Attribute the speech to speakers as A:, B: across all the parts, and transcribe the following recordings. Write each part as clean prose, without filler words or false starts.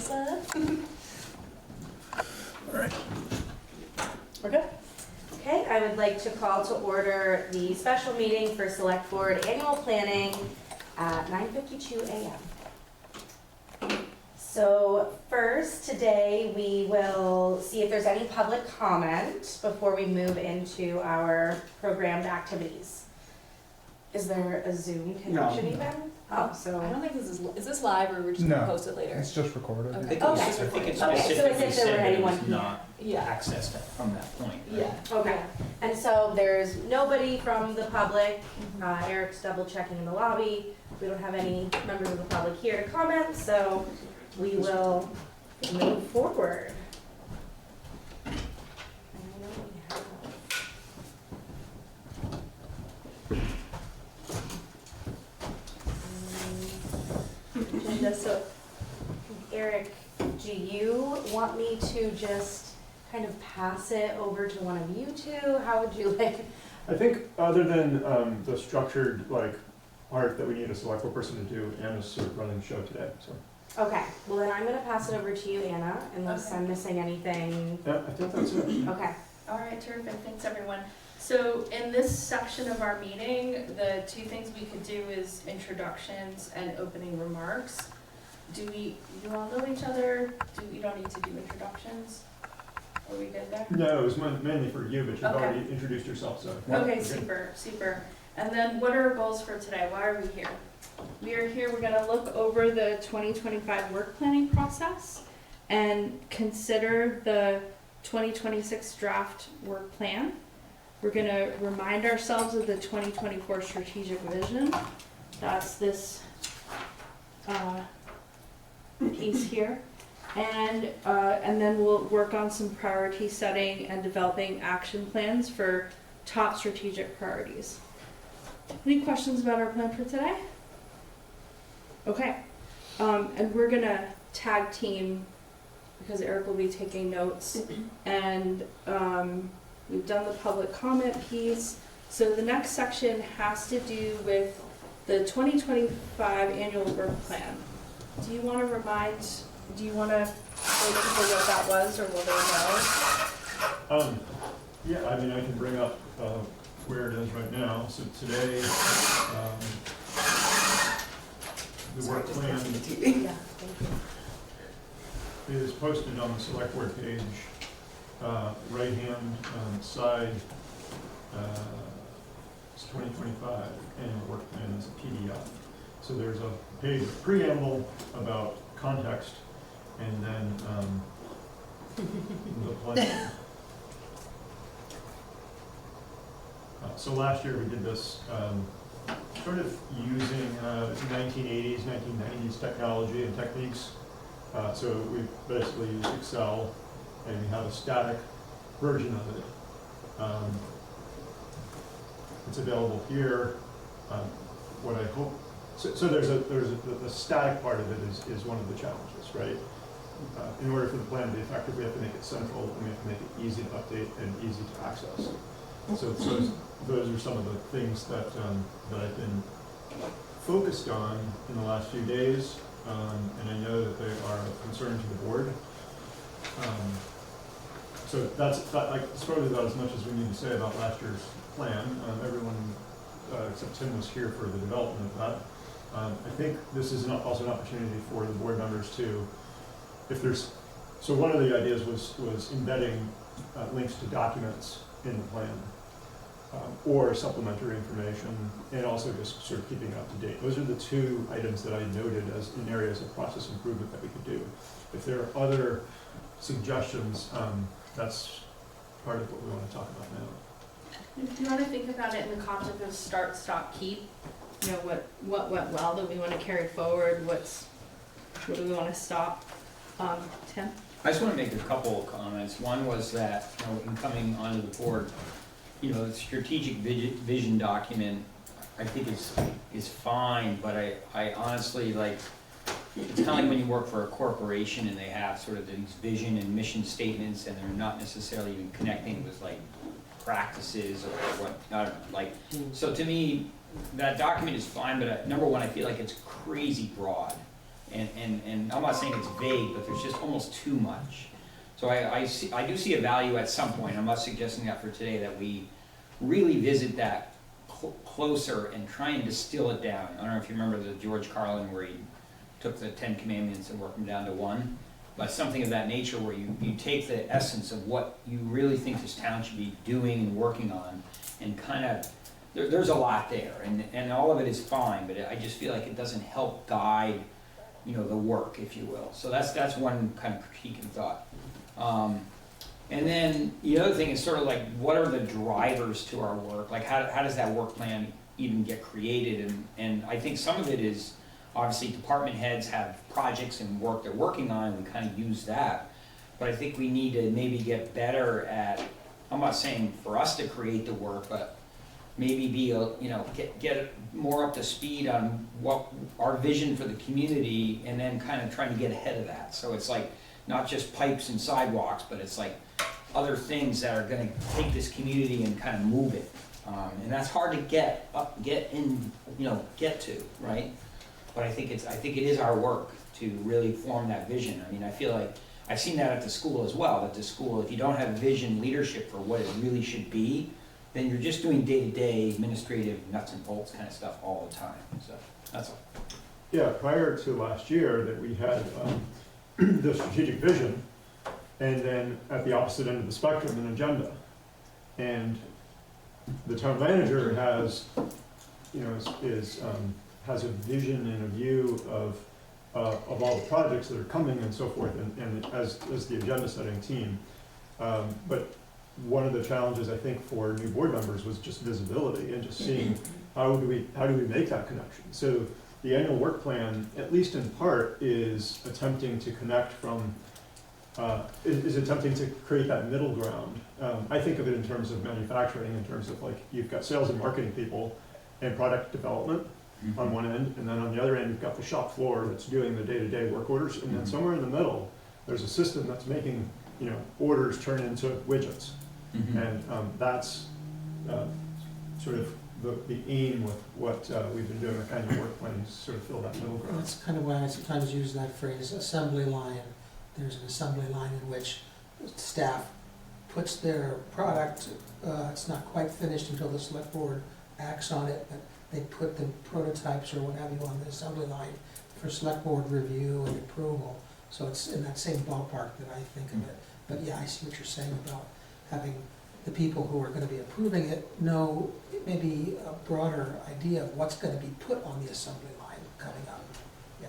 A: Melissa.
B: All right.
A: We're good. Okay, I would like to call to order the special meeting for Select Board Annual Planning at 9:52 a.m. So first, today, we will see if there's any public comment before we move into our programmed activities. Is there a Zoom connection even? Oh, so.
C: I don't think this is this live or we're just gonna post it later?
B: It's just recorded.
C: Okay.
D: I think it was-
A: Okay.
D: I think it
A: Okay, so as if
D: specifically
A: there
D: said
A: were
D: that it
A: anyone
D: was
A: here.
D: not
C: Yeah.
D: accessed from that point. right?
C: Yeah.
A: Okay, and so there's nobody from the public. Eric's double checking in the lobby. We don't have any members of the public here to comment, so we will move forward. And I know we have- Agenda, so Eric, do you want me to just kind of pass it over to one of you two? How would you like?
E: I think other than the structured part that we need a select board person to do, Anna's sort of running the show today, so.
A: Okay, well then I'm gonna pass it over to you, Anna, unless I'm missing anything.
E: Yeah, I think that's it.
A: Okay,
F: All right, terrific, thanks everyone. So in this section of our meeting, the two things we could do is introductions and opening remarks. Do you all know each other? We don't need to do introductions? Are we good there?
E: No, it was mainly for you, but you've
F: Okay.
E: already introduced yourself, so.
F: Okay, super. And then what are our goals for today? Why are we here? We are here, we're gonna look over the 2025 work planning process and consider the 2026 draft work plan. We're gonna remind ourselves of the 2024 strategic vision. That's this piece here. And then we'll work on some priority setting and developing action plans for top strategic priorities. Any questions about our plan for today? Okay, and we're gonna tag team because Eric will be taking notes, and we've done the public comment piece. So the next section has to do with the 2025 annual work plan. Do you want to show people what that was, or will they know?
E: Yeah, I mean, I can bring up where it is right now. So today, the work plan
A: yeah, thank you.
E: is posted on the select board page, right-hand side. It's 2025 annual work plan is a PDF. So there's a page of preamble about context, and then the plan. So last year we did this sort of using 1980s, 1990s technology and techniques. So we basically use Excel, and we have a static version of it. It's available here. What I hope, so the static part of it is one of the challenges, right? In order for the plan to be effective, we have to make it central, and we have to make it easy to update and easy to access. So those are some of the things that I've been focused on in the last few days, and I know that they are of concern to the board. So that's probably about as much as we need to say about last year's plan. Everyone except Tim was here for the development of that. I think this is also an opportunity for the board members to, so one of the ideas was embedding links to documents in the plan, or supplementary information, and also just sort of keeping it up to date. Those are the two items that I noted as in areas of process improvement that we could do. If there are other suggestions, that's part of what we want to talk about now.
F: If you want to think about it in the concept of start, stop, keep, you know, what went well that we want to carry forward, what do we want to stop? Tim?
D: I just want to make a couple of comments. One was that, in coming onto the board, the strategic vision document, I think is fine, but I honestly, it's kind of like when you work for a corporation and they have sort of these vision and mission statements, and they're not necessarily even connecting with practices or what, I don't know, so to me, that document is fine, but number one, I feel like it's crazy broad. And I'm not saying it's vague, but there's just almost too much. So I do see a value at some point, I'm not suggesting that for today, that we really visit that closer and try and distill it down. I don't know if you remember the George Carlin where he took the 10 Commandments and worked them down to one, but something of that nature where you take the essence of what you really think this town should be doing and working on, and kind of, there's a lot there, and all of it is fine, but I just feel like it doesn't help guide, you know, the work, if you will. So that's one kind of critique and thought. And then the other thing is sort of like, what are the drivers to our work? Like, how does that work plan even get created? And I think some of it is, obviously, department heads have projects and work they're working on, and we kind of use that. But I think we need to maybe get better at, I'm not saying for us to create the work, but maybe be get more up to speed on what our vision for the community, and then kind of trying to get ahead of that. So it's like, not just pipes and sidewalks, but it's like other things that are gonna take this community and kind of move it. And that's hard to get to, right? But I think it is our work to really form that vision. I mean, I feel like I've seen that at the school as well. At the school, if you don't have vision leadership for what it really should be, then you're just doing day-to-day administrative nuts and bolts kind of stuff all the time. So that's all.
E: Yeah, prior to last year that we had the strategic vision, and then at the opposite end of the spectrum, an agenda. And the town manager has, has a vision and a view of all the projects that are coming and so forth, and as the agenda setting team. But one of the challenges I think for new board members was just visibility and just seeing how do we make that connection. So the annual work plan, at least in part, is attempting to connect from, is attempting to create that middle ground. I think of it in terms of manufacturing, in terms of like, you've got sales and marketing people and product development on one end, and then on the other end, you've got the shop floor that's doing the day-to-day work orders, and then somewhere in the middle, there's a system that's making, orders turn into widgets. And that's sort of the aim with what we've been doing with annual work plan, is sort of fill that middle ground.
B: That's kind of why I sometimes use that phrase, assembly line. There's an assembly line in which staff puts their product, it's not quite finished until the select board acts on it, but they put the prototypes or what have you on the assembly line for select board review and approval. So it's in that same ballpark that I think of it. But yeah, I see what you're saying about having the people who are going to be approving it know maybe a broader idea of what's going to be put on the assembly line coming up. Yeah.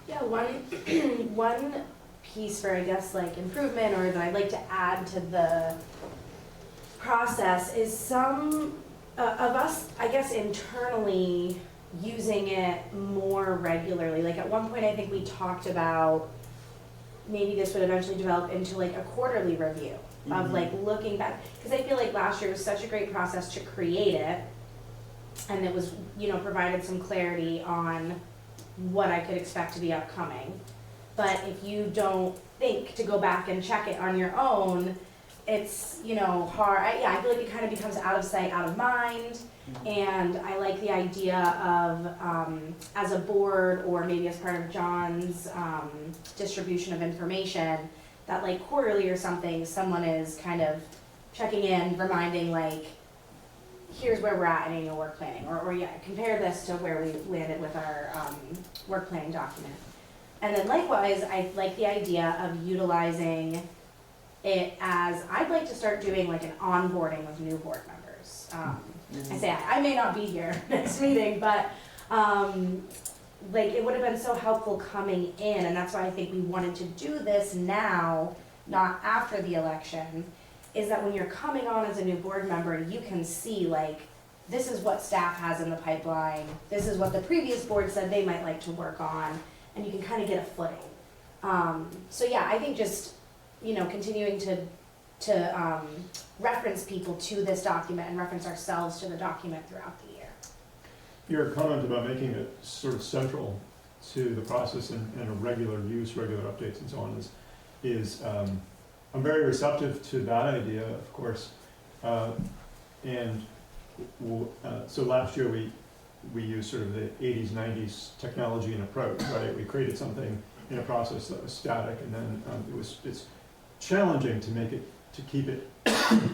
A: Yeah, one piece for, I guess, like improvement, or that I'd like to add to the process, is some of us, I guess, internally using it more regularly. Like at one point, I think we talked about maybe this would eventually develop into like a quarterly review of like looking back, because I feel like last year was such a great process to create it, and it was, provided some clarity on what I could expect to be upcoming. But if you don't think to go back and check it on your own, it's, hard. I feel like it kind of becomes out of sight, out of mind. And I like the idea of, as a board, or maybe as part of John's distribution of information, that like quarterly or something, someone is kind of checking in, reminding like, here's where we're at in annual work planning, or compare this to where we landed with our work planning document. And then likewise, I like the idea of utilizing it as, I'd like to start doing like an onboarding with new board members. I say I may not be here next meeting, but like it would have been so helpful coming in, and that's why I think we wanted to do this now, not after the election, is that when you're coming on as a new board member, you can see like, this is what staff has in the pipeline, this is what the previous board said they might like to work on, and you can kind of get a footing. So yeah, I think just, continuing to reference people to this document and reference ourselves to the document throughout the year.
E: Your comment about making it sort of central to the process and a regular use, regular updates and so on is I'm very receptive to that idea, of course. So last year we used sort of the 80s, 90s technology and approach, right? We created something in a process that was static, and then it's challenging to keep it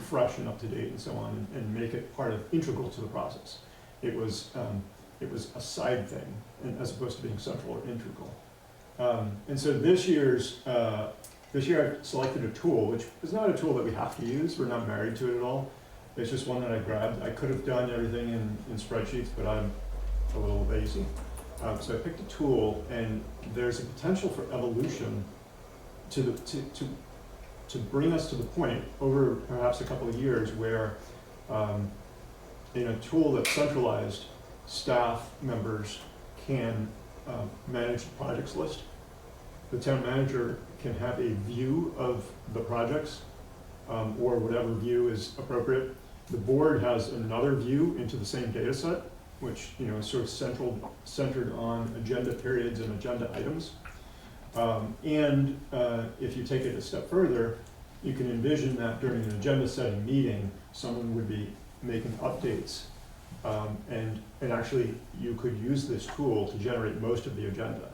E: fresh and up to date and so on, and make it integral to the process. It was a side thing, as opposed to being central or integral. And so this year I've selected a tool, which is not a tool that we have to use. We're not married to it at all. It's just one that I grabbed. I could have done everything in spreadsheets, but I'm a little lazy. So I picked a tool, and there's a potential for evolution to bring us to the point over perhaps a couple of years where in a tool that's centralized, staff members can manage the projects list. The town manager can have a view of the projects, or whatever view is appropriate. The board has another view into the same data set, which is sort of centered on agenda periods and agenda items. And if you take it a step further, you can envision that during an agenda setting meeting, someone would be making updates. And actually, you could use this tool to generate most of the agenda.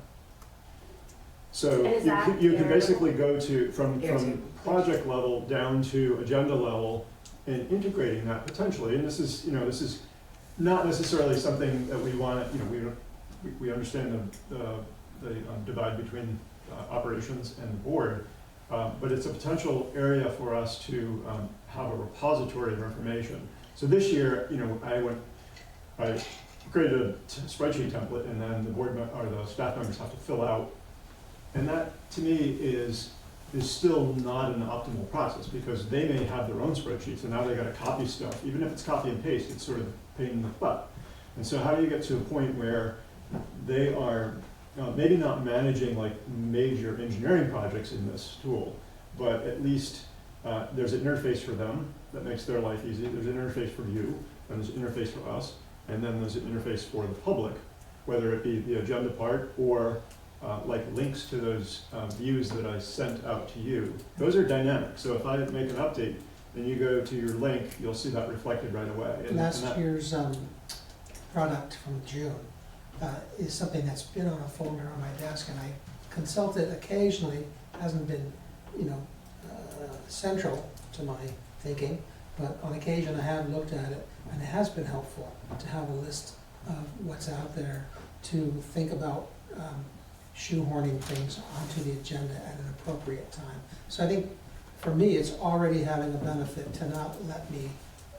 E: So
A: And is that
E: you can
A: irritable?
E: basically go from
A: Irritable.
E: project level down to agenda level and integrating that potentially. And this is not necessarily something that we want to, we understand the divide between operations and the board, but it's a potential area for us to have a repository of information. So this year, I created a spreadsheet template, and then the staff members have to fill out. And that, to me, is still not an optimal process, because they may have their own spreadsheets, and now they got to copy stuff. Even if it's copy and paste, it's sort of a pain in the butt. And so how do you get to a point where they are maybe not managing like major engineering projects in this tool, but at least there's an interface for them that makes their life easy. There's an interface for you, and there's an interface for us, and then there's an interface for the public, whether it be the agenda part or like links to those views that I sent out to you. Those are dynamic. So if I make an update and you go to your link, you'll see that reflected right away.
B: Last year's product from June is something that's been on a folder on my desk, and I consult it occasionally. Hasn't been, central to my thinking, but on occasion I have looked at it, and it has been helpful to have a list of what's out there, to think about shoehorning things onto the agenda at an appropriate time. So I think for me, it's already having a benefit to not let me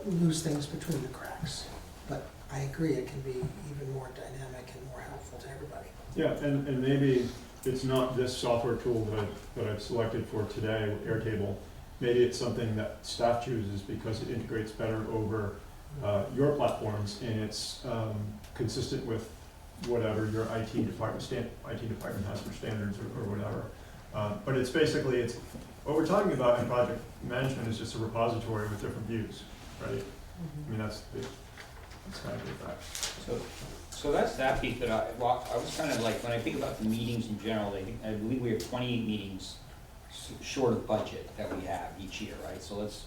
B: lose things between the cracks. But I agree, it can be even more dynamic and more helpful to everybody.
E: Yeah, and maybe it's not this software tool that I've selected for today, Airtable. Maybe it's something that staff chooses because it integrates better over your platforms, and it's consistent with whatever your IT department has for standards or whatever. But it's basically, what we're talking about in project management is just a repository with different views, right? I mean, that's kind of the fact.
D: So that's that piece that I was kind of like, when I think about the meetings in general, I believe we have 28 meetings short of budget that we have each year, right? So if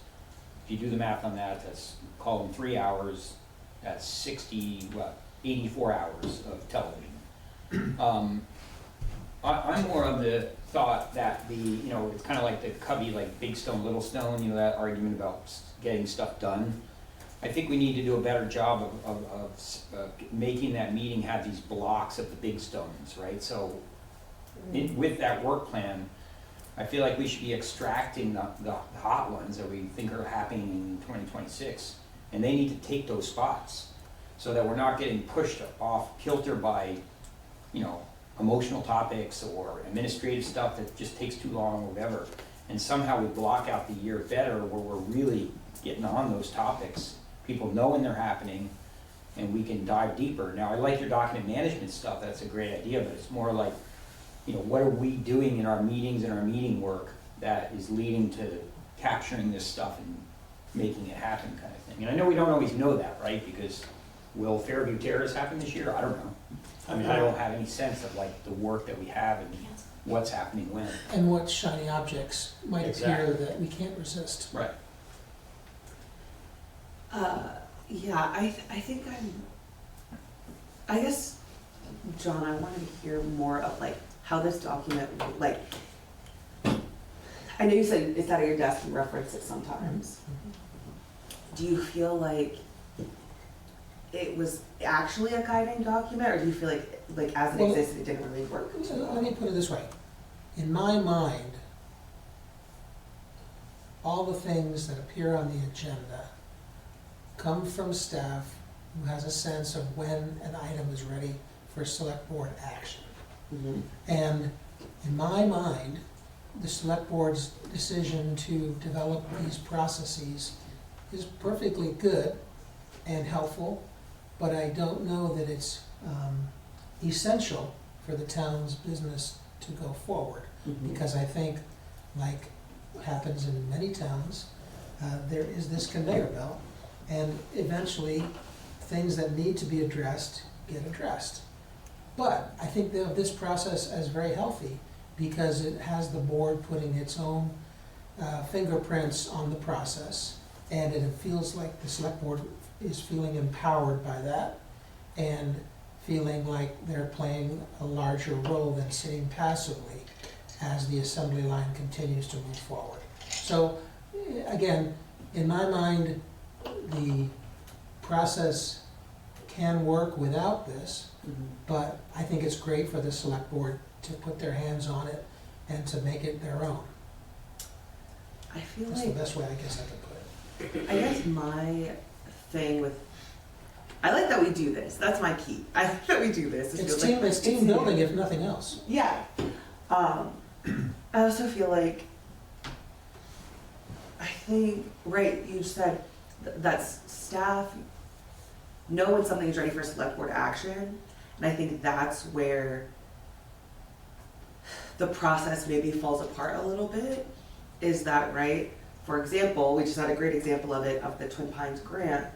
D: you do the math on that, that's, call them 3 hours, that's 84 hours of television. I'm more of the thought that it's kind of like the Cubby, like big stone, little stone, that argument about getting stuff done. I think we need to do a better job of making that meeting have these blocks of the big stones, right? So with that work plan, I feel like we should be extracting the hot ones that we think are happening in 2026, and they need to take those spots so that we're not getting pushed off kilter by, emotional topics or administrative stuff that just takes too long or whatever. And somehow we block out the year better where we're really getting on those topics. People know when they're happening, and we can dive deeper. Now, I like your document management stuff. That's a great idea, but it's more like, what are we doing in our meetings and our meeting work that is leading to capturing this stuff and making it happen kind of thing. And I know we don't always know that, right? Because will Fairview Terrace happen this year? I don't know. I mean, I don't have any sense of like the work that we have and what's happening when.
B: And what shiny objects might appear
D: Exactly.
B: that we can't resist.
D: Right.
G: Yeah, I think I guess, John, I wanted to hear more of like how this document, like, I know you said it's out of your desk and reference it sometimes. Do you feel like it was actually a guiding document, or do you feel like as it
B: Well,
G: existed, it didn't really work?
B: Let me put it this way. In my mind, all the things that appear on the agenda come from staff who has a sense of when an item is ready for select board action.
G: Mm-hmm.
B: And in my mind, the select board's decision to develop these processes is perfectly good and helpful, but I don't know that it's essential for the town's business to go forward. Because I think, like happens in many towns, there is this conveyor belt, and eventually, things that need to be addressed get addressed. But I think of this process as very healthy, because it has the board putting its own fingerprints on the process, and it feels like the select board is feeling empowered by that, and feeling like they're playing a larger role than sitting passively as the assembly line continues to move forward. So, again, in my mind, the process can work without this, but I think it's great for the select board to put their hands on it and to make it their own.
G: I feel
B: That's the
G: like,
B: best way I guess I can put it.
G: I guess my thing with, I like that we do this. That's my key. I like that we do this. It feels like
B: It's team building if nothing else.
G: Yeah. I also feel like, I think, right, you said that staff know when something is ready for select board action, and I think that's where the process maybe falls apart a little bit. Is that right? For example, we just had a great example of it, of the Twin Pines grant.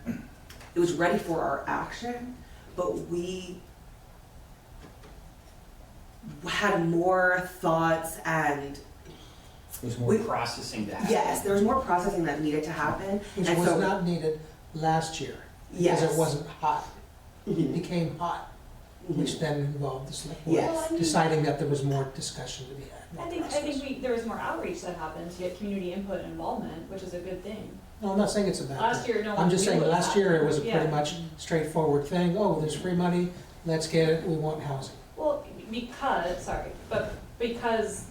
G: It was ready for our action, but we had more thoughts and
D: There's more processing to happen.
G: yes, there was more processing that needed to happen.
B: Which
G: And
B: was
G: so-
B: not needed last year,
G: Yes.
B: because it wasn't hot. It
G: Mhm.
B: became hot,
G: Mhm.
B: which then involved the select board
G: Yes.
C: Well, I mean,
B: deciding that there was more discussion to be had. more
C: I think
B: process.
C: there was more outreach that happened to get community input and involvement, which is a good thing.
B: No, I'm not saying it's a bad
C: Last
B: thing.
C: year, no one
B: I'm just
C: knew
B: saying,
C: what
B: last year it was a
C: happened.
B: pretty much straightforward thing. Oh, there's free money, let's get it, we want housing.
C: Well, because,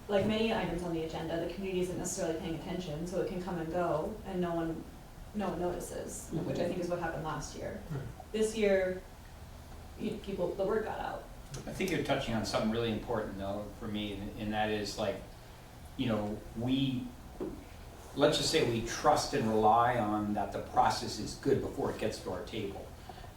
C: like many items on the agenda, the community isn't necessarily paying attention, so it can come and go, and no one notices, which I think is what happened last year.
B: Right.
C: This year, the word got out.
D: I think you're touching on something really important though for me, and that is like, let's just say we trust and rely on that the process is good before it gets to our table.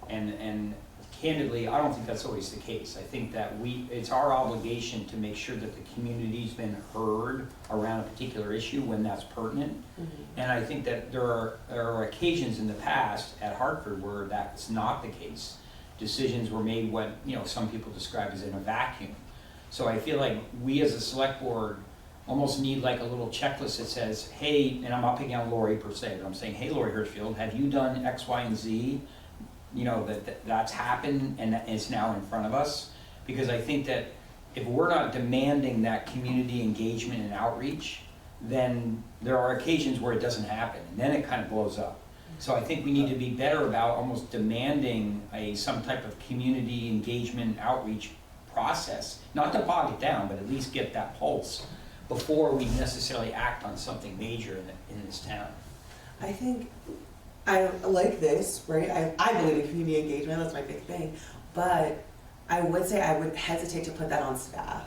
D: And candidly, I don't think that's always the case. I think that it's our obligation to make sure that the community's been heard around a particular issue when that's pertinent. And I think that there are occasions in the past at Hartford where that's not the case. Decisions were made what, some people describe as in a vacuum. So I feel like we as a select board almost need like a little checklist that says, hey, and I'm not picking on Lori per se, but I'm saying, hey, Lori Hirschfield, have you done X, Y, and Z? That's happened and that is now in front of us. Because I think that if we're not demanding that community engagement and outreach, then there are occasions where it doesn't happen, and then it kind of blows up. So I think we need to be better about almost demanding some type of community engagement outreach process, not to bog it down, but at least get that pulse before we necessarily act on something major in this town.
G: I think I like this, right? I believe in community engagement, that's my big thing. But I would say I would hesitate to put that on staff.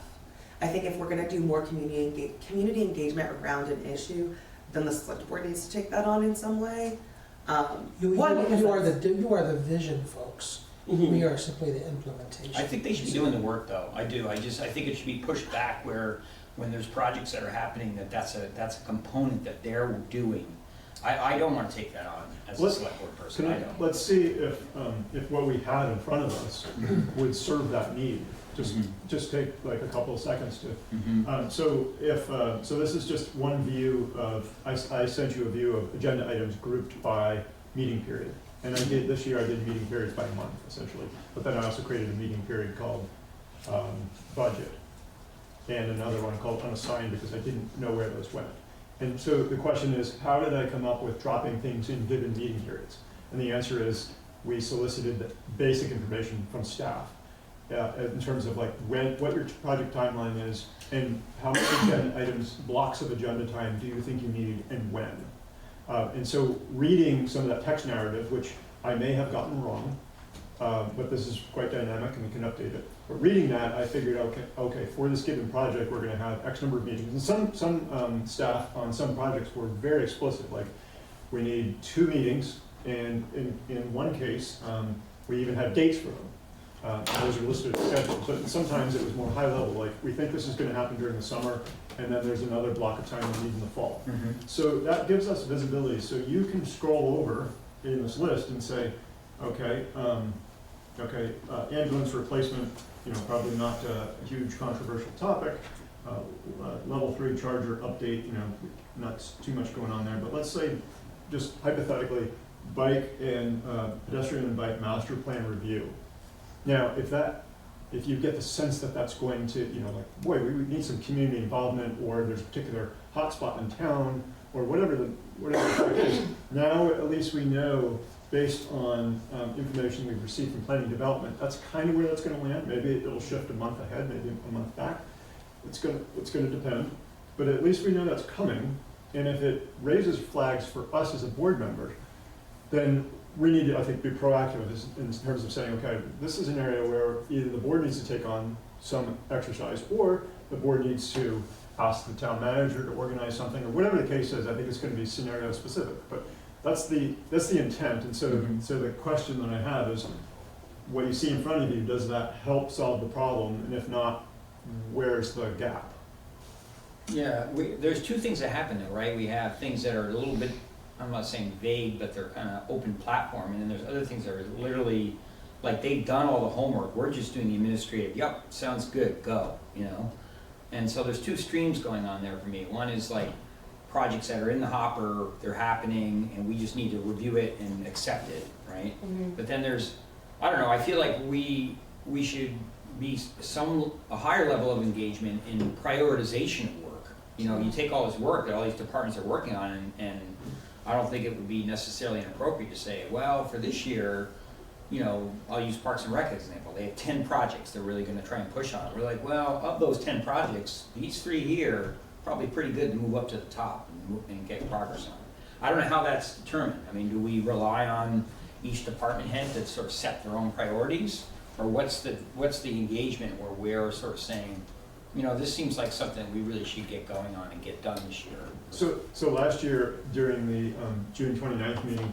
G: I think if we're gonna do more community engagement around an issue, then the select board needs to take that on in some way.
B: You are the vision folks. We are simply the implementation.
D: I think they should be doing the work though, I do. I think it should be pushed back when there's projects that are happening, that's a component that they're doing. I don't want to take that on as a select board person, I don't.
E: Let's see if what we had in front of us would serve that need. Just take like a couple of seconds to. So this is just one view of, I sent you a view of agenda items grouped by meeting period. And this year I did meeting periods by month, essentially. But then I also created a meeting period called budget, and another one called unassigned, because I didn't know where those went. And so the question is, how did I come up with dropping things in given meeting periods? And the answer is, we solicited the basic information from staff in terms of like what your project timeline is, and how many agenda items, blocks of agenda time do you think you need, and when. And so reading some of that text narrative, which I may have gotten wrong, but this is quite dynamic and we can update it. But reading that, I figured, okay, for this given project, we're gonna have X number of meetings. And some staff on some projects were very explicit, like we need 2 meetings, and in one case, we even had dates for them. Those are listed as scheduled, but sometimes it was more high level, like we think this is gonna happen during the summer, and then there's another block of time we need in the fall. So that gives us visibility, so you can scroll over in this list and say, okay, ambulance replacement, probably not a huge controversial topic. Level 3 charger update, not too much going on there, but let's say, just hypothetically, bike and pedestrian and bike master plan review. Now, if you get the sense that that's going to, like, boy, we need some community involvement, or there's a particular hotspot in town, or whatever the fact is, now at least we know, based on information we've received from planning development, that's kind of where that's going to land. Maybe it'll shift a month ahead, maybe a month back. It's going to depend, but at least we know that's coming. And if it raises flags for us as a board member, then we need to, I think, be proactive in terms of saying, okay, this is an area where either the board needs to take on some exercise, or the board needs to ask the town manager to organize something, or whatever the case is. I think it's going to be scenario specific, but that's the intent. And so, so the question that I have is, what you see in front of you, does that help solve the problem? And if not, where's the gap?
D: Yeah, there's 2 things that happen though, right? We have things that are a little bit, I'm not saying vague, but they're kind of open platform, and then there's other things that are literally, like, they've done all the homework, we're just doing the administrative, yep, sounds good, go, And so there's 2 streams going on there for me. One is like projects that are in the hopper, they're happening, and we just need to review it and accept it, right? But then there's, I don't know, I feel like we should be a higher level of engagement in prioritization of work. You take all this work that all these departments are working on, and I don't think it would be necessarily inappropriate to say, well, for this year, I'll use Parks and Rec as an example. They have 10 projects they're really gonna try and push on. We're like, well, of those 10 projects, these 3 here, probably pretty good to move up to the top and get progress on. I don't know how that's determined. I mean, do we rely on each department head to sort of set their own priorities? Or what's the engagement where we're sort of saying, this seems like something we really should get going on and get done this year?
E: So last year, during the June 29th meeting,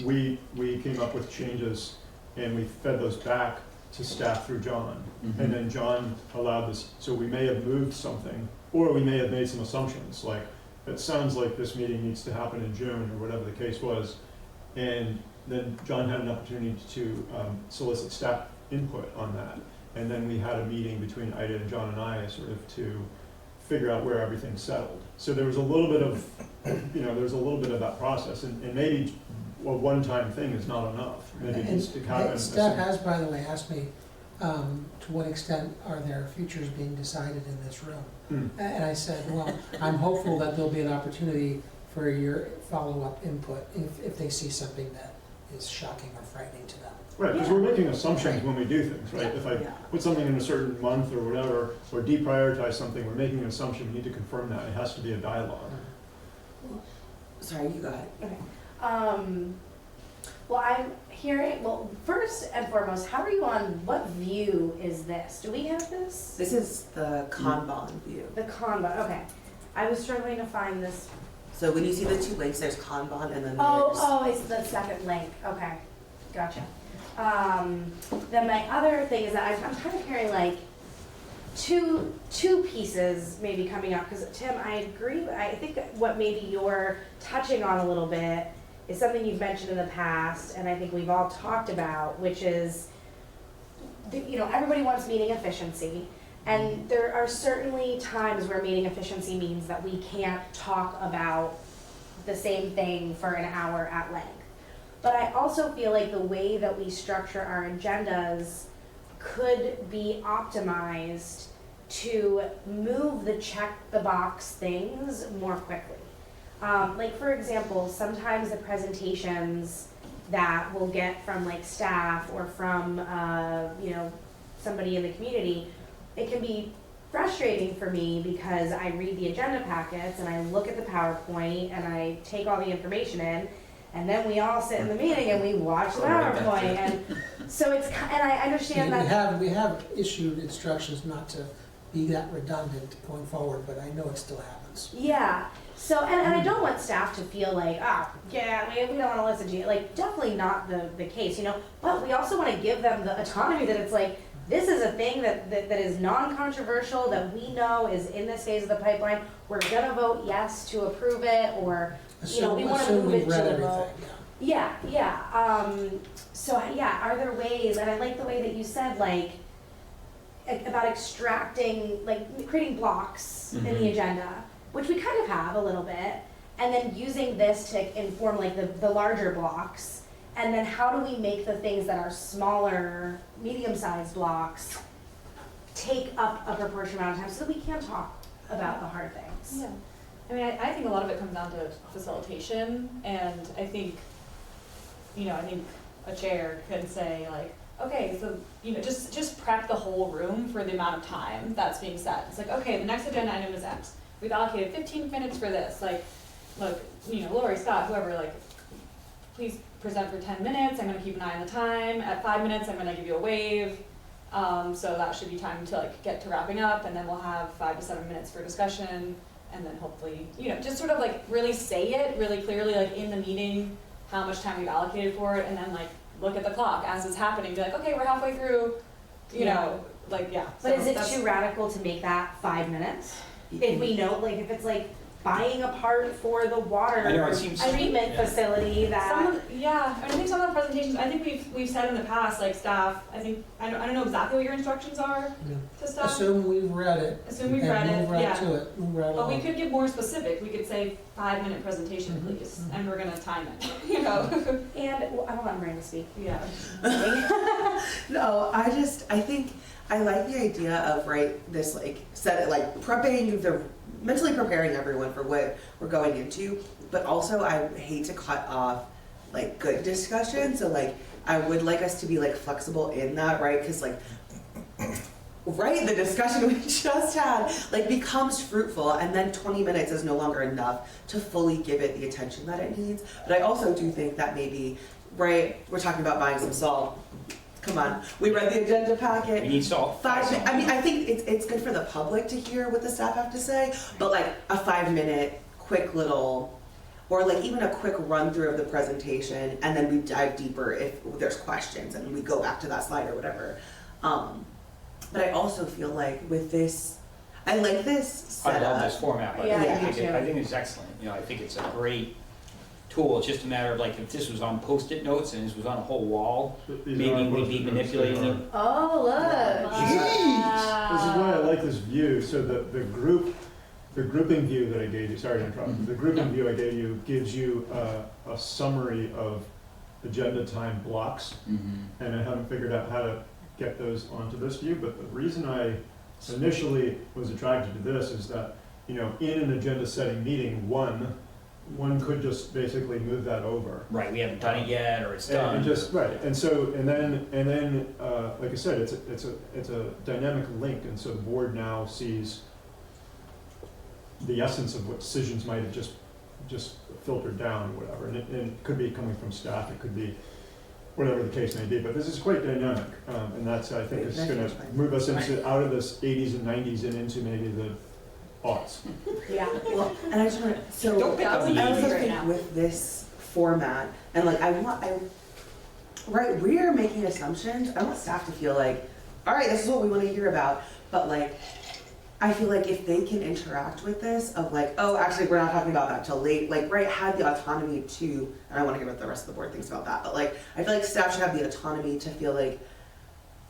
E: we came up with changes, and we fed those back to staff through John. And then John allowed this, so we may have moved something, or we may have made some assumptions, like, it sounds like this meeting needs to happen in June, or whatever the case was. And then John had an opportunity to solicit staff input on that. And then we had a meeting between Ida and John and I, sort of to figure out where everything settled. So there was a little bit of, that process, and maybe a one-time thing is not enough. Maybe it needs to happen.
B: Staff has, by the way, asked me, to what extent are there futures being decided in this room? And I said, well, I'm hopeful that there'll be an opportunity for your follow-up input if they see something that is shocking or frightening to them.
E: Right, because we're making assumptions when we do things, right? If I put something in a certain month or whatever, or deprioritize something, we're making an assumption, we need to confirm that. It has to be a dialogue.
G: Sorry, you go ahead.
A: Okay. Well, I'm hearing, first and foremost, how are you on, what view is this? Do we have this?
G: This is the Kanban view.
A: The Kanban, okay. I was struggling to find this.
G: So when you see the 2 links, there's Kanban, and then there's...
A: Oh, it's the second link. Okay, gotcha. Then my other thing is that I'm kind of hearing like two pieces maybe coming up, because Tim, I agree, but I think what maybe you're touching on a little bit is something you've mentioned in the past, and I think we've all talked about, which is, everybody wants meeting efficiency, and there are certainly times where meeting efficiency means that we can't talk about the same thing for an hour at length. But I also feel like the way that we structure our agendas could be optimized to move the check the box things more quickly. Like for example, sometimes the presentations that we'll get from like staff or from, somebody in the community, it can be frustrating for me because I read the agenda packets and I look at the PowerPoint and I take all the information in, and then we all sit in the meeting and we watch the PowerPoint, and so it's, and I understand that.
B: We have issued instructions not to be that redundant going forward, but I know it still happens.
A: Yeah, so, and I don't want staff to feel like, we don't wanna listen to you, like, definitely not the case, but we also wanna give them the autonomy that it's like, this is a thing that is non-controversial, that we know is in this phase of the pipeline, we're gonna vote yes to approve it, or, we wanna move it to a vote. Yeah, are there ways, and I like the way that you said, like, about extracting, like, creating blocks in the agenda, which we kind of have a little bit, and then using this to inform, like, the larger blocks, and then how do we make the things that are smaller, medium-sized blocks take up a proportionate amount of time so that we can talk about the hard things?
C: Yeah. I mean, I think a lot of it comes down to facilitation, and I think a chair could say like, okay, so, just prep the whole room for the amount of time that's being set. It's like, okay, the next agenda item is X. We've allocated 15 minutes for this. Like, look, Lori, Scott, whoever, like, please present for 10 minutes. I'm gonna keep an eye on the time. At 5 minutes, I'm gonna give you a wave. So that should be time to like get to wrapping up, and then we'll have 5 to 7 minutes for discussion, and then hopefully, just sort of like really say it really clearly, like in the meeting, how much time we've allocated for it, and then like look at the clock as it's happening, be like, okay, we're halfway through, But
A: is it too radical to make that 5 minutes? If we know, like, if it's like buying a part for the water
D: I know, it seems-
A: treatment facility that.
C: I think some of the presentations, I think we've said in the past, like staff, I don't know exactly what your instructions are to staff.
B: Assume we've read it.
C: Assume we've read
B: And move right
C: it,
B: to it, move right
C: But we
B: along.
C: could get more specific. We could say 5-minute presentation, please, and we're gonna time it,
A: And, I don't want Maria to speak.
C: Yeah.
G: No, I think I like the idea of, this, mentally preparing everyone for what we're going into, but also I hate to cut off, good discussion, so, I would like us to be, flexible in that, right? Because, the discussion we just had, becomes fruitful, and then 20 minutes is no longer enough to fully give it the attention that it needs. But I also do think that maybe, we're talking about buying some salt. Come on, we read the agenda packet.
D: We need salt.
G: 5 minutes. I mean, I think it's good for the public to hear what the staff have to say, but a 5-minute quick little, or even a quick run through of the presentation, and then we dive deeper if there's questions, and we go back to that slide or whatever. But I also feel like with this, I like this
D: I
G: setup.
D: love this format, but
A: Yeah,
G: me
D: I
A: too.
D: think it's excellent. I think it's a great tool. It's just a matter of if this was on Post-it notes and this was on a whole wall,
E: These
D: maybe
E: are
D: we'd be
E: Post-it notes,
D: manipulating
E: they are.
D: them.
A: Oh, look.
E: This is why I like this view. So the grouping view that I gave you, sorry to interrupt, the grouping view I gave you gives you a summary of agenda time blocks, and I haven't figured out how to get those onto this view, but the reason I initially was attracted to this is that, in an agenda setting meeting, one could just basically move that over.
D: Right, we haven't done it yet, or it's done.
E: And just, right, and then, like I said, it's a dynamic link, and so the board now sees the essence of what decisions might have just filtered down or whatever, and it could be coming from staff, it could be whatever the case may be, but this is quite dynamic, and that's, I think, is gonna move us out of this 80s and 90s and into maybe the aughts.
A: Yeah.
G: Well, and I just want to, so
D: Don't pick
G: I
D: on
G: also
D: me
C: right
G: think
C: now.
G: with this format, and we're making assumptions. I want staff to feel like, all right, this is what we want to hear about, but I feel like if they can interact with this of oh, actually, we're not talking about that till late, have the autonomy to, and I want to hear what the rest of the board thinks about that, but I feel like staff should have the autonomy to feel like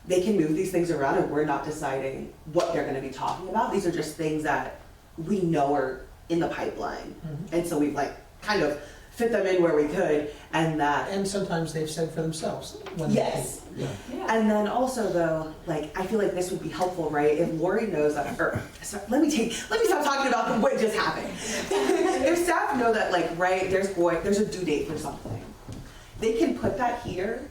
G: they can move these things around and we're not deciding what they're going to be talking about. These are just things that we know are in the pipeline. And so we've kind of fit them in where we could, and that.
B: And sometimes they've said for themselves when
G: Yes.
B: they, yeah.
C: Yeah.
G: And then also though, like, I feel like this would be helpful, right? If Lori knows that, or, let me stop talking about what just happened. If staff know that, like, right, there's a due date for something, they can put that here,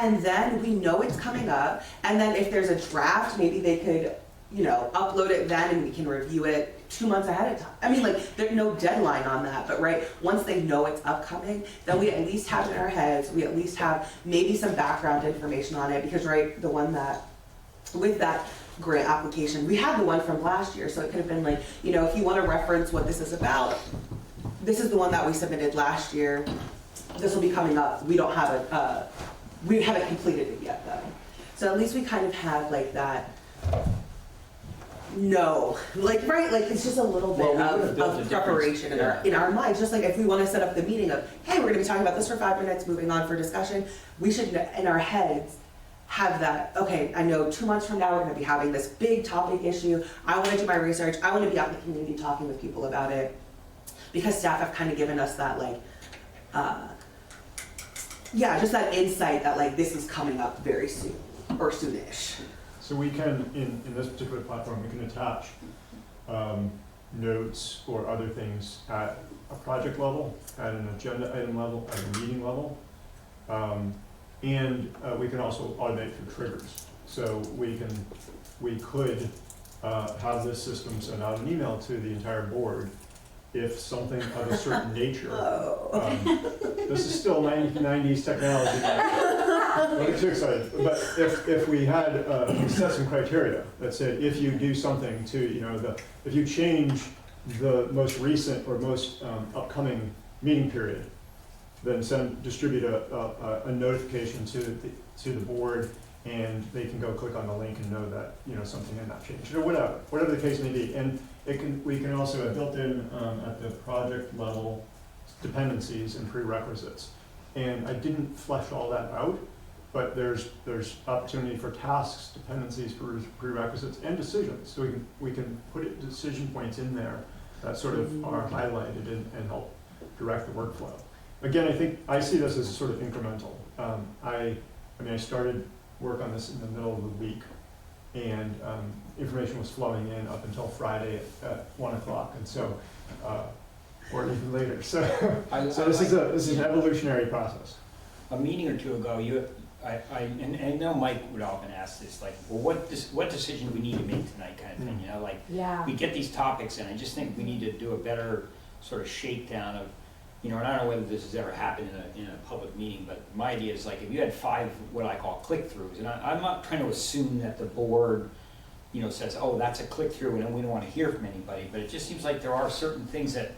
G: and then we know it's coming up, and then if there's a draft, maybe they could, you know, upload it then and we can review it 2 months ahead of time. I mean, like, there's no deadline on that, but right, once they know it's upcoming, then we at least have it in our heads, we at least have maybe some background information on it, because right, the one that, with that grant application, we had the one from last year, so it could have been like, you know, if you want to reference what this is about, this is the one that we submitted last year, this will be coming up, we don't have it, we haven't completed it yet though. So at least we kind of have like that, no, like, right, like, it's just a little bit
D: Well, we would have built a
G: of
D: difference,
G: preparation in our minds, just like if we want to set up the meeting of, hey, we're gonna be talking about this for 5 minutes, moving on for discussion, we should, in our heads, have that, okay, I know 2 months from now, we're gonna be having this big topic issue, I wanna do my research, I wanna be out in the community talking with people about it, because staff have kind of given us that, like, yeah, just that insight that, like, this is coming up very soon, or soonish.
E: So we can, in this particular platform, we can attach notes or other things at a project level, at an agenda item level, at a meeting level. And we can also automate through triggers. So we could have this system send out an email to the entire board if something of a certain nature. This is still 1990s technology. Don't get too excited. But if we had we set some criteria that said if you do something to, you know, if you change the most recent or most upcoming meeting period, then distribute a notification to the board, and they can go click on the link and know that, you know, something had not changed, or whatever the case may be. And we can also have built in at the project level dependencies and prerequisites. And I didn't flesh all that out, but there's opportunity for tasks, dependencies, prerequisites, and decisions. So we can put decision points in there that sort of are highlighted and help direct the workflow. Again, I see this as sort of incremental. I mean, I started work on this in the middle of the week, and information was flowing in up until Friday at 1 o'clock, and so, or even later. So this is an evolutionary process.
D: A meeting or two ago, and I know Mike would often ask this, like, well, what decision do we need to make tonight, kind of thing, you know, like, we get these topics, and I just think we need to do a better sort of shakedown of, you know, and I don't know whether this has ever happened in a public meeting, but my idea is, like, if you had 5 what I call click-throughs, and I'm not trying to assume that the board, you know, says, oh, that's a click-through and we don't want to hear from anybody, but it just seems like there are certain things that,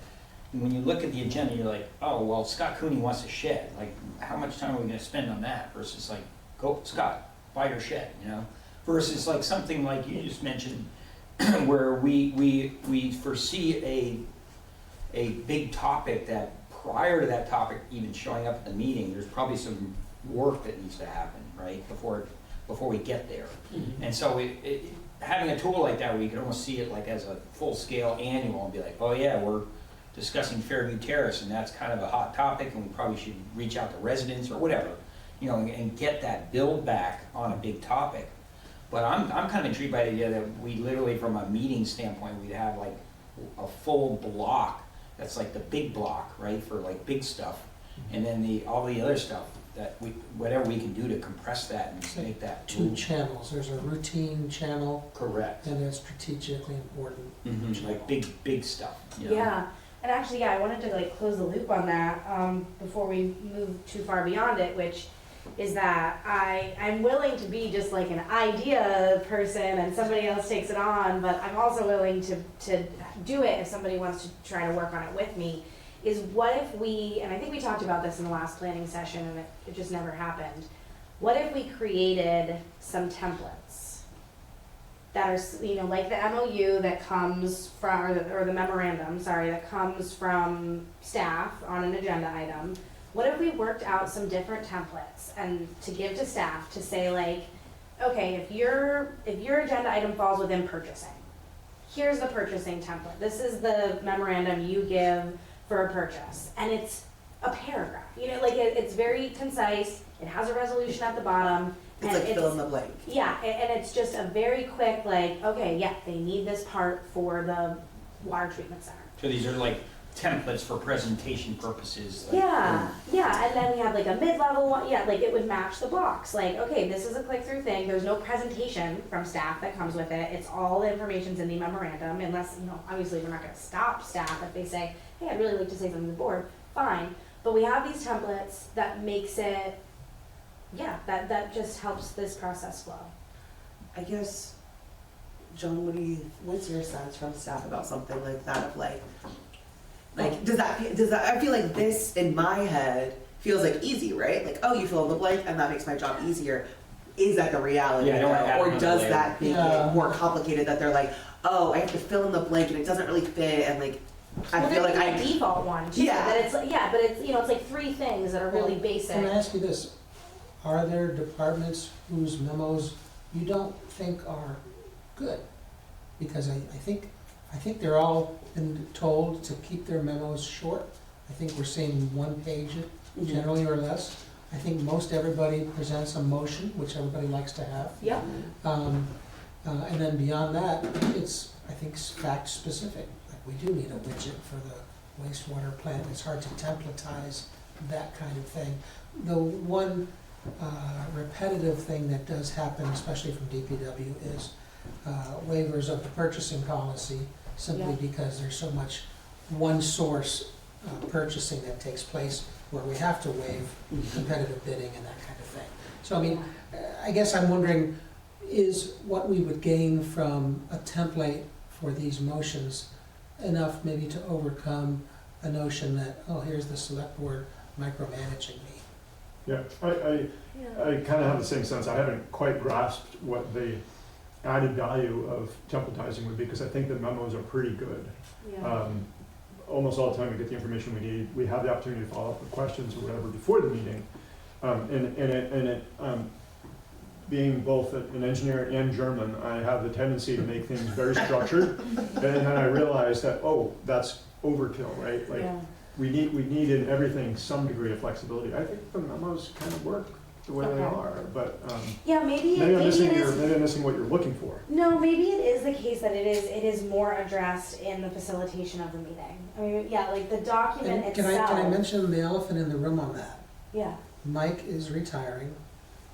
D: when you look at the agenda, you're like, oh, well, Scott Cooney wants a shed. Like, how much time are we going to spend on that? Versus, like, go, Scott, buy your shed, you know? Versus, like, something like you just mentioned, where we foresee a big topic that, prior to that topic even showing up at the meeting, there's probably some work that needs to happen, right, before we get there.
B: Mm-hmm.
D: And so having a tool like that where you can almost see it like as a full-scale annual and be like, oh yeah, we're discussing Fairview Terrace and that's kind of a hot topic and we probably should reach out to residents or whatever, you know, and get that build back on a big topic. But I'm kind of intrigued by the idea that we literally, from a meeting standpoint, we'd have like a full block that's like the big block, right, for like big stuff, and then all the other stuff that whatever we can do to compress that and make that
B: 2 channels. There's a routine channel.
D: Correct.
B: And there's strategically important.
D: Like big stuff. You know?
A: Yeah, and actually, I wanted to like close the loop on that before we move too far beyond it, which is that I'm willing to be just like an idea person and somebody else takes it on, but I'm also willing to do it if somebody wants to try to work on it with me, is what if we, and I think we talked about this in the last planning session and it just never happened, what if we created some templates that are, you know, like the MOU that comes from, or the memorandum, sorry, that comes from staff on an agenda item. What if we worked out some different templates and to give to staff to say, like, okay, if your agenda item falls within purchasing, here's the purchasing template. This is the memorandum you give for a purchase. And it's a paragraph, like it's very concise, it has a resolution at the bottom.
G: It's
A: and
G: like fill in the blank.
A: Yeah, and it's just a very quick, like, okay, yeah, they need this part for the water treatment center.
D: So these are like templates for presentation purposes. Like,
A: Yeah, and then we have like a mid-level one, like it would match the blocks, like, okay, this is a click-through thing, there's no presentation from staff that comes with it, it's all the information's in the memorandum, unless, obviously we're not gonna stop staff if they say, hey, I'd really like to say something to the board, fine, but we have these templates that makes it, that just helps this process flow.
G: I guess, Joan, what's your sense from staff about something like that of like, does that, I feel like this in my head feels like easy, right? Like, oh, you fill in the blank and that makes my job easier. Is that the reality?
D: Yeah, I don't wanna add
G: or
D: another
G: does
D: layer.
G: that make it more complicated that they're like, oh, I have to fill in the blank and it doesn't really fit and like, I
A: Well,
G: feel
A: there
G: like
A: can be a default one too,
G: Yeah.
A: that it's, but it's, it's like 3 things that are really basic.
B: Can I ask you this, are there departments whose memos you don't think are good? Because I think they're all been told to keep their memos short. I think we're seeing 1 page generally or less. I think most everybody presents a motion, which everybody likes to have.
A: Yep.
B: And then beyond that, it's, I think, fact specific. Like, we do need a widget for the wastewater plant. It's hard to templatize that kind of thing. The one repetitive thing that does happen, especially from DPW, is waivers of the purchasing policy, simply because there's so much one source purchasing that takes place where we have to waive competitive bidding and that kind of thing. So I mean, I guess I'm wondering, is what we would gain from a template for these motions enough maybe to overcome a notion that, oh, here's the select board micromanaging me?
E: Yeah, I kind of have the same sense. I haven't quite grasped what the added value of templatizing would be, because I think the memos are pretty good. Almost all the time we get the information we need. We have the opportunity to follow up with questions or whatever before the meeting. Being both an engineer and German, I have the tendency to make things very structured. And then I realize that, oh, that's overkill, right? Like, we need in everything some degree of flexibility. I think the memos kind of work the way they are, but
A: maybe
E: maybe
A: it
E: I'm missing what you're looking for.
A: No, maybe it is the case that it is more addressed in the facilitation of the meeting. I mean, like the document
B: And
A: itself.
B: can I mention the elephant in the room on that?
A: Yeah.
B: Mike is retiring,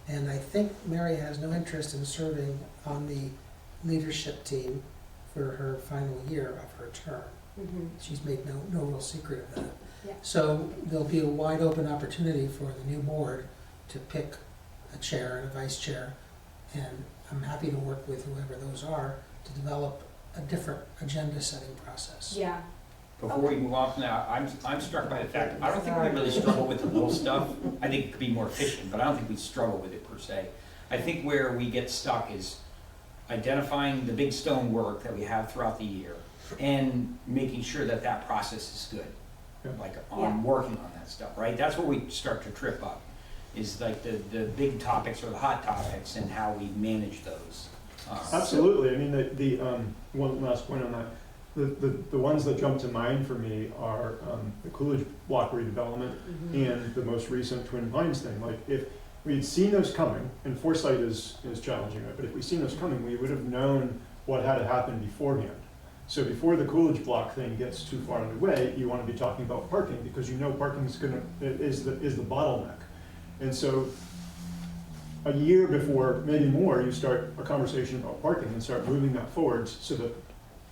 B: and I think Mary has no interest in serving on the leadership team for her final year of her term.
A: Mm-hmm.
B: She's made no real secret of that.
A: Yeah.
B: So there'll be a wide open opportunity for the new board to pick a chair and a vice chair, and I'm happy to work with whoever those are to develop a different agenda setting process.
A: Yeah.
D: Before we move on from that, I'm struck by the fact, I don't think we really struggle with the little stuff. I think it could be more efficient, but I don't think we struggle with it per se. I think where we get stuck is identifying the big stone work that we have throughout the year and making sure that that process is good, like on working on that stuff, right? That's where we start to trip up, is like the big topics or the hot topics and how we manage those.
E: Absolutely. I mean, the one last point on that. The ones that jump to mind for me are the Coolidge block redevelopment and the most recent Twin Pines thing. Like, if we'd seen those coming, and foresight is challenging, right? But if we'd seen those coming, we would have known what had to happen beforehand. So before the Coolidge block thing gets too far underway, you want to be talking about parking, because you know parking is the bottleneck. And so a year before, maybe more, you start a conversation about parking and start moving that forwards, so that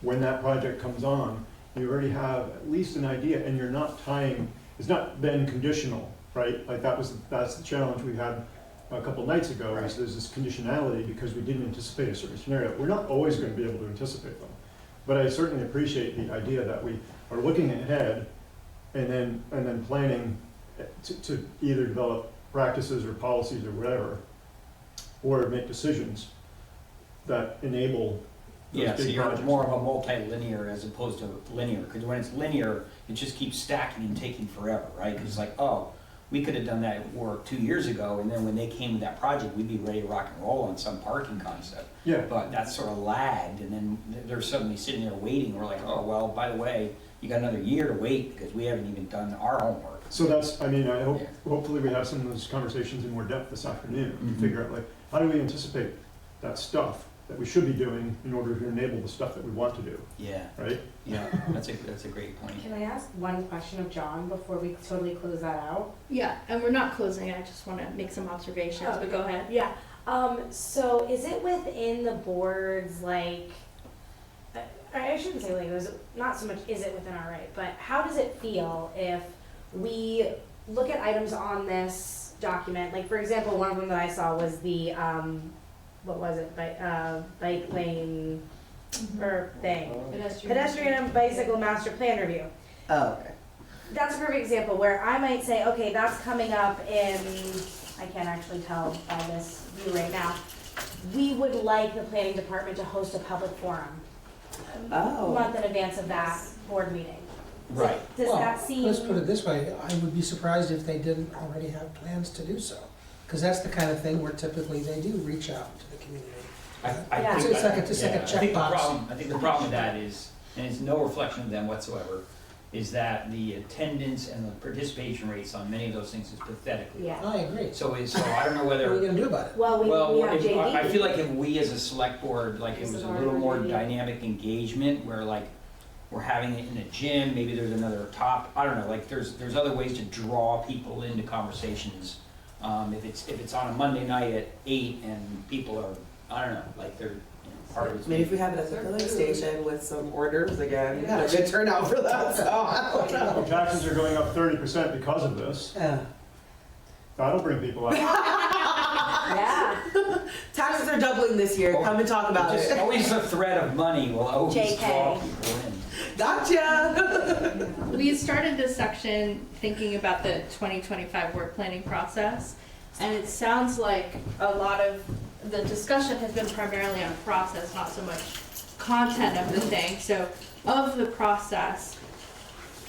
E: when that project comes on, you already have at least an idea, and you're not tying, it's not then conditional, right? Like that's the challenge we had a couple nights ago, is there's this conditionality because we didn't anticipate a certain scenario. We're not always going to be able to anticipate them, but I certainly appreciate the idea that we are looking ahead and then planning to either develop practices or policies or whatever, or make decisions that enable those
D: Yeah, so
E: big
D: you're
E: projects.
D: more of a multi-linear as opposed to linear, because when it's linear, it just keeps stacking and taking forever, right? Because it's like, oh, we could have done that work 2 years ago, and then when they came with that project, we'd be ready to rock and roll on some parking concept.
E: Yeah.
D: But that's sort of lagged, and then they're suddenly sitting there waiting. We're like, oh, well, by the way, you got another year to wait because we haven't even done our homework.
E: So that's, I mean, I hope, hopefully we have some of those conversations in more depth this afternoon
D: Mhm.
E: to figure out like, how do we anticipate that stuff that we should be doing in order to enable the stuff that we want to do,
D: Yeah,
E: right?
D: yeah, that's a great point.
A: Can I ask one question of John before we totally close that out?
F: Yeah, and we're not closing, I just wanna make some observations, but go ahead.
A: Yeah, so is it within the board's, like, I shouldn't say like, it was not so much is it within our right, but how does it feel if we look at items on this document, like, for example, one of them that I saw was the, what was it, bike lane, or thing, pedestrian and bicycle master plan review.
G: Oh, okay.
A: That's a perfect example where I might say, okay, that's coming up in, I can't actually tell by this view right now. We would like the planning department to host a public forum a
G: Oh.
A: month in advance of that board meeting.
D: Right.
A: Does
B: Well,
A: that seem?
B: let's put it this way, I would be surprised if they didn't already have plans to do so. Because that's the kind of thing where typically they do reach out to the community.
A: Yeah.
D: think
B: It's like a checkbox.
D: I think the problem with that is, and it's no reflection of them whatsoever, is that the attendance and the participation rates on many of those things is pathetically
A: Yeah.
B: I agree.
D: So I don't know
B: What are
D: whether,
B: you gonna do about it?
A: Well, we have
D: if-
A: JD.
D: I feel like if we as a select board, like it
A: This
D: was
A: is
D: a
A: our
D: little more
A: idea.
D: dynamic engagement, where like, we're having it in a gym, maybe there's another I don't know, like there's other ways to draw people into conversations. If it's on a Monday night at 8 and people are, I don't know, like they're, part of it's.
G: Maybe if we have it at the filling station with some orders again, we got a good turnout for that, so I don't know.
E: Taxes are going up 30% because of this. That'll bring people out.
A: Yeah.
G: Taxes are doubling this year, come and talk about
D: Just
G: it.
D: always the threat of money will always draw
A: JK.
D: people in.
G: Gotcha!
F: We started this section thinking about the 2025 work planning process, and it sounds like a lot of the discussion has been primarily on process, not so much content of the thing. So of the process,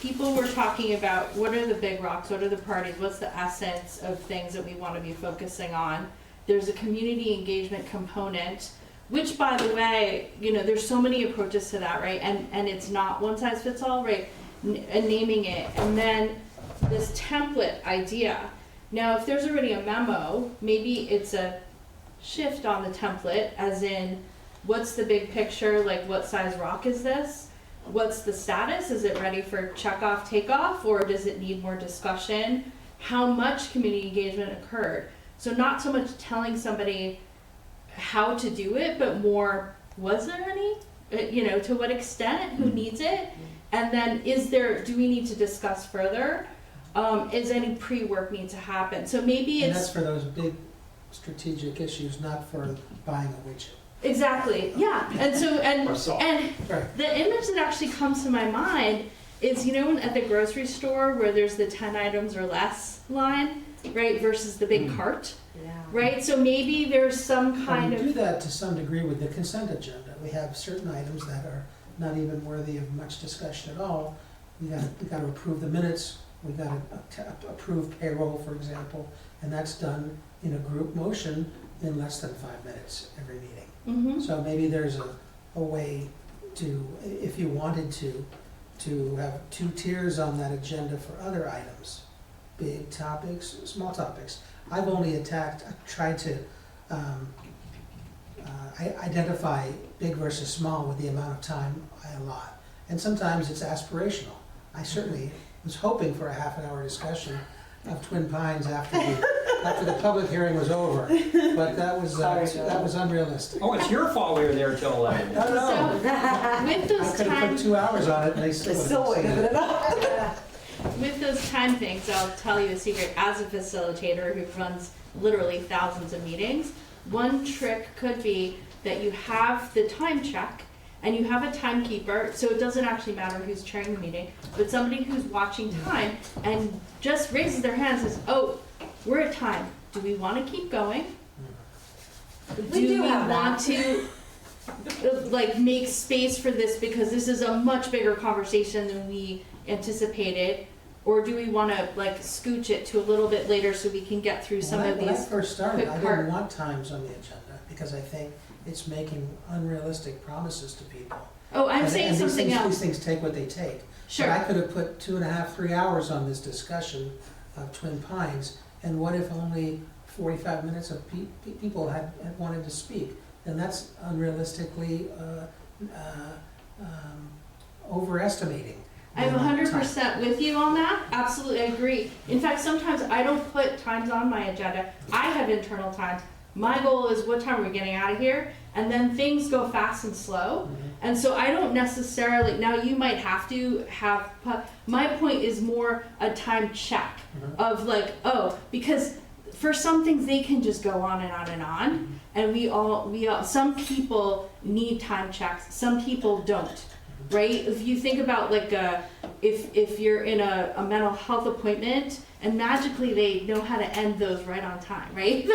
F: people were talking about what are the big rocks, what are the priorities, what's the essence of things that we want to be focusing on. There's a community engagement component, which, by the way, there's so many approaches to that, right? And it's not one size fits all, right? And naming it. And then this template idea. Now, if there's already a memo, maybe it's a shift on the template, as in, what's the big picture? Like, what size rock is this? What's the status? Is it ready for check off, take off, or does it need more discussion? How much community engagement occurred? So not so much telling somebody how to do it, but more, was there any? To what extent? Who needs it? And then do we need to discuss further? Is any pre-work need to happen? So maybe
B: And
F: it's
B: that's for those big strategic issues, not for buying a widget.
F: exactly, yeah. And so
D: Or salt.
F: and
B: Right.
F: the image that actually comes to my mind is, at the grocery store where there's the 10 items or less line, right, versus the big cart,
A: Yeah.
F: right? So maybe there's some kind
B: We do
F: of,
B: that to some degree with the consent agenda. We have certain items that are not even worthy of much discussion at all. We got to approve the minutes, we got to approve payroll, for example, and that's done in a group motion in less than 5 minutes every meeting. So maybe there's a way to, if you wanted to have 2 tiers on that agenda for other items, big topics, small topics. I've tried to identify big versus small with the amount of time I allot. And sometimes it's aspirational. I certainly was hoping for a half an hour discussion of Twin Pines after the public hearing was over, but that was unrealistic.
D: Oh, it's your fault we were there till 11.
B: I don't know.
F: with
B: I
F: those
B: could have
F: time,
B: put 2 hours on it and they still wouldn't have seen it.
F: with those time things, I'll tell you a secret. As a facilitator who runs literally thousands of meetings, one trick could be that you have the time check and you have a timekeeper, so it doesn't actually matter who's chairing the meeting, but somebody who's watching time and just raises their hand and says, oh, we're at time. Do we want to keep going?
A: We do have
F: want
A: that.
F: to make space for this because this is a much bigger conversation than we anticipated? Or do we want to scooch it to a little bit later so we can get through some of
B: When I
F: these?
B: first started, I
F: quick part.
B: didn't want times on the agenda because I think it's making unrealistic promises to people.
F: Oh, I'm
B: And-
F: saying
B: and these
F: something
B: things-
F: else.
B: These things take what they take.
F: Sure.
B: But I could have put 2.5, 3 hours on this discussion of Twin Pines, and what if only 45 minutes of people had wanted to speak? Then that's unrealistically overestimating. the
F: I'm
B: amount of time.
F: 100% with you on that. Absolutely, I agree. In fact, sometimes I don't put times on my agenda. I have internal times. My goal is what time are we getting out of here? And then things go fast and slow.
B: Mhm.
F: And so I don't necessarily, now you might have to have, my point is more a time check
B: Mhm.
F: of like, oh, because for some things they can just go on and on and on. And we all, some people need time checks, some people don't, right? If you think about like if you're in a mental health appointment and magically they know how to end those right on time, right?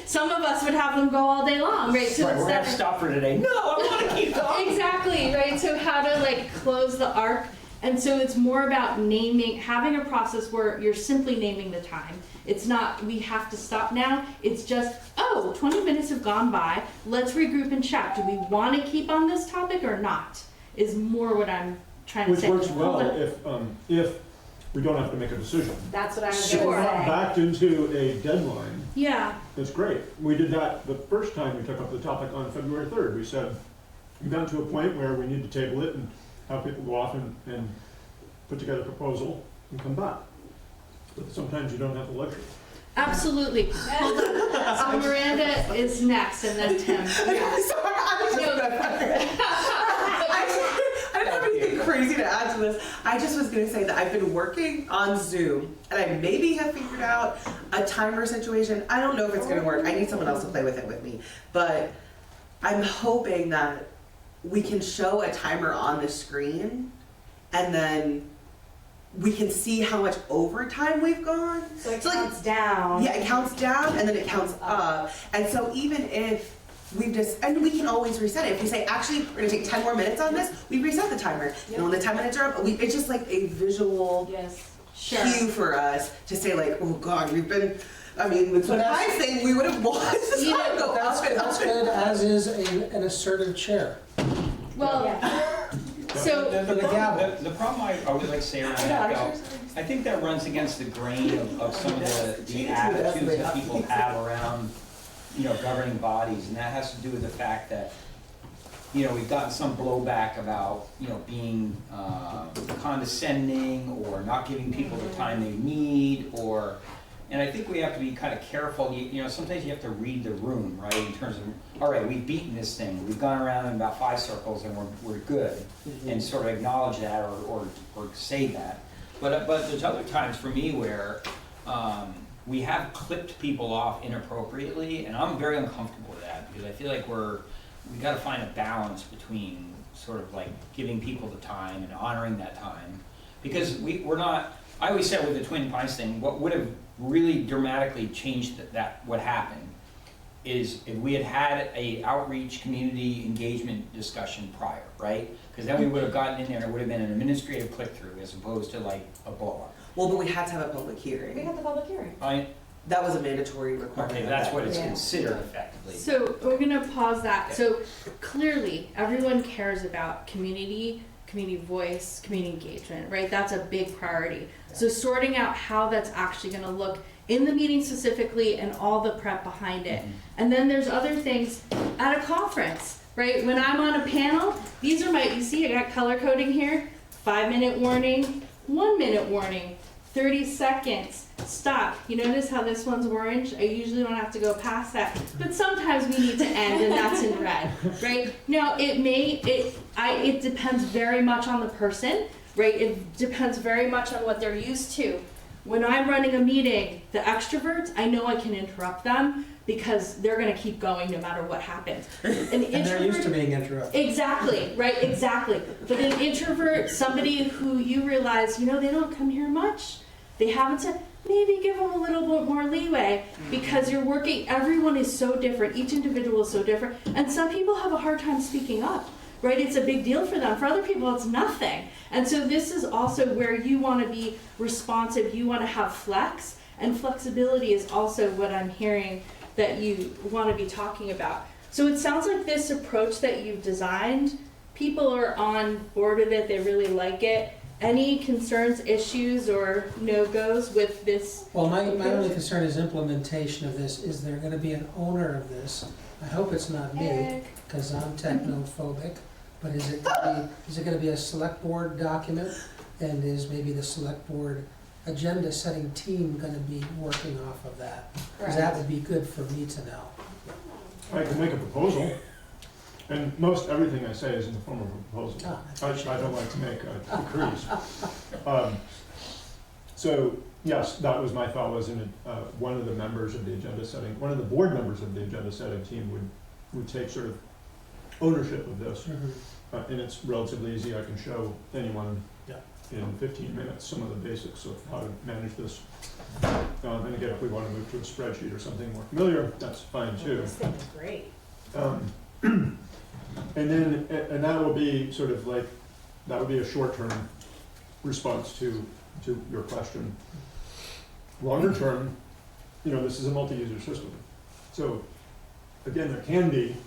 F: Some of us would have them go all day long, right? So
D: Right,
F: it's
D: we're gonna have
F: that-
D: to stop for today. No, I wanna keep going.
F: Exactly, right? So how to like close the arc. And so it's more about naming, having a process where you're simply naming the time. It's not, we have to stop now. It's just, oh, 20 minutes have gone by. Let's regroup and chat. Do we want to keep on this topic or not? Is more what I'm trying to
E: Which
F: say.
E: works
F: Hold
E: well
F: on.
E: if we don't have to make a decision.
A: That's what I was
E: If we're
A: gonna
E: not
A: say.
E: backed into a deadline,
F: Yeah,
E: that's great. We did that the first time we took up the topic on February 3rd. We said, we've gotten to a point where we need to table it and have people go off and put together a proposal and come back. But sometimes you don't have the luxury.
F: absolutely. Hold on. So Miranda is next and then Tim.
G: Sorry, I don't have anything crazy to add to this. I just was gonna say that I've been working on Zoom and I maybe have figured out a timer situation. I don't know if it's gonna work. I need someone else to play with it with me. But I'm hoping that we can show a timer on the screen and then we can see how much overtime we've gone.
A: So it
G: So, like,
A: counts down.
G: Yeah, it counts down and then it counts up. And so even if we've just, and we can always reset it. If we say, actually, we're gonna take 10 more minutes on this, we reset the timer. And when the 10 minutes are up, it's just like a visual
A: Yes.
F: Sure.
G: cue for us to say like, oh God, we've been, I mean, with
B: So
G: the
B: that's-
G: high thing, we would have wanted this
F: You
G: time to
F: know,
G: go
B: That's,
G: up and
B: that's
G: up and
B: good, as is an assertive chair.
F: Well,
A: Yeah.
F: so
B: For the gavel.
D: The problem I would like to say around that, though, I think that runs against the grain of some of the attitudes that people have around, governing bodies, and that has to do with the fact that, we've gotten some blowback about, being condescending or not giving people the time they need, and I think we have to be kind of careful. Sometimes you have to read the room, right? In terms of, all right, we've beaten this thing. We've gone around in about 5 circles and we're good, and sort of acknowledge that or say that. But there's other times for me where we have clipped people off inappropriately, and I'm very uncomfortable with that because I feel like we got to find a balance between sort of like giving people the time and honoring that time, because we're not. I always said with the Twin Pines thing, what would have really dramatically changed what happened is if we had a outreach community engagement discussion prior, right? Because then we would have gotten in there and it would have been an administrative click-through as opposed to like a blow-up.
G: Well, but we had to have a public
A: We
G: hearing.
A: had the public hearing.
G: That was a mandatory requirement.
D: Okay,
G: of
D: that's
G: that.
D: what it's
A: Yeah.
D: considered effectively.
F: So we're gonna pause that. So clearly, everyone cares about community voice, community engagement, right? That's a big priority. So sorting out how that's actually gonna look in the meeting specifically and all the prep behind it. And then there's other things at a conference, right? When I'm on a panel, these are you see I got color coding here, 5-minute warning, 1-minute warning, 30 seconds, stop. You notice how this one's orange? I usually don't have to go past that, but sometimes we need to end and that's in red, right? Now, it depends very much on the person, right? It depends very much on what they're used to. When I'm running a meeting, the extroverts, I know I can interrupt them because they're gonna keep going no matter what happens. An
B: And they're used to
F: introvert,
B: being interrupted.
F: exactly, right, exactly. But an introvert, somebody who you realize, they don't come here much. They haven't said, maybe give them a little bit more leeway because you're working, everyone is so different, each individual is so different. And some people have a hard time speaking up, right? It's a big deal for them. For other people, it's nothing. And so this is also where you want to be responsive, you want to have flex, and flexibility is also what I'm hearing that you want to be talking about. So it sounds like this approach that you've designed people are on board with it, they really like it. Any concerns, issues, or no-goes with this?
B: Well, my only concern is implementation of this. Is there gonna be an owner of this? I hope it's not me, because I'm technophobic, but is it gonna be a select board document? And is maybe the select board agenda setting team gonna be working off of that? Because that would be good for me to know.
E: I can make a proposal, and most everything I say is in the form of a proposal. I don't like to make decrees. So, yes, that was my thought, was one of the members of the agenda setting, one of the board members of the agenda setting team would take sort of ownership of this.
B: Mhm.
E: And it's relatively easy. I can show anyone
B: Yeah.
E: in 15 minutes some of the basics of how to manage this. And again, if we want to move to a spreadsheet or something more familiar, that's fine too.
A: This thing is great.
E: And that will be sort of like, that would be a short-term response to your question. Longer term, this is a multi-user system. So again, there can be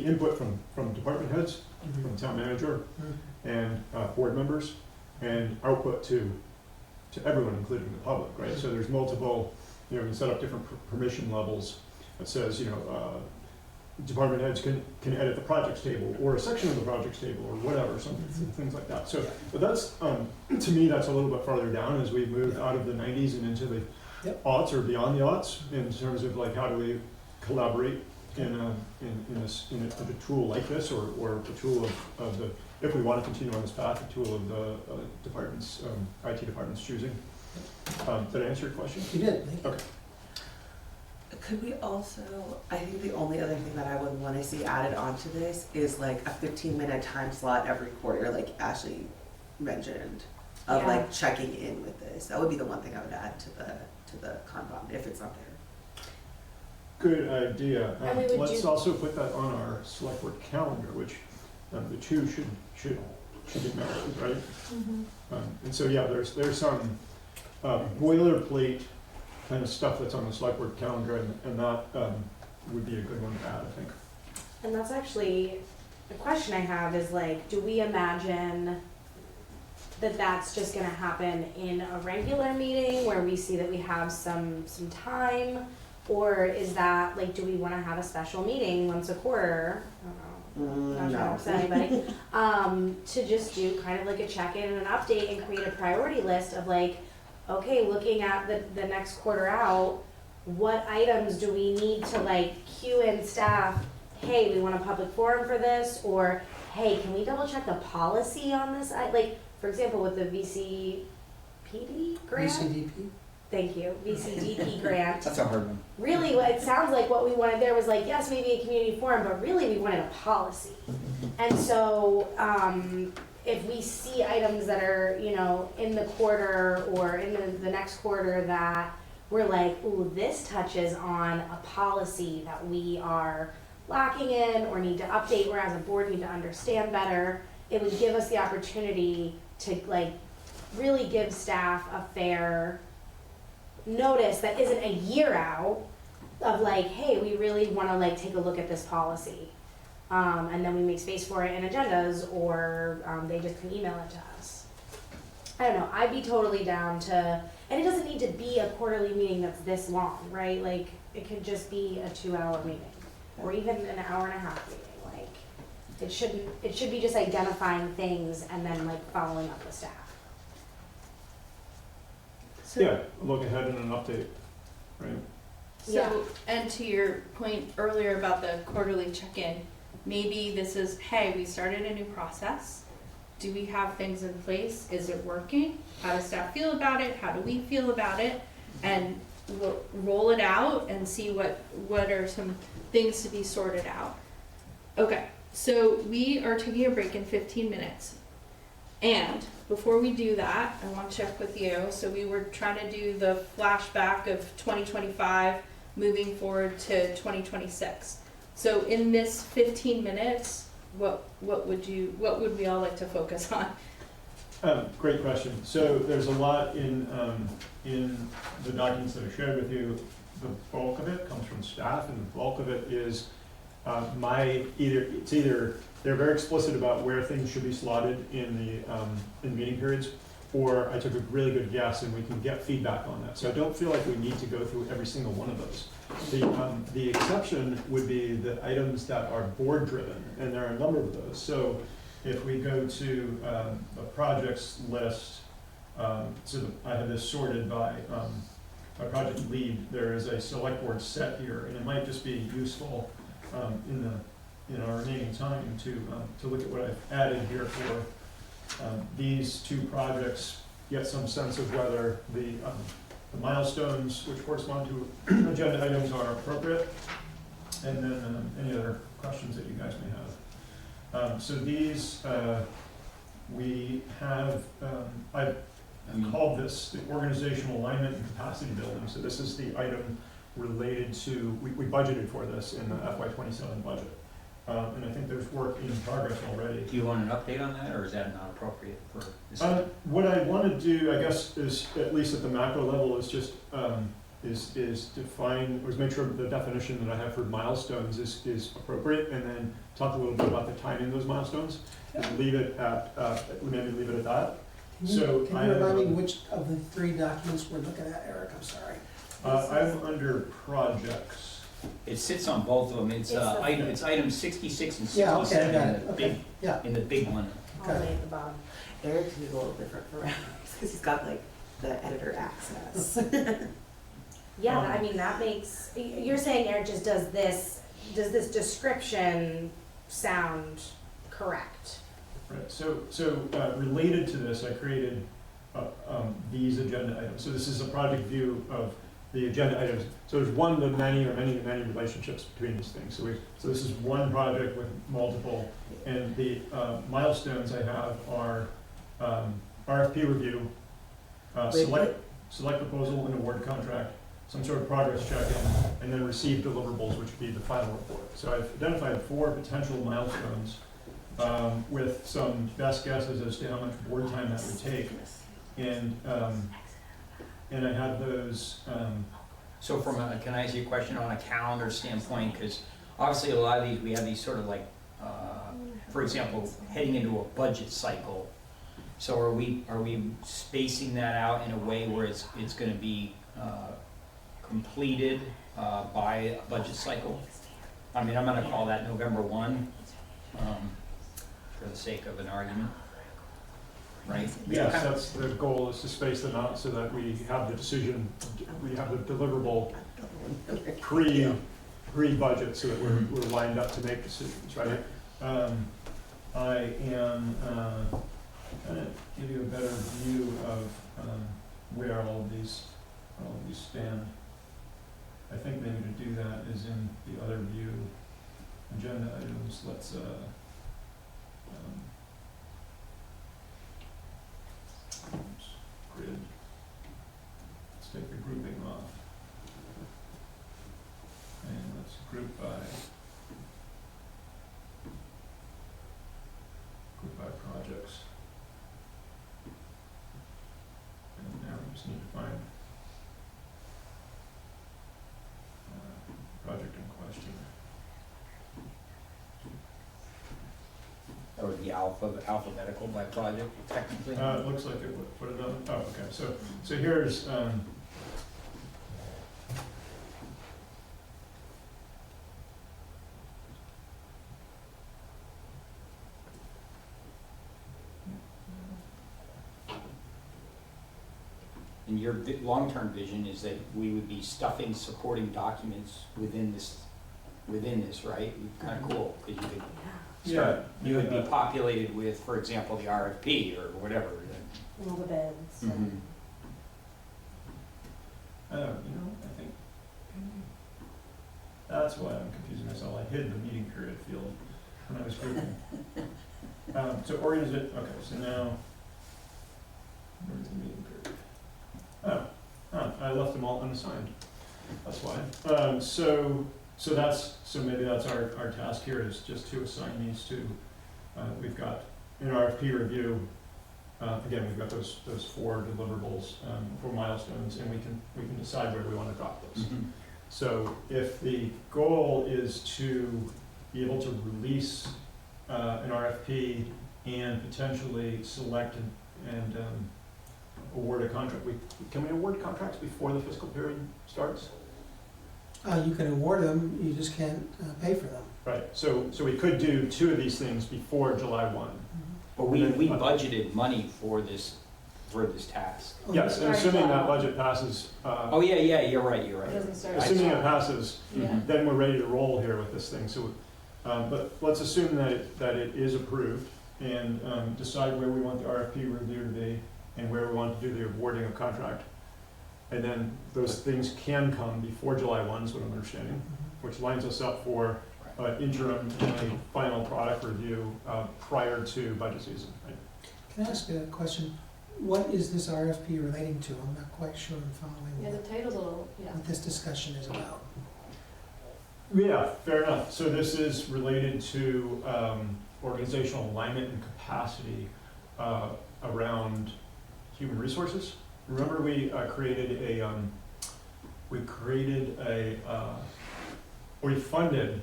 E: input from department heads, from town manager, and board members, and output to everyone, including the public, right? So there's multiple, you can set up different permission levels that says, department heads can edit the projects table, or a section of the projects table, or whatever, things like that. So, but that's, to me, that's a little bit farther down as we move out of the 90s and into the aughts or beyond the aughts, in terms of like, how do we collaborate in a tool like this, or a tool of the, if we want to continue on this path, a tool of the department's, IT department's choosing. Did I answer your question?
B: You did, thank you.
E: Okay.
G: Could we also, I think the only other thing that I would want to see added onto this is like a 15-minute time slot every quarter, like Ashley mentioned, of
A: Yeah.
G: like checking in with this. That would be the one thing I would add to the Kanban, if it's not there.
E: Good idea.
A: And we would
E: Let's
A: do-
E: also put that on our select board calendar, which the two should get married, right? And so, yeah, there's some boilerplate kind of stuff that's on the select board calendar, and that would be a good one to add, I think.
A: And that's actually, the question I have is like, do we imagine that that's just gonna happen in a regular meeting where we see that we have some time? Or is that, like, do we wanna have a special meeting once a quarter? I don't know. Not trying to upset anybody, to just do kind of like a check-in and an update and create a priority list of like, okay, looking at the next quarter out, what items do we need to like cue in staff? Hey, we want a public forum for this, or hey, can we double check the policy on this? Like, for example, with the VCPD grant?
B: VCDP?
A: Thank you, VCDP grant.
D: That's a hard one.
A: Really, what it sounds like what we wanted there was like, yes, maybe a community forum, but really we wanted a policy. And so, if we see items that are, in the quarter or in the next quarter that we're like, ooh, this touches on a policy that we are lacking in or need to update, or as a board need to understand better, it would give us the opportunity to like really give staff a fair notice that isn't a year out of like, hey, we really want to like take a look at this policy. And then we make space for it in agendas, or they just can email it to us. I don't know, I'd be totally down to, and it doesn't need to be a quarterly meeting that's this long, right? Like, it could just be a 2-hour meeting, or even an hour and a half meeting. Like, it should be just identifying things and then like following up with staff. So,
E: Yeah, look ahead and an update, right?
A: Yeah.
F: So, and to your point earlier about the quarterly check-in, maybe this is, hey, we started a new process. Do we have things in place? Is it working? How does staff feel about it? How do we feel about it? And we'll roll it out and see what are some things to be sorted out. Okay, so we are taking a break in 15 minutes. And before we do that, I want to check with you. So we were trying to do the flashback of 2025 moving forward to 2026. So in this 15 minutes, what would we all like to focus on?
E: Great question. So there's a lot in the documents that I shared with you. The bulk of it comes from staff, and the bulk of it is it's either they're very explicit about where things should be slotted in the meeting periods, or I took a really good guess and we can get feedback on that. So I don't feel like we need to go through every single one of those. The exception would be the items that are board driven, and there are a number of those. So if we go to a projects list, I have this sorted by project lead. There is a select board set here, and it might just be useful in our remaining time to look at what I've added here for these two projects, get some sense of whether the milestones which correspond to agenda items are appropriate, and then any other questions that you guys may have. So these, we have, I've called this the organizational alignment and capacity building. So this is the item related to, we budgeted for this in the FY27 budget. And I think there's work in progress already.
D: Do you want an update on that, or is that not appropriate for this?
E: What I want to do, I guess, is at least at the macro level, is just is define, or is make sure the definition that I have for milestones is appropriate, and then talk a little bit about the timing of those milestones, and leave it at maybe leave it at that.
B: Can
E: So
B: you remind me which of the 3 documents we're looking at, Eric? I'm sorry.
E: I'm under projects.
D: It sits on both of them. It's item 66 and 67
B: Yeah, okay, I got
D: in
B: it.
D: the
B: Okay,
D: big,
B: yeah.
D: in the big one.
A: All the way at the bottom.
G: Eric's is a little different from ours, because he's got like the editor access.
A: Yeah, I mean, that makes, you're saying Eric just does this description sound correct?
E: Right, so related to this, I created these agenda items. So this is a project view of the agenda items. So there's one to many or many to many relationships between these things. So this is one project with multiple, and the milestones I have are RFP review, select proposal and award contract, some sort of progress check-in, and then receive deliverables, which would be the final report. So I've identified 4 potential milestones with some best guesses as to how much board time that would take. And I have those.
D: So can I ask you a question on a calendar standpoint? Because obviously a lot of these, we have these sort of like, for example, heading into a budget cycle. So are we spacing that out in a way where it's going to be completed by a budget cycle? I mean, I'm going to call that November 1 for the sake of an argument. Right?
E: Yes, that's the goal, is to space them out so that we have the decision, we have the deliverable pre-budget, so that we're lined up to make decisions, right? I am trying to give you a better view of where all of these stand. I think maybe to do that is in the other view, agenda items. Let's grid. Let's take the grouping off. And let's group by projects. And now we just need to find project in question.
D: That would be alphabetical by project, technically?
E: It looks like it would put it on. Oh, okay. So here's
D: And your long-term vision is that we would be stuffing supporting documents within this, right? Kind of cool, because you could start, you would be populated with, for example, the RFP or whatever.
A: All the bids.
D: Mhm.
E: I think that's why I'm confusing myself. I hid the meeting period field when I was grouping. So okay, so now, where's the meeting period? I left them all unassigned. That's why. So maybe that's our task here, is just to assign these to, we've got an RFP review. Again, we've got those 4 deliverables, 4 milestones, and we can decide where we want to drop those.
D: Mhm.
E: So if the goal is to be able to release an RFP and potentially select and award a contract. Can we award contracts before the fiscal period starts?
B: You can award them, you just can't pay for them.
E: Right, so we could do 2 of these things before July 1.
D: But we budgeted money for this task.
B: Oh,
E: Yes, and assuming that budget passes,
D: Oh, yeah, you're right.
C: It doesn't start.
E: assuming it passes,
C: Yeah.
E: then we're ready to roll here with this thing. So, but let's assume that it is approved and decide where we want the RFP review to be and where we want to do the awarding of contract. And then those things can come before July 1 is what I'm understanding, which lines us up for interim and a final product review prior to budget season. Right?
B: Can I ask a question? What is this RFP relating to? I'm not quite sure I'm following
C: Yeah, the title's a little, yeah.
B: what this discussion is about.
E: Yeah, fair enough. So this is related to organizational alignment and capacity around human resources. Remember we created we funded,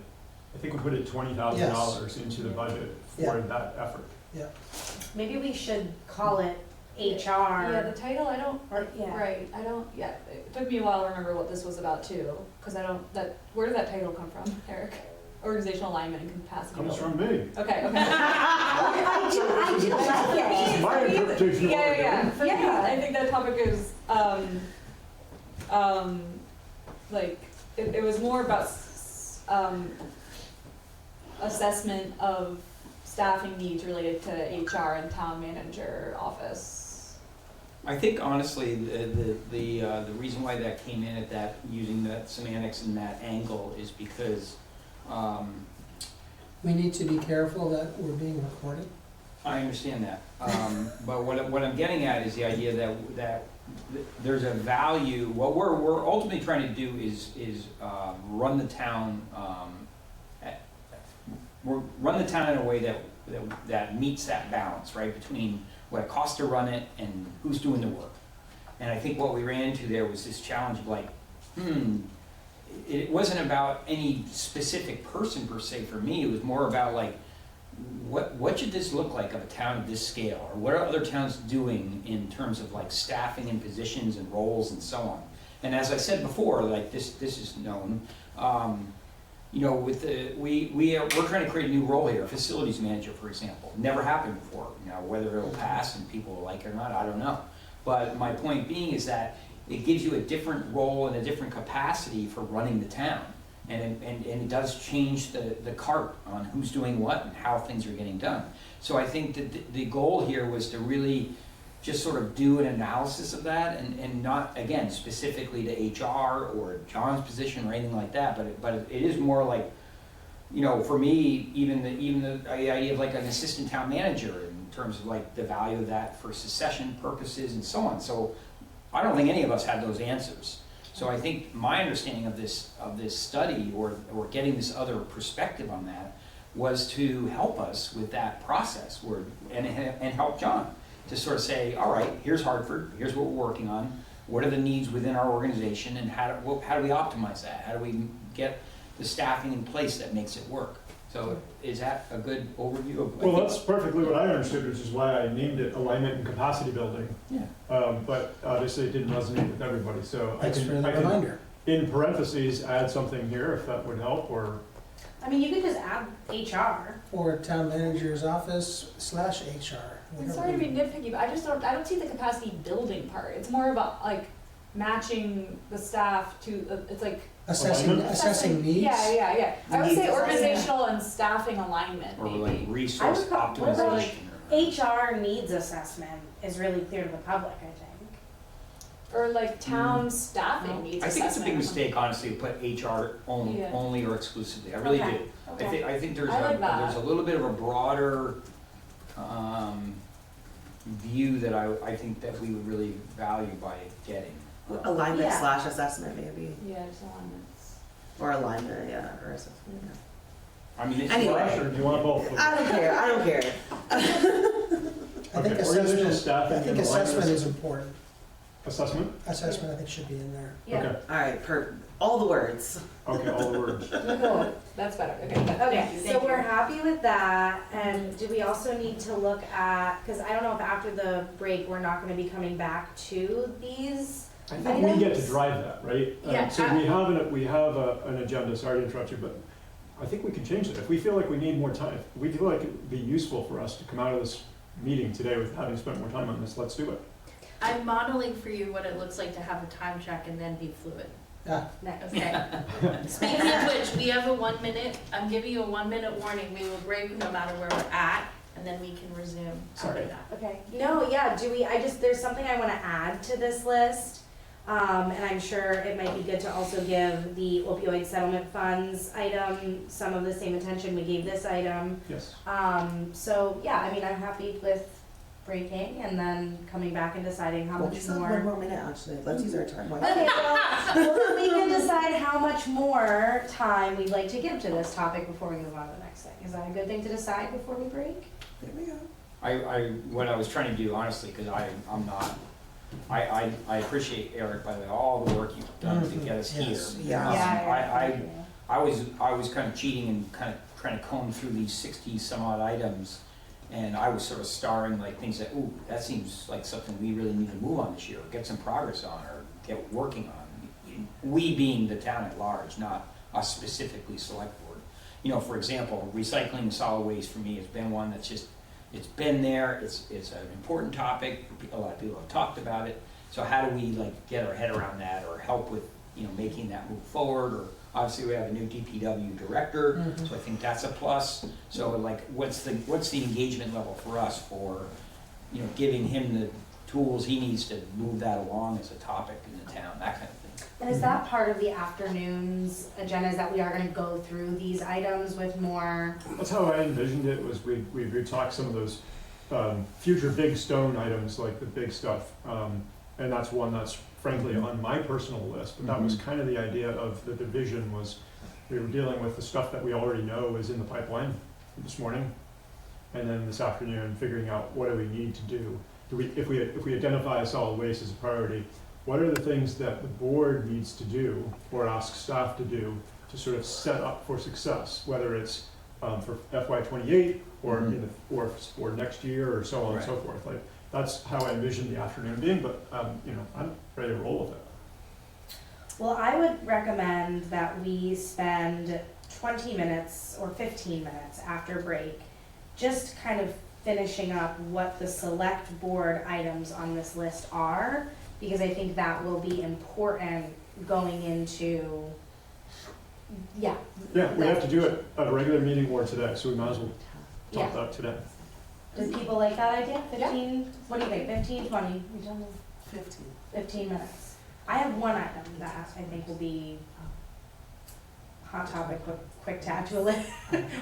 E: I think we put in $20,000 into the budget for that effort.
A: Maybe we should call it HR.
C: Yeah, the title, I don't,
A: Yeah.
C: right, I don't, yeah, it took me a while to remember what this was about too, because where did that title come from, Eric? Organizational alignment and capacity
E: Comes
C: building.
E: from me.
C: Okay, okay.
A: I do like
E: This is
A: it.
E: my interpretation of what we're
C: Yeah,
E: doing.
C: for me, I think that topic is, like, it was more about, assessment of staffing needs related to HR and town manager office.
D: I think honestly, the reason why that came in at that, using that semantics and that angle is because,
B: We need to be careful that we're being recorded.
D: I understand that. But what I'm getting at is the idea that there's a value, what we're ultimately trying to do is run the town, run the town in a way that meets that balance, right, between what it costs to run it and who's doing the work. And I think what we ran into there was this challenge of like, it wasn't about any specific person per se for me, it was more about like, what should this look like of a town of this scale? Or what are other towns doing in terms of like staffing and positions and roles and so on? And as I said before, like this is known, you know, with we're trying to create a new role here, facilities manager, for example. Never happened before. Now, whether it'll pass and people will like it or not, I don't know. But my point being is that it gives you a different role and a different capacity for running the town. And it does change the cart on who's doing what and how things are getting done. So I think that the goal here was to really just sort of do an analysis of that and not, again, specifically to HR or John's position or anything like that, but it is more like, you know, for me, even the idea of like an assistant town manager in terms of like the value of that for succession purposes and so on. So I don't think any of us had those answers. So I think my understanding of this study or getting this other perspective on that was to help us with that process and help John to sort of say, all right, here's Hartford, here's what we're working on, what are the needs within our organization, and how do we optimize that? How do we get the staffing in place that makes it work? So is that a good overview of?
E: Well, that's perfectly what I understood, which is why I named it alignment and capacity building.
D: Yeah.
E: But obviously it didn't resonate with everybody, so
B: Thanks for the reminder.
E: in parentheses, add something here if that would help, or,
A: I mean, you could just add HR.
B: Or town manager's office / HR.
C: I'm sorry to be nitpicky, but I don't see the capacity building part. It's more about like matching the staff to, it's like.
B: Assessing needs.
C: Yeah. I would
A: Needs
C: say
A: assessment.
C: organizational and staffing alignment,
D: Or like
C: maybe.
D: resource
A: I would call- what about, like,
D: optimization.
A: HR needs assessment is really clear to the public, I think.
C: Or like town staffing needs
D: I think it's a big
C: assessment.
D: mistake, honestly, to put HR
C: Yeah.
D: only or exclusively. I really
A: Okay.
D: do.
A: Okay.
D: I think there's
C: I like that.
D: there's a little bit of a broader view that I think that we would really value by getting.
G: Alignment
A: Yeah.
G: / assessment maybe,
C: Yeah, just alignments.
G: or alignment, yeah, or assessment, yeah.
D: I mean, it's
G: Anyway.
E: or do you want both?
G: I don't care, I don't care.
B: I think
E: Okay, organizational
B: assessment,
E: staffing
B: I think
E: and
B: assessment
E: alignment.
B: is important.
E: Assessment?
B: Assessment, I think, should be in there.
A: Yeah.
E: Okay,
G: All right, all the words.
E: okay, all the words.
A: Cool.
C: That's better, okay, good.
A: Okay,
C: Thank you,
A: so
C: thank you.
A: we're happy with that, and do we also need to look at, because I don't know if after the break, we're not gonna be coming back to these?
E: I think we get to
A: Items?
E: drive that, right?
F: Yeah,
E: So we have an agenda, sorry to interrupt you, but I think we can change it. If we feel like we need more time, if we feel like it'd be useful for us to come out of this meeting today with having spent more time on this, let's do it.
H: I'm modeling for you what it looks like to have a time check and then be fluid.
A: Next.
H: Okay. Speaking of which, we have a 1 minute, I'm giving you a 1 minute warning. We will break no matter where we're at, and then we can resume after that.
A: Okay, no, yeah, there's something I wanna add to this list. And I'm sure it might be good to also give the opioid settlement funds item some of the same attention we gave this item.
E: Yes.
A: So, yeah, I mean, I'm happy with breaking and then coming back and deciding how
G: Well,
A: much
G: we still have
A: more.
G: 1 more minute, actually. Let's use our time wisely.
A: Okay, well, then we can decide how much more time we'd like to give to this topic before we move on to the next thing. Is that a good thing to decide before we break?
G: There we go.
D: What I was trying to do, honestly, because I'm not, I appreciate, Eric, by the way, all the work you've done to get us here.
B: Yes.
G: Yeah.
D: I was kind of cheating and kind of trying to comb through these 60 some odd items, and I was sort of starring like things that, ooh, that seems like something we really need to move on this year, or get some progress on, or get working on. We being the town at large, not us specifically, select board. You know, for example, recycling solid waste for me has been one that's just, it's been there, it's an important topic, a lot of people have talked about it. So how do we like get our head around that, or help with, you know, making that move forward? Or obviously we have a new DPW director, so I think that's a plus. So like, what's the engagement level for us for, you know, giving him the tools he needs to move that along as a topic in the town, that kind of thing.
A: And is that part of the afternoon's agenda, is that we are gonna go through these items with more?
E: That's how I envisioned it, was we talked some of those future big stone items, like the big stuff. And that's one that's frankly on my personal list, but that was kind of the idea of the division, was we were dealing with the stuff that we already know is in the pipeline this morning. And then this afternoon, figuring out what do we need to do. If we identify solid waste as a priority, what are the things that the board needs to do or ask staff to do to sort of set up for success, whether it's for FY28 or or next year, or so on and so forth. Like, that's how I envision the afternoon being, but you know, I'm ready to roll with it.
A: Well, I would recommend that we spend 20 minutes or 15 minutes after break, just kind of finishing up what the select board items on this list are, because I think that will be important going into,
E: Yeah, we have to do it at a regular meeting or today, so we might as well talk
A: Yeah.
E: about it today.
A: Do people like that idea? 15, what do you think, 15, 20? You tell me.
G: 15.
A: 15 minutes. I have one item that I think will be hot topic, quick to add to a list.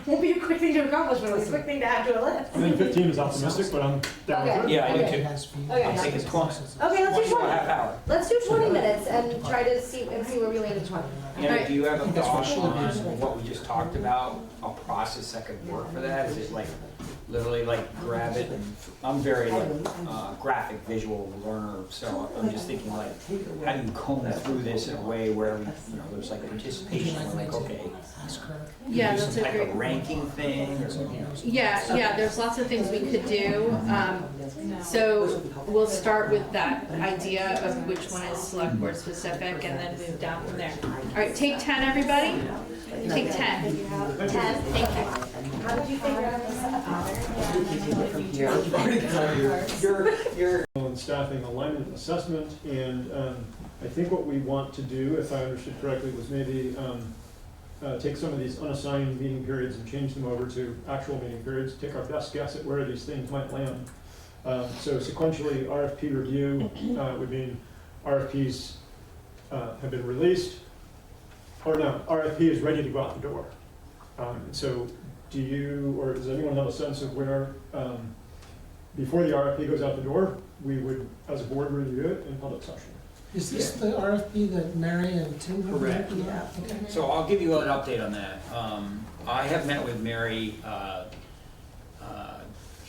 A: Won't be a quick thing to accomplish, but it'll be a quick thing to add to a list.
E: I think 15 is optimistic, but I'm down with it.
D: Yeah, I do
A: Okay.
D: too.
A: Okay.
D: I'm thinking 20.
A: Okay, let's do 20.
D: Half hour.
A: Let's do 20 minutes and try to see where we land in 20.
D: Anna, do you have a
B: That's what
D: thought
B: should be.
D: on what we just talked about, a process that could work for that? Is it like, literally like grab it and, I'm very like graphic visual learner, so I'm just thinking like, how do you comb through this in a way where, you know, there's like participation, we're like, okay,
F: Yeah,
D: do
F: that's
D: some
F: a
D: type
F: great.
D: of ranking thing, or, you know.
F: Yeah, there's lots of things we could do. So we'll start with that idea of which one is select board specific and then move down from there. All right, take 10, everybody. Take 10.
A: 10, thank you. How did you figure out this
E: On staffing, alignment, and assessment, and I think what we want to do, if I understood correctly, was maybe take some of these unassigned meeting periods and change them over to actual meeting periods, take our best guess at where these things might land. So sequentially, RFP review would mean RFPs have been released, or no, RFP is ready to go out the door. So do you, or does anyone have a sense of where, before the RFP goes out the door, we would, as a board, review it in public session?
B: Is this the RFP that Mary and Tim have
D: Correct.
B: written about? Okay.
D: So I'll give you an update on that. I have met with Mary.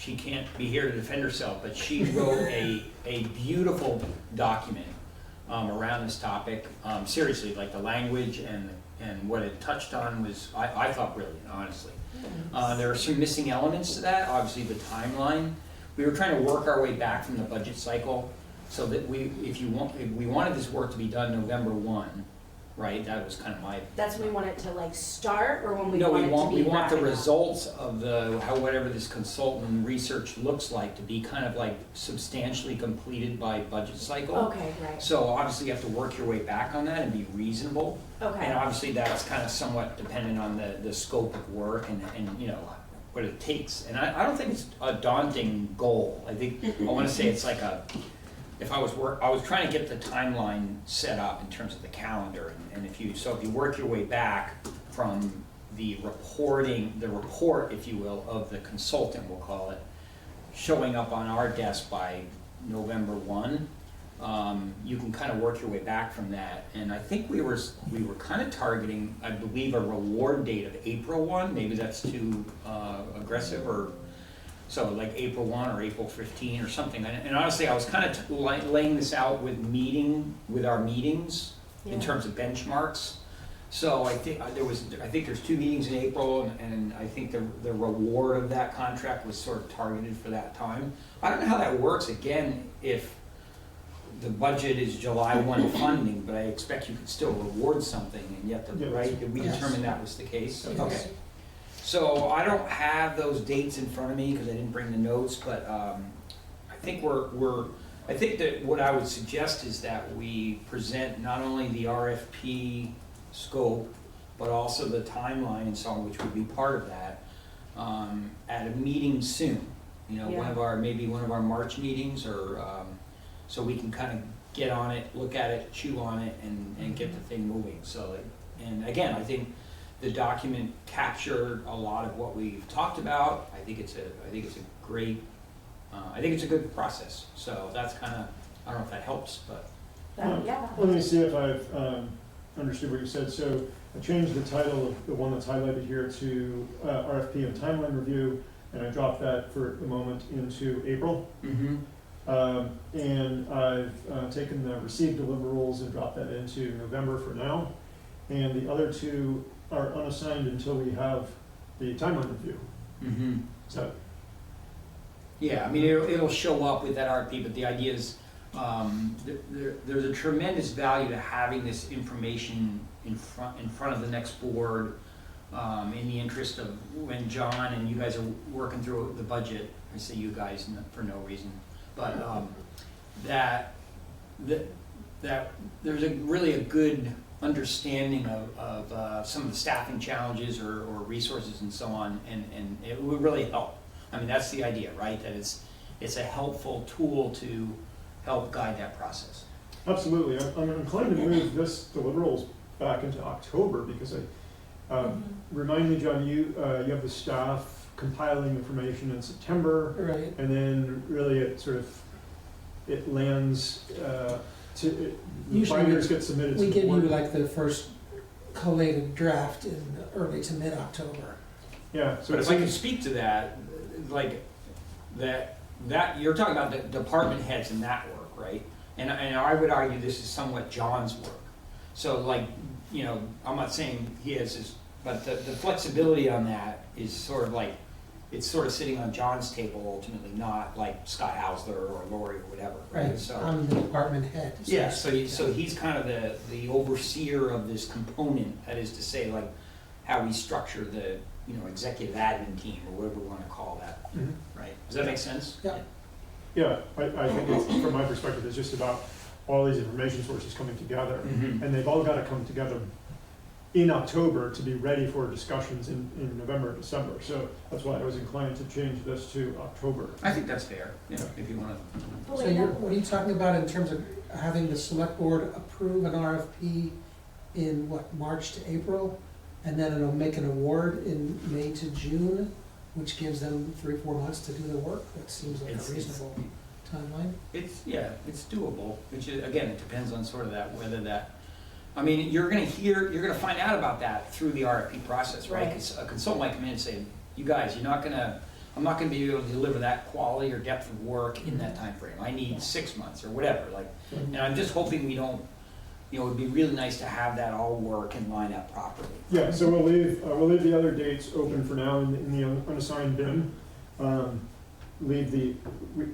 D: she can't be here to defend herself, but she wrote a beautiful document around this topic. Seriously, like the language and what it touched on was, I thought brilliant, honestly. There are some missing elements to that, obviously the timeline. We were trying to work our way back from the budget cycle so that if we wanted this work to be done November 1, right? That was kind of my.
A: That's when we want it to like start, or when we
D: No,
A: want it to be
D: we want the
A: wrapping up?
D: results of whatever this consultant research looks like to be kind of like substantially completed by budget cycle.
A: Okay, right,
D: So obviously you have to work your way back on that and be reasonable. And
A: okay,
D: obviously that's kind of somewhat dependent on the scope of work and you know, what it takes. And I don't think it's a daunting goal. I think, I want to say it's like I was trying to get the timeline set up in terms of the calendar. And if you work your way back from the report, if you will, of the consultant, we'll call it, showing up on our desk by November 1, you can kind of work your way back from that. And I think we were kind of targeting, I believe, a reward date of April 1. Maybe that's too aggressive, or so like April 1 or April 15 or something. And honestly, I was kind of laying this out with our meetings in
A: Yeah.
D: terms of benchmarks. So I think there's 2 meetings in April, and I think the reward of that contract was sort of targeted for that time. I don't know how that works, again, if the budget is July 1 funding, but I expect you could still reward something, and yet, right, did we
B: Yes.
D: determine that was the case?
B: Yes.
D: Okay. So I don't have those dates in front of me because I didn't bring the notes, but I think I think that what I would suggest is that we present not only the RFP scope, but also the timeline and so on, which would be part of that, at a meeting soon. You know, maybe one of our March meetings, or so we can kind of get on it, look at it, chew on it, and get the thing moving. So, and again, I think the document captured a lot of what we've talked about. I think it's a great, I think it's a good process. So that's kind of, I don't know if that helps, but.
A: yeah.
E: Let me see if I've understood what you said. So I changed the title of the one that's highlighted here to RFP and timeline review, and I dropped that for the moment into April.
D: Mm-hmm.
E: And I've taken the received deliverables and dropped that into November for now. And the other 2 are unassigned until we have the timeline review.
D: Mm-hmm.
E: So,
D: Yeah, I mean, it'll show up with that RFP, but the idea is, there's a tremendous value to having this information in front of the next board, in the interest of when John and you guys are working through the budget. I say you guys for no reason, but that there's really a good understanding of some of the staffing challenges or resources and so on, and it would really help. I mean, that's the idea, right? That it's a helpful tool to help guide that process.
E: absolutely. I'm inclined to move this deliverables back into October because remind me, John, you have the staff compiling information in September,
B: Right,
E: and then really it lands
B: Usually
E: binders get submitted to
B: we
E: the
B: give you
E: board.
B: like the first collated draft in early to mid-October.
E: Yeah, so
D: But
E: it's
D: if I can speak to that, like, that you're talking about the department heads and that work, right? And I would argue this is somewhat John's work. So like, you know, I'm not saying he has his, but the flexibility on that is sort of like, it's sort of sitting on John's table ultimately, not like Scott Hausler or Lori or whatever, right? So.
B: I'm the department head.
D: Yeah, so he's kind of the overseer of this component, that is to say, like, how we structure the, you know, executive admin team, or whatever we want to call that,
E: Mhm.
D: right? Does that make sense?
B: Yeah.
E: Yeah, I think it's, from my perspective, it's just about all these information sources coming together,
D: Mm-hmm.
E: and they've all got to come together in October to be ready for discussions in November, December. So that's why I was inclined to change this to October.
D: I think that's fair, yeah, if you want to.
B: So what are you talking about in terms of having the select board approve an RFP in what, March to April? And then it'll make an award in May to June, which gives them 3-4 months to do the work? That seems like
D: It's-
B: a reasonable timeline.
D: It's doable, which is, again, it depends on sort of that, whether that, I mean, you're gonna find out about that through the RFP process, right?
A: Right.
D: 'Cause a consultant might come in and say, you guys, you're not gonna, I'm not gonna be able to deliver that quality or depth of work in that time frame. I need 6 months or whatever, like, and I'm just hoping we don't, you know, it'd be really nice to have that all work and line up properly.
E: Yeah, so we'll leave the other dates open for now in the unassigned bin. We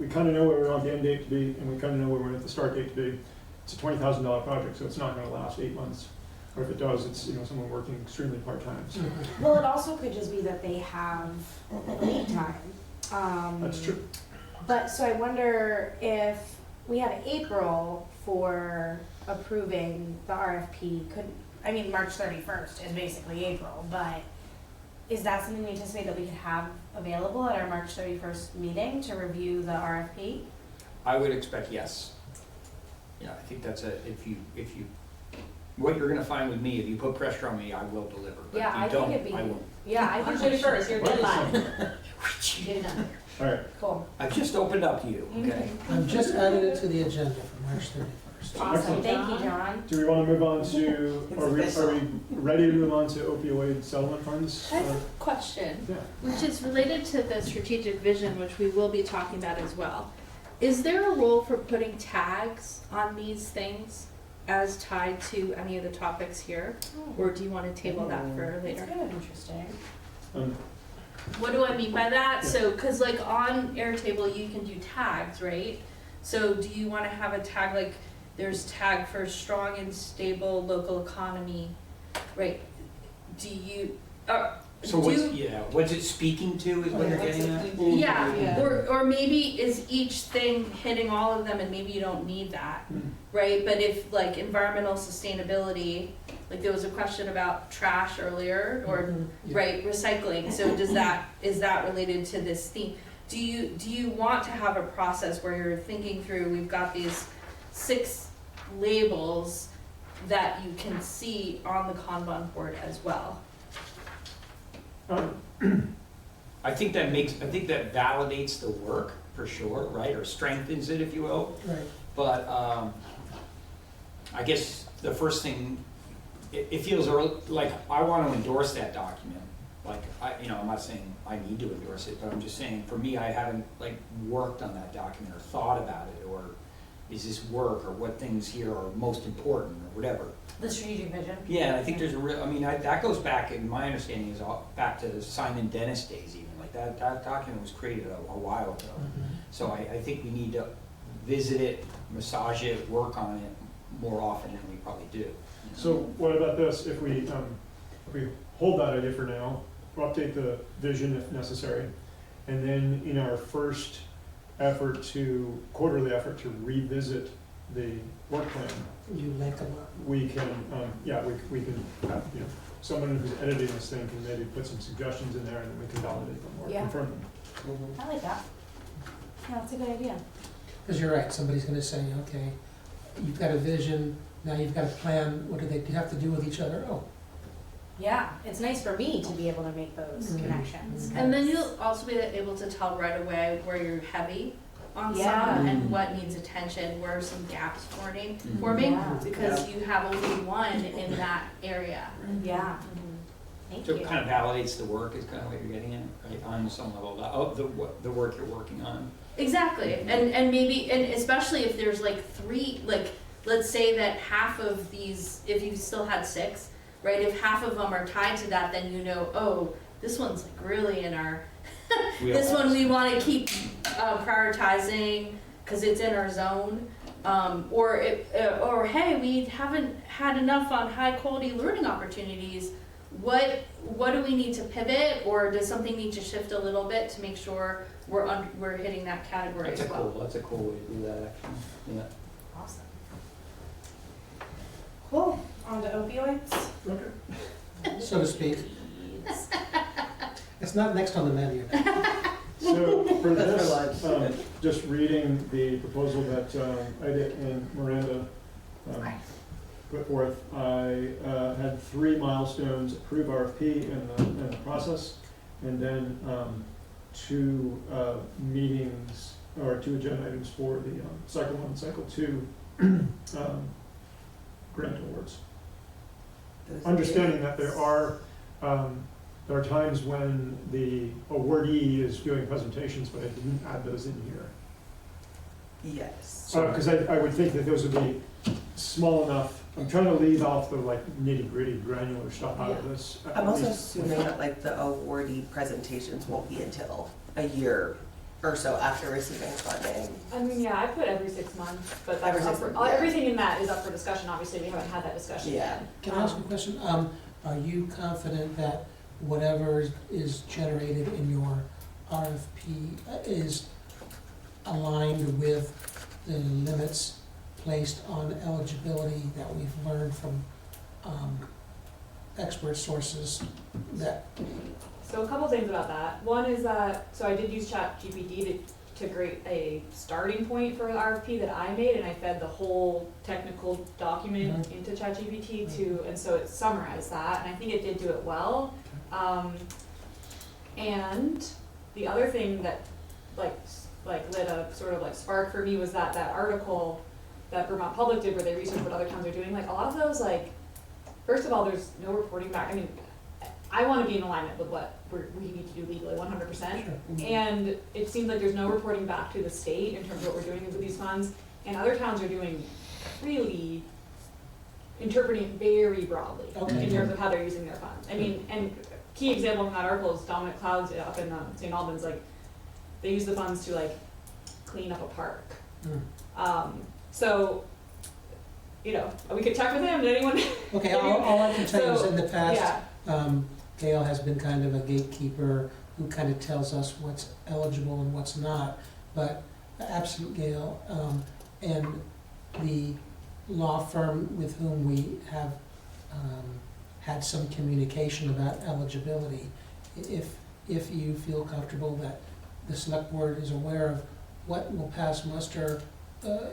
E: kind of know where we want the end date to be, and we kind of know where we want the start date to be. It's a $20,000 project, so it's not gonna last 8 months. Or if it does, it's, you know, someone working extremely part-time, so.
A: Well, it also could just be that they have lead time.
E: That's true.
A: But, so I wonder if we have April for approving the RFP, I mean, March 31st is basically April, but is that something we anticipate that we could have available at our March 31st meeting to review the RFP?
D: I would expect yes. Yeah, I think that's if you, what you're gonna find with me, if you put pressure on me, I will deliver. But
A: Yeah,
D: if you
A: I think
D: don't,
A: it'd be,
D: I won't.
A: yeah, I
C: March
A: think we should.
C: 31st, your deadline.
A: Get it done.
E: All right,
A: Cool.
D: I've just opened up to you, okay?
B: I've just added it to the agenda for March 31st.
A: Awesome, thank you, John.
E: do we want to move on to, are we ready to move on to opioid settlement funds?
F: I have a question,
E: Yeah.
F: which is related to the strategic vision, which we will be talking about as well. Is there a role for putting tags on these things as tied to any of the topics here? Or do you want to table that for
A: That's
F: later?
A: kind of interesting.
H: What do I mean by that? So, cause like on Airtable, you can do tags, right? So do you wanna have a tag, like, there's tag for strong and stable local economy, right? Do you,
D: So what's it speaking to is what you're getting at?
H: yeah, or maybe is each thing hitting all of them and maybe you don't need that, right? But if like environmental sustainability, like there was a question about trash earlier, or right, recycling, so is that related to this theme? Do you want to have a process where you're thinking through, we've got these 6 labels that you can see on the Kanban board as well?
D: I think that validates the work for sure, right, or strengthens it, if you will.
B: Right.
D: But I guess the first thing, it feels like I want to endorse that document. Like I'm not saying I need to endorse it, but I'm just saying for me, I haven't like worked on that document or thought about it, or is this work, or what things here are most important, or whatever.
A: The strategic vision?
D: Yeah, I think there's a real, that goes back, in my understanding, is back to the Simon Dennis days even. Like that document was created a while ago. So I think we need to visit it, massage it, work on it more often than we probably do.
E: So what about this, if we hold that idea for now, we'll update the vision if necessary, and then in our first quarterly effort to revisit the work plan,
B: You link them up.
E: we can, we can have, someone who's editing this thing can maybe put some suggestions in there, and then we can validate them or
A: Yeah.
E: confirm them.
A: I like that. Yeah, that's a good idea.
B: Because you're right, somebody's gonna say, okay, you've got a vision, now you've got a plan, what do they have to do with each other? Oh,
A: Yeah, it's nice for me to be able to make those connections.
H: And then you'll also be able to tell right away where you're heavy on
A: Yeah.
H: some and what needs attention, where are some gaps forming,
A: Yeah.
H: because you have only one in that area.
A: Yeah, thank
D: So
A: you.
D: it kind of validates the work is kind of what you're getting at, right, on some level, of the work you're working on.
H: Exactly, and maybe, and especially if there's like 3, like, let's say that half of these, if you still had 6, right, if half of them are tied to that, then oh, this one's like really in our, this one we wanna keep prioritizing, cause it's in our zone. Or hey, we haven't had enough on high quality learning opportunities. What do we need to pivot, or does something need to shift a little bit to make sure we're hitting that category as well?
D: That's a cool way to do that, actually, yeah.
A: Awesome. Cool, on to opioids.
E: Okay.
B: so to speak. It's not next on the menu.
E: So for
G: That's
E: this,
G: for lunch.
E: just reading the proposal that Ida and Miranda put forth, I had 3 milestones: approve RFP in the process, and then 2 meetings, or 2 agenda items for the Cycle 1, Cycle 2 grant awards. Understanding that there are there are times when the awardee is doing presentations, but I didn't add those in here.
G: Yes.
E: Because I would think that those would be small enough. I'm trying to leave off the like nitty-gritty granular stuff out of this.
G: I'm also assuming that like the awardee presentations won't be until a year or so after receiving funding.
C: I mean, yeah, I put every 6 months, but that's
G: Every
C: up
G: 6
C: for,
G: months, yeah.
C: everything in that is up for discussion, obviously, we haven't had that discussion
G: Yeah.
C: yet.
B: Can I ask you a question? Are you confident that whatever is generated in your RFP is aligned with the limits placed on eligibility that we've learned from expert sources that,
C: So a couple things about that. One is that, so I did use ChatGPT to create a starting point for the RFP that I made, and I fed the whole technical document into ChatGPT to, and so it summarized that, and I think it did do it well. And the other thing that lit a sort of like spark for me was that article that Vermont Public did where they researched what other towns are doing. Like a lot of those, like, first of all, there's no reporting back. I mean, I want to be in alignment with what we need to do legally, 100%. And it seems like there's no reporting back to the state in terms of what we're doing with these funds. And other towns are doing really interpreting it very broadly in terms of how they're using their funds. I mean, and key example from that article is Dominic Clouds up in St. Albans. Like, they use the funds to like clean up a park. So, you know, we could check with him. Did anyone?
B: okay, all I can tell you is in the past,
C: Yeah.
B: Gail has been kind of a gatekeeper who kind of tells us what's eligible and what's not, but absent Gail, and the law firm with whom we have had some communication about eligibility, if you feel comfortable that the select board is aware of what will pass muster,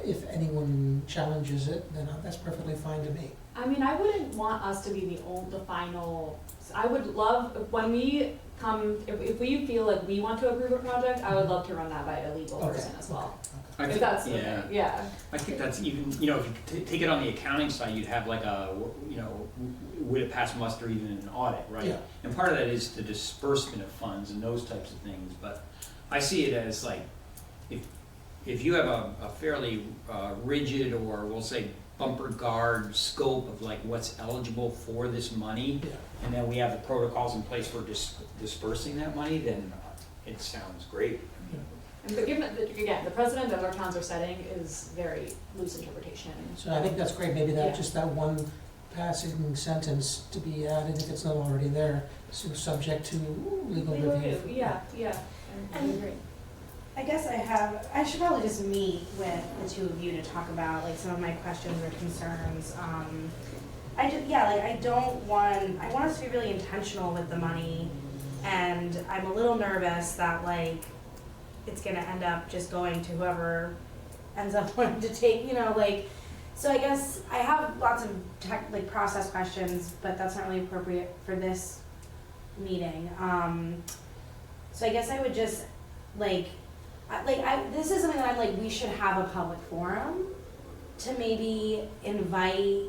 B: if anyone challenges it, then that's perfectly fine to me.
C: I mean, I wouldn't want us to be the final. I would love when we come. If we feel like we want to approve a project, I would love to run that by a legal person as well.
D: I
C: If
D: think,
C: that's
D: yeah.
C: okay. Yeah.
D: I think that's even, you know, if you take it on the accounting side, you'd have like a, you know, would it pass muster even in an audit, right?
B: Yeah.
D: And part of that is the disbursement of funds and those types of things, but I see it as like, if you have a fairly rigid, or we'll say bumper guard scope of like what's eligible for this money,
B: Yeah.
D: and then we have the protocols in place for dispersing that money, then it sounds great.
C: But given that, again, the precedent that our towns are setting is very loose interpretation.
B: So I think that's great, maybe
C: Yeah.
B: just that one passing sentence to be added if it's not already there, so subject to legal review.
C: Yeah. I agree.
A: I guess I should probably just meet with the two of you to talk about like some of my questions or concerns. I want us to be really intentional with the money, and I'm a little nervous that like it's gonna end up just going to whoever ends up wanting to take, so I guess I have lots of process questions, but that's not really appropriate for this meeting. So I guess I would just this is something that I'm like, we should have a public forum to maybe invite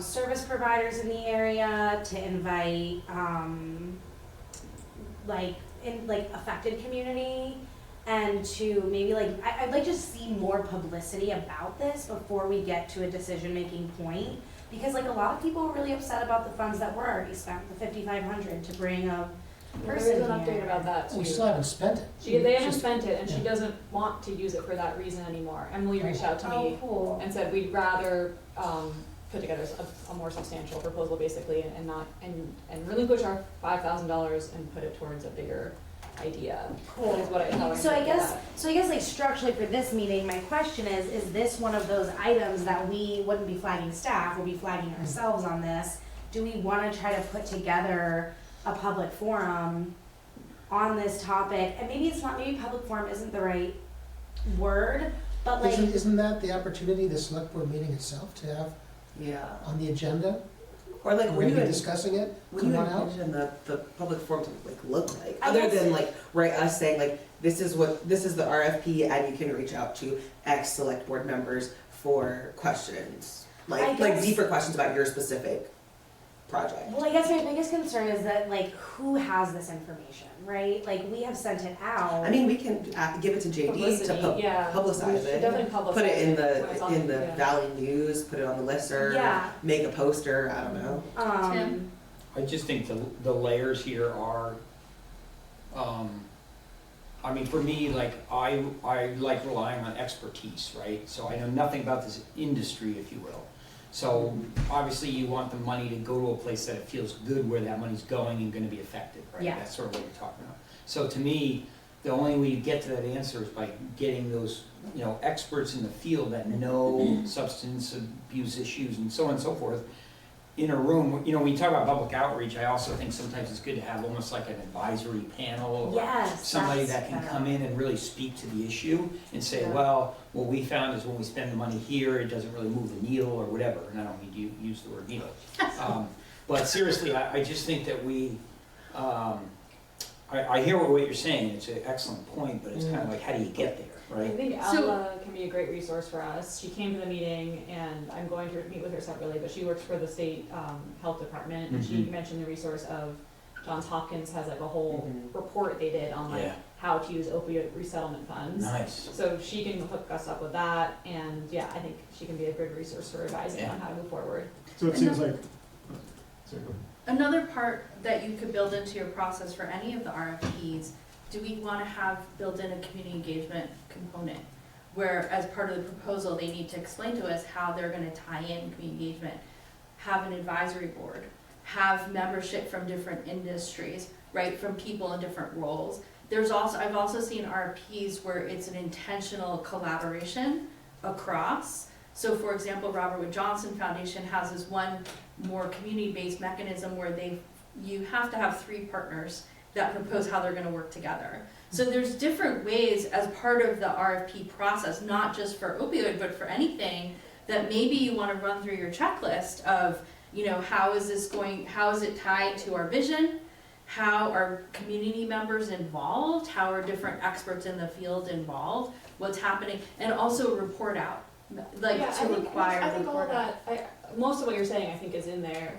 A: service providers in the area, to invite affected community, and to maybe I'd like to see more publicity about this before we get to a decision-making point, because a lot of people are really upset about the funds that were already spent, the $5,500 to bring a person
C: There is an
A: here.
C: update about that too.
B: We still haven't spent it.
C: They haven't
B: Just-
C: spent it, and she
B: yeah.
C: doesn't want to use it for that reason anymore. Emily reached out to me
A: cool.
C: and said we'd rather put together a more substantial proposal, basically, and relinquish our $5,000 and put it towards a bigger idea.
A: Cool.
C: Is what how
A: So I
C: interpret
A: guess structurally for this meeting, my question is this one of those items that we wouldn't be flagging staff, we'll be flagging ourselves on this? Do we wanna try to put together a public forum on this topic? And maybe public forum isn't the right word, but
B: Isn't that the opportunity, the select board meeting itself, to have on the agenda?
G: Or like,
B: We're
G: what do
B: gonna
G: you
B: be discussing it,
G: what do you
B: come on out.
G: envision the public forum to look like?
A: I
G: Other
A: guess-
G: than us saying this is the RFP and you can reach out to X select board members for questions.
A: I guess-
G: Deeper questions about your specific project.
A: Well, I guess my biggest concern is that, like, who has this information, right? Like, we have sent it out.
G: I mean, we can give it to JD to
C: Publicity, yeah.
G: publicize
C: We should
G: it.
C: definitely publicize
G: Put it in
C: when it's on yeah.
G: Valley News, put it on the listserv,
A: Yeah.
G: make a poster, I don't know.
H: Tim?
D: I just think the layers here are, I mean, for me, like, I like relying on expertise, right? So I know nothing about this industry, if you will. So obviously you want the money to go to a place that it feels good where that money's going and gonna be effective, right?
A: Yeah.
D: That's sort of what you're talking about. So to me, the only way you get to that answer is by getting those, you know, experts in the field that know substance abuse issues and so on and so forth in a room. You know, when you talk about public outreach, I also think sometimes it's good to have almost like an advisory panel or
A: Yes,
D: somebody
A: that's
D: that can
A: better.
D: come in and really speak to the issue and say,
A: Yeah.
D: well, what we found is when we spend the money here, it doesn't really move the needle or whatever. And I don't mean to use the word needle. But seriously, I just think that we, I hear what you're saying. It's an excellent point, but it's kind of like, how do you get there,
C: I
D: right?
C: think
H: So-
C: Ella can be a great resource for us. She came to the meeting, and I'm going to meet with her separately, but she works for the state health department, and she
D: Mhm.
C: mentioned the resource of Johns Hopkins has like a whole
G: Mhm.
C: report they did on like
D: Yeah.
C: how to use opioid resettlement funds.
D: Nice.
C: So she can hook us up with that, and yeah, I think she can be a good resource for advising
D: Yeah.
C: on how to move forward.
E: So it seems like, sorry, go ahead.
H: Another part that you could build into your process for any of the RFPs, do we want to have built in a community engagement component? Where as part of the proposal, they need to explain to us how they're gonna tie in community engagement, have an advisory board, have membership from different industries, right, from people in different roles. I've also seen RFPs where it's an intentional collaboration across. So for example, Robert Wood Johnson Foundation has this one more community-based mechanism where you have to have 3 partners that propose how they're gonna work together. So there's different ways as part of the RFP process, not just for opioid, but for anything, that maybe you wanna run through your checklist of, you know, how is it tied to our vision? How are community members involved? How are different experts in the field involved? What's happening? And also report out, like
C: Yeah,
H: to require
C: I think all of
H: report out.
C: that, most of what you're saying, I think, is in there.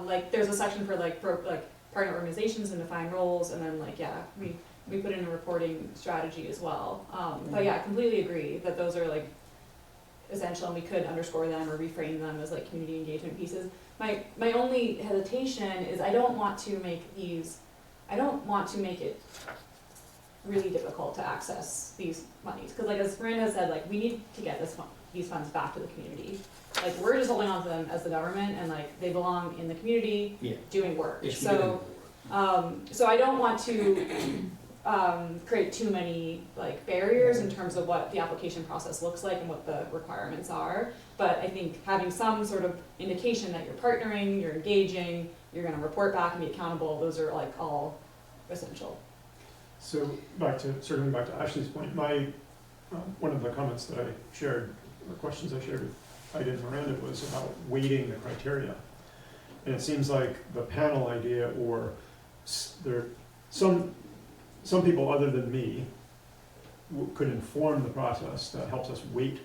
C: Like, there's a section for like partner organizations and define roles, and then like, yeah, we put in a reporting strategy as well. But yeah, I completely agree that those are like essential, and we could underscore them or reframe them as like community engagement pieces. My only hesitation is I don't want to make it really difficult to access these monies, because like as Miranda said, like we need to get these funds back to the community. Like we're just holding on to them as the government, and like they belong in the community
D: Yeah.
C: doing work.
D: It should be
C: So I don't want to create too many like barriers in terms of what the application process looks like and what the requirements are. But I think having some sort of indication that you're partnering, you're engaging, you're gonna report back and be accountable, those are like all essential.
E: So circling back to Ashley's point, one of the comments that I shared, or questions I shared with Ida and Miranda was about weighting the criteria. And it seems like the panel idea, or there, some people other than me could inform the process that helps us weight.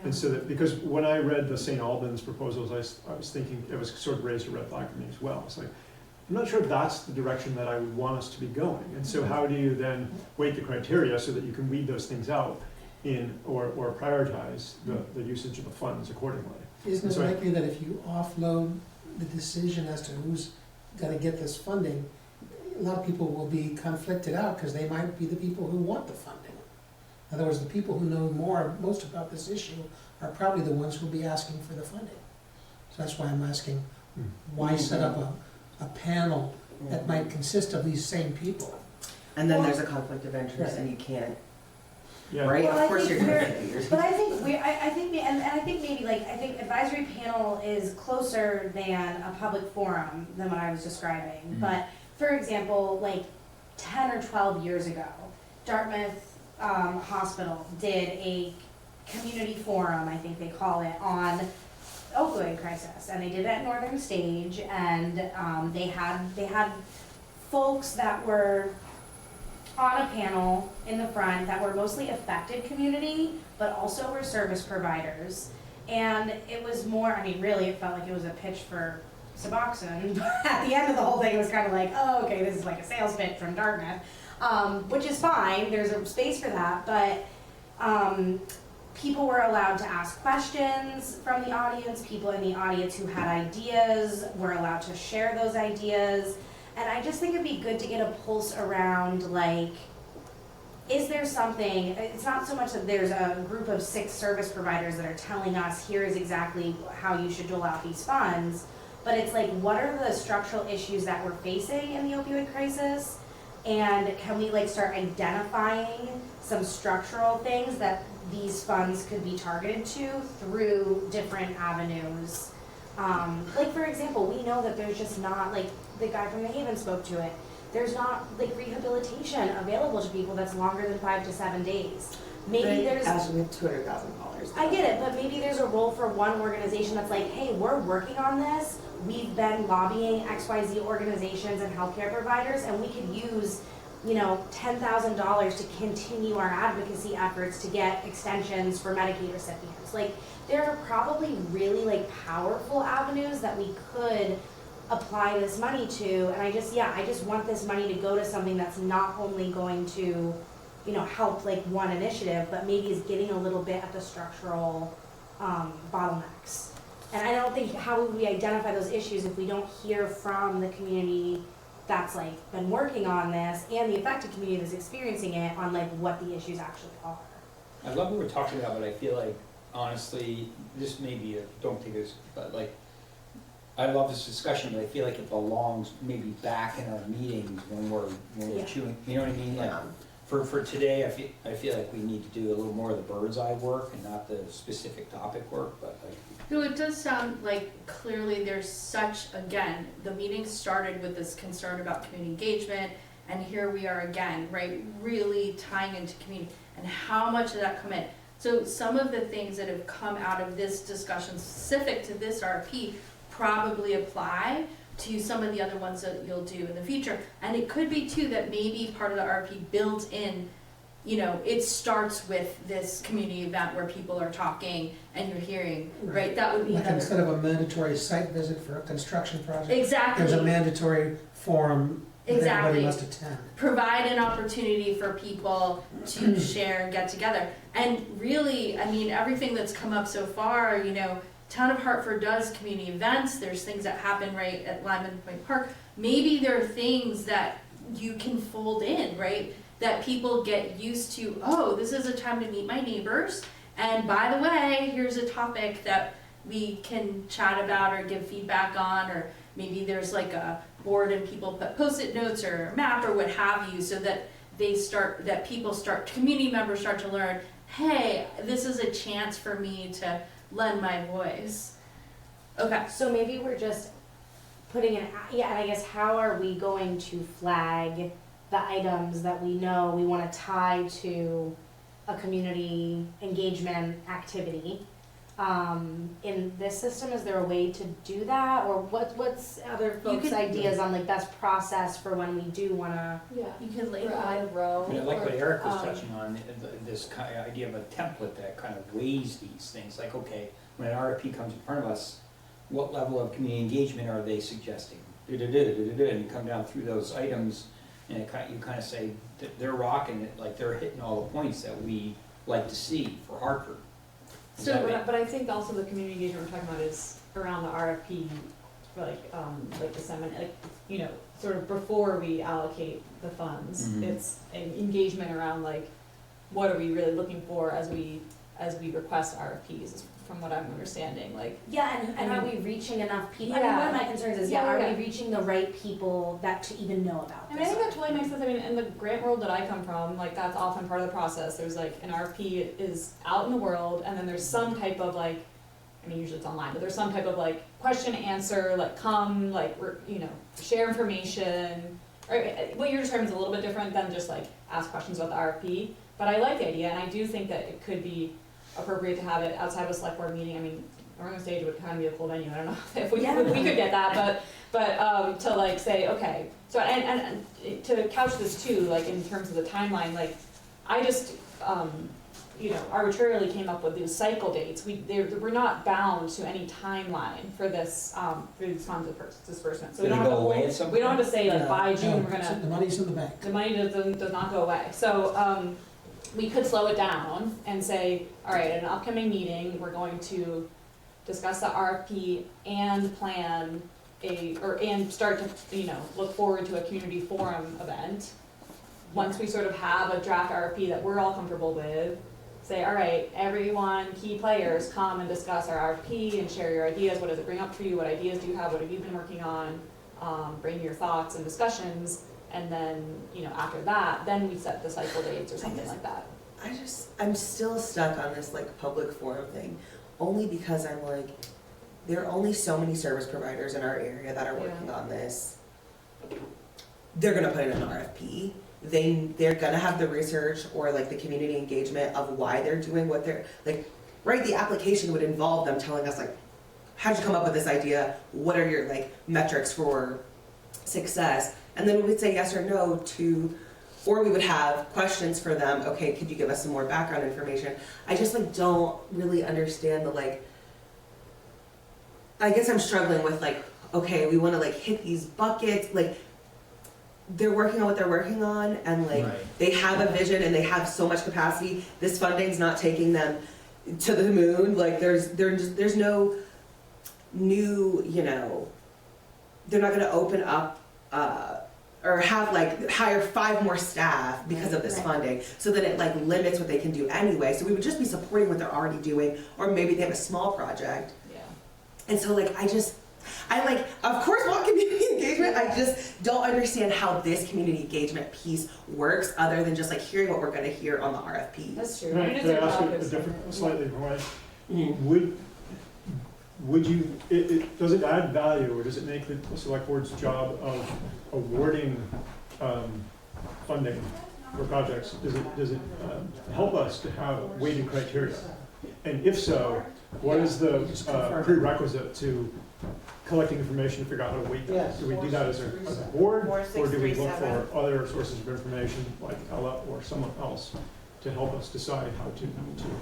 E: And so that, because when I read the St. Albans proposals, I was thinking, it was sort of raised a red flag for me as well. It's like, I'm not sure if that's the direction that I would want us to be going. And so how do you then weight the criteria so that you can weed those things out or prioritize the usage of the funds accordingly?
B: Isn't it
E: So I-
B: likely that if you offload the decision as to who's gonna get this funding, a lot of people will be conflicted out because they might be the people who want the funding. In other words, the people who know most about this issue are probably the ones who'll be asking for the funding. So that's why I'm asking, why set up a panel that might consist of these same people?
G: And then there's a conflict of interest and you can't,
E: Yeah.
G: right?
A: Well,
G: Of
A: I
G: course
A: think
G: you're gonna
A: we're-
G: get yours.
A: But I think maybe like, I think advisory panel is closer than a public forum than what I was describing.
D: Mhm.
A: But for example, like 10 or 12 years ago, Dartmouth Hospital did a community forum, I think they call it, on opioid crisis, and they did it at Northern Stage, and they had folks that were on a panel in the front that were mostly affected community, but also were service providers. And it was more, I mean, really, it felt like it was a pitch for Suboxone. At the end of the whole thing, it was kind of like, oh, okay, this is like a sales pitch from Dartmouth, which is fine. There's a space for that, but people were allowed to ask questions from the audience. People in the audience who had ideas were allowed to share those ideas. And I just think it'd be good to get a pulse around, like, is there something, it's not so much that there's a group of 6 service providers that are telling us here is exactly how you should dole out these funds, but it's like, what are the structural issues that we're facing in the opioid crisis? And can we like start identifying some structural things that these funds could be targeted to through different avenues? Like for example, we know that there's just not, like the guy from the Haven spoke to it, there's not like rehabilitation available to people that's longer than 5 to 7 days. Maybe there's,
G: Actually, we have $200,000.
A: I get it, but maybe there's a role for one organization that's like, hey, we're working on this. We've been lobbying XYZ organizations and healthcare providers, and we could use, you know, $10,000 to continue our advocacy efforts to get extensions for Medicaid recipients. Like, there are probably really like powerful avenues that we could apply this money to, and I just want this money to go to something that's not only going to, you know, help like one initiative, but maybe is getting a little bit at the structural bottlenecks. And I don't think, how would we identify those issues if we don't hear from the community that's like been working on this and the affected community that's experiencing it on like what the issues actually are.
D: I love what we're talking about, but I feel like, honestly, this may be don't take this, but like, I love this discussion, but I feel like it belongs maybe back in our meetings when we're chewing, you know what I mean? Like, for today, I feel like we need to do a little more of the bird's eye work and not the specific topic work, but like.
H: No, it does sound like clearly there's such, again, the meeting started with this concern about community engagement, and here we are again, right, really tying into community, and how much did that come in? So some of the things that have come out of this discussion specific to this RFP probably apply to some of the other ones that you'll do in the future. And it could be too that maybe part of the RFP built in, you know, it starts with this community event where people are talking and you're hearing, right? That would be
B: Like
H: another.
B: instead of a mandatory site visit for a construction project,
H: Exactly.
B: there's a mandatory forum that
H: Exactly.
B: everybody must attend.
H: Provide an opportunity for people to share and get together. And really, I mean, everything that's come up so far, you know, Town of Hartford does community events, there's things that happen right at Lyman Point Park. Maybe there are things that you can fold in, right? That people get used to, oh, this is a time to meet my neighbors, and by the way, here's a topic that we can chat about or give feedback on, or maybe there's like a board and people put post-it notes or a map or what have you, so that community members start to learn, hey, this is a chance for me to lend my voice. Okay.
A: So maybe we're just putting an, and I guess how are we going to flag the items that we know we want to tie to a community engagement activity? In this system, is there a way to do that, or what's other folks' ideas on like best process for when we do want to?
C: Yeah.
H: You can
C: Or
H: label
C: add a
H: it.
C: row.
D: I mean, I like what Eric was
C: um,
D: touching on, this kind of idea of a template that kind of weighs these things, like, okay, when an RFP comes in front of us, what level of community engagement are they suggesting? And you come down through those items, and you kind of say, they're rocking it, like they're hitting all the points that we like to see for Hartford. Does that make-
C: But I think also the community engagement we're talking about is around the RFP, like disseminate, like, you know, sort of before we allocate the funds.
D: Mhm.
C: It's an engagement around like, what are we really looking for as we request RFPs, is from what I'm understanding, like.
A: Yeah, and are we reaching enough people? I mean,
C: Yeah.
A: one of my concerns is,
C: Yeah,
A: are
C: yeah.
A: we reaching the right people that to even know about
C: I
A: this?
C: mean, I think that totally makes sense. I mean, in the grant world that I come from, like, that's often part of the process. There's like, an RFP is out in the world, and then there's some type of like, I mean, usually it's online, but there's some type of like question, answer, like come, like, you know, share information. Or what you're describing is a little bit different than just like ask questions about the RFP. But I like the idea, and I do think that it could be appropriate to have it outside of a select board meeting. I mean, Northern Stage would kind of be a cool venue. I don't know if we could get that, but to like say, okay, so and to couch this too, like in terms of the timeline, like I just arbitrarily came up with these cycle dates. We're not bound to any timeline for this, for these funds disbursement. So we
D: Do
C: don't
D: they
C: have to
D: go away
C: hold,
D: at some
C: we don't have to say like
G: No.
C: by June,
B: No,
C: we're gonna,
B: the money's in the bank.
C: the money does not go away. So, we could slow it down and say, all right, at an upcoming meeting, we're going to discuss the RFP and plan and start to, look forward to a community forum event. Once we sort of have a draft RFP that we're all comfortable with, say, all right, everyone, key players, come and discuss our RFP and share your ideas. What does it bring up for you? What ideas do you have? What have you been working on? Bring your thoughts and discussions. And then, after that, then we set the cycle dates or something like that.
G: I'm still stuck on this like public forum thing, only because I'm like, there are only so many service providers in our area that are working on this. They're gonna put in an RFP. They're gonna have the research or like the community engagement of why they're doing what they're, like, right, the application would involve them telling us like, how'd you come up with this idea? What are your like metrics for success? And then we would say yes or no to, or we would have questions for them. Okay, could you give us some more background information? I just like don't really understand the like, I guess I'm struggling with like, okay, we wanna like hit these buckets, like they're working on what they're working on and like
D: Right.
G: they have a vision and they have so much capacity. This funding's not taking them to the moon. Like there's no new, they're not gonna open up or have like hire 5 more staff because of this
A: Right.
G: funding, so that it like limits what they can do anyway. So we would just be supporting what they're already doing, or maybe they have a small project.
C: Yeah.
G: And so like I like, of course want community engagement, I just don't understand how this community engagement piece works other than just like hearing what we're gonna hear on the RFP.
C: That's true.
E: Can I,
C: I mean,
E: can I
C: it's
E: ask
C: a
E: you a
C: topic.
E: different, slightly different way?
G: Mhm.
E: Would you, does it add value, or does it make the select board's job of awarding funding for projects, does it help us to have weighted criteria? And if so, what is the prerequisite to collecting information to figure out how to weight them?
B: Yes.
E: Do we do that as a board, or do we look
A: 4637.
E: for other sources of information like Ella or someone else to help us decide how to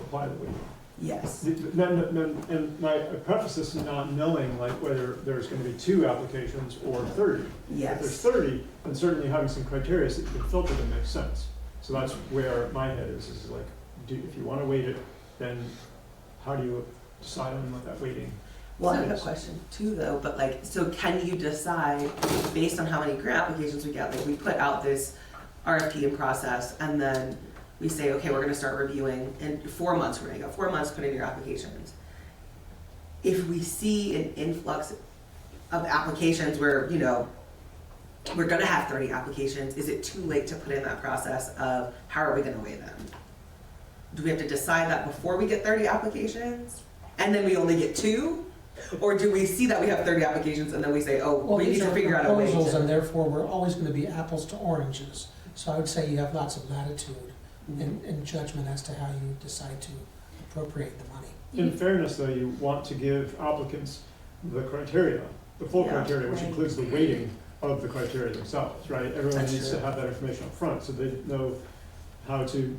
E: apply the weighting?
G: Yes.
E: And I preface this not knowing like whether there's gonna be 2 applications or 30. If there's
G: Yes.
E: 30, then certainly having some criteria that you can filter them makes sense. So that's where my head is like, if you wanna weight it, then how do you decide on what that weighting?
G: Well, I have a question too though, but like, so can you decide based on how many grant applications we get? Like we put out this RFP in process and then we say, okay, we're gonna start reviewing in 4 months, we're gonna go 4 months, put in your applications. If we see an influx of applications where, we're gonna have 30 applications, is it too late to put in that process of how are we gonna weigh them? Do we have to decide that before we get 30 applications and then we only get 2? Or do we see that we have 30 applications and then we say, oh,
B: Well,
G: we need
B: these
G: to
B: are
G: figure out a way
B: proposals, and
G: to.
B: therefore we're always gonna be apples to oranges. So I would say you have lots of latitude in judgment as to how you decide to appropriate the money.
E: In fairness though, you want to give applicants the criteria, the full
G: Yeah.
E: criteria, which
A: Right.
E: includes the weighting of the criteria themselves, right? Everyone
G: That's
E: needs to
G: true.
E: have that information up front, so they know how to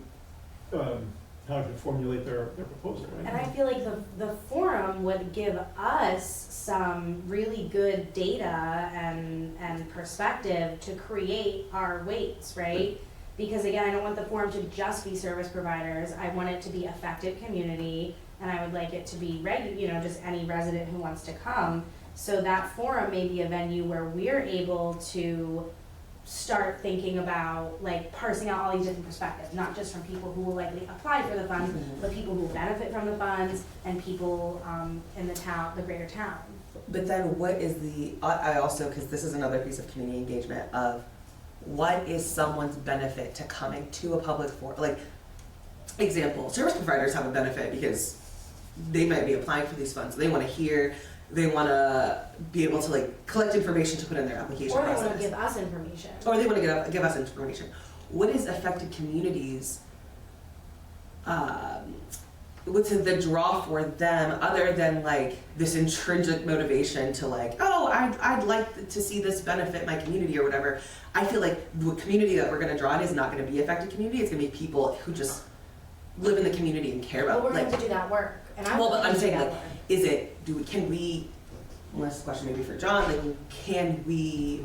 E: formulate their proposal, right?
A: And I feel like the forum would give us some really good data and perspective to create our weights, right? Because again, I don't want the forum to just be service providers, I want it to be effective community, and I would like it to be just any resident who wants to come. So that forum may be a venue where we're able to start thinking about like parsing out all these different perspectives, not just from people who will likely apply for the funds, but people who benefit from the funds and people in the town, the greater town.
G: But then what is I also, because this is another piece of community engagement of what is someone's benefit to coming to a public forum? Like, example, service providers have a benefit because they might be applying for these funds. They want to hear, they want to be able to like collect information to put in their application
A: Or they
G: process.
A: want to give us information.
G: Or they want to give us information. What is affected communities? What's the draw for them other than like this intrinsic motivation to like, oh, I'd like to see this benefit my community or whatever. I feel like the community that we're going to draw in is not going to be affected community. It's going to be people who just live in the community and care
A: Well,
G: about,
A: we're going
G: like,
A: to do that work, and I'm
G: Well, but
A: willing
G: I'm
A: to do
G: saying,
A: that
G: like,
A: work.
G: is it, can we, well, this question maybe for John, like, can we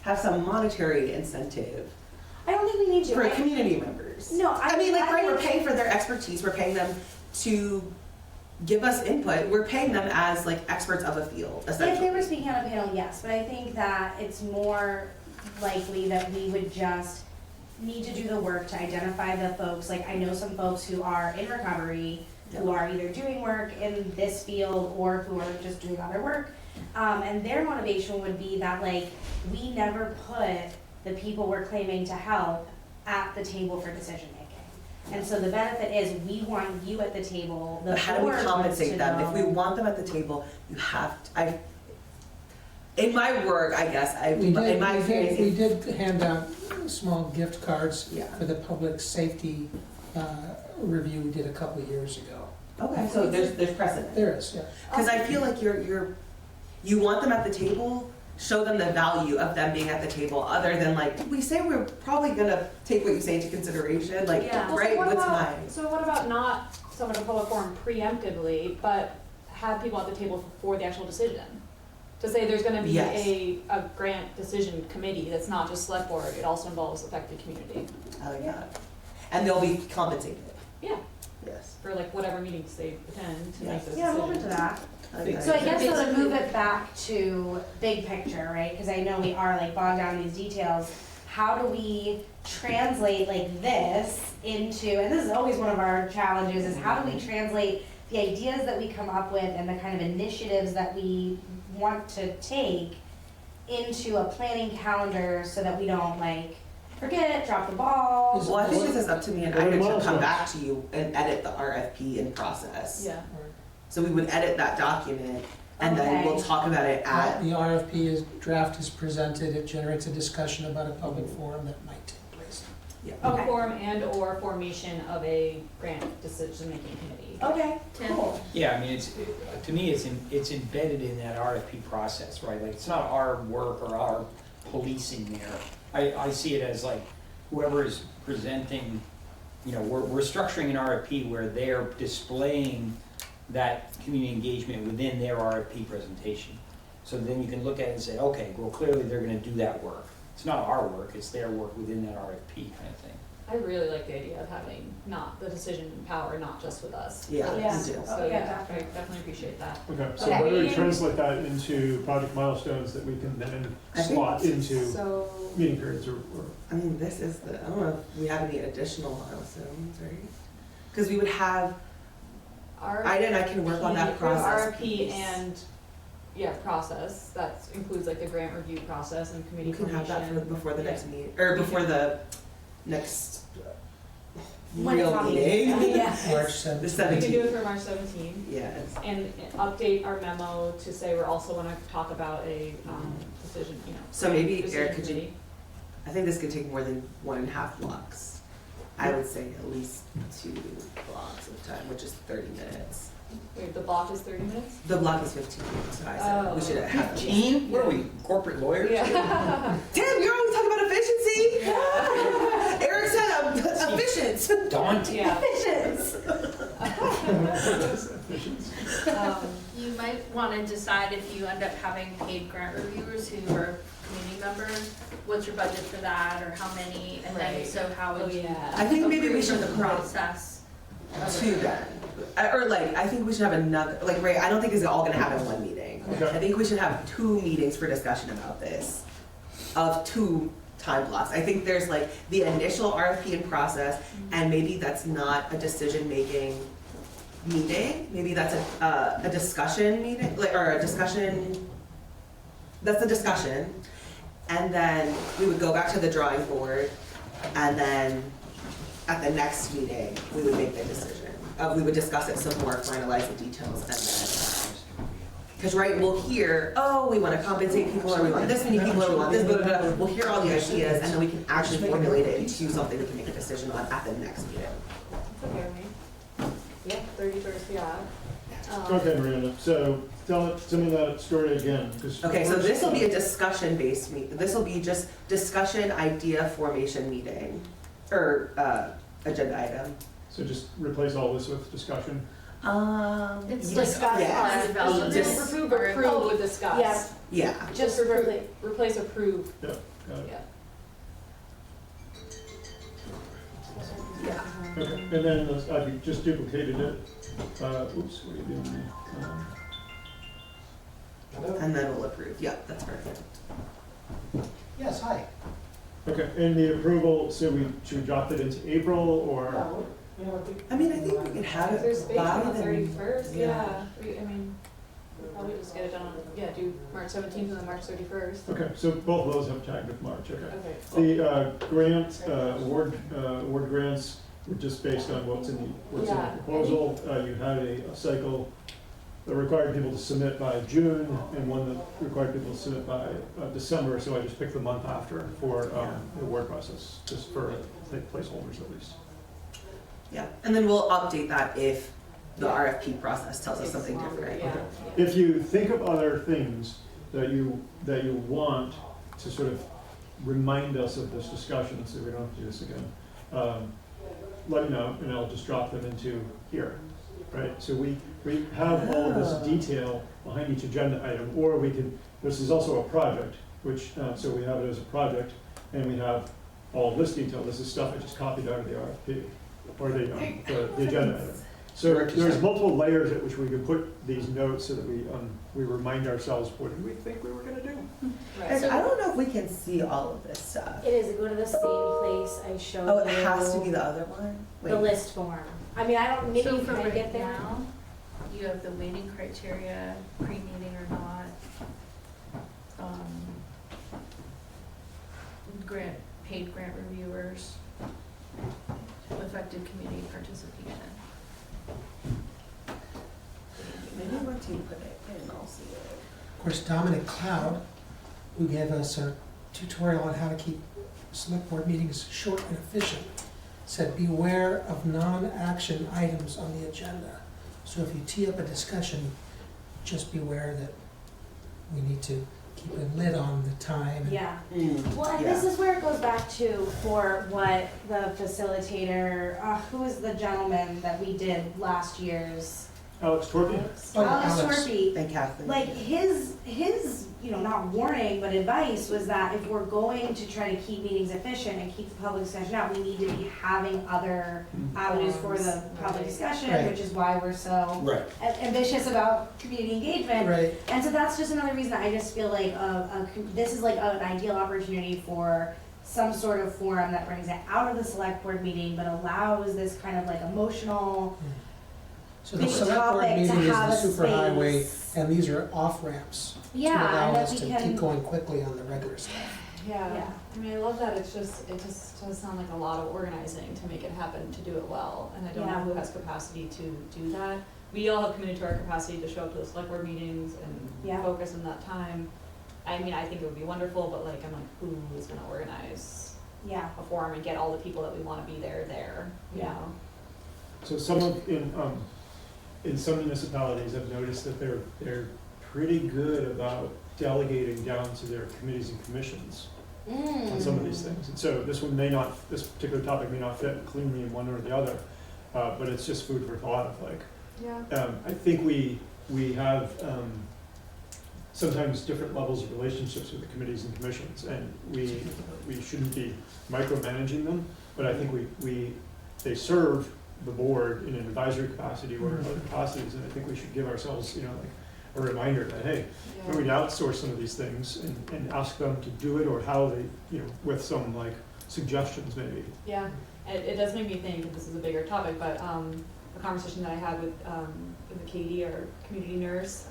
G: have some monetary incentive
A: I don't think we need to.
G: for community members?
A: No,
G: I mean, like, right, we're
A: think-
G: paying for their expertise, we're paying them to give us input, we're paying them as like experts of a field,
A: If they
G: essentially.
A: were speaking on a panel, yes, but I think that it's more likely that we would just need to do the work to identify the folks, like I know some folks who are in recovery, who are either doing work in this field or who are just doing other work. And their motivation would be that like, we never put the people we're claiming to help at the table for decision making. And so the benefit is we want you at the table, the
G: But how do we
A: board wants
G: compensate
A: to
G: them? If we
A: know-
G: want them at the table, you have to, in my work, I guess,
B: We did,
G: in my experience.
B: we did hand out small gift cards
G: Yeah.
B: for the public safety review we did a couple of years ago.
G: Okay, so there's precedent.
B: There is, yeah.
G: Because I feel like you want them at the table, show them the value of them being at the table, other than like, we say we're probably gonna take what you say into consideration, like,
H: Yeah.
C: Well, so
G: right,
C: what
G: what's
C: about-
G: mine?
C: So what about not someone in a public forum preemptively, but have people at the table for the actual decision? To say there's gonna be
G: Yes.
C: a grant decision committee that's not just select board, it also involves affected community.
G: I like that. And they'll be compensated.
C: Yeah.
G: Yes.
C: For like whatever meetings they attend to make those
A: Yeah, I'm
C: decisions.
A: open to that.
G: I like
A: So I
G: that.
A: guess so to
H: Basically-
A: move it back to big picture, right? Because I know we are like bogged down in these details. How do we translate like this into, and this is always one of our challenges, is how do we translate the ideas that we come up with and the kind of initiatives that we want to take into a planning calendar so that we don't like forget, drop the ball.
G: Well, I think this is up to me and
E: What are
G: Ida to come
E: milestones?
G: back to you and edit the RFP in process.
C: Yeah.
G: So we would edit that document and then we'll
A: Okay.
G: talk about it at,
B: The RFP draft is presented, it generates a discussion about a public forum that might take place.
A: Okay.
C: Form and or formation of a grant decision-making committee.
A: Okay,
H: Tim?
A: cool.
D: Yeah, I mean, to me, it's embedded in that RFP process, right? Like, it's not our work or our policing there. I see it as like whoever is presenting, you know, we're structuring an RFP where they're displaying that community engagement within their RFP presentation. So then you can look at it and say, okay, well, clearly they're gonna do that work. It's not our work, it's their work within that RFP kind of thing.
C: I really like the idea of having not the decision power, not just with us.
G: yeah,
A: Yeah.
G: we do.
C: So
A: Okay,
C: yeah, I
A: definitely.
C: definitely appreciate that.
E: Okay, so
A: Okay.
E: why don't we translate that into project milestones that we can then
G: I think
E: slot into
C: So,
E: meeting periods or
G: I mean, this is I don't know if we have any additional milestones, right? Because we would have, Ida and I can work on that process.
C: RFP
G: piece.
C: and, yeah, process, that includes like the grant review process and committee
G: We can have that for,
C: formation.
G: before the
C: Yeah.
G: next meeting, or before the next
A: When it's
G: real
A: not
G: meeting.
A: Yeah.
B: March
G: The
B: 7th.
C: We can
G: 17th.
C: do it for March 17th.
G: Yes.
C: And update our memo to say we're also gonna talk about a, decision, you know.
G: So maybe,
C: decision
G: Eric, could you-
C: committee.
G: I think this could take more than 1.5 blocks. I would say at least 2 blocks of time, which is 30 minutes.
C: Wait, the block is 30 minutes?
G: The block is 15, so I said we should have.
D: 15? What are we, corporate lawyers?
C: Yeah.
G: Tim, you're always talking about efficiency.
C: Yeah.
G: Eric said efficient.
D: Daunting.
C: Yeah.
H: You might want to decide if you end up having paid grant reviewers who are community members, what's your budget for that, or how many, and then,
C: Right.
H: so how
C: Oh,
H: would you
C: yeah.
G: I think maybe we
H: approve
G: should
H: the
G: put
H: process?
G: two then. Or like, I think we should have another, like, right, I don't think it's all gonna happen in one meeting.
E: Okay.
G: I think we should have 2 meetings for discussion about this, of 2 time blocks. I think there's like the initial RFP and process, and maybe that's not a decision-making meeting. Maybe that's a discussion meeting, like, or a discussion, that's a discussion. And then we would go back to the drawing board, and then at the next meeting, we would make the decision. We would discuss it some more, finalize the details, and then, because right, we'll hear, oh, we want to compensate people, or we want this many people, or we want this, blah, blah, blah. We'll hear all the ideas, and then we can actually formulate it into something we can make a decision on at the next meeting.
C: It's okay with me. Yeah, 31st, yeah.
E: Okay, Miranda, so tell me that story again, 'cause-
G: Okay, so this will be a discussion-based meet, this will be just discussion idea formation meeting, or, agenda item.
E: So just replace all this with discussion.
H: It's
G: Yes,
H: like
G: yes.
H: development.
G: Just-
C: Approve with discuss.
A: Yeah.
G: Yeah,
C: Just replace approve.
E: Got it.
C: Yeah.
G: yeah.
E: Okay, and then I've just duplicated it. Oops, what are you doing?
G: And then we'll approve, yeah, that's perfect.
B: Yes, hi.
E: Okay, and the approval, so should we drop it into April or?
G: I mean, I think we could have
C: There's
G: it
C: space
G: by
C: on the
G: then.
C: 31st,
G: yeah.
C: yeah. I mean, we'll probably just get it done on, do March 17th and then March 31st.
E: Okay, so both of those have tagged with March, okay.
C: Okay, cool.
E: The grant, award grants were just based on what's in the
C: Yeah.
E: proposal. You had a cycle that required people to submit by June and one that required people to submit by December, so I just picked the month after for the award process, just for placeholders at least.
G: Yeah, and then we'll update that if the RFP process tells us something
C: Longer,
G: different.
C: Yeah.
E: If you think of other things that you want to sort of remind us of this discussion, so we don't have to do this again, let me know, and I'll just drop them into here, right? So we have all of this detail behind each agenda item, or we can, this is also a project, which, so we have it as a project, and we have all of this detail. This is stuff I just copied out of the RFP, or the agenda item. So there's multiple layers at which we can put these notes so that we remind ourselves, what did we think we were gonna do?
C: Right.
G: And I don't know if we can see all of this stuff.
A: It is, go to the same place I showed you.
G: Oh, it has to be the other one?
A: The
G: Wait.
A: list form. I mean, I don't, maybe
H: So
A: you
H: for
A: can
H: right
A: get there.
H: now, you have the weighting criteria, pre-meeting or not. Paid grant reviewers, effective community participation.
G: Maybe once you put it in, I'll see it.
B: Of course, Dominic Cloud, who gave us a tutorial on how to keep select board meetings short and efficient, said beware of non-action items on the agenda. So if you tee up a discussion, just beware that we need to keep a lid on the time.
A: Yeah. Well, and this is where it goes back to for what the facilitator, who was the gentleman that we did last year's?
E: Alex Torpy?
B: Oh,
A: Alex
B: Alex.
A: Torpy.
G: And Kathleen.
A: Like his, not warning, but advice was that if we're going to try to keep meetings efficient and keep the public discussion out, we need to be having other avenues for the public discussion,
B: Right.
A: which is why we're so
D: Right.
A: ambitious about community engagement.
B: Right,
A: And so that's just another reason I just feel like this is like an ideal opportunity for some sort of forum that brings it out of the select board meeting, but allows this kind of like emotional
B: so the
A: big
B: select board
A: topic
B: meeting
A: to
B: is
A: have
B: the
A: a
B: super highway,
A: space.
B: and these are off-ramps to
A: Yeah,
B: allow
A: and that
B: us
A: we
B: to
A: can.
B: keep going quickly on the regular stuff.
C: Yeah,
A: Yeah.
C: I mean, I love that, it just does sound like a lot of organizing to make it happen, to do it well, and I don't know
A: Yeah.
C: who has capacity to do that. We all have committed to our capacity to show up to the select board meetings and
A: Yeah.
C: focus in that time. I mean, I think it would be wonderful, but like, I'm like, who is gonna organize
A: Yeah,
C: a forum and get all the people that we wanna be there, you
A: Yeah.
C: know?
E: So in some municipalities, I've noticed that they're pretty good about delegating down to their committees and commissions on some of these things. And so this particular topic may not fit cleanly in one or the other, but it's just food for thought of like,
C: Yeah.
E: I think we have sometimes different levels of relationships with the committees and commissions, and we shouldn't be micromanaging them, but I think they serve the board in an advisory capacity or in other capacities, and I think we should give ourselves, like a reminder that, hey, maybe we outsource some of these things and ask them to do it, or how they, with some like suggestions maybe.
C: Yeah, it does make me think, this is a bigger topic, but a conversation that I had with Katie, our community nurse,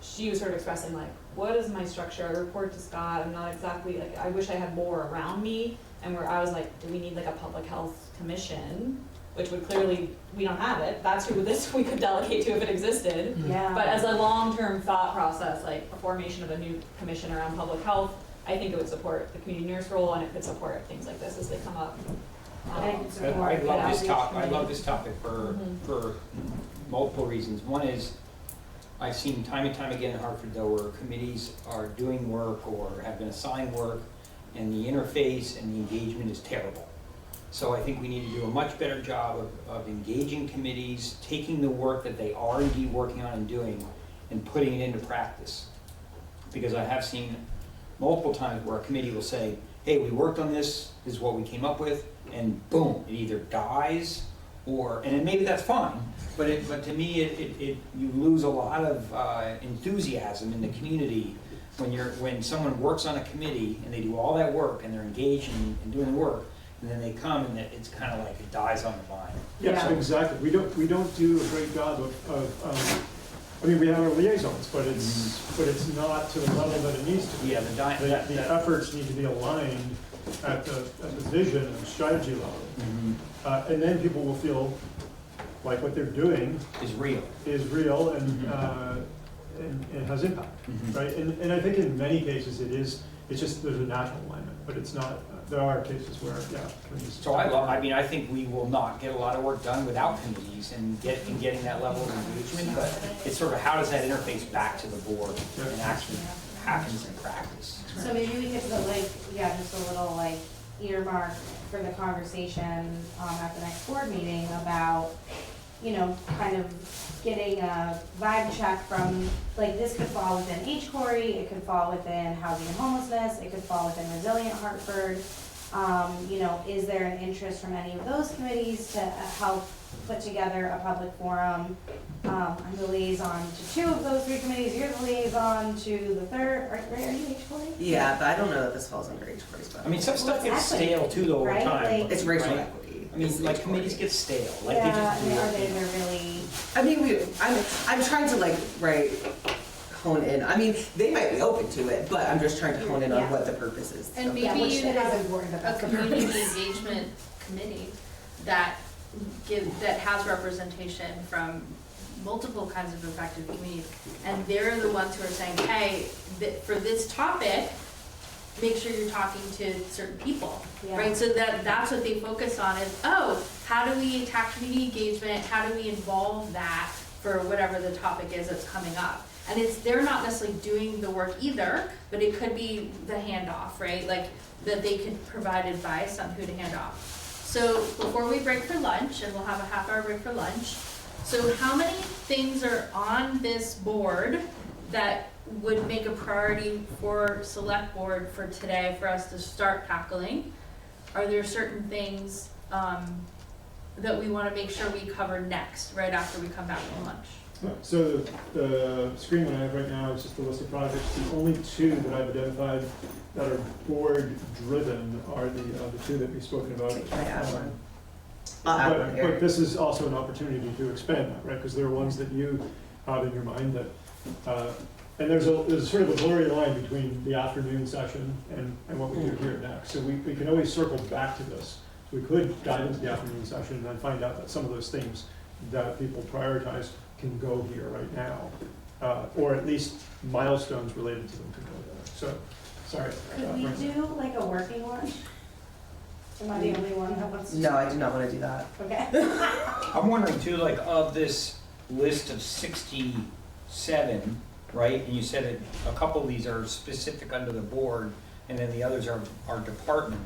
C: she was sort of expressing like, what is my structure? I report to Scott, I'm not exactly, like, I wish I had more around me, and where I was like, do we need like a public health commission? Which would clearly, we don't have it, that's who we could delegate to if it existed.
A: yeah.
C: But as a long-term thought process, like a formation of a new commission around public health, I think it would support the community nurse role, and it could support things like this as they come up.
A: I think it's support
D: I
A: the
D: love this
A: outreach
D: topic, I
A: committee.
D: love this topic
C: Mhm.
D: for multiple reasons. One is, I've seen time and time again in Hartford though, where committees are doing work or have been assigned work, and the interface and the engagement is terrible. So I think we need to do a much better job of engaging committees, taking the work that they are indeed working on and doing, and putting it into practice. Because I have seen multiple times where a committee will say, hey, we worked on this is what we came up with, and boom, it either dies, or, and then maybe that's fine, but to me, you lose a lot of enthusiasm in the community when someone works on a committee and they do all that work and they're engaged in doing the work, and then they come and it's kind of like it dies on the vine.
E: Yes,
A: Yeah.
E: exactly. We don't do a great job of I mean, we have our liaisons, but it's not to the level that it needs to be.
D: Yeah,
E: The efforts need to be aligned at the vision and strategy level. And then people will feel like what they're doing
D: is real.
E: And has impact, right? And I think in many cases it's just there's a natural alignment, but it's not, there are cases where, yeah.
D: So I think we will not get a lot of work done without committees and getting that level of engagement, but it's sort of how does that interface back to the board and actually happens in practice.
A: So maybe we could put just a little earmark for the conversation at the next board meeting about, kind of getting a vibe check from, this could fall within H-Corey, it could fall within housing and homelessness, it could fall within Resilient Hartford. Is there an interest from any of those committees to help put together a public forum? I'm the liaison to 2 of those 3 committees, you're the liaison to the 3rd, are you H-Corey?
G: Yeah, but I don't know that this falls under H-Corey's, but.
D: I mean, some stuff gets
A: Exactly.
D: stale too though over
A: Right?
D: time.
G: It's racial
D: right?
G: equity.
D: I mean,
G: It's
D: committees
G: H-Corey.
D: get stale, they
A: Yeah,
D: just do
A: are
D: it.
A: they really?
G: I mean, I'm trying to hone in. I mean, they might be open to it, but I'm just trying to hone in on
A: Yeah.
G: what the purpose is.
H: And
G: of
H: maybe
G: it.
A: Which
H: you
A: it is
H: have
A: important that
H: a
A: that's the
H: community
A: purpose.
H: engagement committee that has representation from multiple kinds of affected communities. And they're the ones who are saying, hey, for this topic, make sure you're talking to certain people,
A: Yeah.
H: right? So that's what they focus on is, how do we attack community engagement? How do we involve that for whatever the topic is that's coming up? And they're not necessarily doing the work either, but it could be the handoff, right? That they could provide advice on who to hand off. So before we break for lunch, and we'll have a half-hour break for lunch, so how many things are on this board that would make a priority for select board for today for us to start tackling? Are there certain things that we want to make sure we cover next, right after we come back from lunch?
E: So the screen that I have right now is just a list of projects. The only 2 that I've identified that are board-driven are the 2 that we've spoken about.
G: Can I add one?
E: But this is also an opportunity to expand that, right? Because there are ones that you have in your mind that, and there's sort of a blurry line between the afternoon session and what we do here next. So we can always circle back to this. So we could dive into the afternoon session and then find out that some of those themes that people prioritize can go here right now, or at least milestones related to them can go there. So, sorry.
A: Could we do a working lunch? Am I the only one that wants to?
G: No, I do not want to do that.
A: Okay.
D: I'm wondering too, of this list of 67, right? And you said a couple of these are specific under the board, and then the others are department.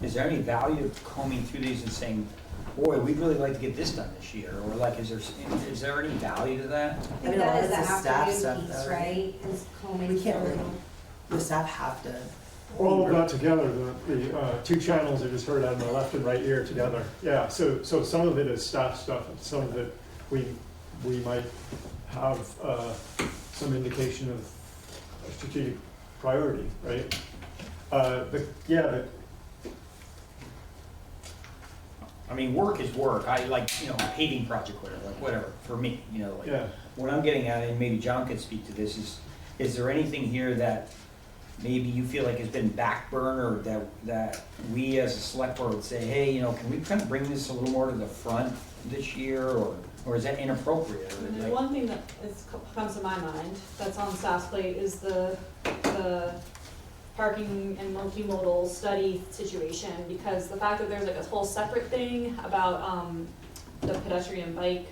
D: Is there any value of combing through these and saying, boy, we'd really like to get this done this year? Or is there any value to that?
A: I
G: I
A: think
G: mean, a
A: that
G: lot
A: is
G: of
A: the
G: it's the staff
A: afternoon
G: stuff,
A: piece,
G: though.
A: right? Is combing
G: We can't
A: through.
G: really, the staff have to.
E: All of that together, the 2 channels I just heard out of my left and right ear together. Yeah, so some of it is staff stuff, and some of it we might have some indication of a strategic priority, right?
D: I mean, work is work. I a paving project, whatever, for me,
E: Yeah.
D: What I'm getting at, and maybe John could speak to this, is there anything here that maybe you feel like has been back burner that we as a select board would say, hey, can we kind of bring this a little more to the front this year, or is that inappropriate? Or
C: And one thing that comes to my mind that's on staff's plate is the parking and multimodal study situation, because the fact that there's a whole separate thing about the pedestrian bike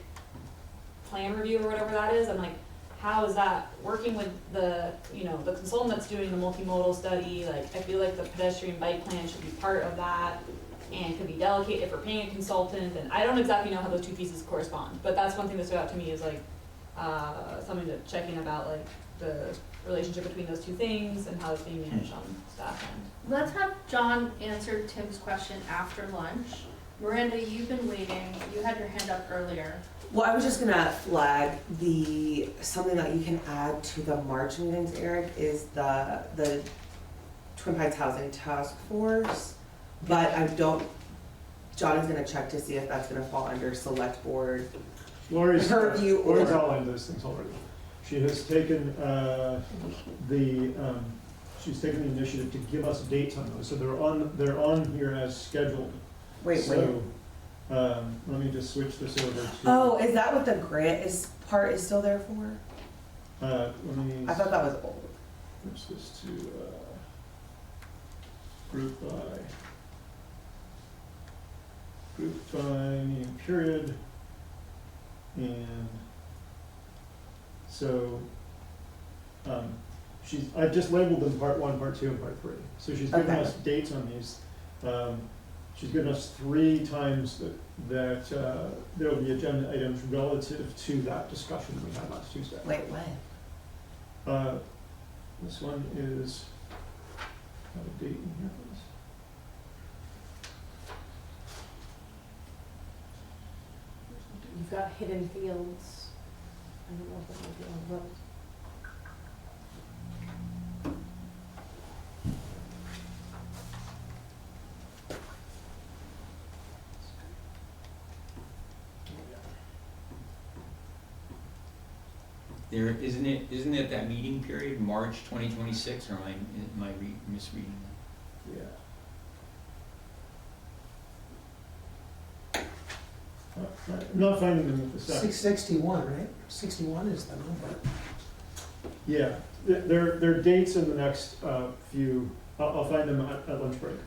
C: plan review or whatever that is, I'm like, how is that working with the consultant that's doing the multimodal study? I feel like the pedestrian bike plan should be part of that. and could be delicate if we're paying a consultant, and I don't exactly know how those two pieces correspond, but that's one thing that stood out to me is like, something to check in about like the relationship between those two things and how it's being managed on staff end.
H: Let's have John answer Tim's question after lunch. Miranda, you've been waiting, you had your hand up earlier.
G: Well, I was just gonna flag something that you can add to the March meetings, Eric, is the Twin Pines Housing Task Force. But John is gonna check to see if that's gonna fall under select board
E: Lori's
G: purview
E: Lori's
G: or.
E: outlined those things already. She has taken she's taken the initiative to give us dates on those, so they're on here as scheduled.
G: Wait.
E: So, let me just switch this over to.
G: Oh, is that what the grant part is still there for?
E: Let me
G: I thought that was old.
E: switch this to, group by meeting period. And so, I've just labeled them part 1, part 2, and part 3. So she's given
G: Okay.
E: us dates on these. She's given us 3 times that there will be agenda items relative to that discussion we had last Tuesday.
G: Wait, when?
E: This one is, have a date in here for this.
A: You've got hidden fields. I don't know if it might be on those.
D: There, isn't it that meeting period, March 2026, or am I misreading that?
E: Yeah. I'm not finding them at the second.
B: 661, right? 61 is the number.
E: Yeah, there are dates in the next few, I'll find them at lunch break.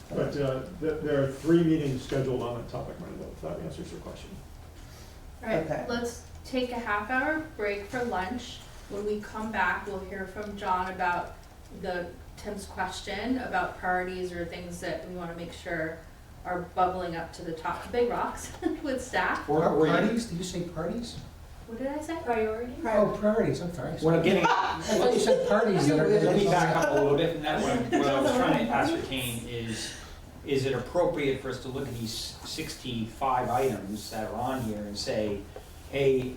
E: But there are 3 meetings scheduled on that topic, Miranda, if that answers your question.
H: Alright,
G: Okay.
H: let's take a half-hour break for lunch. When we come back, we'll hear from John about Tim's question about priorities or things that we wanna make sure are bubbling up to the top, big rocks with staff.
B: Parties? Did you say parties?
H: What did I say?
C: Priorities?
B: Oh, priorities, I'm sorry.
D: What I'm getting,
B: I thought you said parties that are.
D: let me back up a little bit, and that what I was trying to ascertain is it appropriate for us to look at these 65 items that are on here and say, hey,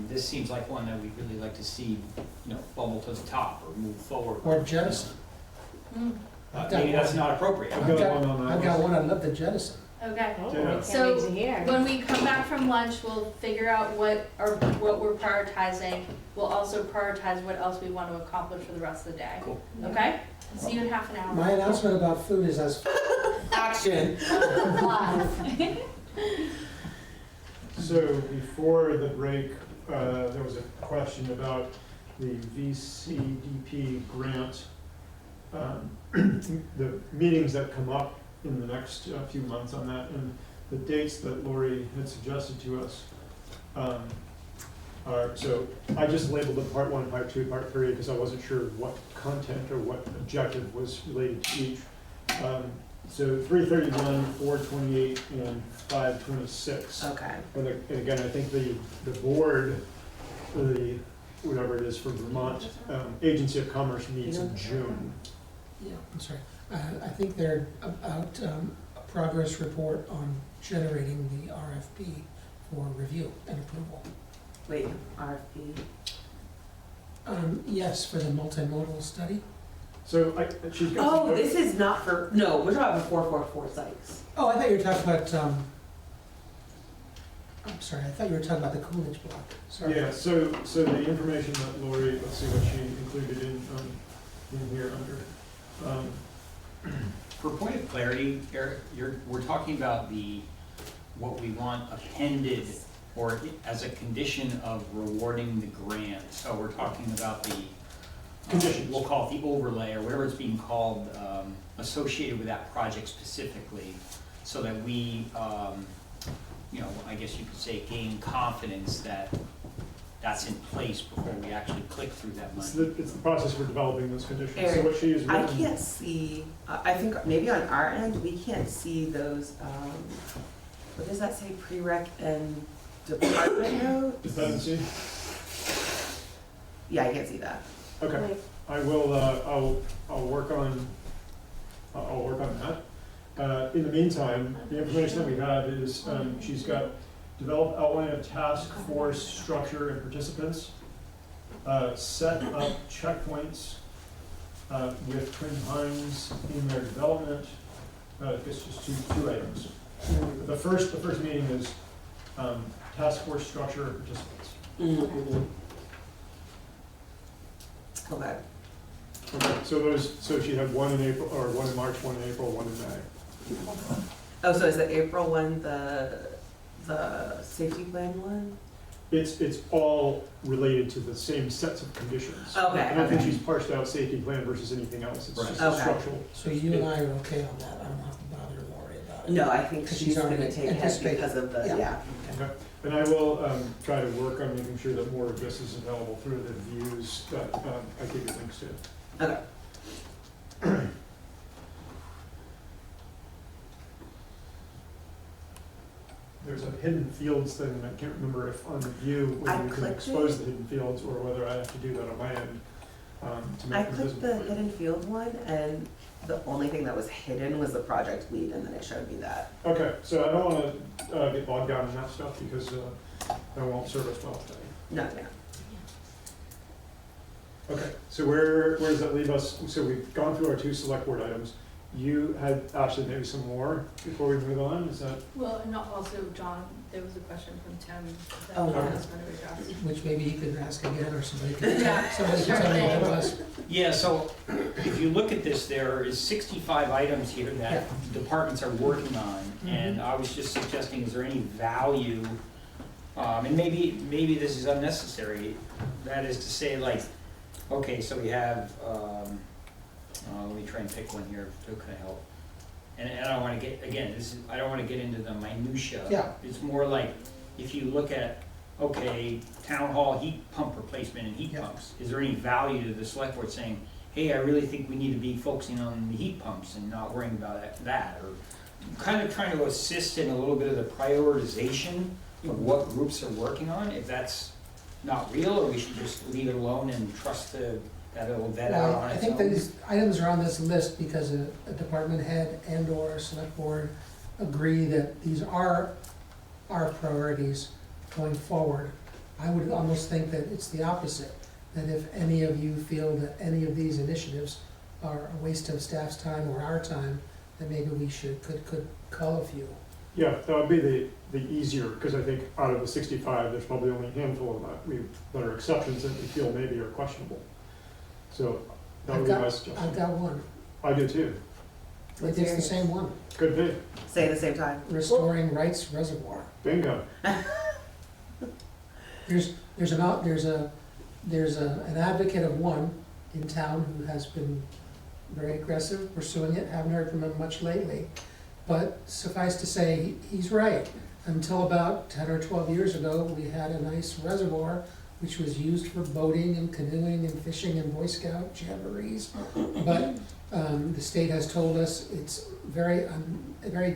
D: this seems like one that we'd really like to see, bubble to the top or move forward.
B: Or jettison.
D: Maybe that's not appropriate.
E: I've got one on that
B: I've got
E: list.
B: one I'd love to jettison.
H: Okay.
A: Oh,
E: Yeah.
A: can't
H: So,
A: wait to hear.
H: When we come back from lunch, we'll figure out what we're prioritizing. We'll also prioritize what else we want to accomplish for the rest of the day.
D: Cool.
H: Okay? See you in half an hour.
B: My announcement about food is as action.
E: So before the break, there was a question about the VCDP grant. The meetings that come up in the next few months on that, and the dates that Lori had suggested to us are, so I just labeled them part 1, part 2, part 3, because I wasn't sure what content or what objective was related to each. So 331, 428, and 526.
G: Okay.
E: And again, I think the board, whatever it is for Vermont, Agency of Commerce meets in June.
B: Yeah, I'm sorry. I think they're about a progress report on generating the RFP for review and approval.
G: Wait, RFP?
B: Yes, for the multimodal study.
E: So she's got.
G: Oh, this is not for, no, we're talking about 444 sites.
B: Oh, I thought you were talking about, I'm sorry, I thought you were talking about the Coolidge block. Sorry.
E: Yeah, so the information that Lori, let's see what she included in here under.
D: For point of clarity, Eric, we're talking about what we want appended or as a condition of rewarding the grant. So we're talking about the
E: Conditions.
D: we'll call it the overlay or whatever it's being called, associated with that project specifically, so that we, I guess you could say, gain confidence that that's in place before we actually click through that
E: It's
D: money.
E: the process for developing those conditions. So
G: Eric,
E: what she is
G: I
E: written,
G: can't see, I think maybe on our end, we can't see those, what does that say, prereq and department notes?
E: dependency.
G: Yeah, I can't see that.
E: Okay, I will, I'll work on that. In the meantime, the information that we have is, she's got develop outline of task force structure and participants, set up checkpoints, with Twin Pines in their development. It's just two items. The first meeting is, task force structure and participants.
G: Okay.
E: Okay, so she had one in April, or one in March, one in April, one in May.
G: Oh, so is the April one the safety plan one?
E: It's all related to the same sets of conditions.
G: Okay,
E: I don't think
G: okay.
E: she's parsed out safety plan versus anything else, it's
D: Right.
E: just
G: Okay.
E: structural.
B: So you and I are okay on that, I don't have to bother to worry about it.
G: No, I think
B: Because
G: she's
B: she's
G: gonna
B: already
G: take head
B: anticipated.
G: because of the,
B: Yeah.
G: yeah.
E: Okay, and I will, try to work on making sure that more of this is available through the views that, I gave you links to.
G: Okay.
E: There's a hidden fields thing, and I can't remember if on the view,
G: I
E: whether you can
G: clicked
E: expose
G: it.
E: the hidden fields, or whether I have to do that on my end, to
G: I
E: make them
G: clicked
E: visible.
G: the hidden field one, and the only thing that was hidden was the project lead, and then it showed me that.
E: Okay, so I don't wanna, get bogged down in that stuff, because, that won't serve us well today.
G: No, yeah.
E: Okay, so where does that leave us? So we've gone through our two select board items. You had, Ashley, maybe some more before we move on, is that?
H: Well, and also, John, there was a question from Tim that
G: Oh,
H: he
G: yeah.
H: was going to address.
B: Which maybe he could ask again, or somebody could,
H: Yeah,
B: somebody
H: sure
B: could tell me what it
H: thing.
B: was.
D: Yeah, so if you look at this, there is 65 items here that departments are working on, and I was just suggesting, is there any value, and maybe this is unnecessary, that is to say, like, okay, so we have, let me try and pick one here to kind of help. And I don't wanna get, again, I don't wanna get into the minutia.
B: Yeah.
D: It's more like, if you look at, okay, town hall heat pump replacement and heat
B: Yeah.
D: pumps, is there any value to the select board saying, hey, I really think we need to be focusing on the heat pumps and not worrying about that, or kind of trying to assist in a little bit of the prioritization of what groups are working on, if that's not real, or we should just leave it alone and trust that it'll vet out
B: Well,
D: on
B: I
D: its
B: think
D: own?
B: these items are on this list because a department head and/or select board agree that these are our priorities going forward. I would almost think that it's the opposite, that if any of you feel that any of these initiatives are a waste of staff's time or our time, then maybe we could cull a few.
E: Yeah, that would be the easier, because I think out of the 65, there's probably only a handful of that are exceptions that we feel maybe are questionable. So that would be my
B: I've
E: suggestion.
B: got one,
E: I do too.
B: it's the same one,
E: Could be.
G: Say at the same time.
B: restoring Wright's Reservoir.
E: Bingo.
B: There's an advocate of one in town who has been very aggressive pursuing it, haven't heard from him much lately. But suffice to say, he's right. Until about 10 or 12 years ago, we had a nice reservoir which was used for boating and canoeing and fishing and Boy Scout jamborees. But the state has told us it's very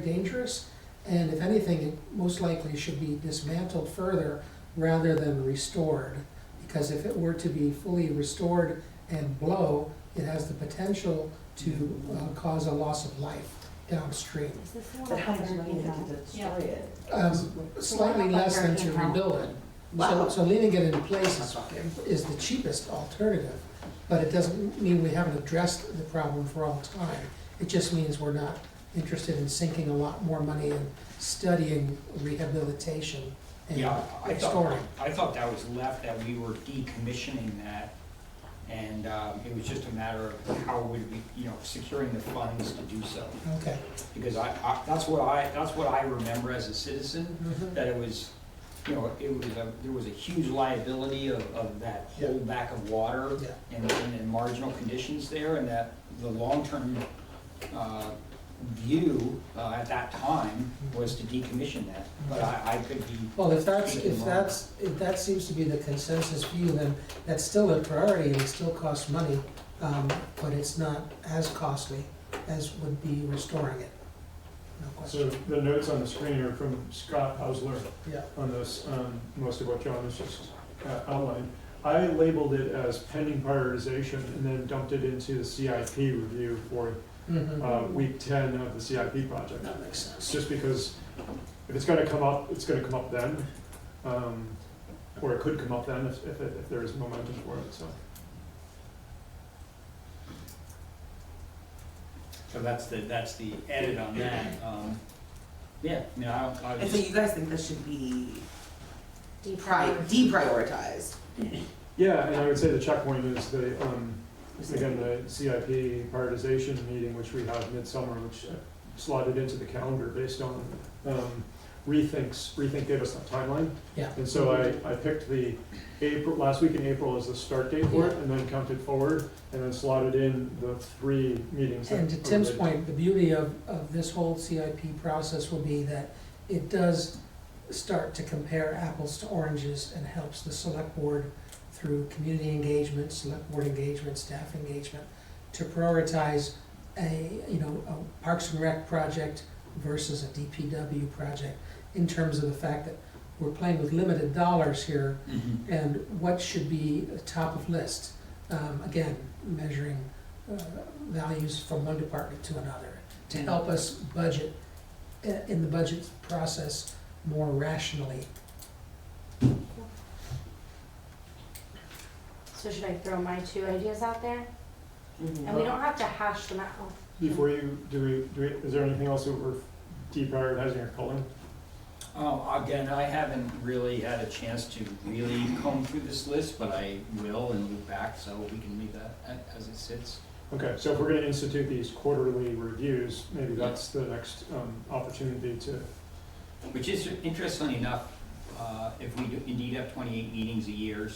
B: dangerous, and if anything, it most likely should be dismantled further rather than restored. Because if it were to be fully restored and blow, it has the potential to cause a loss of life downstream.
A: Is this the one
G: But how much
A: I'm
G: money
A: looking
G: did
A: at?
G: you destroy
C: Yeah.
G: it?
B: Slightly less than to rebuild it.
G: Wow.
B: So leaving it in place is the cheapest alternative, but it doesn't mean we haven't addressed the problem for all time. It just means we're not interested in sinking a lot more money in studying rehabilitation and
D: Yeah,
B: restoring.
D: I thought that was left, that we were decommissioning that, and it was just a matter of how would we, securing the funds to do so.
B: Okay.
D: Because that's what I remember as a citizen, that it was, there was a huge liability of that
B: Yeah.
D: holdback of water
B: Yeah.
D: and marginal conditions there, and that the long-term view, at that time was to decommission that, but I could be,
B: Well, if that seems to be the consensus view, then that's still a priority and it still costs money, but it's not as costly as would be restoring it. No
E: So
B: question.
E: the notes on the screen are from Scott Hausler
B: Yeah.
E: on this, most of what John has just outlined. I labeled it as pending prioritization and then dumped it into the CIP review for week 10 of the CIP project.
B: That makes sense.
E: Just because if it's gonna come up, it's gonna come up then. Or it could come up then if there is momentum for it, so.
D: so that's the edit on that. Yeah, I mean, I
G: And so
D: was,
G: you guys think this should be
A: Deprioritize.
G: deprioritized?
E: Yeah, and I would say the checkpoint is the, again, the CIP prioritization meeting, which we have midsummer, which slotted into the calendar based on Rethink gave us that timeline.
B: Yeah.
E: And so I picked the last week in April as the start date for it, and then counted forward, and then slotted in the 3 meetings. that
B: And to
E: are
B: Tim's
E: related.
B: point, the beauty of this whole CIP process will be that it does start to compare apples to oranges and helps the select board through community engagement, select board engagement, staff engagement, to prioritize a Parks and Rec project versus a DPW project in terms of the fact that we're playing with limited dollars here and what should be top of list. Again, measuring values from one department to another to help us budget in the budget process more rationally.
A: So should I throw my 2 ideas out there?
G: Mhm.
A: And we don't have to hash them out.
E: Before you, is there anything else that we're deprioritizing or culling?
D: again, I haven't really had a chance to really comb through this list, but I will and look back, so we can leave that as it sits.
E: Okay, so if we're gonna institute these quarterly reviews, maybe that's the next opportunity to,
D: Which is, interestingly enough, if we do indeed have 28 meetings a year,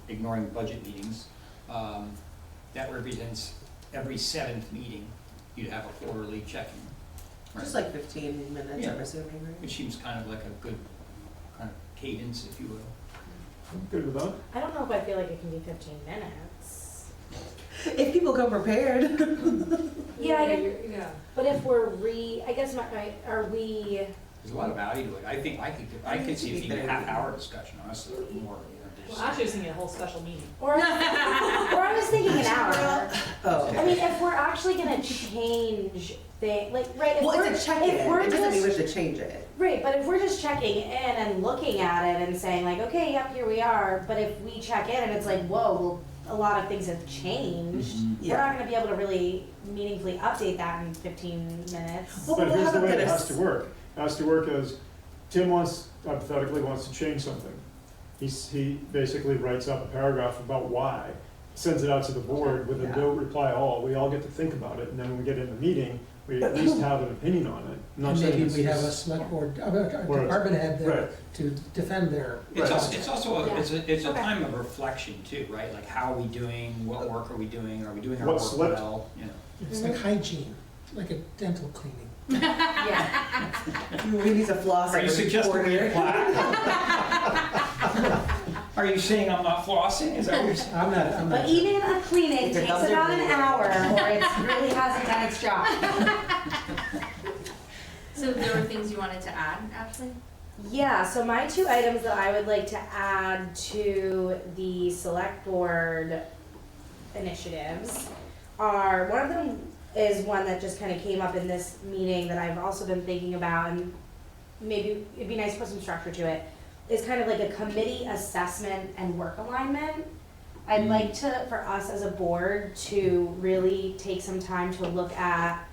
D: ignoring budget meetings, that represents every 7th meeting, you'd have a quarterly check-in. right?
G: Just like 15 minutes,
D: Yeah.
G: I'm assuming, right?
D: Which seems kind of like a good kind of cadence, if you will.
E: I'm good with that.
A: I don't know if I feel like it can be 15 minutes.
G: If people come prepared.
A: Yeah,
C: Yeah.
A: but if we're I guess are we,
D: There's a lot of value to it. I think I could see it being a half-hour discussion, honestly, or more.
C: Well, actually, I was thinking a whole special meeting.
A: or I was thinking an hour.
G: Oh,
A: I mean, if we're actually gonna change things, like, right, if
G: well,
A: we're,
G: it's a check-in.
A: if we're
G: It doesn't mean we
A: just,
G: have to change it.
A: right, but if we're just checking in and looking at it and saying like, okay, yep, here we are, but if we check in and it's like, whoa, well, a lot of things have changed, we're
G: Yeah.
A: not gonna be able to really meaningfully update that in 15 minutes.
G: Well,
E: But
G: we'll
E: here's
G: have
E: the
G: a
E: way
G: bit
E: it
G: of
E: has to work. It has to work as Tim hypothetically wants to change something. He basically writes up a paragraph about why, sends it out to the board with a
G: Yeah.
E: no reply all. We all get to think about it, and then when we get in the meeting, we at least have an opinion on it. I'm not
B: And
E: saying
B: maybe
E: it's
B: we have a
E: just-
B: select board, a
E: Or-
B: department head there
E: Right.
B: to defend their.
D: It's
E: Right.
D: also
A: Yeah.
D: it's a
A: Okay.
D: time of reflection too, right? Like, how are we doing? What work are we doing? Are we doing our
E: What
D: work
E: slipped?
D: well? You know.
B: It's like hygiene, like a dental cleaning.
A: Yeah.
G: We need to floss.
D: Are you
G: every
D: suggesting we
G: quarter.
D: apply? Are you saying I'm not flossing? Is that what you're saying?
B: I'm not.
A: But even a cleaning
G: If your
A: takes
G: thumbs are
A: about an
G: bleeding.
A: hour or it really hasn't done its job.
H: So there were things you wanted to add, Ashley?
A: Yeah, so my 2 items that I would like to add to the select board initiatives are, one of them is one that just kind of came up in this meeting that I've also been thinking about, and maybe it'd be nice to put some structure to it, is kind of like a committee assessment and work alignment. I'd like to, for us as a board, to really take some time to look at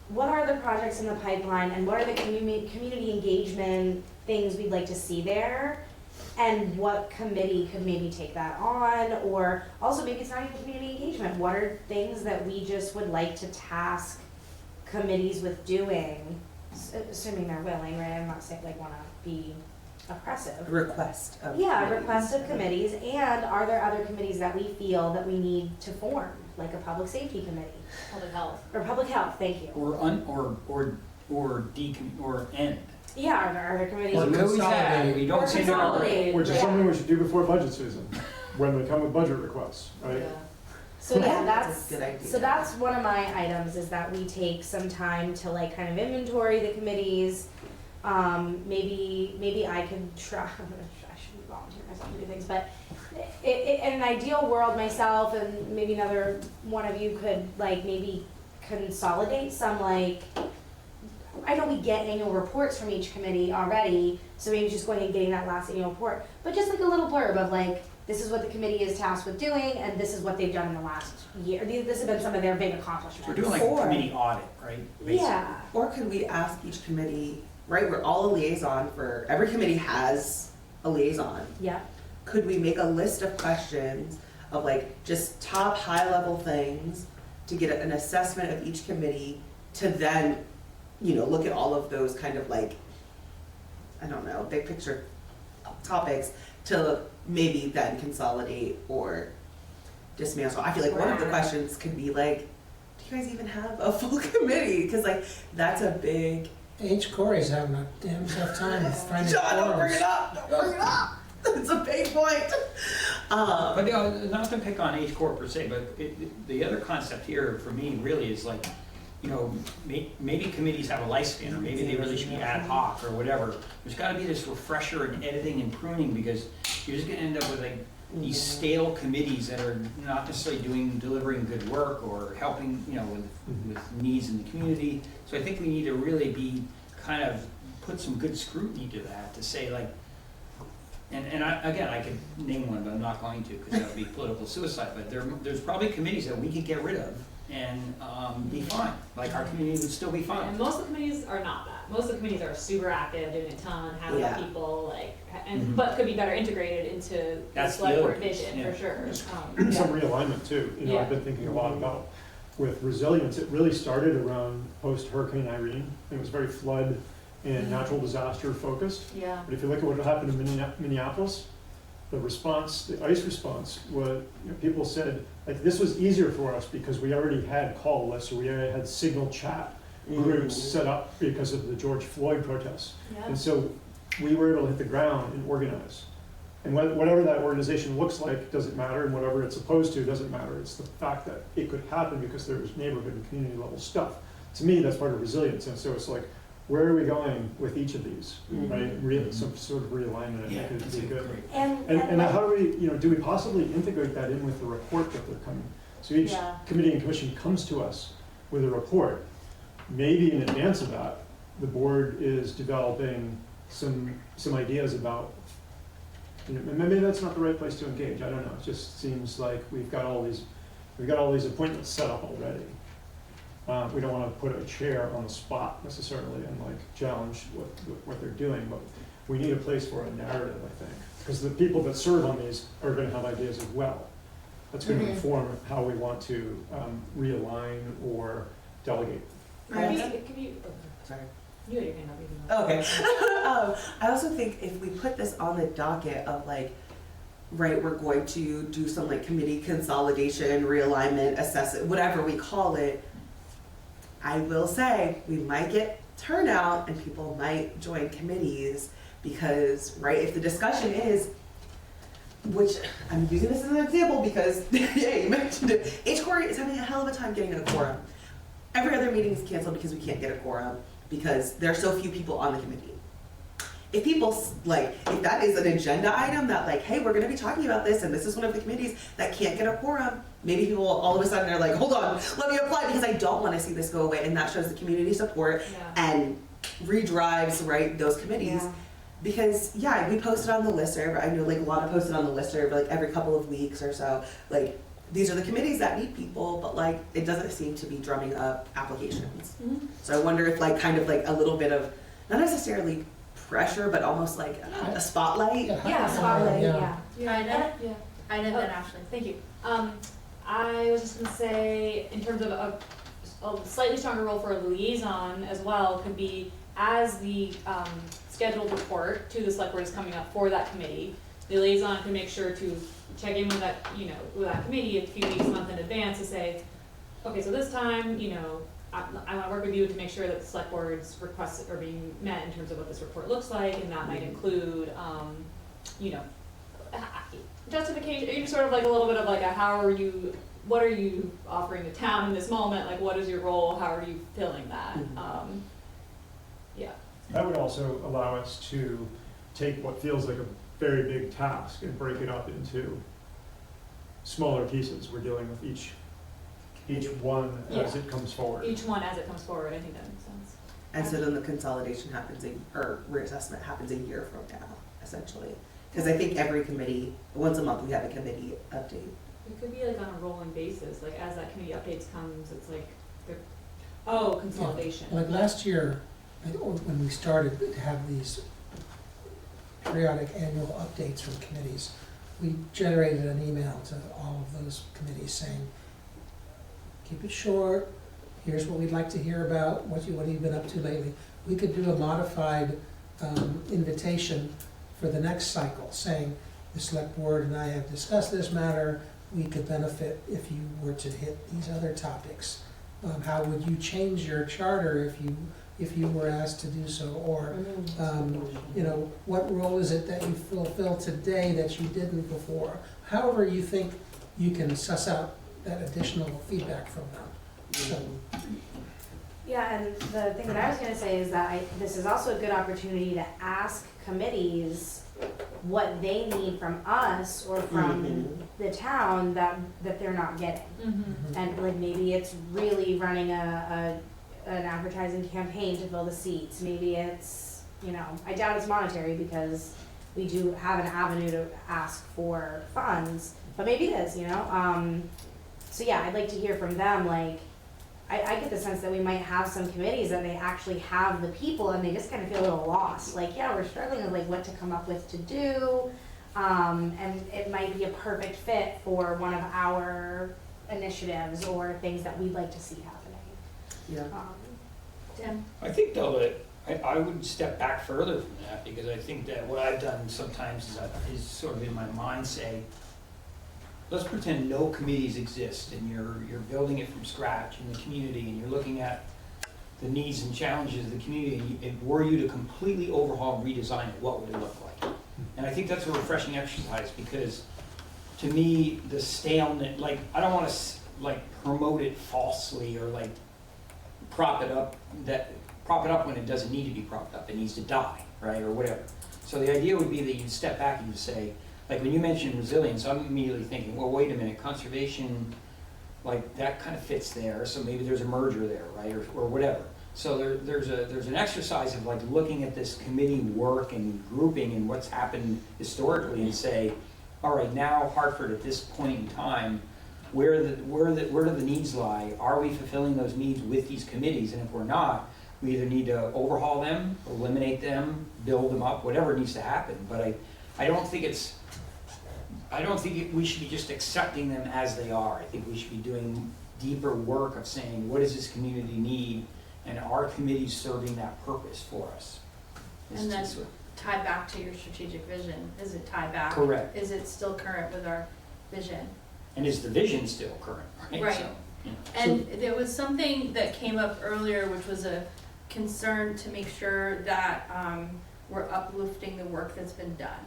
A: what are the projects in the pipeline and what are the community engagement things we'd like to see there, and what committee could maybe take that on, or also maybe it's not even community engagement, what are things that we just would like to task committees with doing, assuming they're willing, right? I'm not saying like wanna be oppressive.
G: Request of.
A: Yeah,
G: committees.
A: request of committees, and are there other committees that we feel that we need to form, like a public safety committee?
C: Public health.
A: Or public health, thank you.
D: or end.
A: Yeah, are there other committees?
B: Or
D: We always have,
B: consolidate.
D: we don't
A: Or
D: say no.
A: consolidate.
E: Which is
A: Yeah.
E: something we should do before budget season, when they come with budget requests, right?
A: So yeah,
G: That's
A: that's,
G: a good idea.
A: so that's one of my items, is that we take some time to like kind of inventory the committees. Maybe I could try, I shouldn't volunteer myself to do things, but in an ideal world, myself and maybe another one of you could like maybe consolidate some like, I know we get annual reports from each committee already, so maybe just going and getting that last annual report, but just like a little blurb of like, this is what the committee is tasked with doing, and this is what they've done in the last year. This has been some of their big accomplishments.
D: We're doing like a
G: Or-
D: committee audit, right? Basically.
A: Yeah,
G: Or could we ask each committee, right, we're all a liaison for, every committee has a liaison.
A: yeah,
G: Could we make a list of questions of like just top high level things to get an assessment of each committee to then, look at all of those kind of like, I don't know, big picture topics to maybe then consolidate or dismantle. I feel like one of the questions could be like, do you guys even have a full committee? Because like, that's a big,
B: H. Corey's having a damn tough time finding
G: John, don't bring
B: quorums.
G: it up, don't bring it up. It's a big point.
D: But not to pick on H Corp per se, but the other concept here for me really is like, maybe committees have a lifespan, or maybe they really should be ad hoc or whatever. There's gotta be this refresher and editing and pruning, because you're just gonna end up with like these stale committees that are not necessarily delivering good work or helping, with needs in the community. So I think we need to really be kind of put some good scrutiny to that, to say like, and I could name one, but I'm not going to, because that would be political suicide, but there's probably committees that we could get rid of and be fine, like our community would still be
C: And
D: fine.
C: most of the committees are not that. Most of the committees are super active, doing a ton, having
G: Yeah.
C: people, like,
D: Mhm.
C: but could be better integrated into the
D: That's the
C: select board
D: other piece,
C: vision,
D: yeah.
C: for sure.
E: Some realignment too,
C: Yeah.
E: I've been thinking a lot about with resilience. It really started around post-Hurricane Irene. It was very flood and natural disaster focused.
C: Yeah.
E: But if you look at what happened in Minneapolis, the response, the ICE response, was, people said, like, this was easier for us because we already had call lists, or we already had signal chat groups set up because of the George Floyd protests.
C: Yeah.
E: And so we were able to hit the ground and organize. And whatever that organization looks like doesn't matter, and whatever it's opposed to doesn't matter. It's the fact that it could happen because there was neighborhood and community level stuff. To me, that's part of resilience. And so it's like, where are we going with each of these, right? Some sort of realignment, I
D: Yeah,
E: think,
D: that's
E: would
D: a
E: be good.
D: great.
E: And how do we, do we possibly integrate that in with the report that they're coming? So each
C: Yeah.
E: committee and commission comes to us with a report. Maybe in advance of that, the board is developing some ideas about, maybe that's not the right place to engage, I don't know. It just seems like we've got all these appointments set up already. We don't want to put a chair on the spot necessarily and like challenge what they're doing, but we need a place for a narrative, I think. Because the people that serve on these are going to have ideas as well. That's going to inform how we want to realign or delegate.
C: It could be,
G: Sorry.
C: you had your hand up, you can-
G: Okay. I also think if we put this on the docket of like, right, we're going to do some like committee consolidation, realignment, assess it, whatever we call it, I will say we might get turnout and people might join committees because, right, if the discussion is, which I'm using this as an example because, yeah, you mentioned it, H. Corey is having a hell of a time getting a quorum. Every other meeting is canceled because we can't get a quorum because there are so few people on the committee. If people, like, if that is an agenda item that like, hey, we're gonna be talking about this and this is one of the committees that can't get a quorum, maybe people all of a sudden are like, hold on, let me apply because I don't wanna see this go away, and that shows the community support
C: Yeah.
G: and redrives, right, those committees.
A: Yeah.
G: Because, yeah, we posted on the listserv, I know like a lot of posted on the listserv like every couple of weeks or so, like, these are the committees that need people, but like, it doesn't seem to be drumming up applications. So I wonder if like, kind of like a little bit of, not necessarily pressure, but almost like a spotlight.
A: Yeah, spotlight, yeah.
H: Ida?
C: Yeah.
H: Ida,
C: Oh.
H: then Ashley.
C: Thank you. I was just gonna say, in terms of a slightly stronger role for a liaison as well, could be as the scheduled report to the select board is coming up for that committee, the liaison can make sure to check in with that, you know, with that committee a few weeks, a month in advance to say, okay, so this time, you know, I wanna work with you to make sure that the select board's requests are being met in terms of what this report looks like, and that might include, you know, justification, you know, sort of like a little bit of like a what are you offering the town in this moment, like what is your role, how are you filling that? Yeah.
E: That would also allow us to take what feels like a very big task and break it up into smaller pieces. We're dealing with each one as it comes forward.
C: Each one as it comes forward, I think that makes sense.
G: And so then the consolidation happens, or reassessment happens a year from now, essentially. Because I think every committee, once a month, we have a committee update.
C: It could be like on a rolling basis, like as that committee updates comes, it's like, consolidation.
B: Like last year, when we started to have these periodic annual updates from committees, we generated an email to all of those committees saying, keep it short, here's what we'd like to hear about, what have you been up to lately. We could do a modified invitation for the next cycle, saying, the select board and I have discussed this matter, we could benefit if you were to hit these other topics. How would you change your charter if you were asked to do so? Or, you know, what role is it that you fulfill today that you didn't before? However you think you can suss out that additional feedback from them. So,
A: Yeah, and the thing that I was gonna say is that this is also a good opportunity to ask committees what they need from us or from the town that they're not getting. And like maybe it's really running an advertising campaign to fill the seats. Maybe it's, you know, I doubt it's monetary because we do have an avenue to ask for funds, but maybe it is, you know? So yeah, I'd like to hear from them, like, I get the sense that we might have some committees that they actually have the people and they just kind of feel a little lost. Like, yeah, we're struggling with like what to come up with to do, and it might be a perfect fit for one of our initiatives or things that we'd like to see happening.
G: Yeah.
A: Tim?
D: I think though that I would step back further from that, because I think that what I've done sometimes is sort of in my mind say, let's pretend no committees exist and you're building it from scratch in the community and you're looking at the needs and challenges of the community, and were you to completely overhaul and redesign it, what would it look like? And I think that's a refreshing exercise, because to me, the staleness, like, I don't want to like promote it falsely or like prop it up when it doesn't need to be propped up. It needs to die, right, or whatever. So the idea would be that you step back and you say, like when you mentioned resilience, I'm immediately thinking, well, wait a minute, conservation, like that kind of fits there, so maybe there's a merger there, right, or whatever. So there's an exercise of like looking at this committee work and grouping and what's happened historically and say, all right, now Hartford at this point in time, where do the needs lie? Are we fulfilling those needs with these committees? And if we're not, we either need to overhaul them, eliminate them, build them up, whatever needs to happen. But I don't think we should be just accepting them as they are. I think we should be doing deeper work of saying, what does this community need? And are committees serving that purpose for us?
H: And then tie back to your strategic vision. Is it tie back?
D: Correct.
H: Is it still current with our vision?
D: And is the vision still current, right?
H: Right.
D: So, you know.
H: And there was something that came up earlier, which was a concern to make sure that we're uplifting the work that's been done,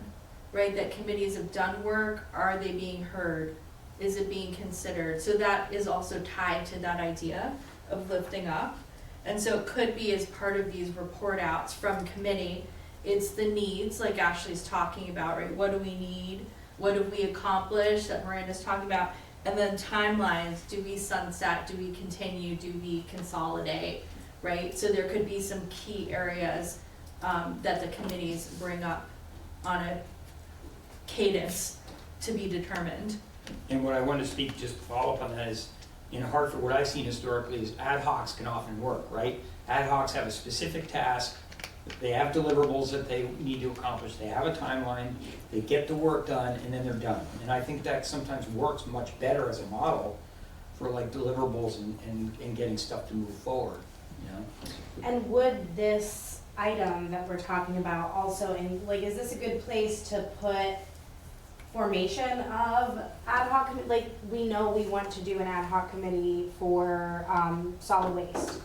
H: right? That committees have done work, are they being heard? Is it being considered? So that is also tied to that idea of lifting up. And so it could be as part of these report outs from committee, it's the needs, like Ashley's talking about, right? What do we need? What have we accomplished that Miranda's talking about? And then timelines, do we sunset, do we continue, do we consolidate, right? So there could be some key areas that the committees bring up on a cadence to be determined.
D: And what I want to speak, just to follow up on that, is in Hartford, what I've seen historically is ad hocs can often work, right? Ad hocs have a specific task, they have deliverables that they need to accomplish, they have a timeline, they get the work done, and then they're done. And I think that sometimes works much better as a model for like deliverables and getting stuff to move forward, you know?
A: And would this item that we're talking about also in, like, is this a good place to put formation of ad hoc, like, we know we want to do an ad hoc committee for, solid waste,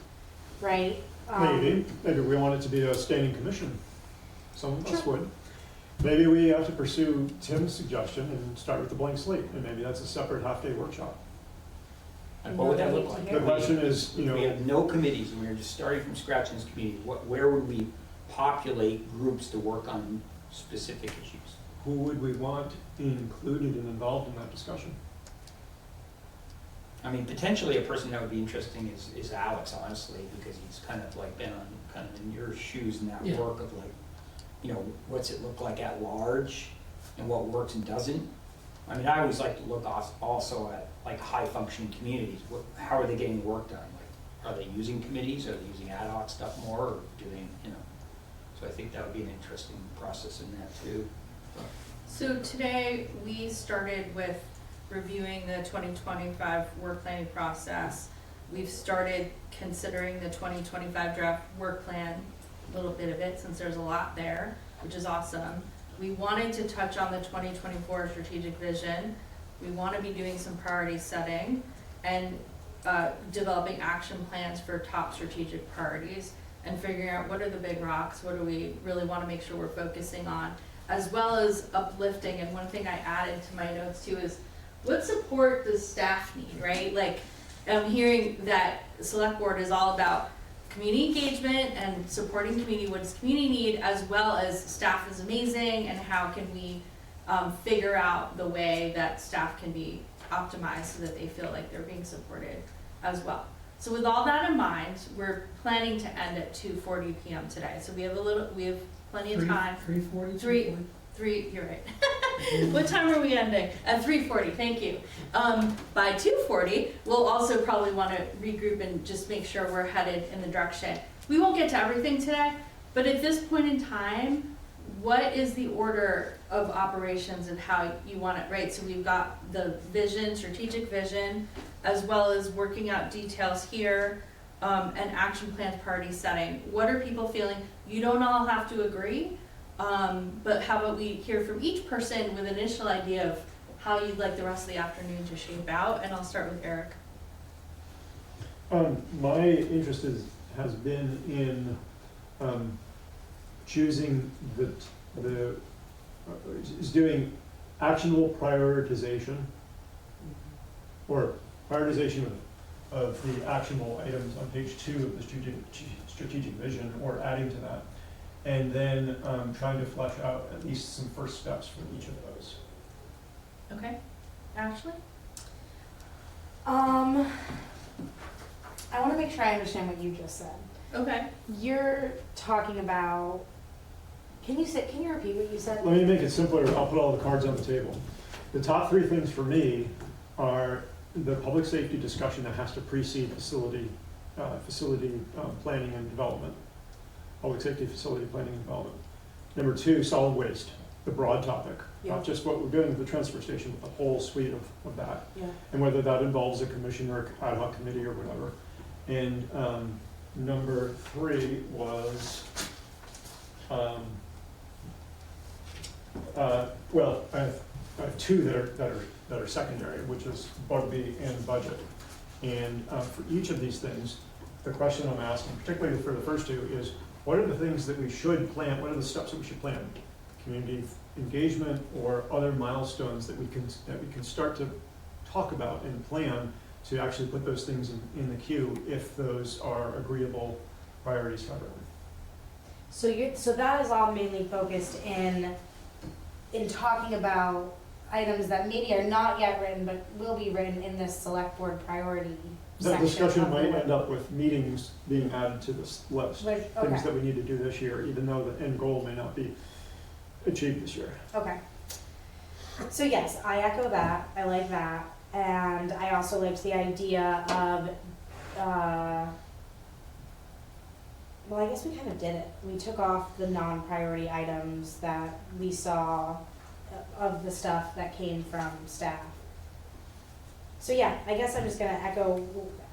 A: right?
E: Maybe we want it to be a standing commission. Some of us would. Maybe we have to pursue Tim's suggestion and start with the blank slate, and maybe that's a separate half-day workshop.
D: And what would that look like?
E: The question is,
D: If we have no committees and we were just starting from scratch in this community, where would we populate groups to work on specific issues?
E: who would we want included and involved in that discussion?
D: I mean, potentially a person that would be interesting is Alex, honestly, because he's kind of like been on kind of in your shoes in that
B: Yeah.
D: work of like, you know, what's it look like at large and what works and doesn't. I mean, I always like to look also at like high functioning communities. How are they getting work done? Like, are they using committees? Are they using ad hoc stuff more, or doing, you know? So I think that would be an interesting process in that too.
H: So today, we started with reviewing the 2025 work planning process. We've started considering the 2025 draft work plan, a little bit of it, since there's a lot there, which is awesome. We wanted to touch on the 2024 strategic vision. We want to be doing some priority setting and developing action plans for top strategic priorities and figuring out what are the big rocks, what do we really want to make sure we're focusing on, as well as uplifting. And one thing I added to my notes too is what support does staff need, right? Like, I'm hearing that Selectboard is all about community engagement and supporting community, what does community need, as well as staff is amazing, and how can we figure out the way that staff can be optimized so that they feel like they're being supported as well. So with all that in mind, we're planning to end at 2:40 p.m. today. So we have plenty of time.
B: 3:40?
H: Three, you're right. What time are we ending? At 3:40, thank you. By 2:40, we'll also probably want to regroup and just make sure we're headed in the direction. We won't get to everything today, but at this point in time, what is the order of operations and how you want it, right? So we've got the vision, strategic vision, as well as working out details here, and action plans, priority setting. What are people feeling? You don't all have to agree. But how about we hear from each person with an initial idea of how you'd like the rest of the afternoon to shape out, and I'll start with Eric.
E: My interest has been in choosing is doing actionable prioritization or prioritization of the actionable items on page 2 of the strategic vision, or adding to that. And then trying to flesh out at least some first steps for each of those.
H: Okay, Ashley?
A: I want to make sure I understand what you just said.
H: Okay.
A: You're talking about, can you repeat what you said?
E: Let me make it simpler. I'll put all the cards on the table. The top 3 things for me are the public safety discussion that has to precede facility planning and development. Public safety facility planning and development. Number 2, solid waste, the broad topic.
A: Yeah.
E: Not just what we're doing with the transfer station, but the whole suite of that.
A: Yeah.
E: And whether that involves a commission or ad hoc committee or whatever. And number 3 was, well, I have 2 that are secondary, which is Bugby and budget. And for each of these things, the question I'm asking, particularly for the first 2, is what are the things that we should plan? What are the steps that we should plan? Community engagement or other milestones that we can start to talk about and plan to actually put those things in the queue if those are agreeable priorities for everyone.
A: So that is all mainly focused in talking about items that maybe are not yet written but will be written in this select board priority
E: That
A: section
E: discussion
A: of the
E: might
A: work.
E: end up with meetings being added to this list.
A: Okay.
E: Things that we need to do this year, even though the end goal may not be achieved this year.
A: Okay. So yes, I echo that. I like that. And I also liked the idea of, well, I guess we kind of did it. We took off the non-priority items that we saw of the stuff that came from staff. So yeah, I guess I'm just gonna echo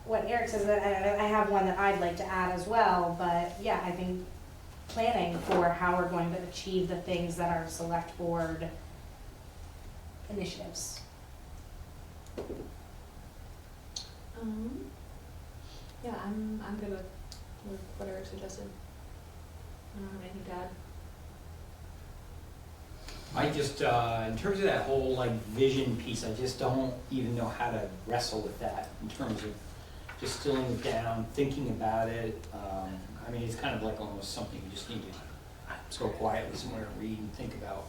A: what Eric says. I have one that I'd like to add as well, but yeah, I think planning for how we're going to achieve the things that are select board initiatives.
C: Yeah, I'm good with what Eric suggested. I don't have anything to add.
D: I just, in terms of that whole like vision piece, I just don't even know how to wrestle with that in terms of distilling it down, thinking about it. I mean, it's kind of like almost something you just need to go quietly somewhere and read and think about.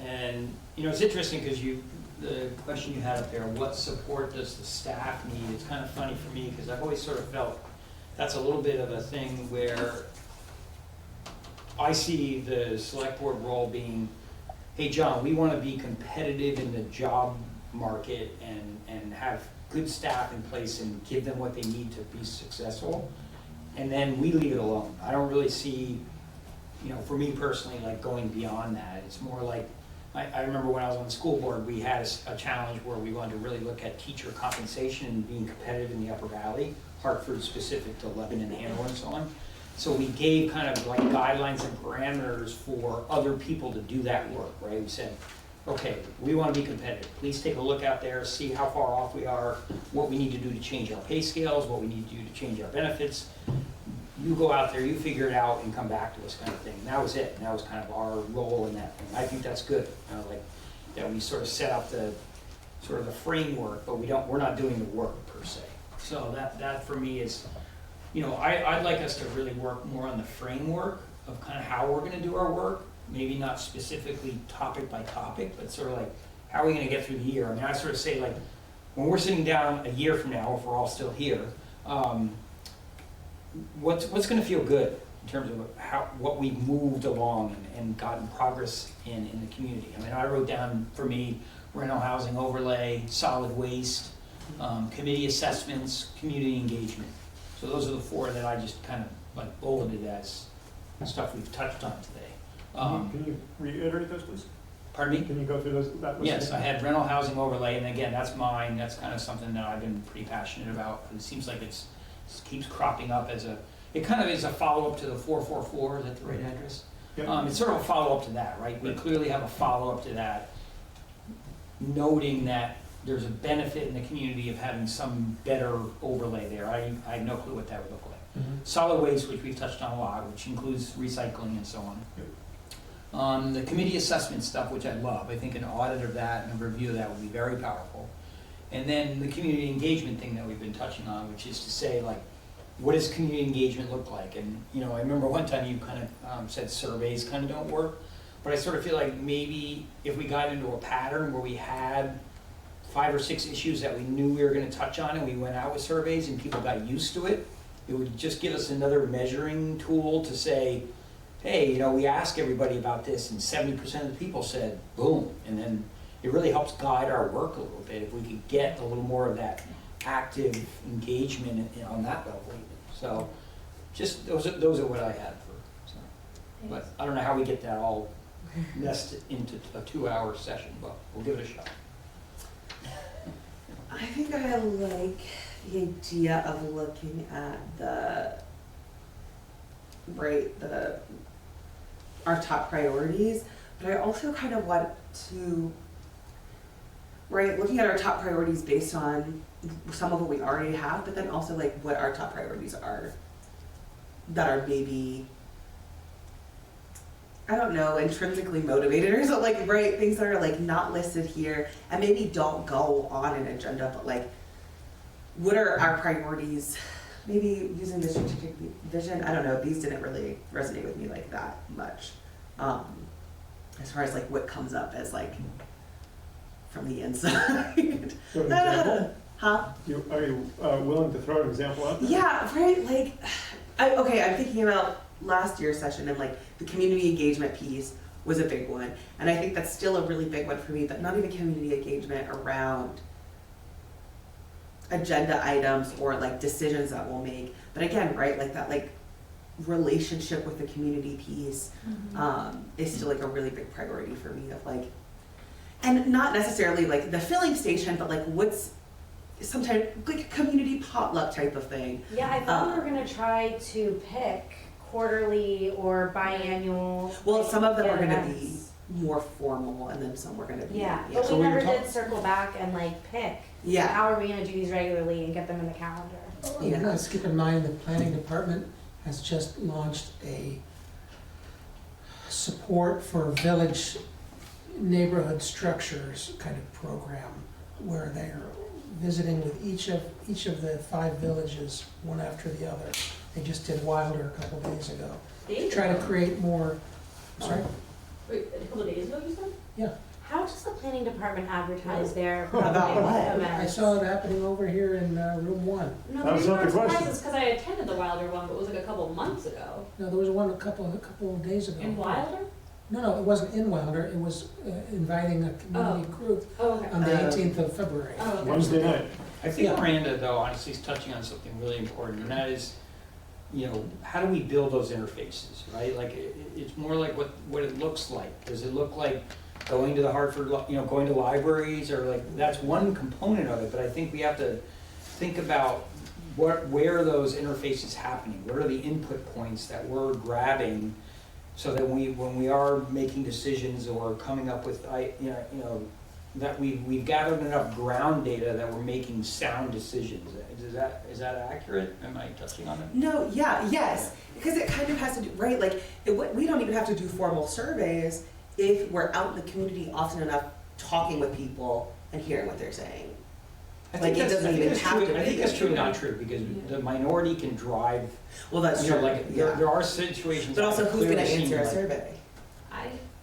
D: And, you know, it's interesting because the question you had up there, what support does the staff need? It's kind of funny for me because I've always sort of felt that's a little bit of a thing where I see the select board role being, hey, John, we want to be competitive in the job market and have good staff in place and give them what they need to be successful. And then we leave it alone. I don't really see, you know, for me personally, like going beyond that. It's more like, I remember when I was on the school board, we had a challenge where we wanted to really look at teacher compensation and being competitive in the Upper Valley, Hartford specific to Lebanon, Hanover, and so on. So we gave kind of like guidelines and parameters for other people to do that work, right? We said, okay, we want to be competitive. Please take a look out there, see how far off we are, what we need to do to change our pay scales, what we need to do to change our benefits. You go out there, you figure it out, and come back to us, kind of thing. And that was it. And that was kind of our role in that thing. I think that's good. Like that we sort of set up the sort of the framework, but we're not doing the work per se. So that for me is, you know, I'd like us to really work more on the framework of kind of how we're going to do our work. Maybe not specifically topic by topic, but sort of like how are we going to get through the year? I mean, I sort of say like when we're sitting down a year from now, if we're all still here. What's going to feel good in terms of what we've moved along and gotten progress in the community? I mean, I wrote down for me rental housing overlay, solid waste, committee assessments, community engagement. So those are the four that I just kind of like bulleted as stuff we've touched on today.
E: Can you reiterate those, please?
D: Pardon me?
E: Can you go through that list?
D: Yes, I had rental housing overlay, and again, that's mine. That's kind of something that I've been pretty passionate about. It seems like it keeps cropping up as it kind of is a follow-up to the 444, is that the right address?
E: Yep.
D: It's sort of a follow-up to that, right? We clearly have a follow-up to that, noting that there's a benefit in the community of having some better overlay there. I have no clue what that would look like.
E: Mm-hmm.
D: Solid waste, which we've touched on a lot, which includes recycling and so on.
E: Yep.
D: The committee assessment stuff, which I love. I think an audit of that and a review of that would be very powerful. And then the community engagement thing that we've been touching on, which is to say, like, what does community engagement look like? And, you know, I remember one time you kind of said surveys kind of don't work, but I sort of feel like maybe if we got into a pattern where we had 5 or 6 issues that we knew we were going to touch on and we went out with surveys and people got used to it, it would just give us another measuring tool to say, hey, you know, we asked everybody about this and 70% of the people said, boom, and then it really helps guide our work a little bit if we could get a little more of that active engagement on that level even. So just those are what I had for. So. But I don't know how we get that all nested into a 2-hour session, but we'll give it a shot.
G: I think I like the idea of looking at our top priorities, but I also kind of want to, looking at our top priorities based on some of what we already have, but then also like what our top priorities are that are maybe, I don't know, intrinsically motivated or something, like, things that are like not listed here and maybe don't go on an agenda, but like, what are our priorities? Maybe using the strategic vision, I don't know, these didn't really resonate with me like that much. As far as like what comes up as like from the inside.
E: So an example?
G: Huh?
E: Are you willing to throw an example out there?
G: Yeah, right, like, I'm thinking about last year's session and like the community engagement piece was a big one. And I think that's still a really big one for me, but not even community engagement around agenda items or like decisions that we'll make. But again, right, like that like relationship with the community piece is still like a really big priority for me of like, and not necessarily like the filling station, but like what's sometimes like a community potluck type of thing.
A: Yeah, I thought we were gonna try to pick quarterly or biannual.
G: Well, some of them are gonna be
A: events.
G: more formal, and then some were gonna be.
A: Yeah, but
E: So
A: we
E: we
A: never
E: were
A: did circle back and like pick,
G: Yeah,
A: how are we gonna do these regularly and get them in the calendar?
G: Yeah.
B: Let's keep in mind, the planning department has just launched a support for village neighborhood structures kind of program, where they're visiting with each of the 5 villages, one after the other. They just did Wilder a couple days ago. Try to create more, sorry?
C: Wait, a couple of days ago, you said?
B: Yeah,
A: How does the planning department advertise their
G: About
A: public
G: what?
B: I
A: events?
B: saw it happening over here in room 1.
C: No,
E: That was
C: the reason
E: not
C: I'm
E: the question.
C: surprised is because I attended the Wilder one, but it was like a couple of months ago.
B: No, there was one a couple of days ago.
C: In Wilder?
B: No, it wasn't in Wilder, it was inviting a community group
C: Oh, okay.
B: on the 18th of February.
C: Oh, okay.
E: Wednesday night.
D: I think
B: Yeah.
D: Miranda, though, honestly, is touching on something really important, and that is, you know, how do we build those interfaces, right? Like, it's more like what it looks like. Does it look like going to the Hartford, going to libraries, or like, that's one component of it, but I think we have to think about where are those interfaces happening? What are the input points that we're grabbing, so that when we are making decisions or coming up with, that we've gathered enough ground data that we're making sound decisions. Is that accurate? Am I touching on it?
G: no, yeah, yes, because it kind of has to do, right, like, we don't even have to do formal surveys if we're out in the community often enough talking with people and hearing what they're saying. Like, it doesn't even have to be.
D: I think that's true and not true, because the minority can drive,
G: Well, that's
D: you know,
G: true,
D: like,
G: yeah.
D: there are situations.
G: But also,
D: that
G: who's gonna
D: clearly seem
G: answer a
D: like-
G: survey?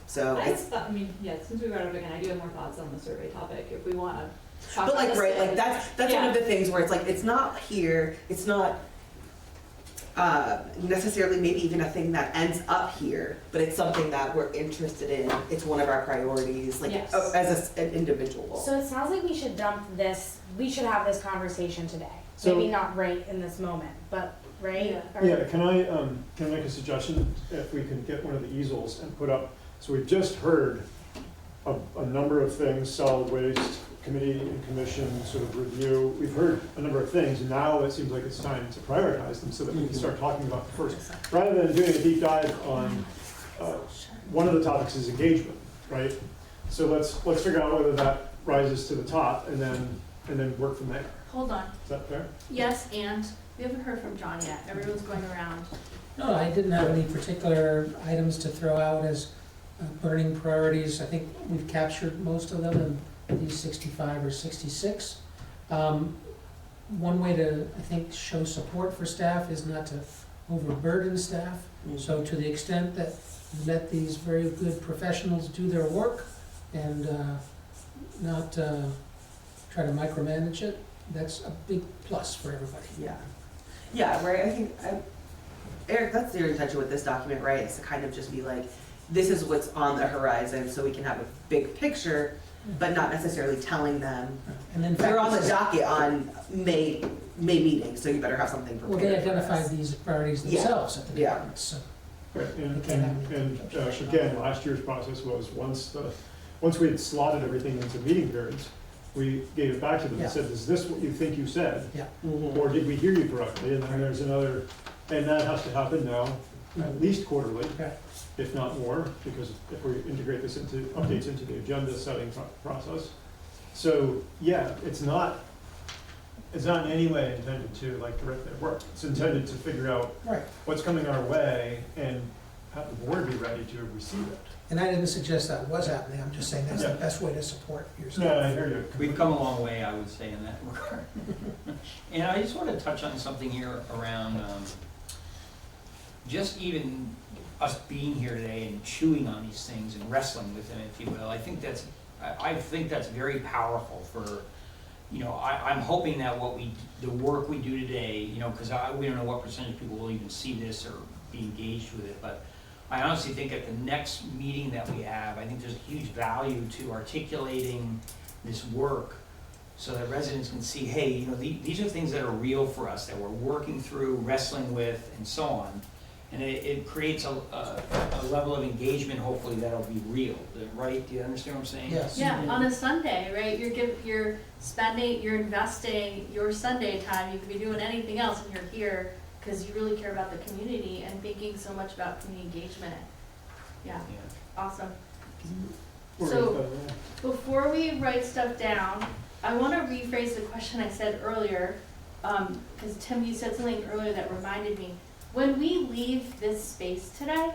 G: So
C: I
G: it's,
C: thought, I mean, yeah, since we brought it up again, I do have more thoughts on the survey topic if we wanna talk
G: but
C: about
G: like,
C: this.
G: right, like, that's one
C: Yeah.
G: of the things where it's like, it's not here, it's not necessarily maybe even a thing that ends up here, but it's something that we're interested in, it's one of our priorities, like,
C: Yes.
G: as an individual.
A: So it sounds like we should we should have this conversation today.
E: So-
A: Maybe not right in this moment, but, right?
C: Yeah.
A: Or-
E: Yeah, can I make a suggestion, if we can get one of the easels and put up, so we've just heard a number of things, solid waste committee and commission sort of review, we've heard a number of things, and now it seems like it's time to prioritize them so that we can start talking about the first. Rather than doing a deep dive on, one of the topics is engagement, right? So let's figure out whether that rises to the top and then work from there.
H: Hold on.
E: Is that fair?
H: Yes, and we haven't heard from John yet. Everyone's going around.
B: No, I didn't have any particular items to throw out as burning priorities. I think we've captured most of them in these 65 or 66. One way to, I think, show support for staff is not to overburden staff. So to the extent that you let these very good professionals do their work and not try to micromanage it, that's a big plus for everybody.
G: Yeah, yeah, right, I think, Eric, that's your intention with this document, right, is to kind of just be like, this is what's on the horizon, so we can have a big picture, but not necessarily telling them,
B: And then
G: you're on the docket on May meeting, so you better have something prepared
B: well, they
G: for
B: identified
G: us.
B: these priorities
G: Yeah.
B: themselves at the
G: Yeah.
B: department, so.
E: Right, and
B: We can't have any
E: again, last year's process was once we had slotted everything into meeting periods, we gave it back to them
B: Yeah.
E: and said, is this what you think you said?
G: Mhm.
E: Or did we hear you correctly? And then there's another, and that has to happen now, at least quarterly,
B: Okay.
E: if not more, because if we integrate this into, updates into the agenda setting process. So, yeah, it's not in any way intended to like direct their work. It's intended to figure out
B: Right,
E: what's coming our way and have the board be ready to receive it.
B: and I didn't suggest that was happening, I'm just saying that's the
E: Yeah.
B: best way to support your staff.
E: No, I hear you.
D: We've come a long way, I would say, in that regard. And I just want to touch on something here around, just even us being here today and chewing on these things and wrestling with them, if you will. I think that's very powerful for, I'm hoping that the work we do today, because we don't know what percentage of people will even see this or be engaged with it, but I honestly think at the next meeting that we have, I think there's a huge value to articulating this work so that residents can see, hey, these are things that are real for us, that we're working through, wrestling with, and so on. And it creates a level of engagement, hopefully, that'll be real, right? Do you understand what I'm saying?
B: Yes.
H: Yeah, on a Sunday, right? You're investing your Sunday time. You could be doing anything else, and you're here because you really care about the community and thinking so much about community engagement. Yeah,
D: Yeah.
H: awesome.
E: We're
H: So-
E: gonna spend that.
H: Before we write stuff down, I want to rephrase the question I said earlier, because Tim, you said something earlier that reminded me. When we leave this space today,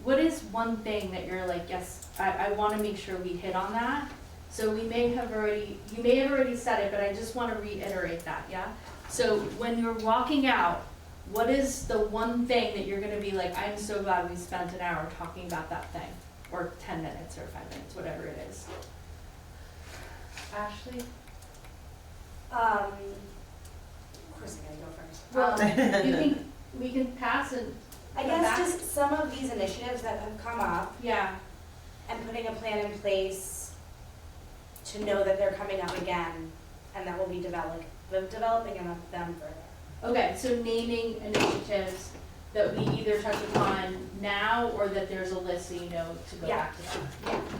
H: what is one thing that you're like, yes, I want to make sure we hit on that? So you may have already said it, but I just want to reiterate that, yeah? So when you're walking out, what is the one thing that you're going to be like, I'm so glad we spent an hour talking about that thing? Or 10 minutes or 5 minutes, whatever it is. Ashley?
A: Of course I gotta go first.
H: Well, we can pass and,
A: I guess just some of these initiatives that have come up
H: yeah,
A: and putting a plan in place to know that they're coming up again and that we'll be developing them further.
H: okay, so naming initiatives that we either touch upon now or that there's a list so you know to go
A: Yeah.
H: back to them.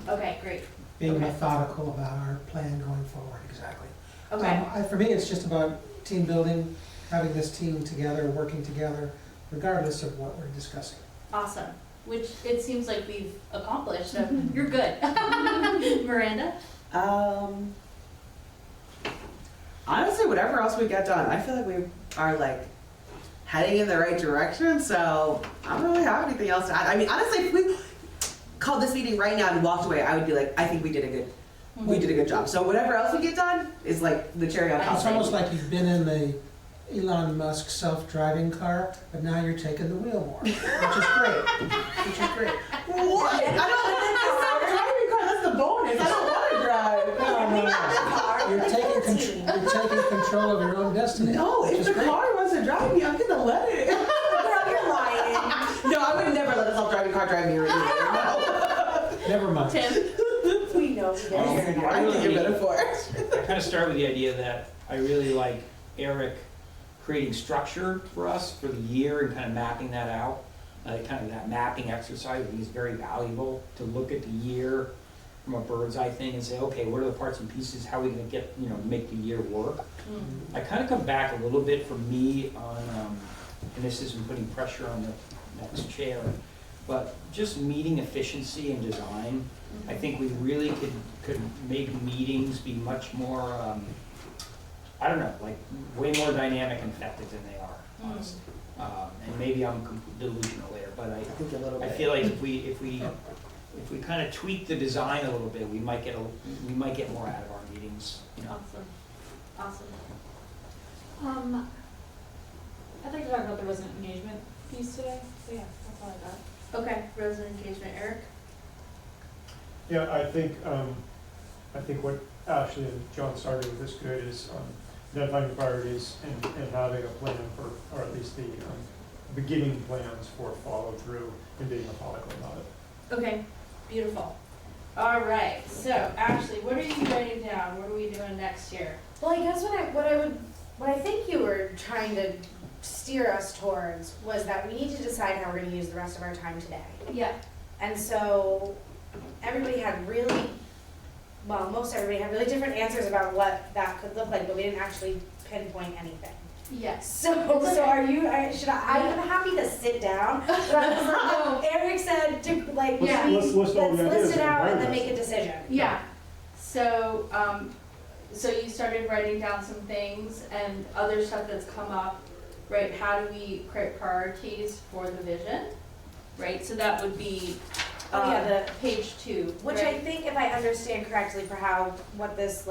A: Yeah.
H: Okay, great,
B: Being
H: Okay.
B: methodical about our plan going forward, exactly.
H: okay,
B: For me, it's just about team building, having this team together, working together, regardless of what we're discussing.
H: awesome. Which it seems like we've accomplished, so you're good. Miranda?
G: Honestly, whatever else we get done, I feel like we are like heading in the right direction, so I don't really have anything else to add. I mean, honestly, if we called this meeting right now and walked away, I would be like, I think we did a good job. So whatever else we get done is like the cherry on top.
B: It's almost like you've been in the Elon Musk self-driving car, but now you're taking the wheel more, which is great, which is great.
G: What? I don't driving car, that's the bonus. I don't want to drive.
B: No. You're taking control of your own destiny.
G: No,
B: which
G: if
B: is
G: the
B: great.
G: car wants to drive me, I'm gonna let it.
A: Girl, you're lying.
G: No, I would never let a self-driving car drive me or anything. No.
B: Never mind.
H: Tim?
A: We know we get it.
G: I think you're better for it.
D: I kind of start with the idea that I really like Eric creating structure for us for the year and kind of mapping that out. Kind of that mapping exercise, I think is very valuable to look at the year from a bird's eye thing and say, okay, what are the parts and pieces, how are we gonna get, make the year work? I kind of come back a little bit for me on, and this isn't putting pressure on the next chair, but just meeting efficiency and design. I think we really could make meetings be much more, I don't know, like way more dynamic and effective than they are, honestly. And maybe I'm delusional there, but
G: I think a little
D: I
G: bit.
D: feel like if we kind of tweak the design a little bit, we might get more out of our meetings,
H: Awesome.
C: I'd like to talk about the resident engagement piece today, so yeah, that's all I got.
H: Okay, resident engagement, Eric?
E: Yeah, I think what Ashley and John started with is good, is identifying the priorities and having a plan for, or at least the beginning plans for follow through and being methodical about it.
H: Okay, beautiful. All right, so Ashley, what are you writing down? What are we doing next year?
A: Well, I guess what I think you were trying to steer us towards was that we need to decide how we're gonna use the rest of our time today.
H: Yeah.
A: And so everybody had most everybody had really different answers about what that could look like, but we didn't actually pinpoint anything.
H: Yes.
A: So are you, I'm happy to sit down, but I was like, Eric said to like,
H: Yeah.
E: Let's list all the
A: let's
E: ideas
A: list it
E: and
A: out and then
E: prioritize.
A: make a decision.
H: Yeah. So, so you started writing down some things and other stuff that's come up, right? How do we create priorities for the vision, right? So that would be,
A: Oh, yeah,
H: page 2,
A: Which
H: right?
A: I think, if I understand correctly for what this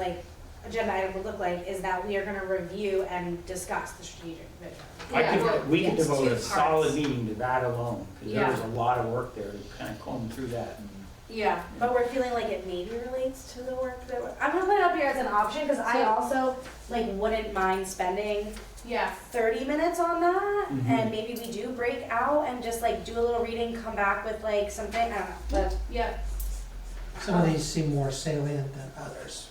A: agenda item would look like, is that we are gonna review and discuss the strategic vision.
D: We could
H: yes,
D: devote
H: 2
D: a solid
H: parts.
D: meeting to that alone, because
H: Yeah.
D: there's a lot of work there to kind of comb through that.
H: Yeah.
A: But we're feeling like it maybe relates to the work I'm gonna put it up here as an option, because I also wouldn't mind spending
H: Yeah.
A: 30 minutes on that,
D: Mhm.
A: and maybe we do break out and just do a little reading, come back with something, I don't know, but.
H: Yeah.
B: Some of these seem more salient than others.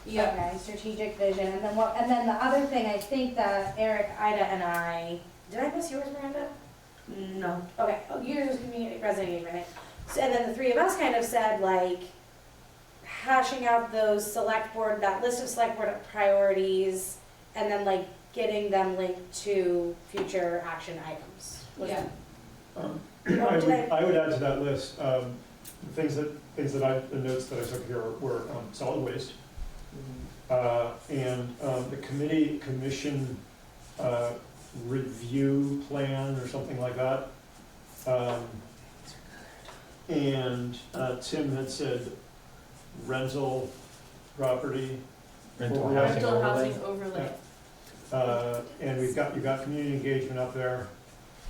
H: Yeah.
A: Okay, strategic vision, and then the other thing, I think that Eric, Ida, and I, did I miss yours, Miranda?
G: No.
A: Okay, yours was community resident engagement. So, and then the three of us kind of said hashing out that list of select board priorities, and then getting them linked to future action items. Was
C: Yeah.
E: I would add to that list, the the notes that I took here were solid waste. And the commission review plan or something like that. And Tim had said rental property.
D: Rental
E: overlay.
D: housing
H: Rental
D: overlay.
H: housing overlay.
E: And you've got community engagement up there.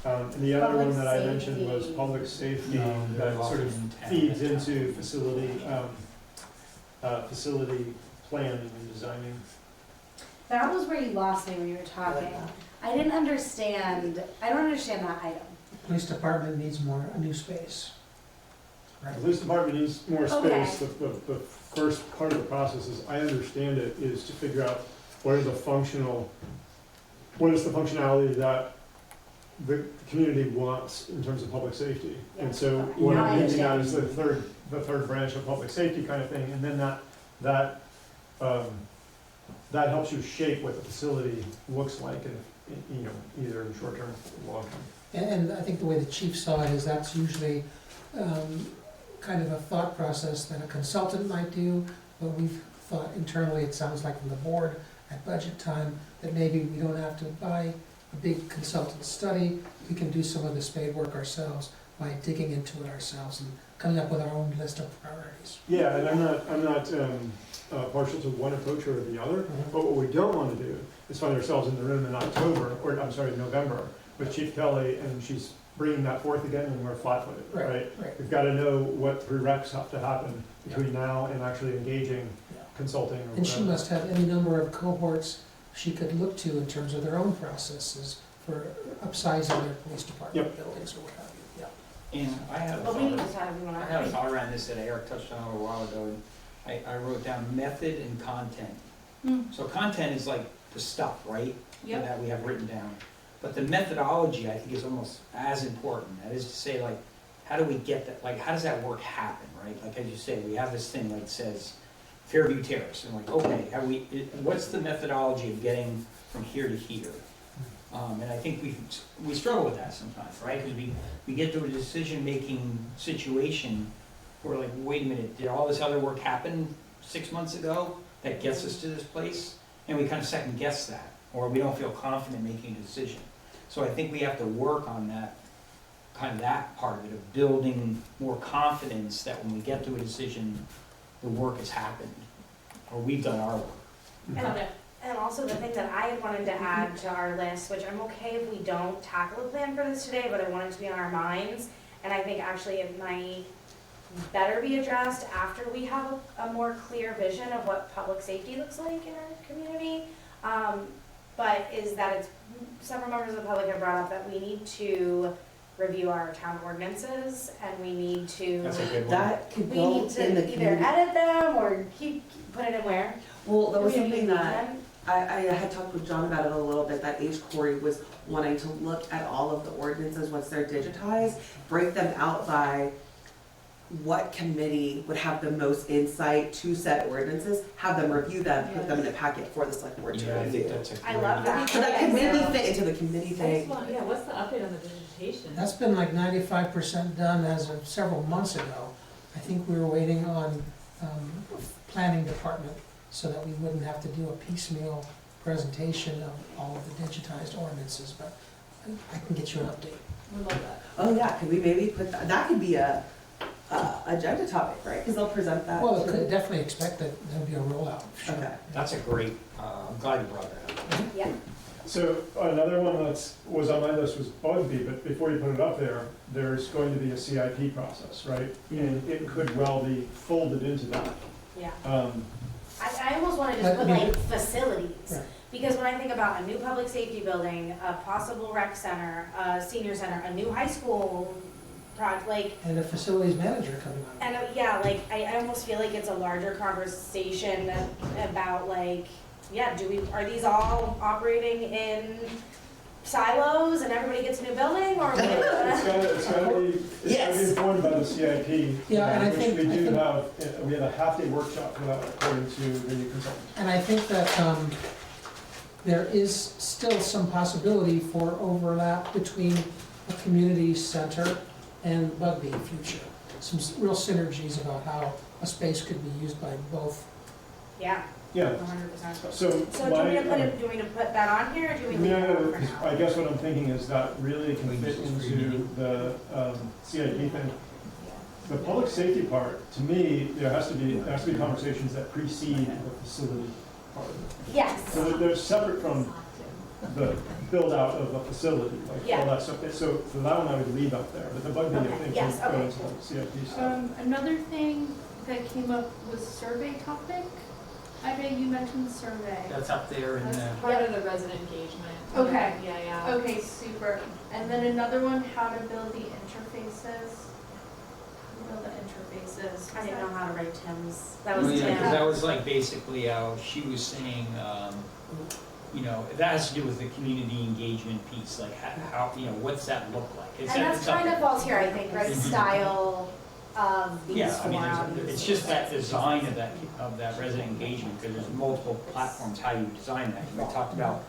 E: And the other one that I
A: Public
E: mentioned was
A: safety.
E: public safety,
D: No, they're
E: that sort of
D: often in
E: feeds
D: town.
E: into facility planning and designing.
A: That was where you lost me when you were talking. I don't understand that item.
B: Police department needs a new space. Right.
E: The police department needs more
A: Okay.
E: space. The first part of the process, as I understand it, is to figure out what is the functionality that the community wants in terms of public safety.
A: Yeah.
E: And so
A: Okay.
E: what
A: Now I
E: I'm using that
A: understand.
E: as the third branch of public safety kind of thing, and then that helps you shape what the facility looks like, and either in short term or long term.
B: And I think the way the chief saw it is that's usually kind of a thought process that a consultant might do, but we've thought internally, it sounds like from the board at budget time, that maybe we don't have to buy a big consultant study, we can do some of the spade work ourselves by digging into it ourselves and coming up with our own list of priorities.
E: Yeah, and I'm not partial to one approach or the other, but what we don't want to do is find ourselves in the room in November, with Chief Kelly, and she's bringing that forth again, and we're flat-footed, right?
B: Right.
E: We've got to know what prereqs have to happen between now and actually engaging
B: Yeah.
E: consulting or
B: And she
E: whatever.
B: must have any number of cohorts she could look to in terms of their own processes for upsizing their police department buildings or what have you, yeah.
D: And I have a
A: But we need
D: thought,
A: to talk, we
D: I
A: wanna.
D: have a thought around this that Eric touched on a little while ago, and I wrote down method and content. So content is like the stuff, right?
H: Yep.
D: That we have written down. But the methodology, I think, is almost as important. That is to say, like, how do we get that, like, how does that work happen, right? Like, as you say, we have this thing like says Fairview Terrace, and like, okay, what's the methodology of getting from here to here? And I think we struggle with that sometimes, right? Because we get to a decision-making situation where like, wait a minute, did all this other work happen 6 months ago that gets us to this place? And we kind of second guess that, or we don't feel confident making a decision. So I think we have to work on that, kind of that part of it, of building more confidence that when we get to a decision, the work has happened, or we've done our work.
H: Okay.
A: And also the thing that I had wanted to add to our list, which I'm okay if we don't tackle a plan for this today, but I want it to be on our minds. And I think actually it might better be addressed after we have a more clear vision of what public safety looks like in our community. But is that it's, several members of the public have brought up that we need to review our town ordinances and we need to,
D: That's a good one.
G: That could
A: we
G: go
A: need
G: in the
A: to either
G: community.
A: edit them or put it in where?
G: Well, that was
A: Do we
G: something
A: need
G: that
A: them?
G: I had talked with John about it a little bit, that H. Corey was wanting to look at all of the ordinances once they're digitized, break them out by what committee would have the most insight to said ordinances, have them review them, put them in a packet for the select board to
D: Yeah, I think
G: review.
D: that's a
A: I
D: great
A: love that.
G: So that can really fit into the committee thing.
C: Yeah, what's the update on the digitation?
B: That's been like 95% done as of several months ago. I think we were waiting on planning department so that we wouldn't have to do a piecemeal presentation of all of the digitized ordinances, but I can get you an update.
C: We love that.
G: Oh yeah, could we maybe put, that could be a agenda topic, right? Because they'll present that.
B: Well,
G: too.
B: could definitely expect that there'll be a rollout, for sure.
G: Okay.
D: That's a great, I'm glad you brought that up.
A: Yeah.
E: So another one that was on my list was Bugby, but before you put it up there, there's going to be a CIP process, right? And it could well be folded into that.
A: Yeah.
E: Um,
A: I almost want to just
B: But
A: put
B: maybe-
A: like facilities,
B: Right.
A: because when I think about a new public safety building, a possible rec center, a senior center, a new high school project, like,
B: And a facilities manager coming on.
A: and yeah, like, I almost feel like it's a larger conversation about like, yeah, are these all operating in silos and everybody gets a new building, or are we
E: It's gotta be informed by the CIP.
B: Yeah, and I
E: which
B: think-
E: we
B: I
E: do
B: think-
E: have, we have a half-day workshop for that according to the consultant.
B: And I think that there is still some possibility for overlap between a community center and Bugby in future. Some real synergies about how a space could be used by both.
A: Yeah,
E: Yeah,
A: 100%.
E: so
A: So do
E: my,
A: we to put that on here, or do we leave it
E: no,
A: on for
E: 'cause
A: now?
E: I guess what I'm thinking is that really can fit into the CIP thing. The public safety part, to me, there has to be conversations that precede the facility part of it.
A: Yes.
E: So that they're separate from the build out of a facility, like
A: Yeah.
E: all that stuff. So for that one, I would leave up there, but the Bugby, I
A: Okay,
E: think,
A: yes,
E: would go
A: okay,
E: into
A: cool.
E: the CIP stuff.
H: Another thing that came up was survey topic. I bet you mentioned survey.
D: That's up there in
C: That's
D: the,
C: part of the resident engagement.
H: Okay.
C: Yeah.
H: Okay, super. And then another one, how to build the interfaces. Build the interfaces.
A: I didn't know how to write Tim's. That
D: well,
A: was
D: yeah,
A: Tim.
D: because that was like basically how she was saying, you know, that has to do with the community engagement piece, like how, you know, what's that look like? It's
A: And that's
D: it's up
A: kind
D: there.
A: of falls here, I think, right,
D: Mhm.
A: style of these
D: Yeah, I mean,
A: forums.
D: it's just that design of that resident engagement, because there's multiple platforms, how you design that. We talked about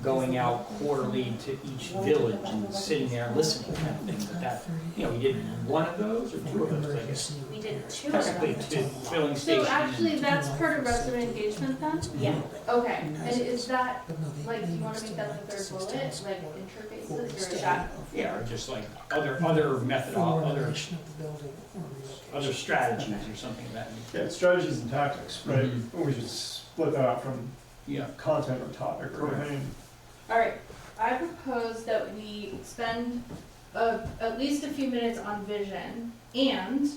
D: going out quarterly to each village and sitting there and listening kind of thing, but that, you know, we did one of those or two of those, I guess.
A: We did two of
D: Technically,
A: them.
D: two filling
H: So
D: stations.
H: actually, that's part of resident engagement then?
A: Yeah.
H: Okay, and is that,
B: But no, they-
H: like, do you
B: they
H: wanna
B: still
H: make that
B: have
H: the third
B: six
H: bullet,
B: times
H: like
B: more
H: interfaces,
B: for
H: or
B: extending
H: is that?
B: of
D: Yeah, or just like other method,
B: for
D: other
B: renovation of the building or relocation.
D: strategies or something of that nature.
E: Yeah, strategies and tactics, right?
D: Mhm.
E: We should split that out from
D: Yeah.
E: content or topic or
D: Correct.
E: anything.
H: Alright, I propose that we spend at least a few minutes on vision, and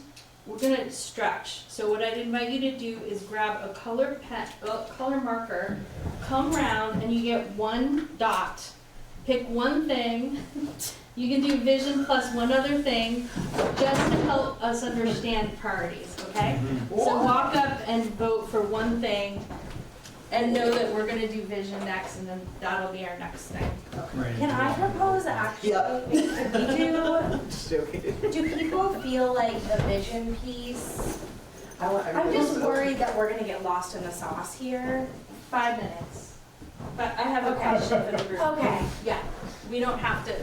H: we're gonna stretch. So what I'd invite you to do is grab a color marker, come round, and you get one dot. Pick one thing. You can do vision plus one other thing, just to help us understand priorities, okay?
D: Mhm.
H: So walk up and vote for one thing, and know that we're gonna do vision next, and then that'll be our next thing.
D: Right.
A: Can I propose actually, do people feel like the vision piece? I'm just worried that we're gonna get lost in the sauce here.
H: 5 minutes. But I have a
A: Okay.
H: question for the group.
A: Okay.
H: Yeah, we don't have to,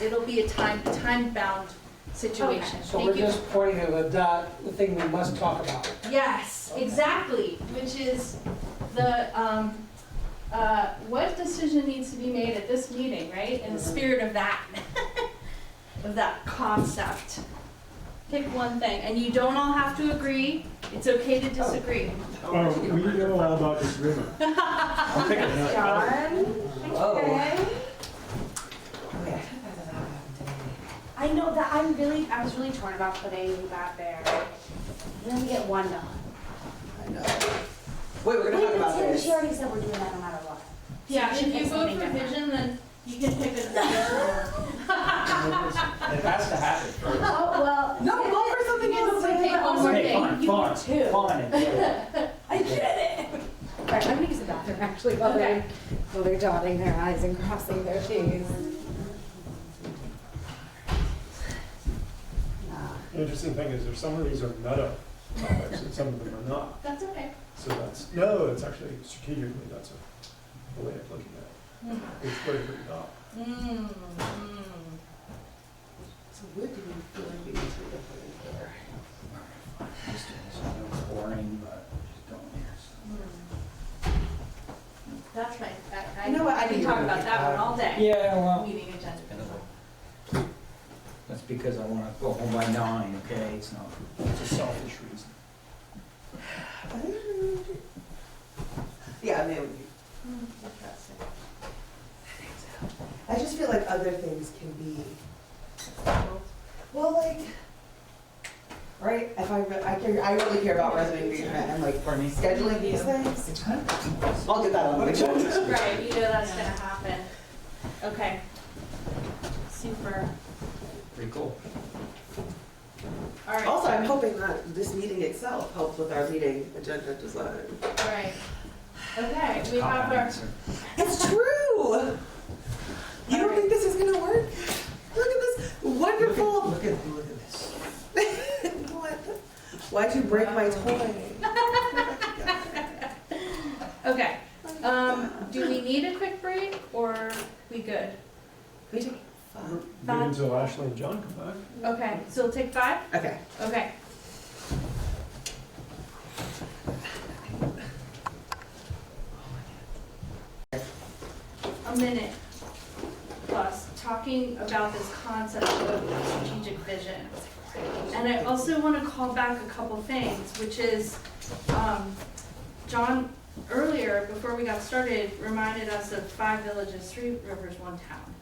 H: it'll be a time-bound situation.
B: So we're
H: Thank you.
B: just pointing to the dot, the thing we must talk about.
H: Yes, exactly, which is the, what decision needs to be made at this meeting, right? In the spirit of that, of that concept. Pick one thing, and you don't all have to agree, it's okay to disagree.
E: We know all about disagreement.
D: I'll pick
A: Thanks,
D: it.
A: John. Okay. I know that I was really torn about putting that there. And then we get one done.
G: I know. Wait, we're gonna talk about
A: Tim,
G: this.
A: she already said we're doing that no matter what.
H: Yeah,
A: So we
H: if
A: should
H: you
A: pick
H: vote
A: something
H: for
A: different.
H: vision, then you can pick a
D: It has to happen first.
A: Oh, well.
G: No, go for something else.
H: Take one more
D: Okay,
H: thing.
D: fine,
A: You
D: fine,
A: get two.
D: fine.
A: I did it! Alright, I'm gonna use the bathroom actually while they're dotting their i's and crossing their t's.
E: The interesting thing is, there's some of these are meta topics and some of them are not.
H: That's okay.
E: So it's actually strategically, that's a way of looking at it. It's what it would not.
G: So what do we feel like we need to put in here?
D: Just doing this, I know it's boring, but just don't.
H: That's right. I
G: You know what, I
H: can
G: need
H: talk
G: to
H: about
G: look
H: that
G: at
H: one all day.
D: Yeah, well.
H: Meeting agenda.
D: That's because I want to go home by 9, okay? It's not, it's a selfish reason.
G: Yeah, maybe. I just feel like other things can be, well, like, right, if I really care about resident engagement and like
D: Pardon me?
G: scheduling these things. I'll get that on the agenda.
H: Right, you know that's gonna happen. Okay. Super.
D: Pretty cool.
H: All right.
G: Also, I'm hoping that this meeting itself helps with our meeting agenda design.
H: Right. Okay, we have our,
G: It's true! You don't think this is gonna work? Look at this wonderful.
D: Look at this.
G: What? Why'd you break my toy?
H: okay, Do we need a quick break or we good?
G: We take 5.
E: Wait until Ashley and John come back.
H: Okay, so we'll take 5?
G: Okay.
H: Okay. A minute plus talking about this concept of strategic vision. And I also want to call back a couple things, which is, John earlier, before we got started, reminded us of 5 villages, 3 rivers, 1 town.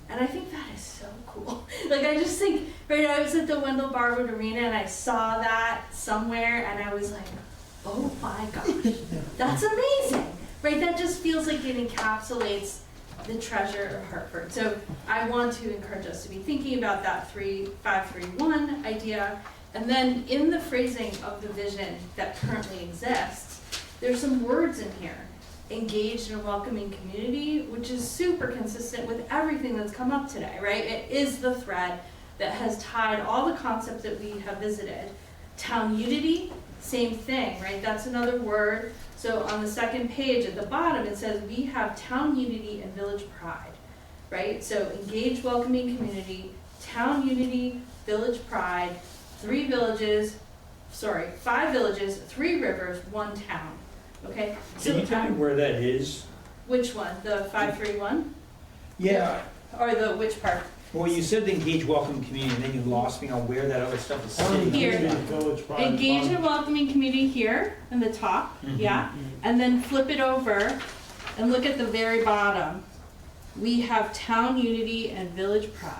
H: And I think that is so cool. Like, I just think, right, I was at the Wendell Barwood Arena and I saw that somewhere and I was like, oh my gosh, that's amazing, right? That just feels like it encapsulates the treasure of Hartford. So I want to encourage us to be thinking about that 3-5-3-1 idea. And then in the phrasing of the vision that currently exists, there's some words in here. Engaged in a welcoming community, which is super consistent with everything that's come up today, right? It is the thread that has tied all the concepts that we have visited. Town unity, same thing, right? That's another word. So on the second page at the bottom, it says we have town unity and village pride, right? So engaged, welcoming community, town unity, village pride, 5 villages, 3 rivers, 1 town. Okay,
D: Can you tell me where that is?
H: which one? The 5-3-1?
D: Yeah,
H: Or the which part?
D: well, you said the engage welcome community, and then you lost me on where that other stuff is sitting.
H: Here.
E: Village pride.
H: Engage in a welcoming community here in the top,
D: Mhm.
H: yeah. And then flip it over and look at the very bottom. We have town unity and village pride.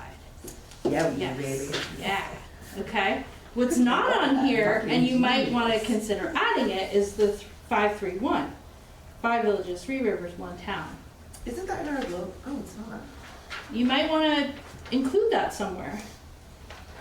G: Yeah, we
H: Yes.
G: do, baby.
H: Yeah, okay. What's not on here, and you might want to consider adding it, is the 5-3-1. 5 villages, 3 rivers, 1 town.
G: Isn't that in our logo? Oh, it's not.
H: You might want to include that somewhere.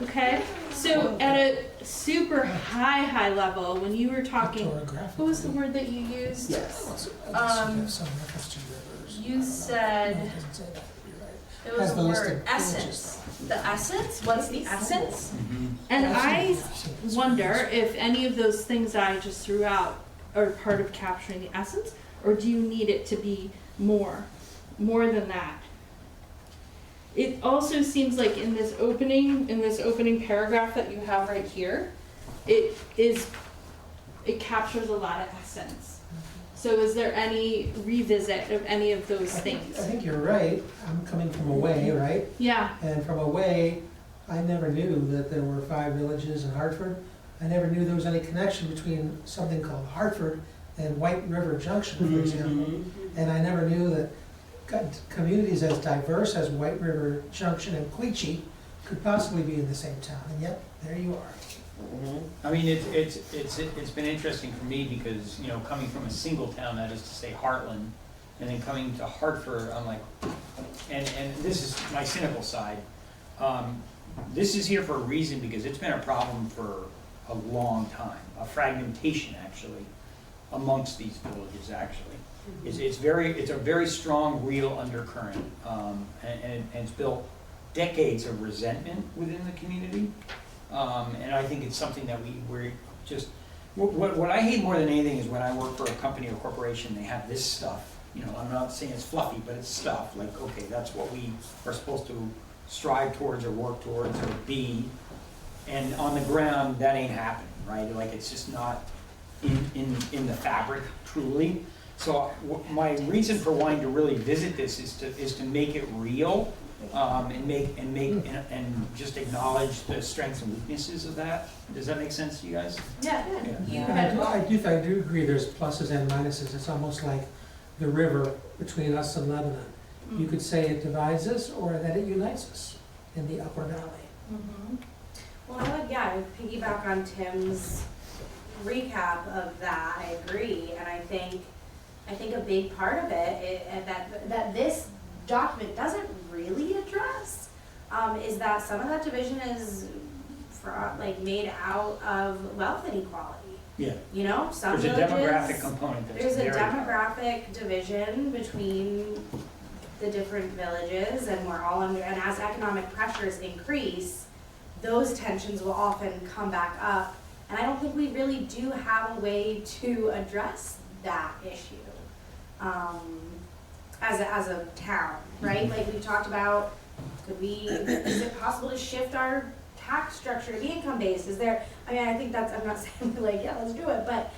H: Okay? So at a super high level, when you were talking, what was the word that you used?
G: Yes.
B: Some reference to rivers.
H: You said,
B: No, it doesn't say that, but you're right.
H: it was
B: Has
H: the
B: the list
H: word
B: of
H: essence. The essence? What's the essence?
D: Mhm.
H: And I
B: I've seen this
H: wonder
B: one.
H: if any of those things I just threw out are part of capturing the essence, or do you need it to be more than that? It also seems like in this opening paragraph that you have right here, it captures a lot of essence. So is there any revisit of any of those things?
B: I think you're right. I'm coming from away, right?
H: Yeah,
B: And from away, I never knew that there were 5 villages in Hartford. I never knew there was any connection between something called Hartford and White River Junction, for example. And I never knew that communities as diverse as White River Junction and Queechee could possibly be in the same town, and yet, there you are.
D: I mean, it's been interesting for me because, you know, coming from a single town, that is to say Heartland, and then coming to Hartford, I'm like, and this is my cynical side. This is here for a reason because it's been a problem for a long time, a fragmentation actually, amongst these villages actually. It's a very strong, real undercurrent, and it's built decades of resentment within the community. And I think it's something that we're just, what I hate more than anything is when I work for a company or corporation, they have this stuff, you know, I'm not saying it's fluffy, but it's stuff, like, okay, that's what we are supposed to strive towards or work towards or be, and on the ground, that ain't happening, right? Like, it's just not in the fabric, truly. So my reason for wanting to really visit this is to make it real, and just acknowledge the strengths and weaknesses of that. Does that make sense to you guys?
H: yeah.
D: Yeah.
H: You
B: And
H: had,
B: I do agree, there's pluses and minuses. It's almost like the river between us and Lebanon. You could say it divides us or that it unites us in the upper valley.
H: Mhm.
A: Well, I would piggyback on Tim's recap of that. I agree, and I think a big part of it that this document doesn't really address is that some of that division is made out of wealth inequality.
D: Yeah.
A: You know, some
D: There's a
A: villages,
D: demographic component that's
A: there's a
D: very
A: demographic division between the different villages, and we're all under, and as economic pressures increase, those tensions will often come back up. And I don't think we really do have a way to address that issue. as a town, right? Like we talked about, is it possible to shift our tax structure to be income based? Is there, I mean, I think that's, I'm not saying like, yeah, let's do it, but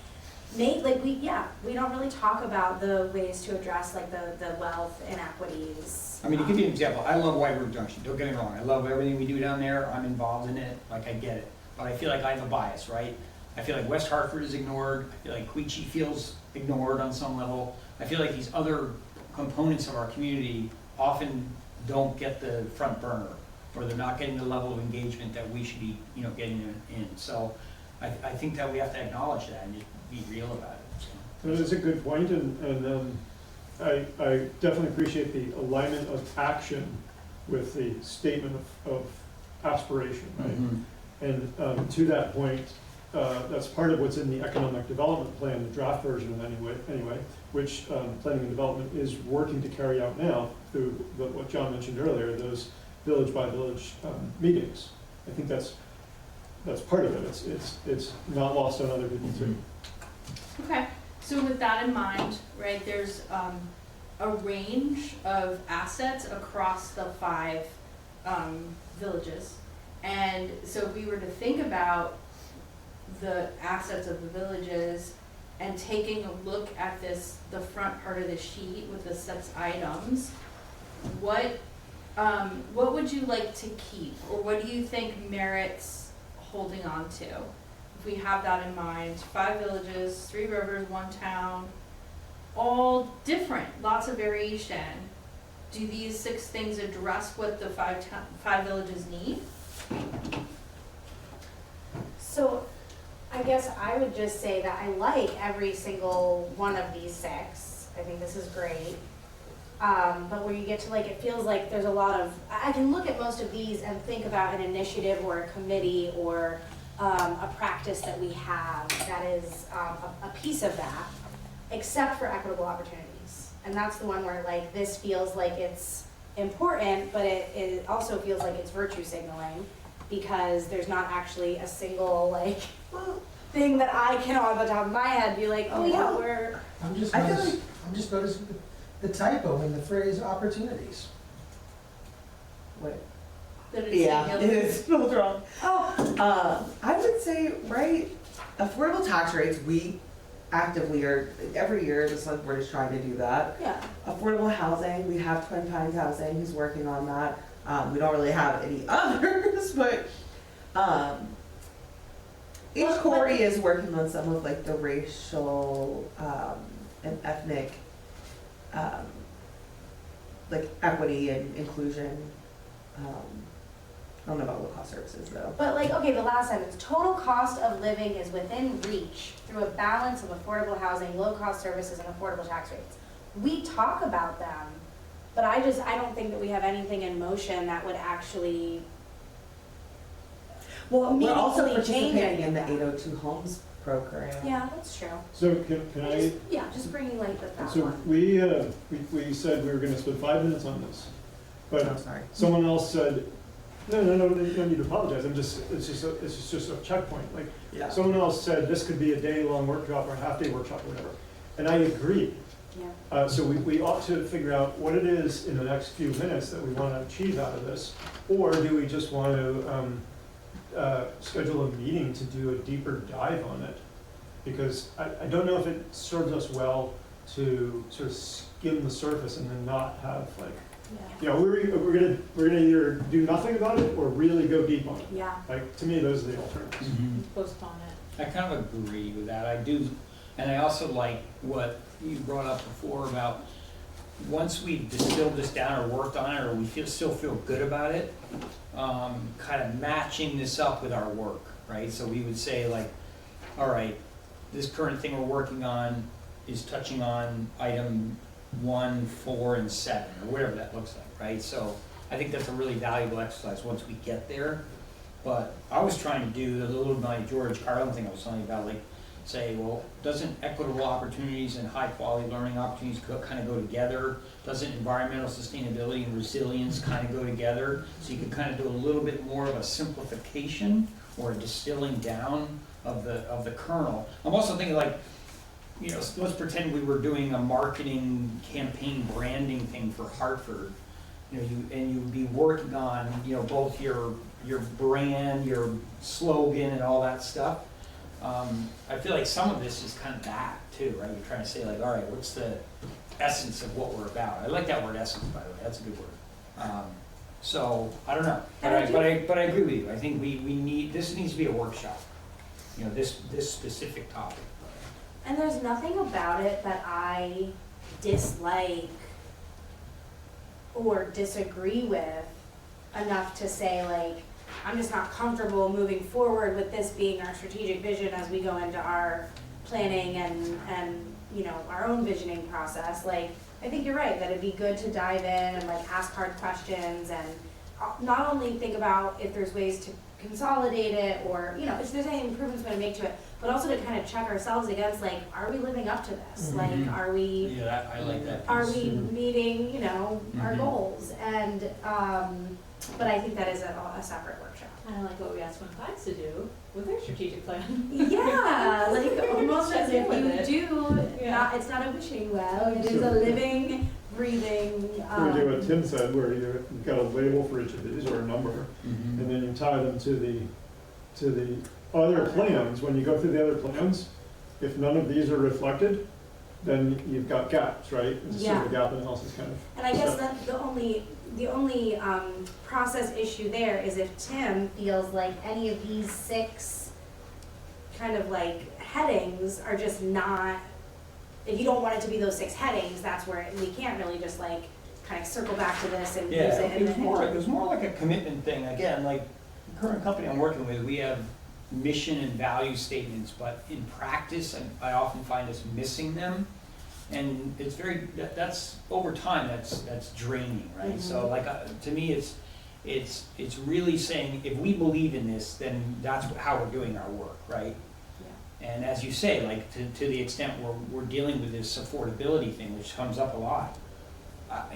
A: we don't really talk about the ways to address like the wealth inequities.
D: I mean, to give you an example, I love White River Junction, don't get me wrong, I love everything we do down there, I'm involved in it, like I get it. But I feel like I have a bias, right? I feel like West Hartford is ignored, I feel like Queechee feels ignored on some level. I feel like these other components of our community often don't get the front burner, or they're not getting the level of engagement that we should be, getting in. So I think that we have to acknowledge that and just be real about it. So.
E: That is a good point, and I definitely appreciate the alignment of action with the statement of aspiration, right?
D: Mm-hmm.
E: And to that point, that's part of what's in the economic development plan, the draft version of anyway, which planning and development is working to carry out now through what John mentioned earlier, those village by village meetings. I think that's part of it. It's not lost on other people too.
H: Okay, so with that in mind, right, there's a range of assets across the 5 villages. And so if we were to think about the assets of the villages and taking a look at the front part of the sheet with the 6 items, what would you like to keep, or what do you think merits holding on to? If we have that in mind, 5 villages, 3 rivers, 1 town, all different, lots of variation. Do these 6 things address what the 5 villages need?
A: So I guess I would just say that I like every single one of these 6. I think this is great. But where you get to like, it feels like there's a lot of, I can look at most of these and think about an initiative or a committee or a practice that we have that is a piece of that, except for equitable opportunities. And that's the one where like this feels like it's important, but it also feels like it's virtue signaling, because there's not actually a single like thing that I can on the top of my head be like, oh yeah, we're.
B: I'm just noticing the typo in the phrase opportunities.
G: What?
H: That it's
G: Yeah,
H: singular?
G: it is spelled wrong.
A: Oh,
G: I would say, right, affordable tax rates, we actively are, every year the select board is trying to do that.
A: yeah.
G: Affordable housing, we have Twin Pines Housing who's working on that. We don't really have any others, but each Corey is working on some of like the racial and ethnic like equity and inclusion. I don't know about low cost services though.
A: But like, okay, the last sentence, total cost of living is within reach through a balance of affordable housing, low cost services, and affordable tax rates. We talk about them, but I don't think that we have anything in motion that would actually.
G: Well, we're also
A: meaningfully change
G: participating in the
A: anything.
G: 802 homes program.
A: Yeah, that's true.
E: So can I?
A: Yeah, just bringing light to that
E: So
A: one.
E: we said we were gonna spend 5 minutes on this, but
G: I'm sorry.
E: someone else said, no, you don't need to apologize, it's just a checkpoint. Like,
G: Yeah.
E: someone else said this could be a day-long workshop or a half-day workshop, or whatever. And I agree.
A: Yeah.
E: So we ought to figure out what it is in the next few minutes that we want to achieve out of this, or do we just want to schedule a meeting to do a deeper dive on it? Because I don't know if it serves us well to sort of skim the surface and then not have like,
A: Yeah.
E: we're gonna either do nothing about it or really go deep on it.
A: Yeah.
E: Like, to me, those are the alternatives.
C: Postpone it.
D: I kind of agree with that. I do, and I also like what you brought up before about once we've distilled this down or worked on it, or we still feel good about it, kind of matching this up with our work, right? So we would say like, all right, this current thing we're working on is touching on item 1, 4, and 7, or whatever that looks like, right? So I think that's a really valuable exercise once we get there. But I was trying to do the little my George Carlin thing I was telling you about, like say, well, doesn't equitable opportunities and high quality learning opportunities kind of go together? Doesn't environmental sustainability and resilience kind of go together? So you can kind of do a little bit more of a simplification or a distilling down of the kernel. I'm also thinking like, you know, let's pretend we were doing a marketing campaign branding thing for Hartford. You know, you'd be working on, you know, both your brand, your slogan and all that stuff. I feel like some of this is kind of that too, right? You're trying to say like, all right, what's the essence of what we're about? I like that word essence, by the way, that's a good word. So, I don't know, but I agree with you. I think we need, this needs to be a workshop, you know, this specific topic.
A: And there's nothing about it that I dislike or disagree with enough to say like, I'm just not comfortable moving forward with this being our strategic vision as we go into our planning and you know, our own visioning process. Like, I think you're right, that it'd be good to dive in and like ask hard questions and not only think about if there's ways to consolidate it or, you know, if there's any improvements we're gonna make to it, but also to kind of check ourselves against like, are we living up to this?
B: Mhm.
A: Like, are we,
D: Yeah, I like that.
A: are we meeting, you know, our
D: Mhm.
A: goals? And, but I think that is a separate workshop.
C: Kind of like what we asked Twin Pines to do with their strategic plan.
A: Yeah, like almost as if
C: With
A: you
C: it.
A: do,
C: Yeah.
A: it's not a wishing well, it is a living, breathing,
E: We do what Tim said, where you've got a label for each of these, or a number,
D: Mhm.
E: and then you tie them to the other plans. When you go through the other plans, if none of these are reflected, then you've got gaps, right? It's sort of a gap analysis kind of.
A: and I guess
E: stuff.
A: that the only process issue there is if Tim feels like any of these 6 kind of like headings are just not, if you don't want it to be those 6 headings, that's where we can't really just like kind of circle back to this and use
D: Yeah,
A: it.
D: it was more like a commitment thing. Again, like the current company I'm working with, we have mission and value statements, but in practice, I often find us missing them. And it's very, that's, over time, that's draining, right? So like, to me, it's really saying, if we believe in this, then that's how we're doing our work, right? And as you say, like, to the extent we're dealing with this affordability thing, which comes up a lot,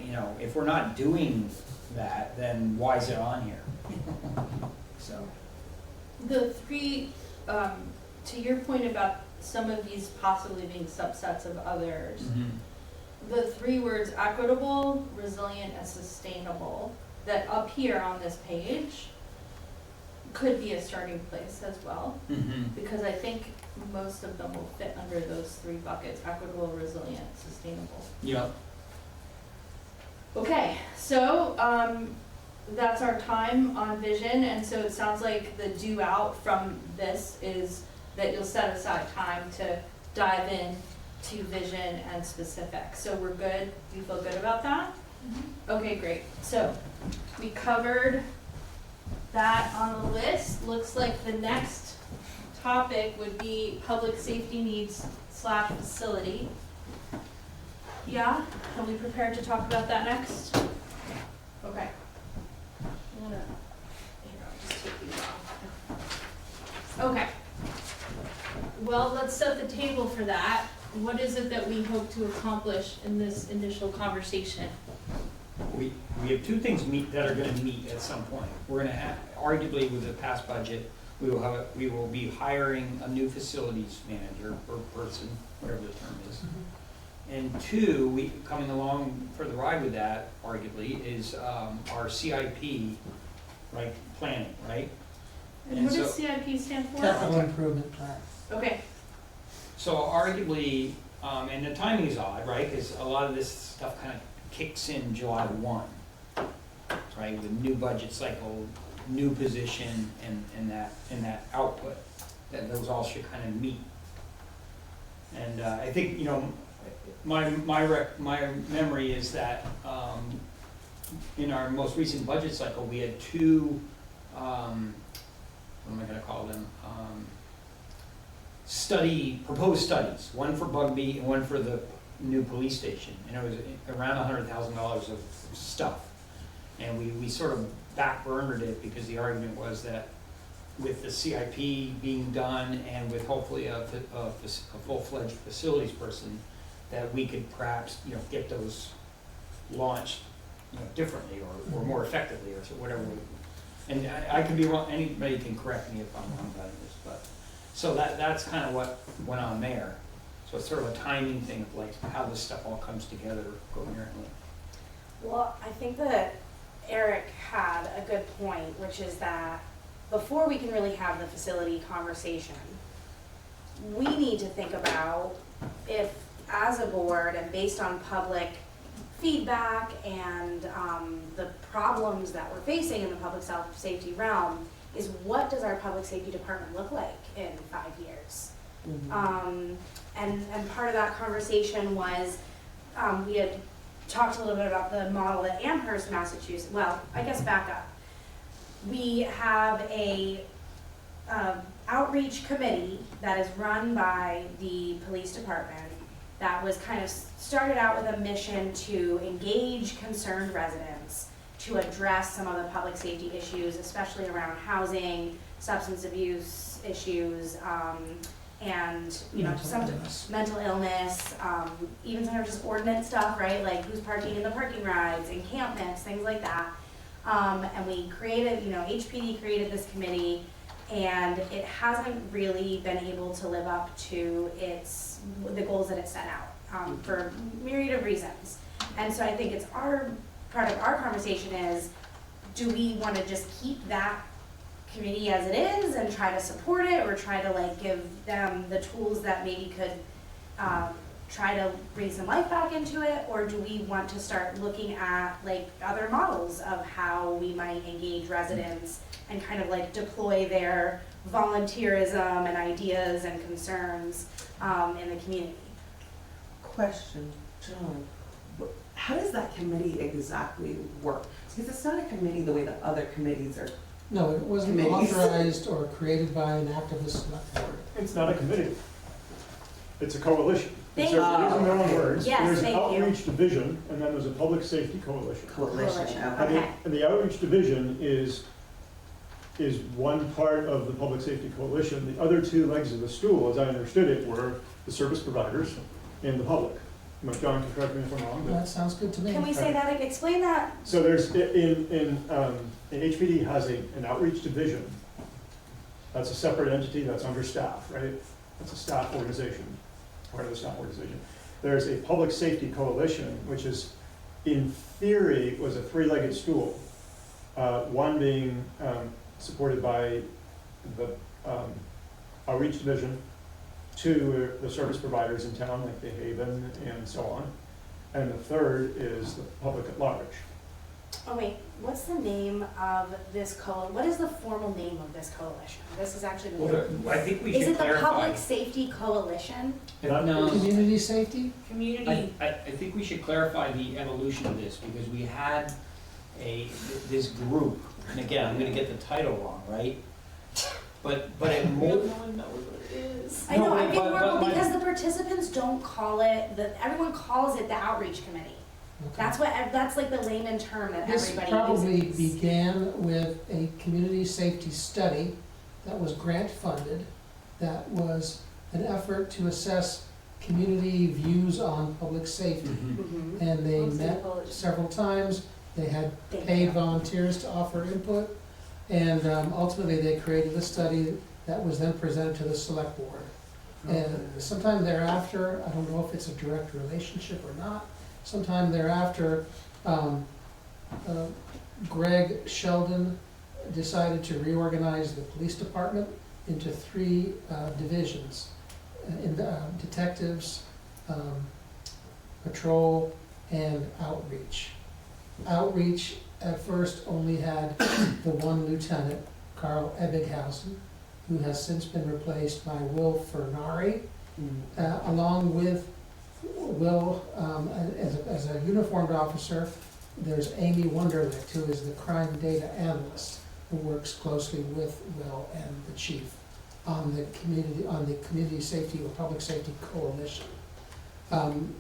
D: you know, if we're not doing that, then why is it on here? So.
H: The 3, to your point about some of these possibly being subsets of others, the 3 words equitable, resilient, and sustainable that up here on this page could be a starting place as well, because I think most of them will fit under those 3 buckets: equitable, resilient, sustainable.
D: Yep.
H: Okay, so that's our time on vision, and so it sounds like the due out from this is that you'll set aside time to dive in to vision and specific. So we're good? Do you feel good about that? Okay, great. So we covered that on the list. Looks like the next topic would be public safety needs / facility. Yeah, are we prepared to talk about that next? Okay. I'm gonna, here, I'll just take these off. Okay. Well, let's set the table for that. What is it that we hope to accomplish in this initial conversation?
D: We have 2 things that are gonna meet at some point. We're gonna have, arguably with the past budget, we will be hiring a new facilities manager or person, whatever the term is. And 2, coming along for the ride with that, arguably, is our CIP, right, planning, right?
H: And what does CIP stand for?
B: Capital improvement plan.
H: Okay,
D: So arguably, and the timing is odd, right, because a lot of this stuff kind of kicks in July 1, right, with new budget cycle, new position, and that output, that those all should kind of meet. And I think, you know, my memory is that in our most recent budget cycle, we had 2, what am I gonna call them? Proposed studies, one for Bugby and one for the new police station. And it was around $100,000 of stuff. And we sort of backburnered it because the argument was that with the CIP being done and with hopefully a full-fledged facilities person, that we could perhaps, you know, get those launched, you know, differently or more effectively or so whatever. And I could be wrong, anybody can correct me if I'm wrong about this, but, so that's kind of what went on there. So it's sort of a timing thing of like how this stuff all comes together coherently.
A: Well, I think that Eric had a good point, which is that before we can really have the facility conversation, we need to think about if, as a board and based on public feedback and the problems that we're facing in the public safety realm, is what does our public safety department look like in 5 years? And part of that conversation was, we had talked a little bit about the model at Amherst, Massachusetts. Well, I guess back up. We have a outreach committee that is run by the police department that was kind of started out with a mission to engage concerned residents to address some of the public safety issues, especially around housing, substance abuse issues, and mental illness, even some of just ordinance stuff, right? Like who's parking in the parking rides, encampments, things like that. And we created, HPD created this committee, and it hasn't really been able to live up to the goals that it set out, for a myriad of reasons. And so I think it's part of our conversation is, do we want to just keep that committee as it is and try to support it, or try to like give them the tools that maybe could try to bring some life back into it, or do we want to start looking at like other models of how we might engage residents and kind of like deploy their volunteerism and ideas and concerns in the community?
G: Question, John, how does that committee exactly work? Because it's not a committee the way that other committees are.
B: No, it wasn't
G: Committees.
B: authorized or created by an act of the select board.
E: It's not a committee. It's a coalition.
A: Thank
E: These
A: you.
E: are their own words.
A: Yes,
E: There's an
A: thank you.
E: outreach division, and then there's a public safety coalition.
G: Coalition,
A: Okay.
G: okay.
E: And the outreach division is one part of the public safety coalition. The other two legs of the stool, as I understood it, were the service providers and the public. John can correct me if I'm wrong, but.
B: That sounds good to me.
A: Can we say that, explain that?
E: So there's, in HPD has an outreach division. That's a separate entity that's under staff, right? That's a staff organization, part of the staff organization. There's a public safety coalition, which is, in theory, was a three-legged stool. One being supported by the outreach division, two are the service providers in town, like the Haven and so on. And the third is the public at large.
A: Oh wait, what's the name of this what is the formal name of this coalition? This is actually the.
D: Well, I think we
A: Is
D: should
A: it the
D: clarify.
A: Public Safety Coalition?
D: No,
B: Community safety?
C: Community,
D: I think we should clarify the evolution of this, because we had this group, and again, I'm gonna get the title wrong, right? But it
C: no
D: more,
C: one knows what it is.
A: I know,
D: No,
A: I think
D: but-
A: because the participants don't call it, everyone calls it the outreach committee.
B: Okay.
A: That's like the layman term that
B: This
A: everybody
B: probably
A: uses.
B: began with a community safety study that was grant funded, that was an effort to assess community views on public safety.
A: Mhm.
B: And they
C: Mostly
B: met
C: coalition.
B: several times, they had
A: Thank
B: paid
A: you.
B: volunteers to offer input, and ultimately they created a study that was then presented to the select board. And sometime thereafter, I don't know if it's a direct relationship or not, sometime thereafter, Greg Sheldon decided to reorganize the police department into three divisions. Detectives, patrol, and outreach. Outreach at first only had the one lieutenant, Carl Ebbighausen, who has since been replaced by Will Fernari, along with Will, as a uniformed officer. There's Amy Wunderlich, who is the crime data analyst, who works closely with Will and the chief on the community safety or public safety coalition.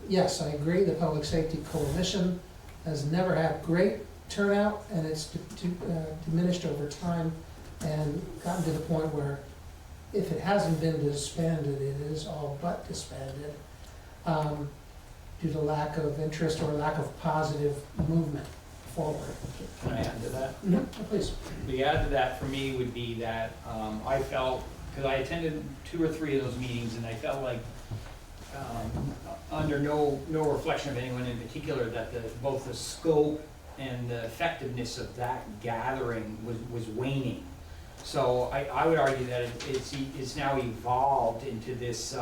B: Yes, I agree, the public safety coalition has never had great turnout, and it's diminished over time and gotten to the point where if it hasn't been disbanded, it is all but disbanded, due to lack of interest or lack of positive movement forward.
D: can I add to that?
B: Please.
D: The add to that for me would be that I felt, because I attended 2 or 3 of those meetings, and I felt like under no reflection of anyone in particular, that both the scope and the effectiveness of that gathering was waning. So I would argue that it's now evolved into this,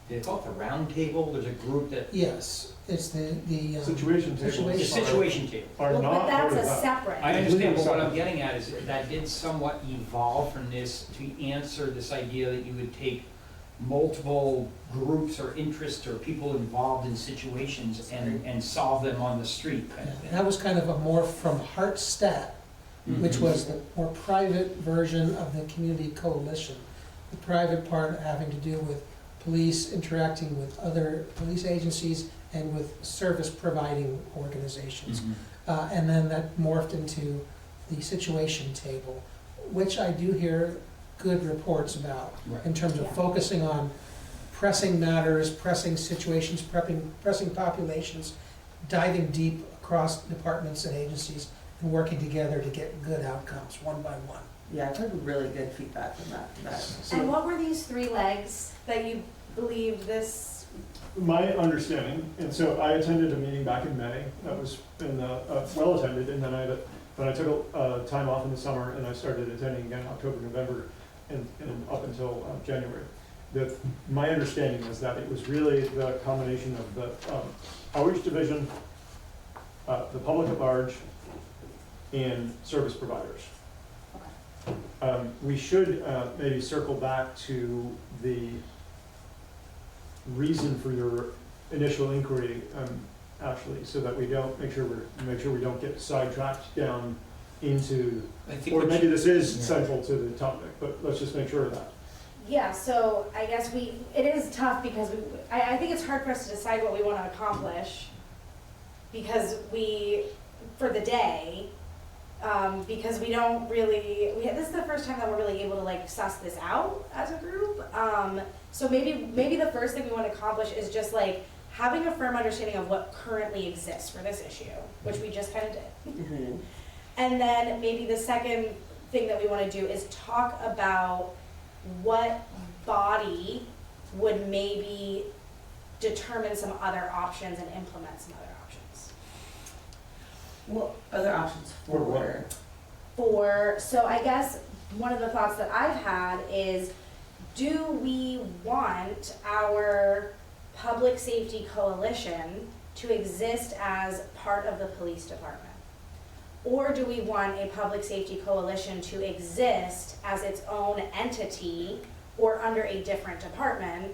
D: they call it the round table, there's a group that,
B: Yes, it's the.
E: Situation
D: the
E: tables
D: situation table.
E: are
A: Well,
E: not
A: but
E: part
A: that's
E: of
A: a
E: that.
A: separate.
D: I understand, but what I'm getting at is that did somewhat evolve from this to answer this idea that you would take multiple groups or interests or people involved in situations and solve them on the street kind of thing.
B: That was kind of a morph from Hartford, which was the more private version of the community coalition. The private part having to do with police interacting with other police agencies and with service-providing organizations. And then that morphed into the situation table, which I do hear good reports about
D: Right.
B: in terms of
A: Yeah.
B: focusing on pressing matters, pressing situations, pressing populations, diving deep across departments and agencies and working together to get good outcomes one by one.
G: Yeah, I've heard really good feedback from that.
A: And what were these 3 legs that you believe this?
E: My understanding, and so I attended a meeting back in May, that was well attended, and then I took a time off in the summer, and I started attending again October, November, and up until January. My understanding is that it was really the combination of the outreach division, the public at large, and service providers. We should maybe circle back to the reason for your initial inquiry, actually, so that we don't make sure we don't get sidetracked down into,
D: I think
E: or
D: what
E: maybe this is
D: yeah.
E: central to the topic, but let's just make sure of that.
A: Yeah, so I guess it is tough because I think it's hard for us to decide what we want to accomplish because for the day, because we don't really, this is the first time that we're really able to like suss this out as a group. So maybe the first thing we want to accomplish is just like having a firm understanding of what currently exists for this issue, which we just kind of did. And then maybe the second thing that we want to do is talk about what body would maybe determine some other options and implement some other options.
G: What other options
E: For what?
A: So I guess one of the thoughts that I've had is, do we want our public safety coalition to exist as part of the police department? Or do we want a public safety coalition to exist as its own entity or under a different department?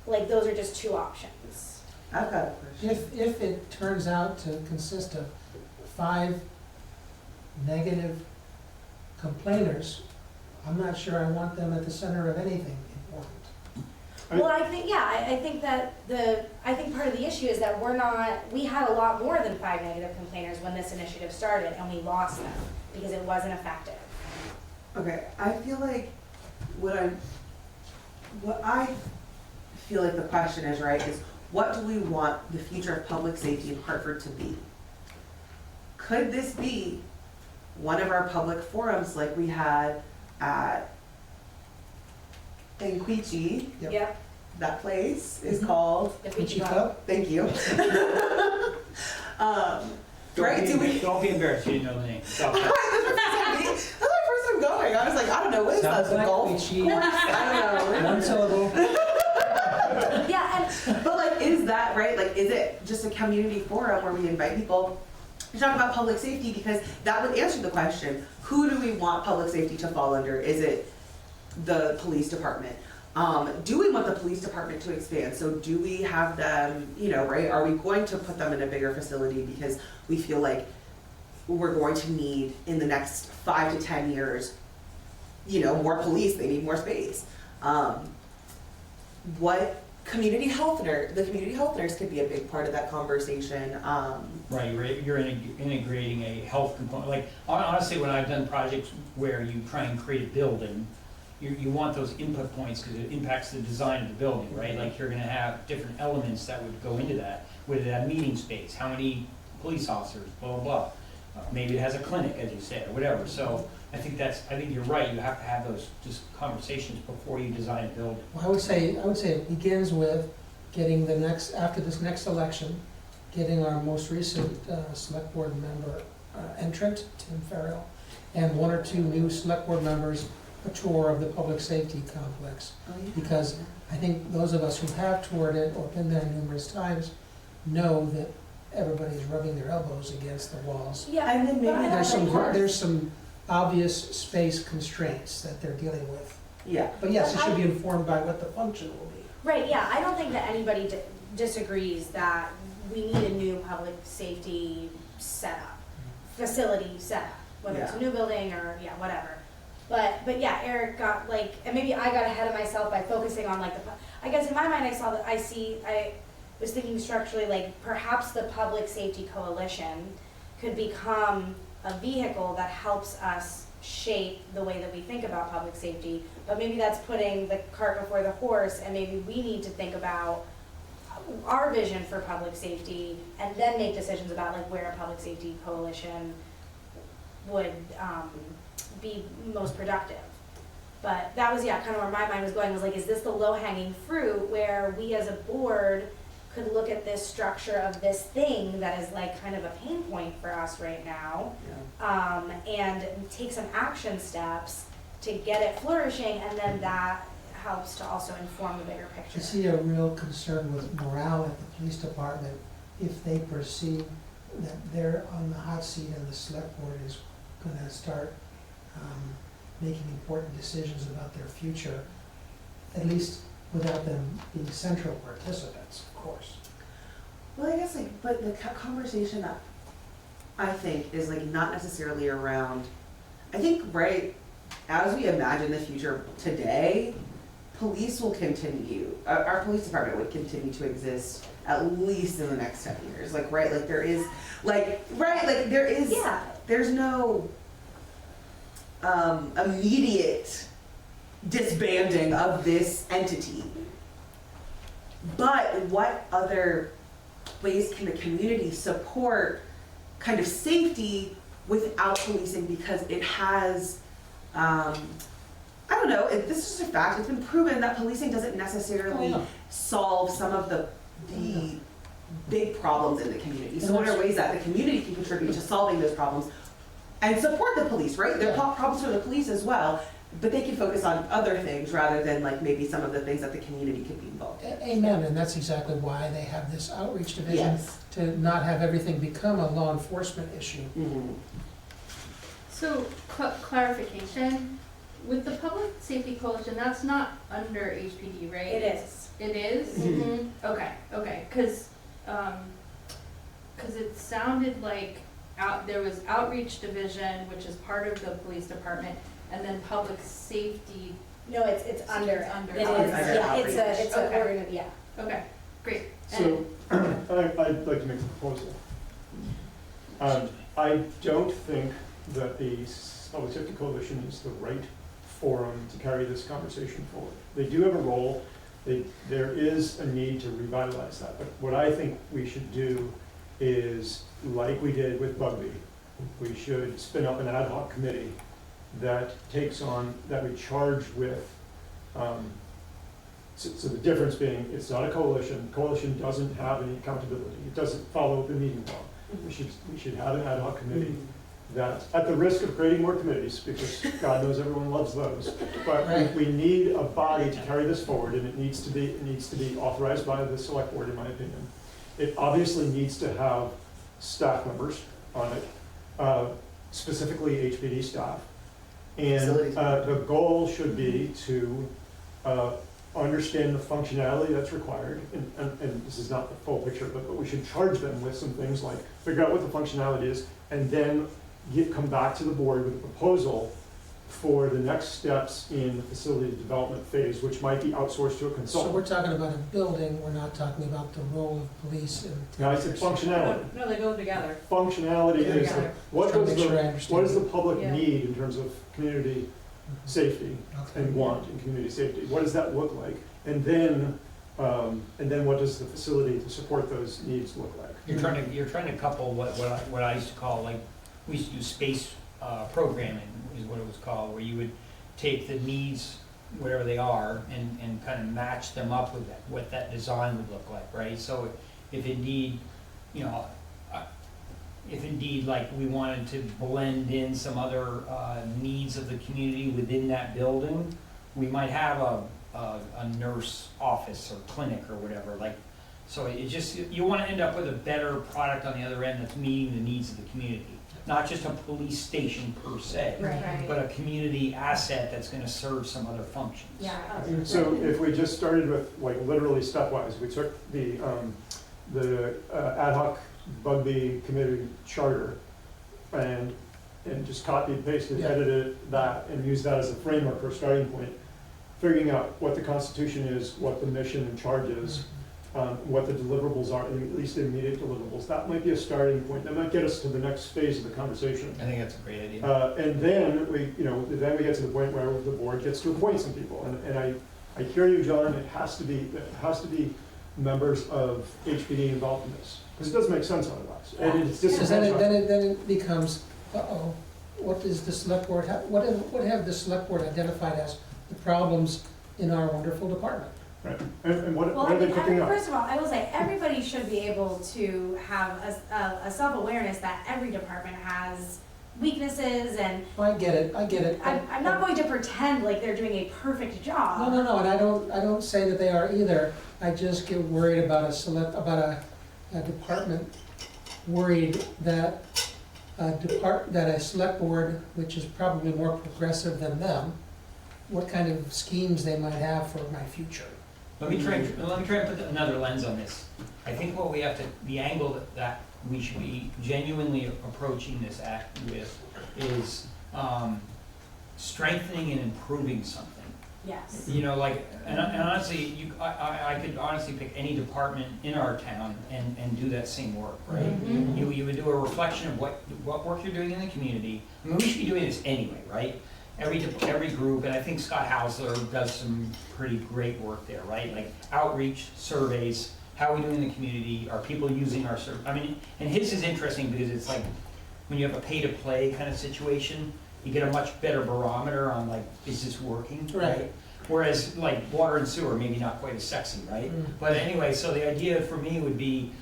A: Like, those are just 2 options.
G: I've got a question.
B: If it turns out to consist of 5 negative complainers, I'm not sure I want them at the center of anything important.
A: Well, I think, yeah, I think that I think part of the issue is that we had a lot more than 5 negative complainers when this initiative started, and we lost them because it wasn't effective.
G: Okay, I feel like what I feel like the question is, right, is what do we want the future of public safety in Hartford to be? Could this be one of our public forums like we had at Enquichi?
B: Yep.
A: Yep.
G: That place is called,
A: If we
B: Gucci
A: keep
B: Club?
G: thank you. Right, do we?
D: Don't be embarrassed, you didn't know the name. It's all
G: That's
D: right.
G: my first time going. I was like, I don't know, what is that,
B: Sounds
G: the
B: like
G: golf
B: Gucci.
G: course? I don't know.
B: One syllable.
A: Yeah, and
G: But like, is that right? Like, is it just a community forum where we invite people to talk about public safety? Because that would answer the question, who do we want public safety to fall under? Is it the police department? Do we want the police department to expand? So do we have them, right? Are we going to put them in a bigger facility because we feel like we're going to need in the next 5 to 10 years, more police, they need more space. What community health nurse, the community health nurse could be a big part of that conversation.
D: Right, you're integrating a health component. Like, honestly, when I've done projects where you try and create a building, you want those input points because it impacts the design of the building, right? Like, you're gonna have different elements that would go into that. Would it have meeting space? How many police officers? Blah, blah, blah. Maybe it has a clinic, as you said, or whatever. So I think you're right. You have to have those just conversations before you design a building.
B: Well, I would say it begins with getting after this next election, getting our most recent select board member entrant, Tim Farrell, and 1 or 2 new select board members, a tour of the public safety complex.
G: Oh, yeah.
B: Because I think those of us who have toured it or been there numerous times know that everybody's rubbing their elbows against the walls.
A: Yeah,
G: And then maybe
A: but I don't
B: There's
A: think-
B: some obvious space constraints that they're dealing with.
G: Yeah.
B: But yes, it should be informed by what the function will be.
A: Right, yeah, I don't think that anybody disagrees that we need a new public safety setup, facility setup, whether it's a new building or, yeah, whatever. But yeah, Eric got like, and maybe I got ahead of myself by focusing on like I guess in my mind I was thinking structurally like perhaps the Public Safety Coalition could become a vehicle that helps us shape the way that we think about public safety, but maybe that's putting the cart before the horse, and maybe we need to think about our vision for public safety and then make decisions about like where a public safety coalition would be most productive. But that was, yeah, kind of where my mind was going, was like, is this the low-hanging fruit where we as a board could look at this structure of this thing that is like kind of a pain point for us right now, and take some action steps to get it flourishing, and then that helps to also inform the bigger picture.
B: I see a real concern with morale at the police department if they perceive that they're on the hot seat and the select board is gonna start making important decisions about their future, at least without them being central participants, of course.
G: Well, I guess like, but the conversation that I think is like not necessarily around, I think, right, as we imagine the future today, police will continue, our police department would continue to exist at least in the next 10 years. Like, right, like there is, like, right, like there is,
A: Yeah.
G: there's no immediate disbanding of this entity. But what other ways can the community support kind of safety without policing, because it has, I don't know, this is just a fact, it's been proven that policing doesn't necessarily solve some of the big problems in the community. So what are ways that the community can contribute to solving those problems and support the police, right? There are problems for the police as well, but they can focus on other things rather than like maybe some of the things that the community could be involved in.
B: Amen, and that's exactly why they have this outreach division,
G: Yes.
B: to not have everything become a law enforcement issue.
G: Mm-hmm.
H: So, clarification, with the Public Safety Coalition, that's not under HPD, right?
A: It is.
H: It is?
G: Mhm.
H: Okay, cause it sounded like there was outreach division, which is part of the police department, and then public safety.
A: No, it's under.
H: It's under.
A: It is,
G: It's under
A: yeah, it's a,
H: outreach.
A: yeah.
H: Okay, great.
E: So, I'd like to make a proposal. I don't think that the Public Safety Coalition is the right forum to carry this conversation forward. They do have a role, there is a need to revitalize that, but what I think we should do is, like we did with Bugby, we should spin up an ad hoc committee that takes on, that we charge with, so the difference being, it's not a coalition doesn't have any accountability, it doesn't follow the meeting law. We should have an ad hoc committee that, at the risk of creating more committees, because God knows everyone loves those, but
B: Right.
E: we need a body to carry this forward, and it needs to be authorized by the select board, in my opinion. It obviously needs to have staff members on it, specifically HPD staff. And
G: Facilities.
E: the goal should be to understand the functionality that's required, and this is not the full picture, but we should charge them with some things like, figure out what the functionality is, and then come back to the board with a proposal for the next steps in the facility development phase, which might be outsourced to a
B: So
E: consultant.
B: we're talking about a building, we're not talking about the role of police and.
E: Now, I said functionality.
C: No, they go together.
E: Functionality
C: Yeah,
E: is,
C: yeah.
E: what
B: Trying to
E: does
B: make sure I
E: the,
B: understand.
E: what does the public
C: Yeah.
E: need in terms of community safety
B: Okay.
E: and want in community safety? What does that look like? And then what does the facility to support those needs look like?
D: You're trying to couple what I used to call, like, we used to do space programming, is what it was called, where you would take the needs whatever they are, and kind of match them up with what that design would look like, right? So if indeed, you know, if indeed, like, we wanted to blend in some other needs of the community within that building, we might have a nurse office or clinic or whatever, like, so it just, you wanna end up with a better product on the other end that's meeting the needs of the community. Not just a police station per se,
A: Right.
D: but a community asset that's gonna serve some other functions.
A: Yeah.
E: So if we just started with, like, literally stepwise, we took the ad hoc Bugby committee charter and just copied, pasted,
B: Yeah.
E: edited that, and used that as a framework or starting point, figuring out what the Constitution is, what the mission and charge is, what the deliverables are, at least the immediate deliverables. That might be a starting point. That might get us to the next phase of the conversation.
D: I think that's a great idea.
E: And then we get to the point where the board gets to appoint some people. And I hear you, John. It has to be members of HPD involved in this, because it doesn't make sense otherwise. And it's
B: Because then
E: disenfranchised.
B: it becomes, what is the select board, what have the select board identified as the problems in our wonderful department?
E: Right. And what
A: Well,
E: are they picking up?
A: first of all, I will say, everybody should be able to have a self-awareness that every department has weaknesses, and
B: I get it.
A: I'm not going to pretend like they're doing a perfect job.
B: No, and I don't say that they are either. I just get worried about a department, worried that a select board, which is probably more progressive than them, what kind of schemes they might have for my future.
D: Let me try and put another lens on this. I think what we have to, the angle that we should be genuinely approaching this act with is strengthening and improving something.
A: Yes.
D: You know, like, and honestly, I could honestly pick any department in our town and do that same work, right?
A: Mhm.
D: You would do a reflection of what work you're doing in the community. I mean, we should be doing this anyway, right? Every group, and I think Scott Hausler does some pretty great work there, right? Like outreach, surveys, how are we doing in the community? Are people using our I mean, and his is interesting because it's like, when you have a pay-to-play kind of situation, you get a much better barometer on, like, is this working?
B: Right.
D: Whereas like water and sewer, maybe not quite as sexy, right? But anyway, so the idea for me would be,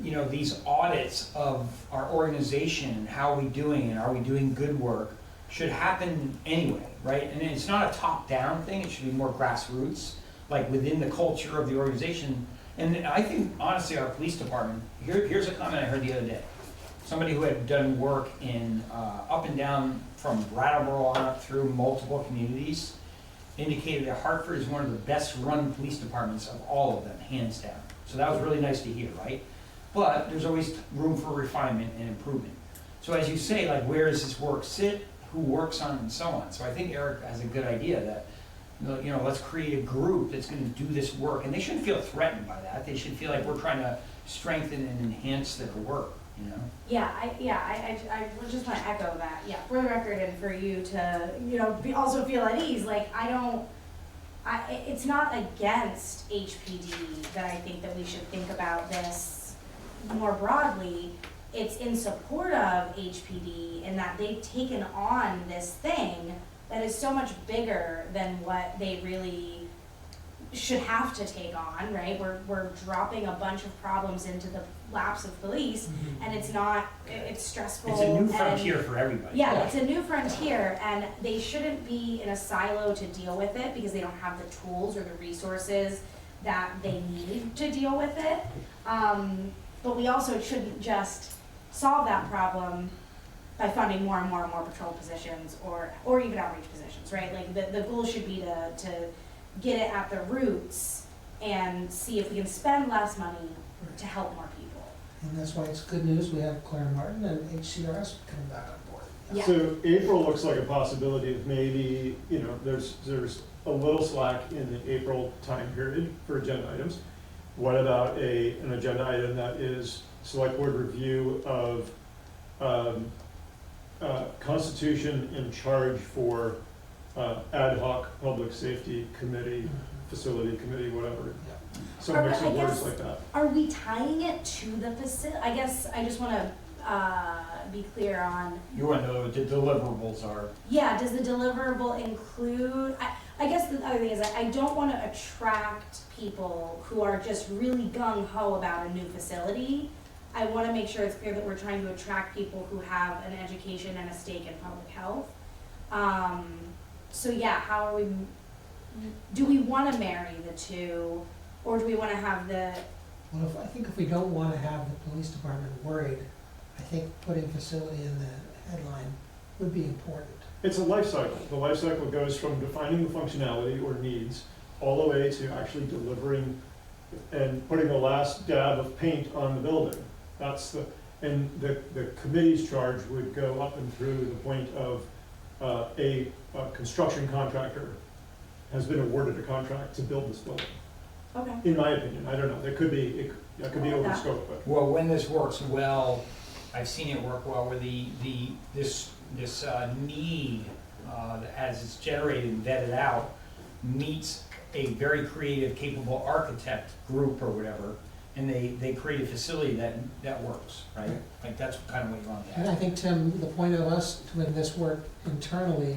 D: you know, these audits of our organization and how are we doing and are we doing good work should happen anyway, right? And it's not a top-down thing, it should be more grassroots, like within the culture of the organization. And I think, honestly, our police department, here's a comment I heard the other day. Somebody who had done work in, up and down from Brattleboro on up through multiple communities, indicated that Hartford is one of the best-run police departments of all of them, hands down. So that was really nice to hear, right? But there's always room for refinement and improvement. So as you say, like, where does this work sit? Who works on it, and so on. So I think Eric has a good idea that, you know, let's create a group that's going to do this work, and they shouldn't feel threatened by that. They should feel like we're trying to strengthen and enhance their work, you know?
A: I just want to echo that, for the record, and for you to, you know, also feel at ease, like, it's not against HPD that I think that we should think about this more broadly. It's in support of HPD in that they've taken on this thing that is so much bigger than what they really should have to take on, right? We're dropping a bunch of problems into the laps of police, and it's stressful.
D: It's a new frontier for everybody.
A: Yeah, it's a new frontier, and they shouldn't be in a silo to deal with it because they don't have the tools or the resources that they need to deal with it. But we also shouldn't just solve that problem by funding more and more and more patrol positions or even outreach positions, right? Like the goal should be to get it at the roots and see if we can spend less money to help more people.
B: And that's why it's good news, we have Claire Martin and HCRS coming back on board.
A: Yeah.
E: So April looks like a possibility of maybe, you know, there's a little slack in the April time period for agenda items. What about an agenda item that is select board review of Constitution in charge for ad hoc public safety committee, facility committee, whatever. Some mix of words like that.
A: Are we tying it to the facility? I guess I just want to be clear on.
D: You want to know what the deliverables are.
A: Yeah, does the deliverable include? I guess the other thing is I don't wanna attract people who are just really gung-ho about a new facility. I wanna make sure it's clear that we're trying to attract people who have an education and a stake in public health. So yeah, how are we, do we wanna marry the two, or do we wanna have the,
B: Well, I think if we don't wanna have the police department worried, I think putting facility in the headline would be important.
E: It's a life cycle. The life cycle goes from defining the functionality or needs all the way to actually delivering and putting the last dab of paint on the building. That's and the committee's charge would go up and through the point of a construction contractor has been awarded a contract to build this building.
A: okay.
E: In my opinion, I don't know, it could be over scope, but.
D: Well, when this works well, I've seen it work well, where this need, as it's generated and vetted out, meets a very creative, capable architect group or whatever, and they create a facility that works, right? Like, that's kind of what you want to
B: And I
D: have.
B: think, Tim, the point of us doing this work internally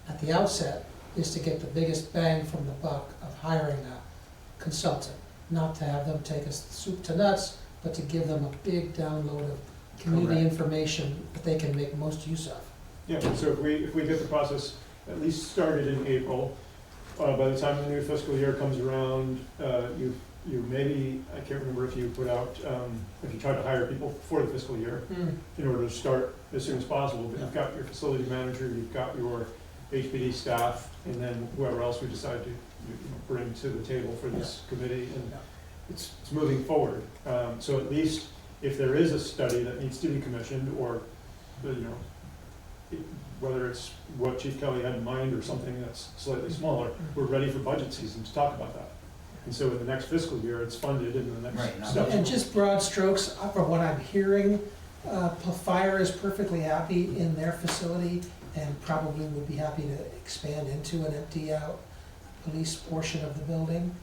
B: at the outset is to get the biggest bang from the buck of hiring a consultant, not to have them take us soup to nuts, but to give them a big download of community
D: Correct.
B: information that they can make most use of.
E: Yeah, so if we get the process at least started in April, by the time the new fiscal year comes around, you maybe, I can't remember if you put out, if you try to hire people for the fiscal year in order to start as soon as possible, but you've got your facility manager, you've got your HPD staff, and then whoever else we decide to bring to the table for this committee, and
B: Yeah.
E: it's moving forward. So at least if there is a study that needs to be commissioned, or, whether it's what Chief Kelly had in mind or something that's slightly smaller, we're ready for budget season to talk about that. And so in the next fiscal year, it's funded in the next
D: Right, not-
E: step.
B: And just broad strokes, from what I'm hearing, Fire is perfectly happy in their facility and probably would be happy to expand into an empty out police portion of the building.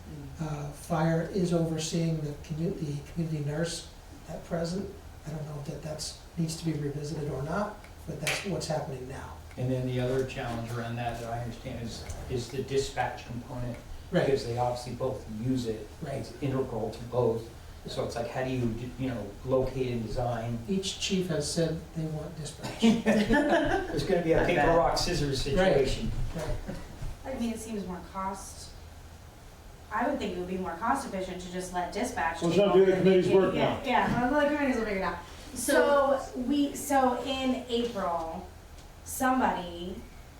B: Fire is overseeing the community nurse at present. I don't know if that's needs to be revisited or not, but that's what's happening now.
D: And then the other challenge around that I understand is the dispatch component,
B: Right,
D: because they obviously both use it.
B: right.
D: It's integral to both. So it's like, how do you, locate and design?
B: Each chief has said they want dispatch.
D: There's gonna be a
H: I
D: paper,
H: bet.
D: rock, scissors situation.
B: Right.
A: I mean, it seems more I would think it would be more cost efficient to just let dispatch.
E: Let's
A: take
E: not do
A: over
E: the committee's
A: making-
E: work now.
A: Yeah, let the committees will figure it out. So in April, somebody,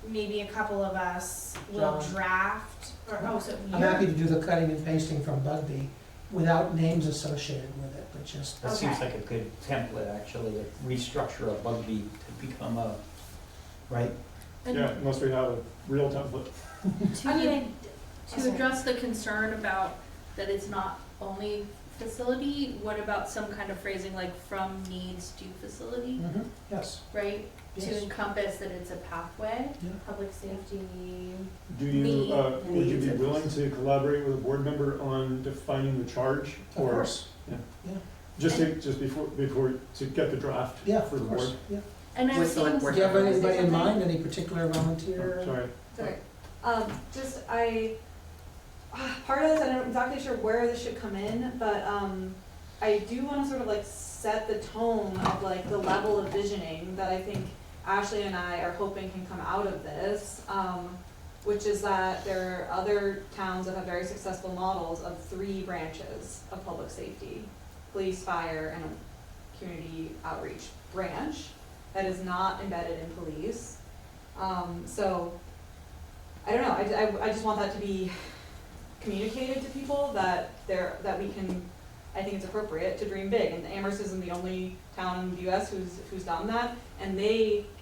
A: maybe a couple of us, will
B: John.
A: draft, so
B: I'm happy to do the cutting and pasting from Bugby without names associated with it, but just,
D: That seems
A: Okay.
D: like a good template, actually, to restructure a Bugby to become a, right?
H: And
E: Yeah, unless we have a real template.
A: I mean,
H: to address the concern about that it's not only facility, what about some kind of phrasing like from needs to facility,
B: yes,
H: right? To
B: yes.
H: encompass that it's a pathway.
A: public safety.
E: Do you,
H: Me.
E: would you be willing to collaborate with a board member on defining the charge?
B: Of
E: or
B: course.
E: yeah.
B: Yeah.
E: Just before, to get the draft
B: Yeah,
E: for the
B: of course,
E: board?
B: yeah.
H: And I've
G: With
H: seen.
G: select
B: Do
G: board
B: you have
G: members.
B: anybody in mind, any particular volunteer?
E: Sorry.
C: Sorry. Part of this, I'm not exactly sure where this should come in, but, I do wanna sort of like set the tone of like the level of visioning that I think Ashley and I are hoping can come out of this, which is that there are other towns that have very successful models of 3 branches of public safety: police, fire, and a community outreach branch that is not embedded in police. So, I don't know, I just want that to be communicated to people that we can, I think it's appropriate to dream big, and Amherst isn't the only town in the US who's done that,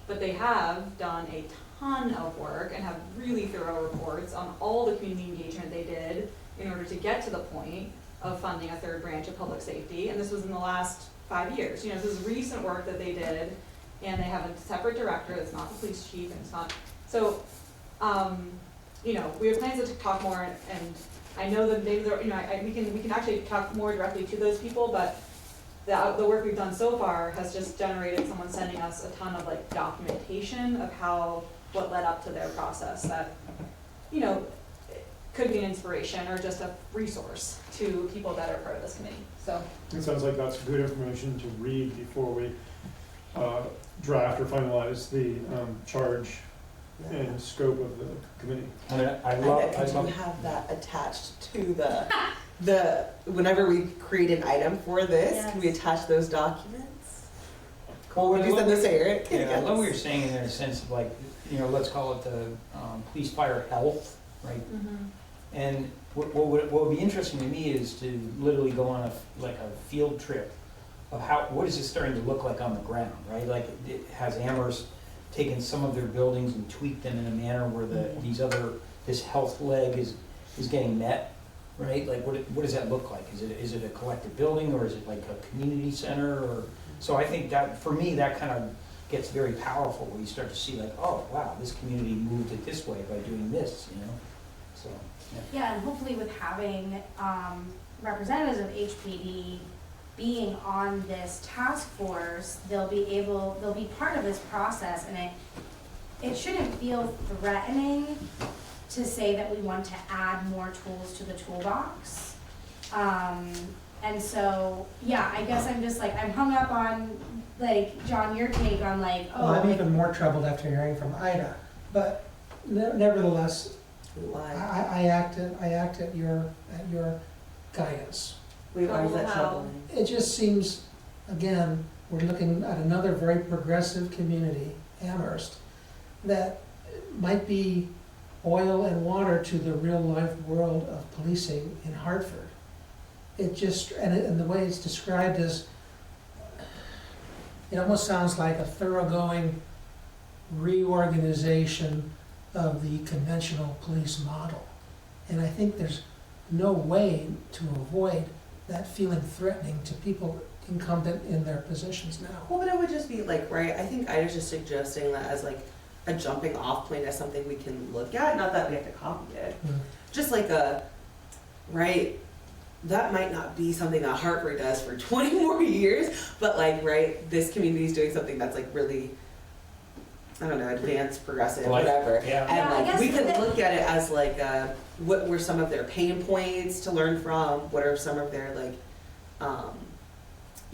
C: but they have done a ton of work and have really thorough reports on all the community engagement they did in order to get to the point of funding a 3rd branch of public safety, and this was in the last 5 years. This is recent work that they did, and they have a separate director that's not the police chief, and it's not, so, we have plans to talk more, and I know that maybe there, we can actually talk more directly to those people, but the work we've done so far has just generated someone sending us a ton of like documentation of what led up to their process that, could be an inspiration or just a resource to people that are part of this committee, so.
E: It sounds like that's good information to read before we draft or finalize the charge and scope of the committee.
D: I mean, I
G: I
D: love,
G: bet you have that attached to the, whenever we create an item for this, can we attach those documents? Well, would you send this to Eric?
D: Yeah, I love what you're saying in a sense of like, you know, let's call it the police, fire, health, right? And what would be interesting to me is to literally go on like a field trip of what is it starting to look like on the ground, right? Like, has Amherst taken some of their buildings and tweaked them in a manner where this health leg is getting met, right? Like, what does that look like? Is it a collective building, or is it like a community center? Or so I think that, for me, that kind of gets very powerful when you start to see like, oh, wow, this community moved it this way by doing this, you know? So,
A: Yeah, and hopefully with having representatives of HPD being on this task force, they'll be part of this process, and it shouldn't feel threatening to say that we want to add more tools to the toolbox. And so, yeah, I guess I'm just like, I'm hung up on, like, John, your take on like,
B: Well, I'm even more troubled after hearing from Ida, but nevertheless, I act at your guidance.
G: Why is that troubling?
B: It just seems, again, we're looking at another very progressive community, Amherst, that might be oil and water to the real life world of policing in Hartford. It just, and the way it's described is, it almost sounds like a thoroughgoing reorganization of the conventional police model. And I think there's no way to avoid that feeling threatening to people incumbent in their positions now.
G: Well, but it would just be like, right, I think I was just suggesting that as like a jumping off point, as something we can look at, not that we have to copy it. Just like right, that might not be something that Hartford does for 20 more years, but like, right, this community is doing something that's like really, I don't know, advanced, progressive, whatever.
D: Yeah.
G: And
A: Yeah, I
G: like,
A: guess
G: we could
A: that-
G: look at it as like, what were some of their pain points to learn from? What are some of their like,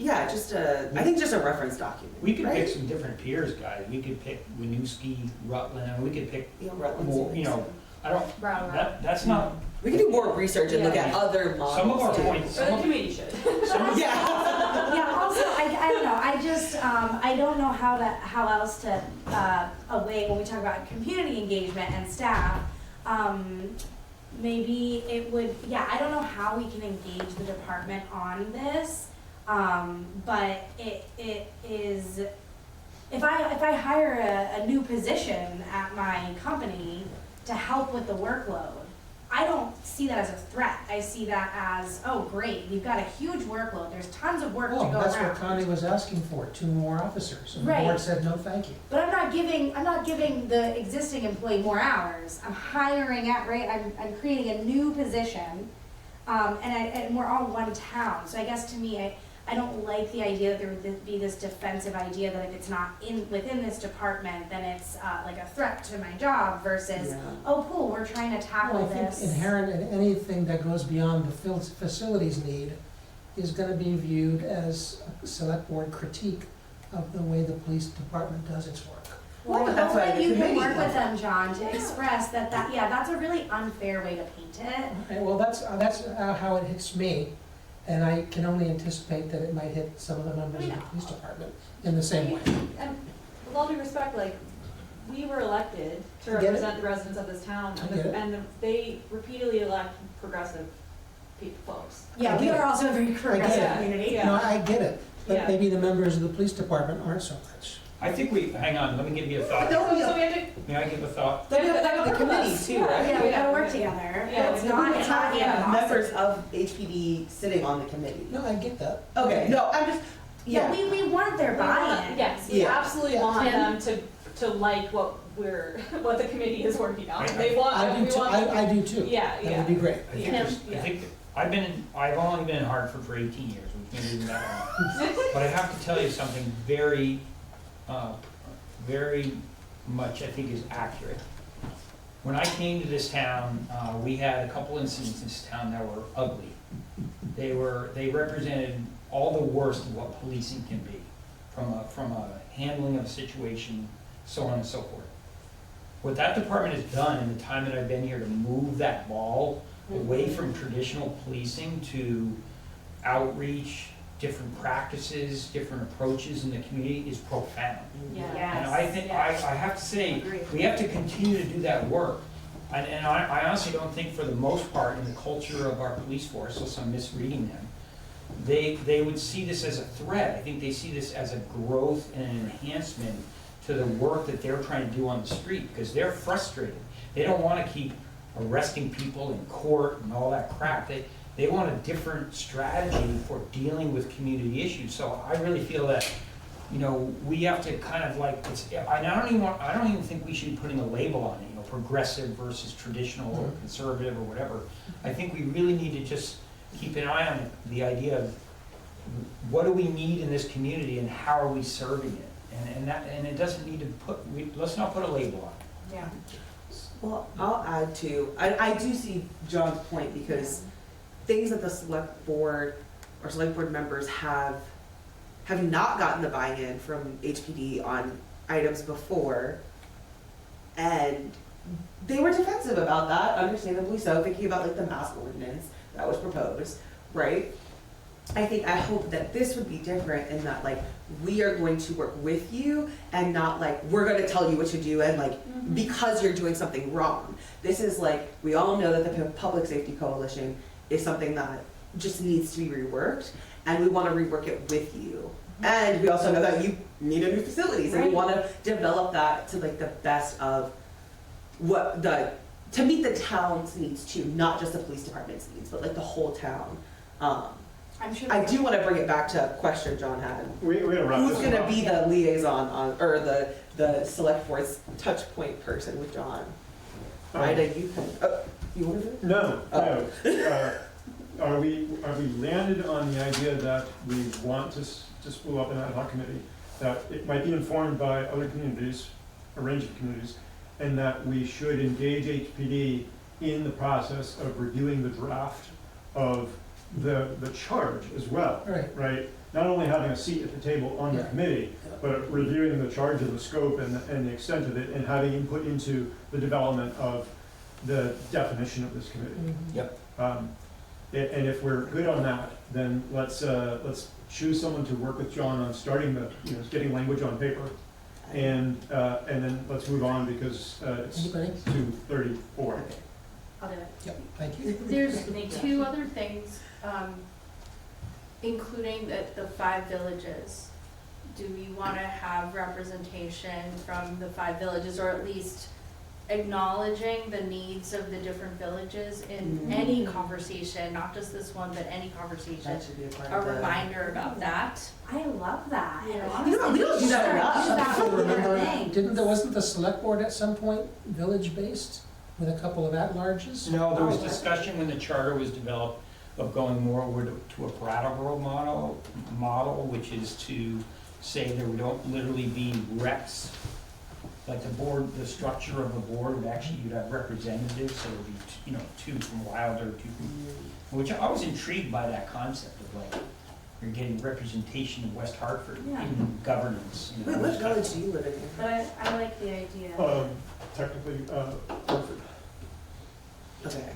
G: yeah, just I think just a reference document.
D: We could
G: right?
D: pick some different peers, guys. We could pick Winooski, Rutland, and we could pick
G: You know, Rutland's
D: more, you know, I don't,
C: Brown,
D: that's not,
G: we can do more research and look
C: Yeah.
G: at other models.
D: some of our
G: too.
D: points,
C: Or the committee should.
G: Yeah.
A: Yeah, also, I don't know, I just, I don't know how else to, when we talk about community engagement and staff, maybe it would, yeah, I don't know how we can engage the department on this, but it is, if I hire a new position at my company to help with the workload, I don't see that as a threat. I see that as, oh, great, we've got a huge workload, there's tons of work to go
B: Oh,
A: around.
B: that's what Connie was asking for, 2 more officers, and the
A: Right.
B: board said, no, thank you.
A: But I'm not giving the existing employee more hours. I'm hiring at, right, I'm creating a new position, and we're all one town. So I guess to me, I don't like the idea that there would be this defensive idea that if it's not within this department, then it's like a threat to my job versus, oh, cool, we're trying to tackle
B: Well, I
A: this.
B: think inherent in anything that goes beyond the facilities need is gonna be viewed as a select board critique of the way the police department does its work.
G: Well,
A: I
G: that's
A: hope
G: why
A: that
G: the
A: you can
G: committee
A: work with
G: does
A: them, John, to express that, yeah, that's a really unfair way to paint it.
B: Okay, well, that's how it hits me, and I can only anticipate that it might hit some of the members of the police department in the same way.
C: And with all due respect, like, we were elected to
B: I get it.
C: represent the residents of this town,
B: I get it.
C: and they repeatedly elect progressive folks.
A: Yeah, we are also a very progressive
B: it.
A: community.
C: Yeah.
B: No, I get it, but
C: Yeah.
B: maybe the members of the police department aren't so much.
D: I think hang on, let me give you a thought.
C: So we have to,
D: May I give a thought?
G: Then we have the committee too, right?
A: Yeah, we gotta work together.
C: Yeah,
A: It's
C: we
A: not,
G: We
A: it's
G: have
A: not
G: to have
A: animosity.
G: members of HPD sitting on the committee.
B: No, I get that.
G: Okay, no, I'm just,
A: Yeah, we want their buy-in.
C: yes, we
G: Yeah.
C: absolutely
B: Yeah.
C: want
H: Tim?
C: them to like what what the committee is working on.
D: I-
C: They want,
B: I do
C: we
B: too,
C: want.
B: I do too.
C: Yeah,
B: That
C: yeah.
B: would be great.
D: I think
C: Yeah.
D: I think, I've only been in Hartford for 18 years, which isn't that long. But I have to tell you something very much I think is accurate. When I came to this town, we had a couple incidents in this town that were ugly. They represented all the worst of what policing can be, from a handling of a situation, so on and so forth. What that department has done in the time that I've been here to move that ball away from traditional policing to outreach, different practices, different approaches in the community is profound. And I think, I have to say, we have to continue to do that work. And I honestly don't think for the most part in the culture of our police force, unless I'm misreading them, they would see this as a threat. I think they see this as a growth and an enhancement to the work that they're trying to do on the street, because they're frustrated. They don't want to keep arresting people in court and all that crap. They want a different strategy for dealing with community issues. So I really feel that, you know, we have to kind of like, I don't even think we should be putting a label on it, you know, progressive versus traditional or conservative or whatever. I think we really need to just keep an eye on the idea of what do we need in this community and how are we serving it? And it doesn't need to let's not put a label on it.
C: Yeah.
G: Well, I'll add to, I do see John's point, because things that the select board or select board members have not gotten the buy-in from HPD on items before, and they were defensive about that, understandably so, thinking about like the mask ordinance that was proposed, right? I hope that this would be different in that, like, we are going to work with you and not like, we're gonna tell you what to do and like, because you're doing something wrong. This is like, we all know that the Public Safety Coalition is something that just needs to be reworked, and we wanna rework it with you. And we also know that you need a new facilities, and we wanna develop that to like the best of to meet the town's needs too, not just the police department's needs, but like the whole town.
C: I'm sure.
G: I do want to bring it back to a question John had.
E: We gotta wrap
G: Who's
E: this
G: going to
E: up.
G: be the liaison on, or the select board's touch point person with John? Ida, you can. You want to do it?
E: No,
G: Oh.
E: no. Are we landed on the idea that we want to spool up an ad hoc committee, that it might be informed by other communities, a range of communities, and that we should engage HPD in the process of reviewing the draft of the charge as well, right? Not only having a seat at the table on the committee, but reviewing the charge and the scope and the extent of it, and having input into the development of the definition of this committee.
D: Yep.
E: And if we're good on that, then let's choose someone to work with John on starting getting language on paper, and then let's move on, because it's
B: Anybody?
E: 2:34.
H: I'll do it.
B: Yep, thank you.
H: There's two other things, including the 5 villages. Do we want to have representation from the 5 villages, or at least acknowledging the needs of the different villages in any conversation, not just this one, but any conversation?
G: That should be a part
H: A
G: of the.
H: reminder about that.
A: I love that.
H: Yeah.
A: Honestly,
G: You know, we don't do that enough.
B: Remember, wasn't the select board at some point village-based with a couple of at-larges?
D: No, there was discussion when the charter was developed of going more over to a Brattleboro model, which is to say there don't literally be reps. Like the board, the structure of the board would actually, you'd have representatives, so there'd be, 2 from Wilder, 2 from, which I was intrigued by that concept of like, you're getting representation of West Hartford in governance.
G: Wait, what village do you live in?
A: But I like the idea.
E: Technically, Hartford.
G: Okay.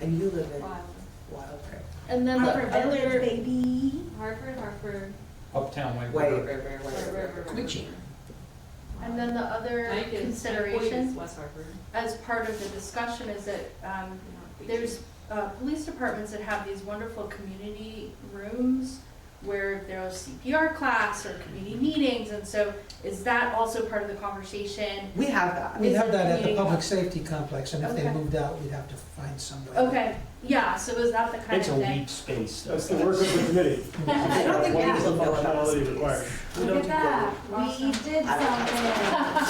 G: And you live in
C: Wow.
G: Wilder.
H: And then the other,
A: baby.
H: Hartford.
D: Uptown White
G: Wait,
D: River.
B: Twitchy.
H: And then the other
C: Thank you.
H: consideration,
C: West Hartford.
H: as part of the discussion, is that there's police departments that have these wonderful community rooms where there's CPR class or community meetings, and so is that also part of the conversation?
G: We have that.
B: We
H: Is
B: have
H: it
B: that at the
H: community
B: public
H: hub?
B: safety complex, and if they
H: Okay.
B: moved out, we'd have to find some way.
H: Okay, yeah, so is that the kind
D: It's
H: of
D: a
H: thing?
D: weak space.
E: That's the work of the committee.
G: I don't think we
E: What is the
G: even know about
E: functionality
G: this.
E: required?
G: We
A: Look
G: don't
A: at
G: do
A: that. We did something.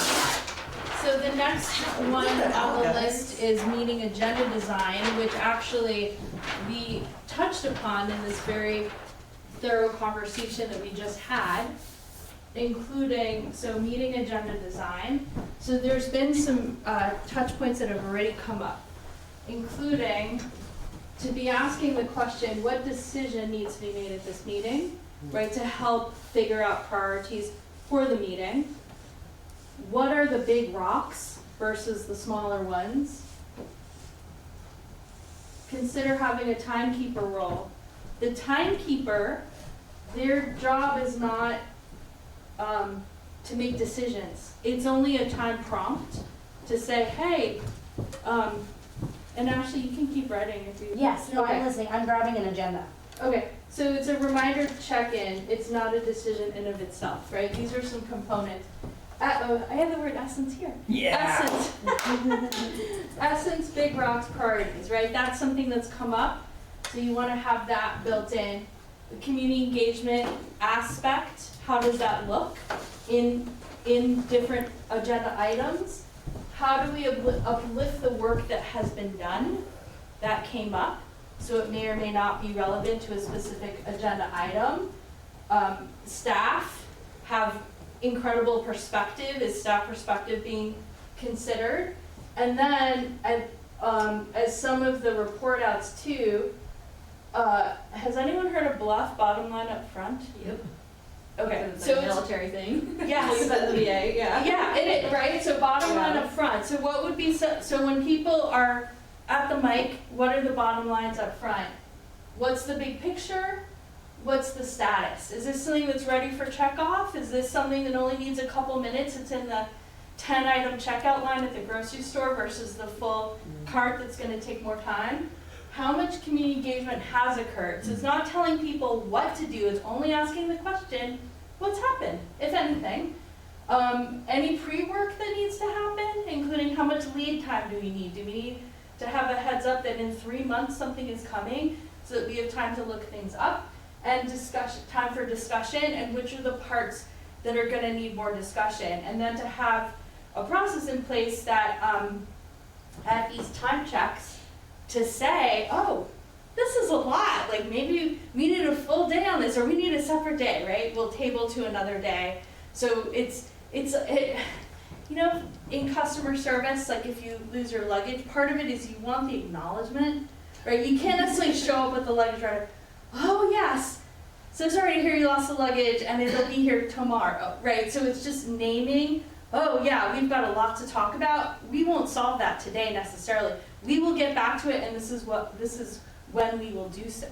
H: So the next one on the list is meeting agenda design, which actually we touched upon in this very thorough conversation that we just had.
F: including, so meeting agenda design. So there's been some touch points that have already come up, including to be asking the question, what decision needs to be made at this meeting, right, to help figure out priorities for the meeting. What are the big rocks versus the smaller ones? Consider having a timekeeper role. The timekeeper, their job is not to make decisions. It's only a time prompt to say, hey, and Ashley, you can keep writing if you.
A: Yes, no,
F: Okay.
A: I'm listening, I'm grabbing an agenda.
F: Okay, so it's a reminder to check in. It's not a decision in of itself, right? These are some components. I have the word essence here.
D: Yeah.
F: Essence. Essence, big rocks, priorities, right? That's something that's come up. So you want to have that built in. The community engagement aspect, how does that look in different agenda items? How do we uplift the work that has been done that came up? So it may or may not be relevant to a specific agenda item. Staff have incredible perspective. Is staff perspective being considered? And then, as some of the report outs too, has anyone heard of BLUF, bottom line up front?
H: Yep.
F: Okay,
H: It's
F: so
H: like a
F: it's,
H: military thing.
F: yes.
H: Use that in the VA, yeah.
F: yeah, it is, right? So bottom line up front. So what would be, so when people are at the mic, what are the bottom lines up front? What's the big picture? What's the status? Is this something that's ready for checkoff? Is this something that only needs a couple minutes? It's in the 10-item checkout line at the grocery store versus the full cart that's going to take more time? How much community engagement has occurred? So it's not telling people what to do, it's only asking the question, what's happened, if anything? Any pre-work that needs to happen, including how much lead time do we need? Do we need to have a heads up that in 3 months something is coming so that we have time to look things up? And time for discussion, and which are the parts that are gonna need more discussion? And then to have a process in place that at these time checks to say, oh, this is a lot, like maybe we need a full day on this, or we need a separate day, right? We'll table to another day. So it's you know, in customer service, like if you lose your luggage, part of it is you want the acknowledgement, right? You can't necessarily show up with the luggage right. Oh yes, so sorry to hear you lost the luggage and it'll be here tomorrow, right? So it's just naming, oh yeah, we've got a lot to talk about. We won't solve that today necessarily. We will get back to it, and this is when we will do so.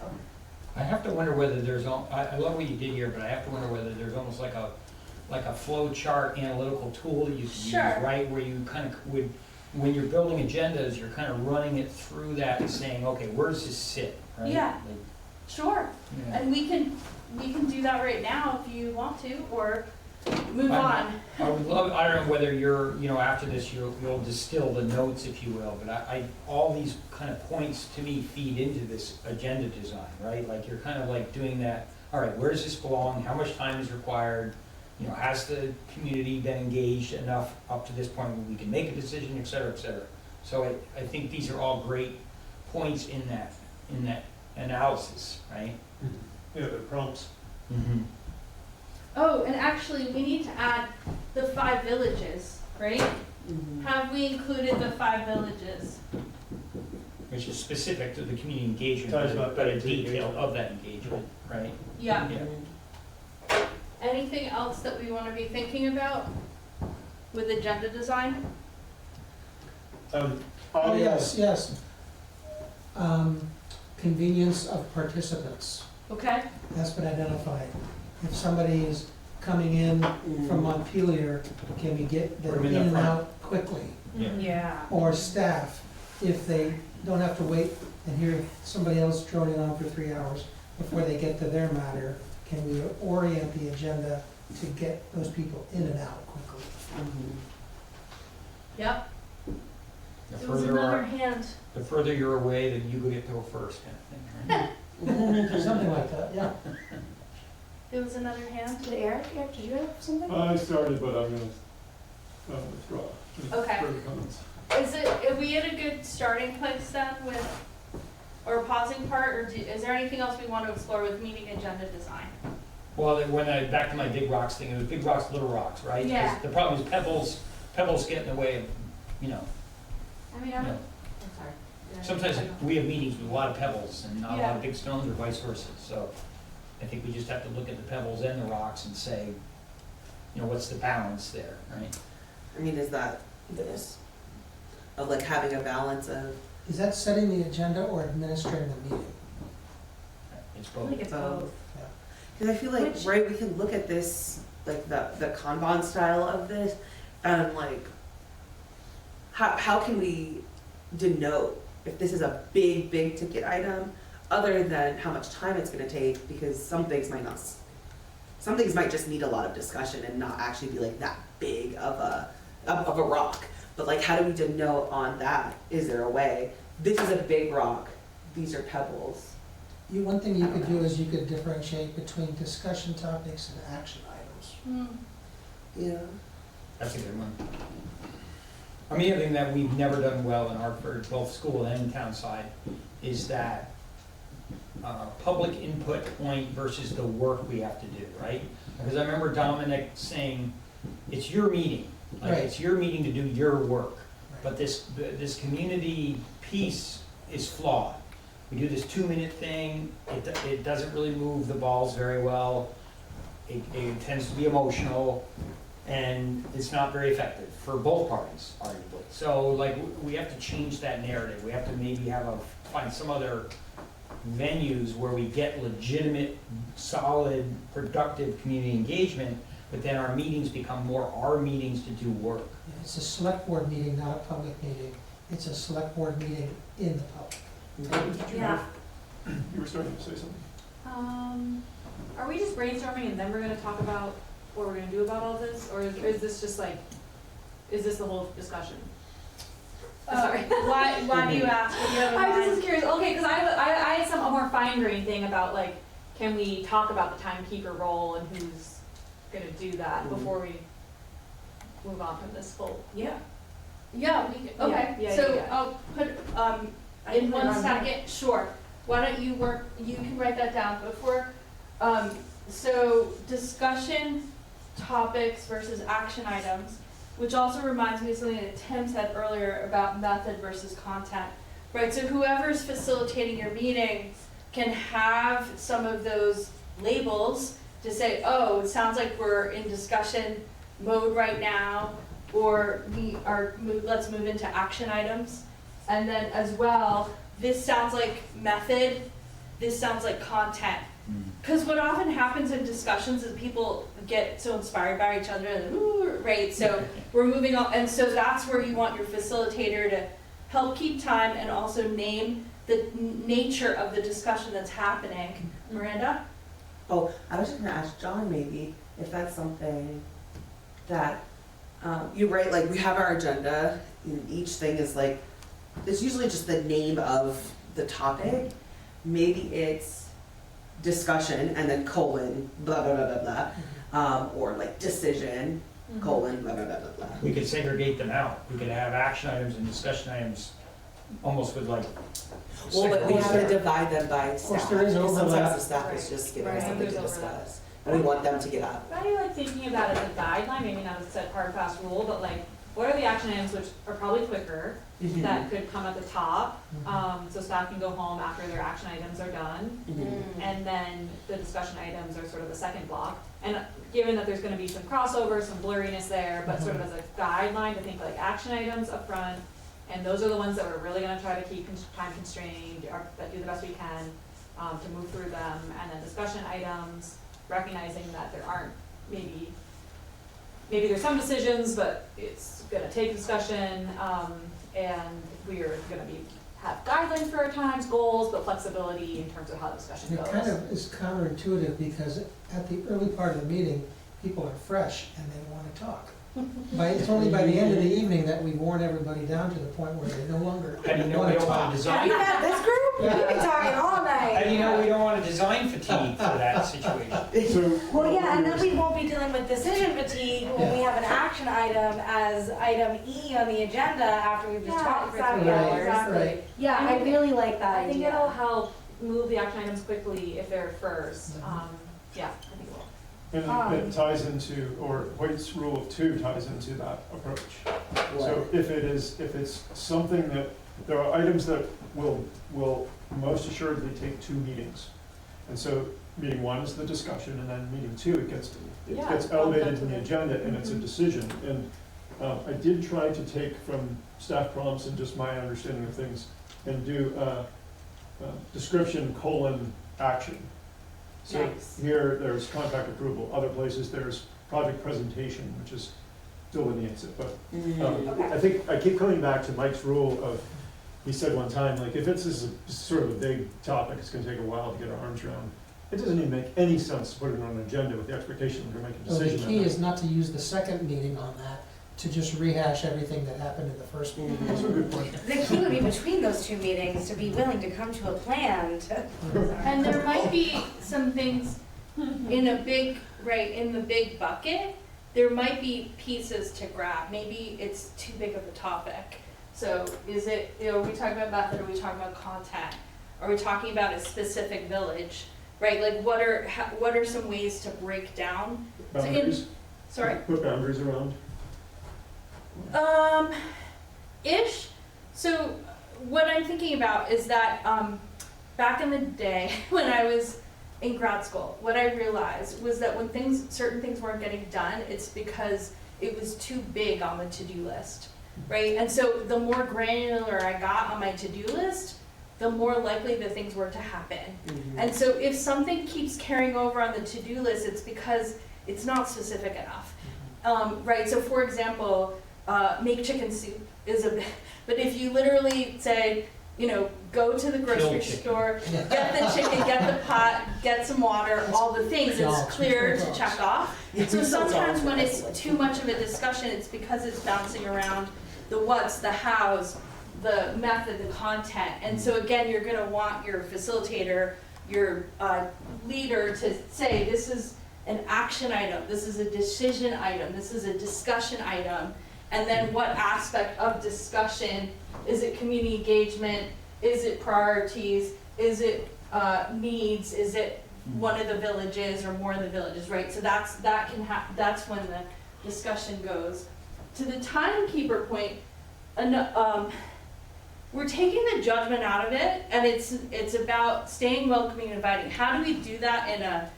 D: I have to wonder whether there's, I love what you did here, but I have to wonder whether there's almost like a flow chart analytical tool that you can use,
F: Sure.
D: right? Where you kind of would, when you're building agendas, you're kind of running it through that and saying, okay, where does this sit, right?
F: Yeah.
D: Like,
F: Sure,
D: yeah.
F: and we can do that right now if you want to, or move on.
D: I would love, I don't know whether you're, you know, after this, you'll distill the notes, if you will, but all these kind of points to me feed into this agenda design, right? Like you're kind of like doing that, all right, where does this belong? How much time is required? You know, has the community been engaged enough up to this point where we can make a decision, et cetera, et cetera. So I think these are all great points in that analysis, right?
E: Yeah, the prompts.
D: Mm-hmm.
F: Oh, and actually, we need to add the 5 villages, right? Have we included the 5 villages?
D: Which is specific to the community engagement,
E: Talks about
D: but a
E: that
D: detail
E: engagement.
D: of that engagement, right?
F: Yeah.
D: Yeah.
F: Anything else that we want to be thinking about with agenda design?
B: Oh, yes. Convenience of participants,
F: Okay.
B: that's been identified. If somebody is coming in from Montpelier, can we get them
D: Bring them
B: in
D: in
B: and
D: front.
B: out quickly?
D: Yeah.
A: Yeah.
B: Or staff, if they don't have to wait and hear somebody else droning on for 3 hours before they get to their matter, can we orient the agenda to get those people in and out quickly?
F: Yep.
D: The
F: There was
D: further,
F: another hand.
D: the further you're away, then you get to go first, kind of thing, right?
B: Something like that, yeah.
F: There was another hand.
A: Did Eric, did you have something?
E: I started, but I'm gonna withdraw.
F: Okay.
E: Further comments.
F: Are we at a good starting place then with, or pausing part, or is there anything else we want to explore with meeting agenda design?
D: Well, back to my big rocks thing, it was big rocks, little rocks, right? 'Cause
H: Yeah.
D: the problem is pebbles get in the way of, you know,
C: I mean,
D: you know,
C: I'm sorry. Yeah.
D: sometimes we have meetings with a lot of pebbles and not a lot
C: Yeah.
D: of big stones or vice versa. So I think we just have to look at the pebbles and the rocks and say, you know, what's the balance there, right?
G: I mean, is that this? Of like having a balance of,
B: Is that setting the agenda or administering the meeting?
D: It's
C: I
D: both.
C: think it's both.
G: because I feel like,
C: Which-
G: right, we can look at this, like the Kanban style of this, and like, how can we denote if this is a big ticket item, other than how much time it's gonna take, because some things might not, some things might just need a lot of discussion and not actually be like that big of a rock. But like, how do we denote on that? Is there a way? This is a big rock, these are pebbles.
B: One thing you could do is you could differentiate between discussion topics and action items.
G: Yeah.
D: That's a good one. I mean, the other thing that we've never done well in Hartford, both school and town side, is that public input point versus the work we have to do, right? Because I remember Dominic saying, it's your meeting, like,
B: Right.
D: it's your meeting to do your work. But this community piece is flawed. We do this 2-minute thing, it doesn't really move the balls very well, it tends to be emotional, and it's not very effective for both parties, arguably. So, like, we have to change that narrative, we have to maybe find some other venues where we get legitimate, solid, productive community engagement, but then our meetings become more our meetings to do work.
B: It's a select board meeting, not a public meeting. It's a select board meeting in the public.
A: Yeah.
E: You were starting to say something?
C: Are we just brainstorming and then we're gonna talk about what we're gonna do about all this, or is this just like, is this the whole discussion? Sorry.
F: Why do you ask? What do you have in
C: I was
F: mind?
C: just curious, okay, cause I had a more fine-grained thing about like, can we talk about the timekeeper role and who's gonna do that before we move on from this whole?
A: Yeah.
H: Yeah, we could, okay,
C: Yeah,
H: so
C: yeah.
H: I'll put,
A: I
H: in
A: can put it
H: one
A: on
H: second, sure. Why don't you you can write that down before, so discussion topics versus action items, which also reminds me of something that Tim said earlier about method versus content, right? So whoever's facilitating your meeting can have some of those labels to say, oh, it sounds like we're in discussion mode right now, or let's move into action items. And then as well, this sounds like method, this sounds like content. Because what often happens in discussions is people get so inspired by each other, and ooh, right? So we're moving on, and so that's where you want your facilitator to help keep time and also name the nature of the discussion that's happening. Miranda?
G: Oh, I was just gonna ask John maybe if that's something that, you're right, like we have our agenda and each thing is like, it's usually just the name of the topic. Maybe it's discussion and then colon, blah, blah, blah, blah, blah. Or like decision, colon, blah, blah, blah, blah, blah.
D: We could segregate them out, we could have action items and discussion items almost with like.
G: Well, but we have to
D: separate-
G: divide them by staff.
B: there is
G: because
B: overlap.
G: sometimes the staff is just giving us
C: Right.
G: something to
C: There's overlap.
G: discuss. And we want them to get up.
C: I like thinking about it as a guideline, maybe not as a set hard fast rule, but like, what are the action items which are probably quicker, that could come at the top, so staff can go home after their action items are done, and then the discussion items are sort of the second block. And given that there's gonna be some crossover, some blurriness there, but sort of as a guideline to think like action items up front, and those are the ones that we're really gonna try to keep time constrained, or that do the best we can, to move through them, and then discussion items, recognizing that there aren't maybe there's some decisions, but it's gonna take discussion, and we're gonna have guidelines for our times, goals, but flexibility in terms of how the discussion
B: It
C: goes.
B: kind of is counterintuitive because at the early part of the meeting, people are fresh and they want to talk. It's only by the end of the evening that we worn everybody down to the point where they no longer
D: How do you know we
B: want to
D: don't want
B: talk.
D: to design?
A: met this group? We've been talking all night.
D: How do you know we don't want to design fatigue for that situation?
E: So.
A: Well, yeah, and then we won't be dealing with decision fatigue when we have an action item as item E on the agenda after we've just
C: Yeah,
A: talked for 3
C: exactly,
A: hours.
C: exactly.
B: Right.
A: Yeah, I really like that
C: I think
A: idea.
C: it'll help move the action items quickly if they're first. Yeah, I think it will.
E: And it ties into, or Hoyt's rule of two ties into that approach. So if it's something that, there are items that will most assuredly take 2 meetings. And so meeting 1 is the discussion, and then meeting 2, it gets elevated in the agenda, and it's a decision. And I did try to take from staff prompts and just my understanding of things and do description : action. So
A: Nice.
E: here, there's contract approval. Other places, there's project presentation, which is delineates it. But
A: Okay.
E: I think, I keep coming back to Mike's rule of, he said one time, like, if it's this sort of a big topic, it's gonna take a while to get our arms around. It doesn't even make any sense to put it on an agenda with the expectation we're gonna make a
B: So the
E: decision.
B: key
E: on
B: is
E: it.
B: not to use the second meeting on that to just rehash everything that happened in the first meeting.
E: That's a good point.
A: The key would be between those 2 meetings to be willing to come to a plan to.
H: And there might be some things in a big, right, in the big bucket, there might be pieces to grab. Maybe it's too big of a topic. So is it, are we talking about method, are we talking about content? Are we talking about a specific village, right? Like what are some ways to break down?
E: Boundaries,
H: Sorry?
E: put boundaries around.
H: Ish. So what I'm thinking about is that back in the day when I was in grad school, what I realized was that when certain things weren't getting done, it's because it was too big on the to-do list, right? And so the more granular I got on my to-do list, the more likely the things were to happen. And so if something keeps carrying over on the to-do list, it's because it's not specific enough, right? So for example, make chicken soup is but if you literally say, go to the grocery store, get the chicken, get the pot, get some water, all the things, it's clear to check off. So sometimes when it's too much of a discussion, it's because it's bouncing around the what's, the how's, the method, the content. And so again, you're gonna want your facilitator, your leader to say, this is an action item, this is a decision item, this is a discussion item. And then what aspect of discussion, is it community engagement, is it priorities, is it needs, is it one of the villages or more of the villages, right? So that's when the discussion goes. To the timekeeper point, we're taking the judgment out of it, and it's about staying welcoming and inviting. How do we do that in a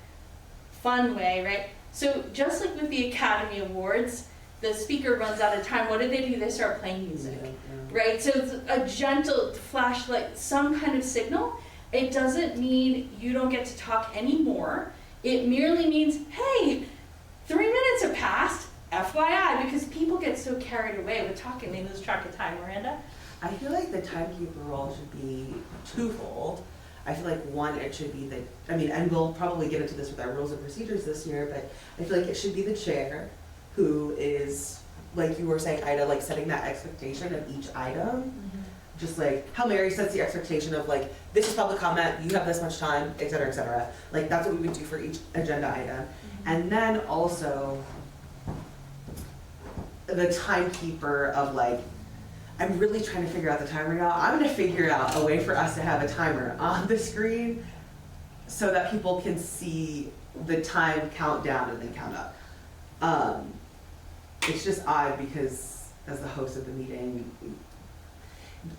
H: fun way, right? So just like with the Academy Awards, the speaker runs out of time. What do? They start playing music, right? So it's a gentle flashlight, some kind of signal. It doesn't mean you don't get to talk anymore. It merely means, hey, 3 minutes have passed, FYI, because people get so carried away with talking, they lose track of time. Miranda?
G: I feel like the timekeeper role should be twofold. I feel like one, it should be and we'll probably get into this with our rules and procedures this year, but I feel like it should be the chair who is, like you were saying, Ida, like setting that expectation of each item. Just like how Mary sets the expectation of like, this is public comment, you have this much time, et cetera, et cetera. Like that's what we would do for each agenda item. And then also the timekeeper of like, I'm really trying to figure out the timer now. I'm gonna figure out a way for us to have a timer on the screen so that people can see the time count down and then count up. It's just odd because as the host of the meeting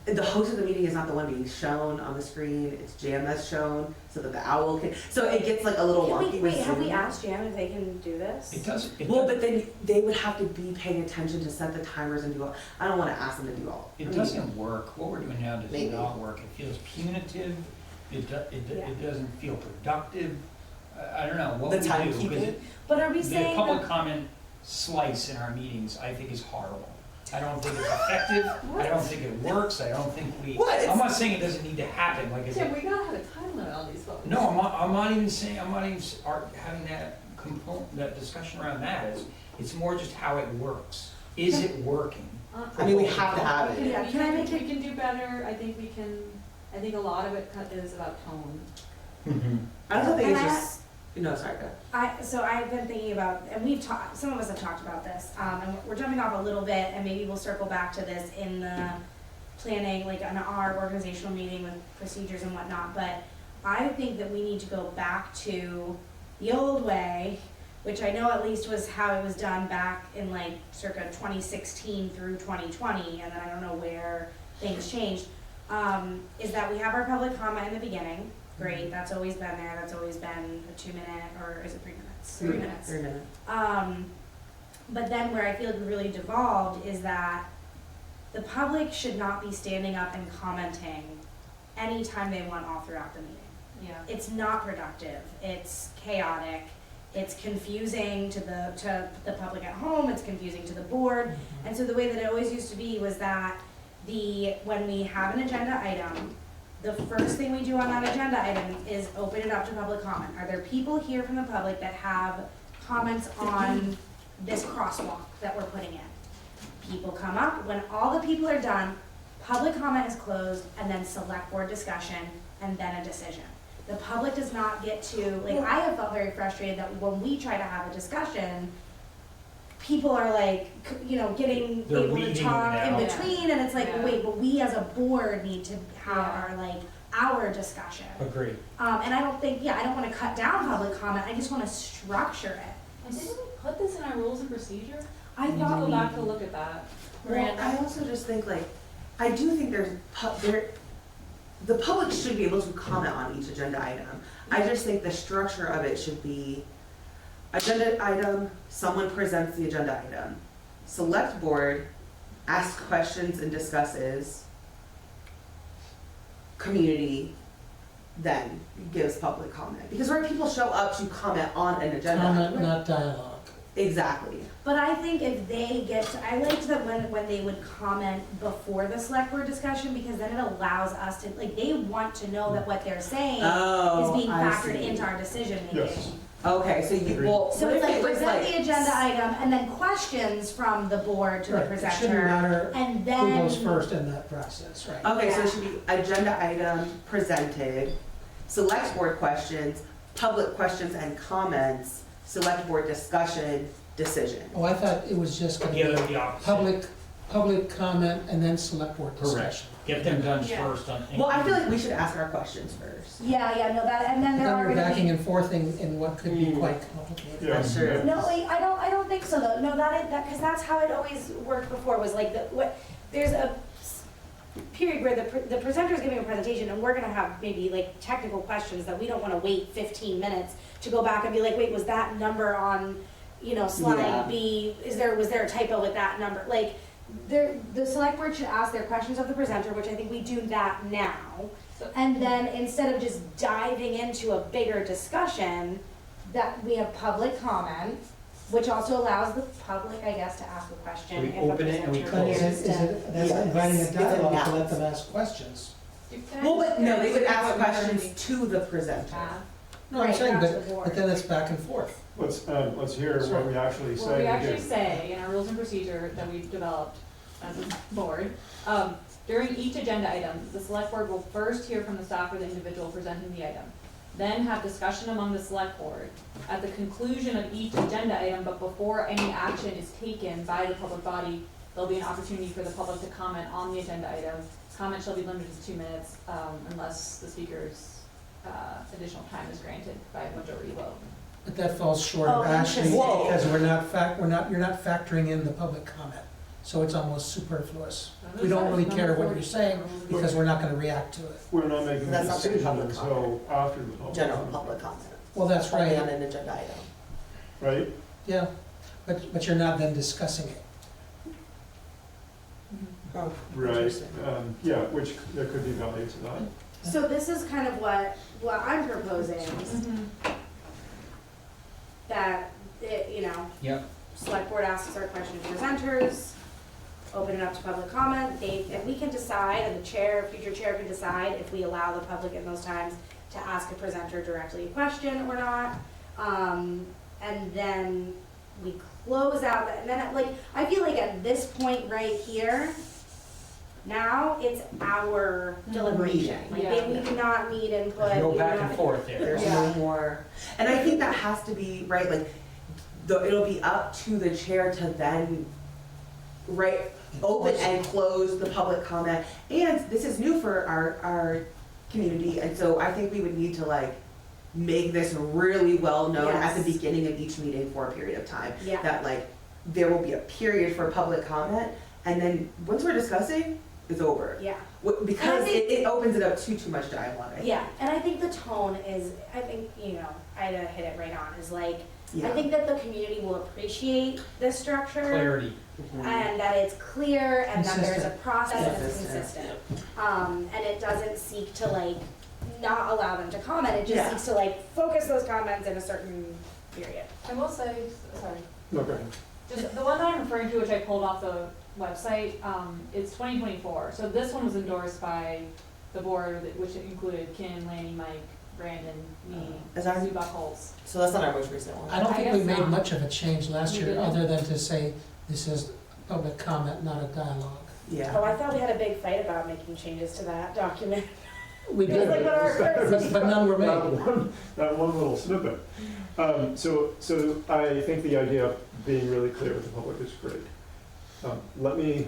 G: is not the one being shown on the screen, it's Jam that's shown so that the owl can, so it gets like a little wonky.
A: Wait, have we asked Jam if they can do this?
D: It does.
G: Well, but then they would have to be paying attention to set the timers and do all, I don't wanna ask them to do all.
D: It doesn't work. What we're doing now does
G: Maybe.
D: not work. It feels punitive. It doesn't feel productive. I don't know what
G: The
D: we do.
G: timekeeping?
A: But are we
D: The
A: saying
D: public
A: that,
D: comment slice in our meetings, I think, is horrible. I don't think it's effective. I don't think it works. I don't think we.
G: What?
D: I'm not saying it doesn't need to happen. Like, it's,
C: Tim, we gotta have a time limit on these folks.
D: no, I'm not even saying. I'm not even having that component, that discussion around that. It's more just how it works. Is it working?
G: I mean, we have to have it.
A: Yeah, can I make
C: We can do better. I think a lot of it is about tone.
G: I don't think
A: And
G: it's
A: I-
G: just, no, sorry, go ahead.
A: So I've been thinking about, and we've talked, some of us have talked about this, and we're jumping off a little bit, and maybe we'll circle back to this in the planning, like in our organizational meeting with procedures and whatnot, but I think that we need to go back to the old way, which I know at least was how it was done back in like circa 2016 through 2020, and then I don't know where things changed, is that we have our public comment in the beginning. Great, that's always been there, that's always been a 2 minute, or is it 3 minutes? 3 minutes.
G: 3 minutes.
A: But then where I feel it really devolved is that the public should not be standing up and commenting anytime they want all throughout the meeting.
C: Yeah.
A: It's not productive, it's chaotic, it's confusing to the public at home, it's confusing to the board. And so the way that it always used to be was that when we have an agenda item, the first thing we do on that agenda item is open it up to public comment. Are there people here from the public that have comments on this crosswalk that we're putting in? People come up, when all the people are done, public comment is closed, and then select board discussion, and then a decision. The public does not get to, like, I have felt very frustrated that when we try to have a discussion, people are like, getting
D: They're
A: able to
D: weeding
A: talk
D: it
A: in
D: out.
A: between, and it's like,
C: Yeah.
A: wait, but we as a board need to have
C: Yeah.
A: our discussion.
D: Agreed.
A: And I don't wanna cut down public comment, I just wanna structure it.
C: And didn't we put this in our rules and procedure?
A: I
C: I'll
A: thought
C: go
A: we,
C: back to look at that.
G: Well,
C: Miranda?
G: I also just think I do think the public should be able to comment on each agenda item. I just think the structure of it should be agenda item, someone presents the agenda item. Select board asks questions and discusses. Community then gives public comment. Because people show up to comment on an agenda
B: Comment,
G: item.
B: not dialogue.
G: Exactly.
A: but I think if they I liked that when they would comment before the select board discussion, because then it allows us to, they want to know that what they're saying is being
G: I
A: factored
G: see.
A: into our decision making.
E: Yes.
G: Okay, so you,
D: Agreed.
G: well,
A: So
G: what
A: it's
G: if
A: like
G: it was
A: present the agenda item and then questions from the board to the
B: Right, it shouldn't
A: presenter,
B: matter
A: and
B: who
A: then.
B: goes first in that process, right?
G: Okay, so
A: Yeah.
G: it should be agenda item presented, select board questions, public questions and comments, select board discussion, decision.
B: Oh, I thought it was just gonna
D: The other,
B: be
D: the opposite.
B: public comment and then select board
D: Correct.
B: discussion.
D: Get them done
C: Yeah.
D: first on.
G: Well, I feel like we should ask our questions first.
A: Yeah, no, that, and then
B: Then
A: there are
B: you're
A: gonna
B: backing
A: be.
B: and forthing in what could be
G: Mm.
B: quite complicated.
E: Yeah.
G: That's true.
A: No, wait, I don't think so though, no, because that's how it always worked before, was like, there's a period where the presenter's giving a presentation, and we're gonna have maybe technical questions that we don't wanna wait 15 minutes to go back and be like, wait, was that number on,
G: Yeah.
A: slide B, was there a typo with that number? The select board should ask their questions of the presenter, which I think we do that now. And then instead of just diving into a bigger discussion, that we have public comment, which also allows the public, I guess, to ask a question.
D: We
A: if a
D: open it and we
A: presenter
B: But
D: close
A: wishes
B: is it,
A: to-
B: that's
G: Yes.
B: inviting a
G: It's
B: dialogue to let
G: announced.
B: them ask questions.
G: Well, but no, they would ask questions to the presenter.
B: No, I'm
A: Right,
B: saying,
A: not to the
B: but
A: board.
B: then it's back and forth.
E: Let's hear what we actually say.
C: Well, we actually
E: do.
C: say in our rules and procedure that we've developed as a board, during each agenda item, the select board will first hear from the staff or the individual presenting the item. Then have discussion among the select board. At the conclusion of each agenda item, but before any action is taken by the public body, there'll be an opportunity for the public to comment on the agenda item. Comment shall be limited to 2 minutes, unless the speaker's additional time is granted by a majority vote.
B: But that falls short
A: Oh,
B: of actually,
A: interesting.
B: because you're not factoring in the public comment. So it's almost superfluous. We don't really care what you're saying, because we're not gonna react to it.
E: We're not making a
G: That's not very
E: decision
G: public
E: until after the public.
G: General
E: comment.
G: public comment.
B: Well, that's
G: Only on
B: right,
G: an agenda item.
E: Right?
B: yeah, but you're not then discussing it.
G: Oh,
E: Right,
G: interesting.
E: yeah, which there could be value to that.
A: So this is kind of what I'm proposing,
C: Mm-hmm.
A: that,
D: Yep.
A: select board asks our question to presenters, open it up to public comment, and we can decide, and the future chair can decide if we allow the public in those times to ask a presenter directly a question or not. And then we close out, and then I feel like at this point right here, now it's our deliberation.
C: Yeah.
A: We do not need input.
D: No
A: we do
D: back
A: not-
D: and forth there.
G: There's
A: Yeah.
G: no more, and I think that has to be, right, it'll be up to the chair to then, open and close the public comment. And this is new for our community, and so I think we would need to make this really well known at the
A: Yes.
G: beginning of each meeting for a period of time.
A: Yeah.
G: That like, there will be a period for public comment, and then once we're discussing, it's over.
A: Yeah.
G: Because
A: And I think-
G: it opens it up to too much dialogue, I think.
A: Yeah, and I think the tone is, I think, you know, Ida hit it right on, is like, I
G: Yeah.
A: think that the community will appreciate this structure.
D: Clarity.
G: Mhm.
A: And that it's clear and that there's a
B: Consistent.
A: process and it's
G: Consistent.
A: consistent. And it doesn't seek to like, not allow them to comment, it just
G: Yeah.
A: seeks to like, focus those comments in a certain period.
C: I will say, sorry,
E: No, go ahead.
C: just the one that I'm referring to, which I pulled off the website, it's 2024. So this one was endorsed by the board, which included Kim, Lanny, Mike, Brandon, me,
G: Is our-
C: Sue Buckholz.
G: So that's not our most recent one.
B: I don't
C: I
B: think we
C: guess
B: made
C: not.
B: much of a change last
C: We
B: year,
C: didn't.
B: other than to say this is public comment, not a dialogue.
G: Yeah.
A: Oh, I thought we had a big fight about making changes to that document.
B: We
A: It was
B: did,
A: like one of our first.
B: but none were made.
E: That one little snippet. So I think the idea of being really clear with the public is great. Let me,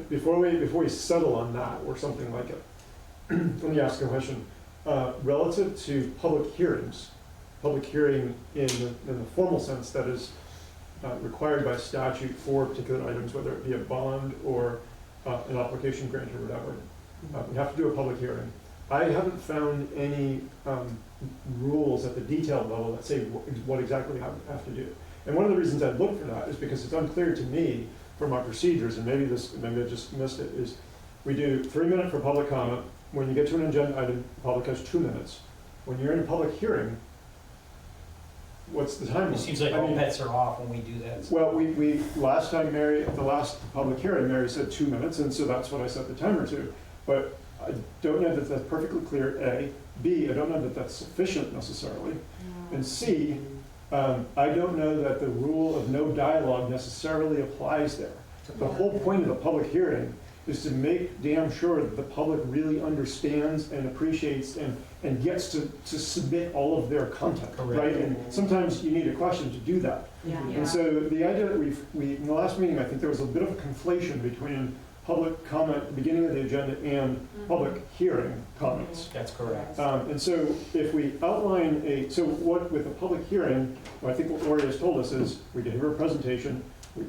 E: before we settle on that or something like it, let me ask a question. Relative to public hearings, public hearing in the formal sense that is required by statute for particular items, whether it be a bond or an application grant or whatever, we have to do a public hearing. I haven't found any rules at the detailed level that say what exactly we have to do. And one of the reasons I'd look for that is because it's unclear to me from our procedures, and maybe I just missed it, is we do 3 minutes for public comment. When you get to an agenda item, the public has 2 minutes. When you're in a public hearing, what's the time limit?
D: It seems like
E: I
D: all
E: mean,
D: bets are off when we do that.
E: well, we last time Mary, at the last public hearing, Mary said 2 minutes, and so that's what I set the timer to. But I don't know that that's perfectly clear, A. B, I don't know that that's sufficient necessarily. And C, I don't know that the rule of no dialogue necessarily applies there. The whole point of the public hearing is to make damn sure that the public really understands and appreciates and gets to submit all of their content,
D: Correct.
E: right? And sometimes you need a question to do that.
A: Yeah.
E: And so the idea that we in the last meeting, I think there was a bit of a conflation between public comment at the beginning of the agenda and public hearing comments.
D: That's correct.
E: And so if we outline what with a public hearing, I think what Lori has told us is we hear a presentation, we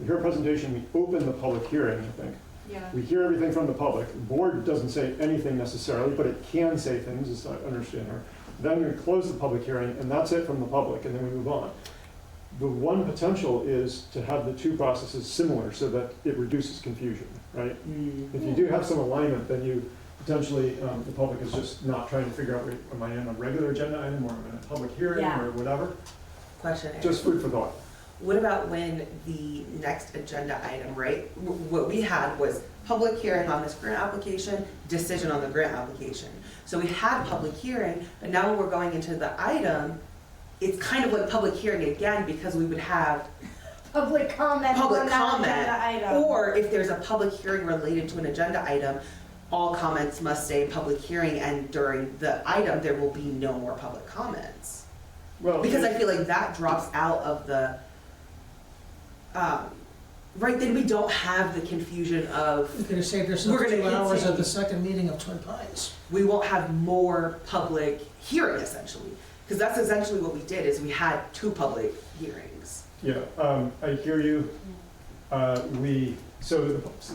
E: hear a presentation, we open the public hearing, I think.
C: Yeah.
E: We hear everything from the public. The board doesn't say anything necessarily, but it can say things, as I understand her. Then we close the public hearing, and that's it from the public, and then we move on. The one potential is to have the two processes similar so that it reduces confusion, right? If you do have some alignment, then you potentially, the public is just not trying to figure out, wait, am I in a regular agenda item or am I in a public hearing
A: Yeah.
E: or whatever?
G: Question.
E: Just food for thought.
G: What about when the next agenda item, right? What we had was public hearing on this grant application, decision on the grant application. So we had public hearing, but now when we're going into the item, it's kind of like public hearing again because we would have
A: Public comment
G: Public
A: on that
G: comment,
A: agenda item.
G: or if there's a public hearing related to an agenda item, all comments must say public hearing, and during the item, there will be no more public comments.
E: Well,
G: Because I feel like that drops out of the, right, then we don't have the confusion of,
B: We could have saved
G: We're
B: ourselves
G: gonna
B: 2 hours
G: continue.
B: at the second meeting of Twin Pines.
G: we won't have more public hearing essentially. Because that's essentially what we did, is we had 2 public hearings.
E: yeah, I hear you.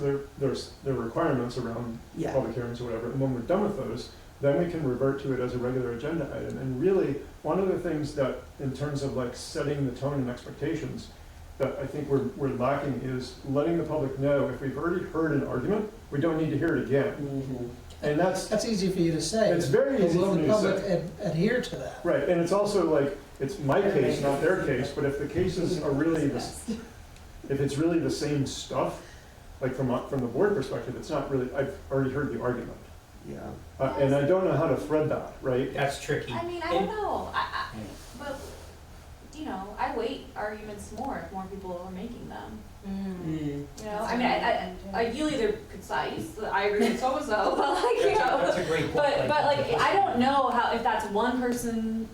E: There are requirements around
G: Yeah.
E: public hearings or whatever, and when we're done with those, then we can revert to it as a regular agenda item. And really, one of the things that, in terms of like setting the tone and expectations, that I think we're lacking is letting the public know if we've already heard an argument, we don't need to hear it again. And that's
B: easy for you to say.
E: It's very
B: but
E: easy
B: will
E: for me
B: the
E: to say.
B: public adhere to that?
E: right, and it's also like, it's my case, not their case, but if the cases are really if it's really the same stuff, like from the board perspective, it's not really, I've already heard the argument.
G: Yeah.
E: And I don't know how to thread that, right?
D: That's tricky.
C: I mean, I don't know, but, you know, I weight arguments more if more people are making them. You know, I mean, ideally they're concise, I agree with so-and-so, but like, you know.
D: That's a great point.
C: But like, I don't know if that's one person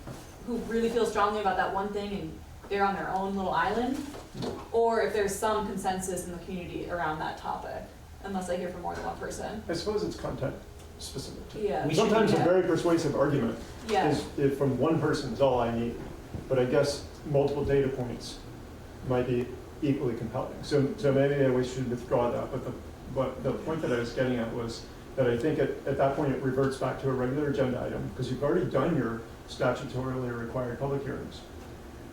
C: who really feels strongly about that one thing and they're on their own little island, or if there's some consensus in the community around that topic, unless I hear from more than one person.
E: I suppose it's content. specific to.
C: Yeah.
D: We
E: Sometimes a
D: should-
E: very persuasive argument
C: Yeah.
E: is, if from one person is all I need, but I guess multiple data points might be equally compelling. So maybe we should withdraw that, but the point that I was getting at was that I think at that point it reverts back to a regular agenda item, because you've already done your statutorily required public hearings.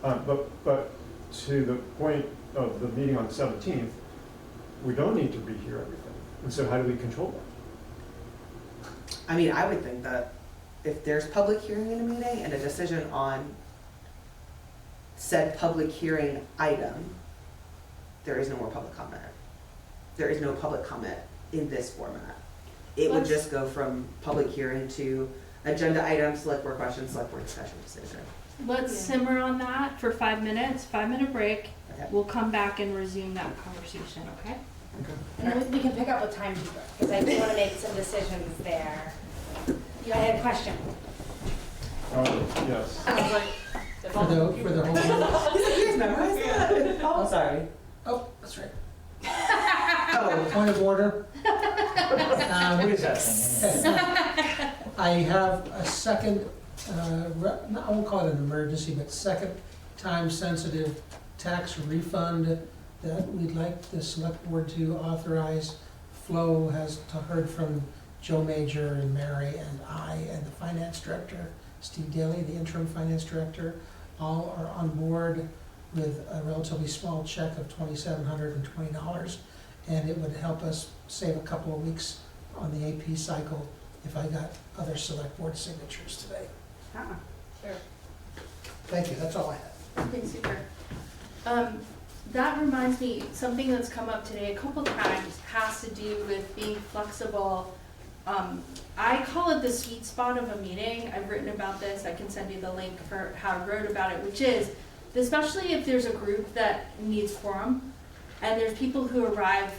E: But to the point of the meeting on the 17th, we don't need to rehear everything. And so how do we control that?
G: I mean, I would think that if there's public hearing in a meeting and a decision on said public hearing item, there is no more public comment. There is no public comment in this format. It would just go from public hearing to agenda item, select board questions, select board discussion decision.
F: Let's simmer on that for 5 minutes, 5-minute break.
G: Okay.
F: We'll come back and resume that conversation, okay?
A: And then we can pick up with timekeeper, because I do want to make some decisions there. I had a question.
E: Yes.
C: I was like,
B: For the whole,
G: He's like, here's memorize that. Oh, sorry.
B: oh, that's right.
G: Oh,
B: Point of order.
D: What is that thing?
B: I have a second, I won't call it an emergency, but second time-sensitive tax refund that we'd like the select board to authorize. Flo has heard from Joe Major and Mary and I and the finance director, Steve Daly, the interim finance director, all are on board with a relatively small check of $2,720. And it would help us save a couple of weeks on the AP cycle if I got other select board signatures today.
C: sure.
B: Thank you, that's all I have.
H: Okay, super. That reminds me, something that's come up today a couple times has to do with being flexible. I call it the sweet spot of a meeting. I've written about this. I can send you the link for how I wrote about it, which is, especially if there's a group that needs quorum, and there's people who arrive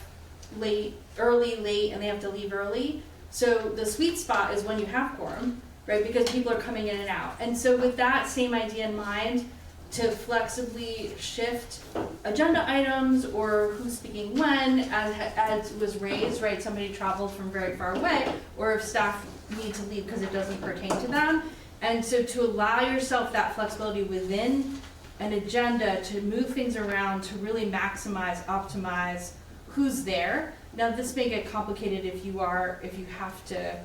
H: early, late, and they have to leave early. So the sweet spot is when you have quorum, right? Because people are coming in and out. And so with that same idea in mind, to flexibly shift agenda items or who's speaking when, as was raised, right? Somebody traveled from very far away, or if staff need to leave because it doesn't pertain to them. And so to allow yourself that flexibility within an agenda to move things around to really maximize, optimize who's there. Now this may get complicated if you have to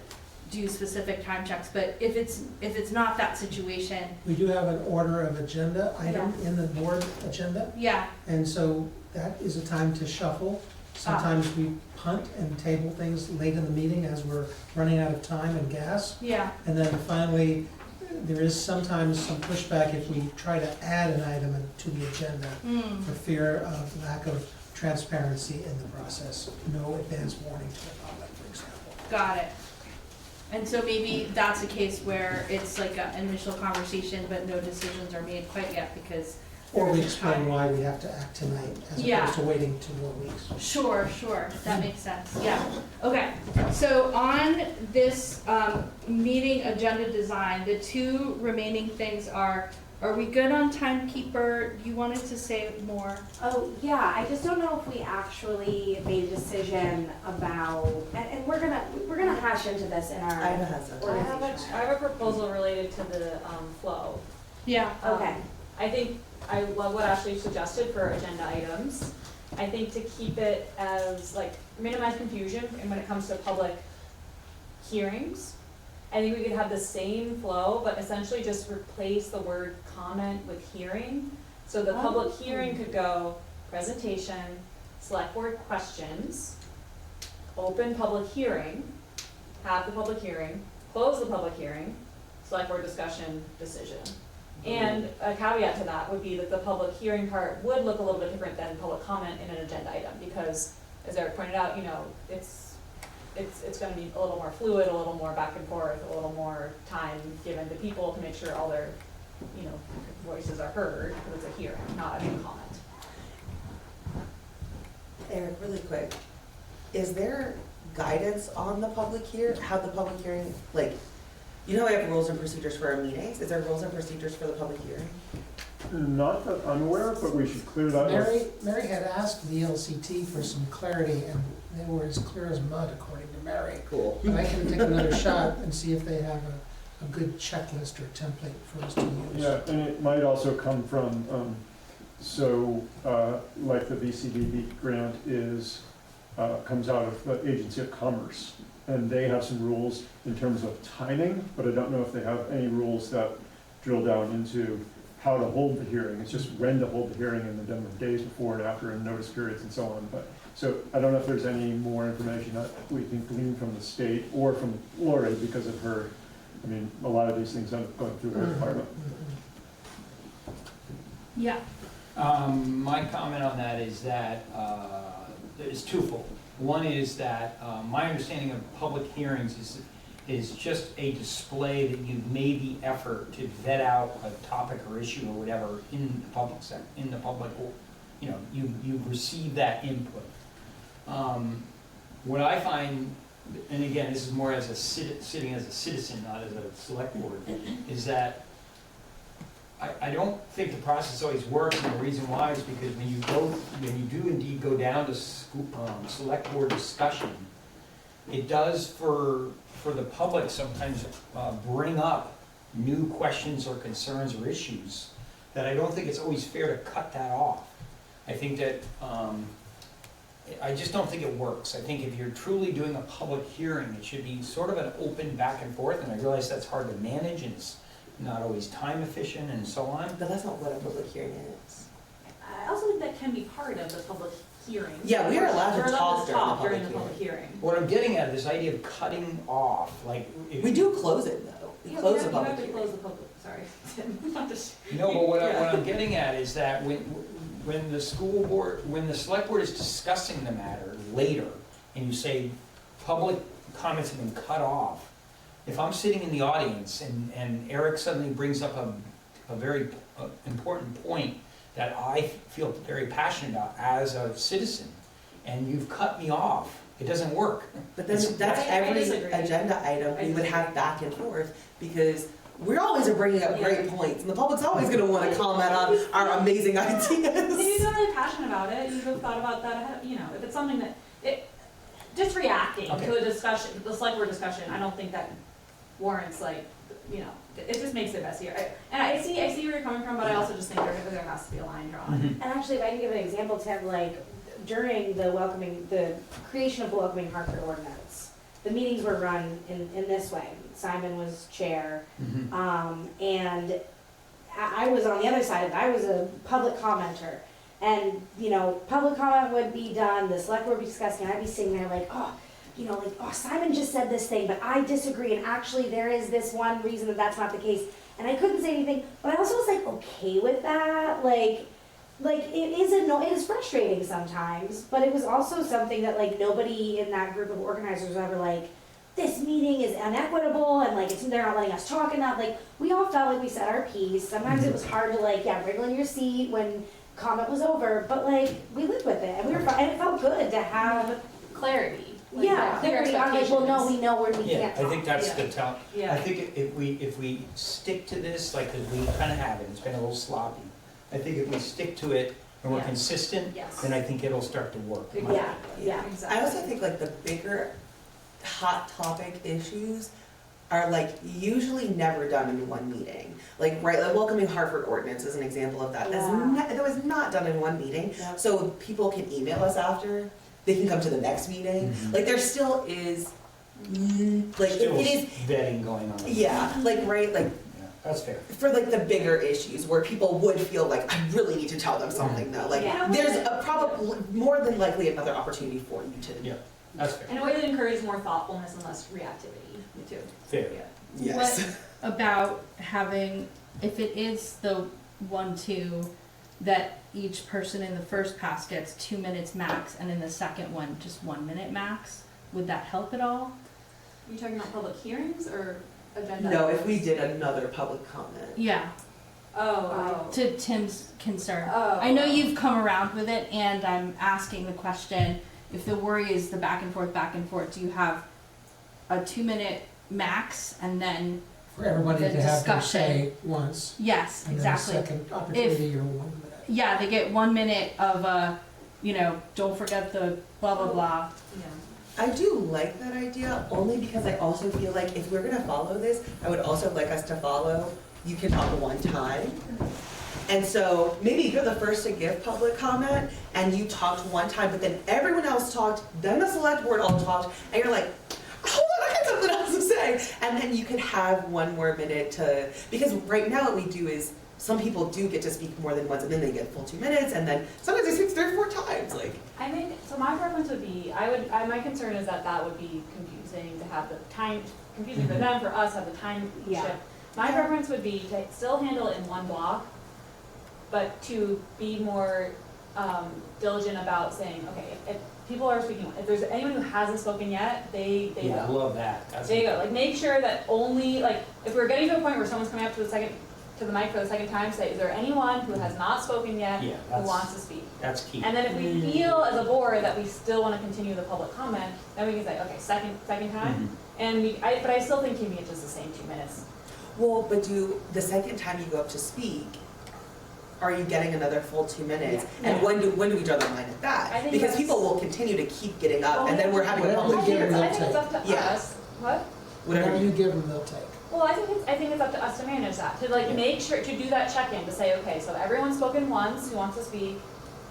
H: do specific time checks, but if it's not that situation,
B: We do have an order of agenda item in the board agenda,
H: yeah,
B: and so that is a time to shuffle. Sometimes we punt and table things late in the meeting as we're running out of time and gas.
H: yeah,
B: And then finally, there is sometimes some pushback if we try to add an item to the agenda for fear of lack of transparency in the process. No advance warning to the public, for example.
H: got it. And so maybe that's a case where it's like an initial conversation, but no decisions are made quite yet because
B: Or we
H: there's
B: explain
H: time.
B: why we have to act tonight as
H: Yeah.
B: opposed to waiting 2 more weeks.
H: Sure, that makes sense, yeah. Okay, so on this meeting agenda design, the 2 remaining things are we good on timekeeper? You wanted to say more?
A: Oh, yeah, I just don't know if we actually made a decision about, and we're gonna hash into this in
G: I
A: our
G: have a heads up.
A: organization.
C: I have a proposal related to the flow.
H: Yeah.
A: Okay.
C: I think I love what Ashley suggested for agenda items. I think to keep it as, like, minimize confusion and when it comes to public hearings, I think we could have the same flow, but essentially just replace the word comment with hearing. So the public hearing could go presentation, select board questions, open public hearing, have the public hearing, close the public hearing, select board discussion, decision. And a caveat to that would be that the public hearing part would look a little bit different than public comment in an agenda item, because as Eric pointed out, it's gonna be a little more fluid, a little more back and forth, a little more time given to people to make sure all their, voices are heard, because it's a hearing, not a comment.
G: Eric, really quick, is there guidance on the public how the public hearing, like, you know we have rules and procedures for our meetings, is there rules and procedures for the public hearing?
E: Not that I'm aware of, but we should clear that up.
B: Mary had asked the LCT for some clarity, and they were as clear as mud, according to Mary.
G: Cool.
B: But I can take another shot and see if they have a good checklist or template for us to use.
E: Yeah, and it might also come from, like the VCDB grant is, comes out of the Agency of Commerce. And they have some rules in terms of timing, but I don't know if they have any rules that drill down into how to hold the hearing. It's just when to hold the hearing and the number of days before and after and notice periods and so on. But, so I don't know if there's any more information that we can glean from the state or from Lori because of her, I mean, a lot of these things end up going through her department.
F: Yeah.
D: My comment on that is that it's twofold. One is that my understanding of public hearings is just a display that you've made the effort to vet out a topic or issue or whatever in the public you know, you've received that input. What I find, and again, this is more as a sitting as a citizen, not as a select board, is that I don't think the process always works, and the reason why is because when you do indeed go down to select board discussion, it does for the public sometimes bring up new questions or concerns or issues that I don't think it's always fair to cut that off. I think that, I just don't think it works. I think if you're truly doing a public hearing, it should be sort of an open back and forth, and I realize that's hard to manage and it's not always time efficient and so on.
G: But that's not what a public hearing is.
C: I also think that can be part of the public hearing.
G: Yeah, we are allowed to
C: We're
G: talk
C: during
G: during
C: the public hearing.
D: What I'm getting at is this idea of cutting off, like.
G: We do close it though. We
C: Yeah,
G: close
C: you
G: the
C: have
G: public
C: to
G: hearing.
C: close the public, sorry. Not just-
D: No, but what
C: Yeah.
D: I'm getting at is that when the school board, when the select board is discussing the matter later, and you say, public comments have been cut off, if I'm sitting in the audience and Eric suddenly brings up a very important point that I feel very passionate about as a citizen, and you've cut me off, it doesn't work.
G: But then that's
C: I
G: every
C: disagree.
G: agenda item we would
C: disagree.
G: have back and forth because we're always bringing up great points and the public's always gonna wanna comment on our amazing
C: If you're
G: ideas.
C: really passionate about it, you've thought about that ahead, you know, if it's something that, just reacting
D: Okay.
C: to a discussion, the select board discussion, I don't think that warrants like, you know, it just makes it messier. And I see where you're coming from, but I also just think there has to be a line drawn.
D: Mhm.
A: And actually, if I can give an example, Tim, like during the creation of the welcoming Hartford ordinance, the meetings were run in this way. Simon was chair, and I was on the other side of it. I was a public commenter. And, you know, public comment would be done, the select board would be discussing, and I'd be sitting there like, Simon just said this thing, but I disagree, and actually there is this one reason that that's not the case. And I couldn't say anything, but I also was like, okay with that, like it is frustrating sometimes, but it was also something that like nobody in that group of organizers was ever like, this meeting is inequitable, and like they're not letting us talk enough. Like, we all felt like we said our piece. Sometimes it was hard to like, wriggle in your seat when comment was over, but like, we lived with it, and we were fine, and it felt good to have
C: Clarity. Like,
A: clarity on like, well, no, we know where we
D: Yeah,
A: can't
D: I
A: talk.
D: think that's the tell. I
C: Yeah.
D: think if we stick to this, like, 'cause we kind of have it, it's been a little sloppy. I think if we stick to it and we're
C: Yeah.
D: consistent,
C: Yes.
D: then I think it'll start to work.
A: Yeah.
C: Exactly.
G: I also think like the bigger hot topic issues are like usually never done in one meeting. Like, right, like welcoming Hartford ordinance is an example of that. That was not done in one meeting.
A: Yeah.
G: So people can email us after, they can come to the next meeting.
D: Mhm.
G: Like there still is, like
D: Still
G: it is,
D: vetting going on.
G: yeah, like, right, like
D: Yeah, that's fair.
G: for like the bigger issues where people would feel like, I really need to tell them something now. Like
C: Yeah.
G: there's a probably more than likely another opportunity for you to.
D: Yeah. That's fair.
C: In a way that encourages more thoughtfulness and less reactivity, too.
D: Fair.
C: Yeah.
G: Yes.
F: What about having, if it is the 1-2, that each person in the first pass gets 2 minutes max, and in the second one, just 1 minute max? Would that help at all?
C: Are you talking about public hearings or agenda?
G: No, if we did another public comment.
F: Yeah,
C: Oh.
F: to Tim's concern.
C: Oh.
F: I know you've come around with it, and I'm asking the question, if the worry is the back and forth, do you have a 2 minute max and then
B: For everybody
H: The
B: to have their
H: discussion.
B: say once,
H: Yes,
B: and then a
H: exactly.
B: second opportunity or 1 minute.
H: Yeah, they get 1 minute of, don't forget the blah, blah, blah.
G: I do like that idea, only because I also feel like if we're gonna follow this, I would also like us to follow, you can talk one time. And so maybe you're the first to give public comment and you talked one time, but then everyone else talked, then the select board all talked, and you're like, hold on, I got something else to say. And then you could have 1 more minute to, because right now what we do is, some people do get to speak more than once, and then they get full 2 minutes, and then sometimes they speak 3 or 4 times, like.
C: I think, so my preference would be, my concern is that would be confusing to have the time, confusing for them, for us, have the time
A: Yeah.
C: shift. My preference would be to still handle it in one block, but to be more diligent about saying, okay, if people are speaking, if there's anyone who hasn't spoken yet, they
D: Yeah, I
C: go.
D: love that. That's
C: There you go, like, make sure that only, like, if we're getting to a point where someone's coming up to the mic for the second time, say, is there anyone who has not spoken yet
D: Yeah,
C: who
D: that's-
C: wants to speak?
D: That's key.
C: And then if we feel as a board that we still want to continue the public comment, then we can say, okay, second time. And but I still think keeping it just the same 2 minutes.
G: Well, but the second time you go up to speak, are you getting another full 2 minutes?
C: Yeah.
G: And when do we draw the line at
C: I
G: that?
C: think
G: Because
C: that's-
G: people will continue to keep getting up, and then we're having a
B: Whatever
G: public
B: we give
G: hearing.
B: them,
C: I think it's up to
G: Yeah.
C: us. What?
B: Whatever you give them, they'll take.
C: Well, I think it's up to us to manage that, to like make sure, to do that check-in, to say, okay, so everyone's spoken once, who wants to speak?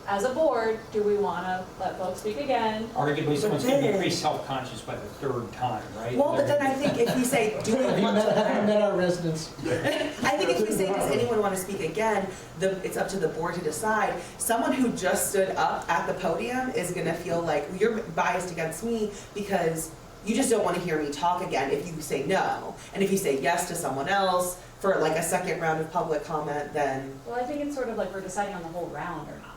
C: As a board, do we wanna let folks speak again?
D: Arguably, someone's gonna be
G: then-
D: pretty self-conscious by the 3rd time, right?
G: Well, but then I think if we say, do we
B: Have you
G: want
B: met
G: to?
B: our residents?
G: I think if we say, does anyone want to speak again, it's up to the board to decide. Someone who just stood up at the podium is gonna feel like, you're biased against me because you just don't want to hear me talk again if you say no. And if you say yes to someone else for like a second round of public comment, then,
C: Well, I think it's sort of like we're deciding on the whole round or not.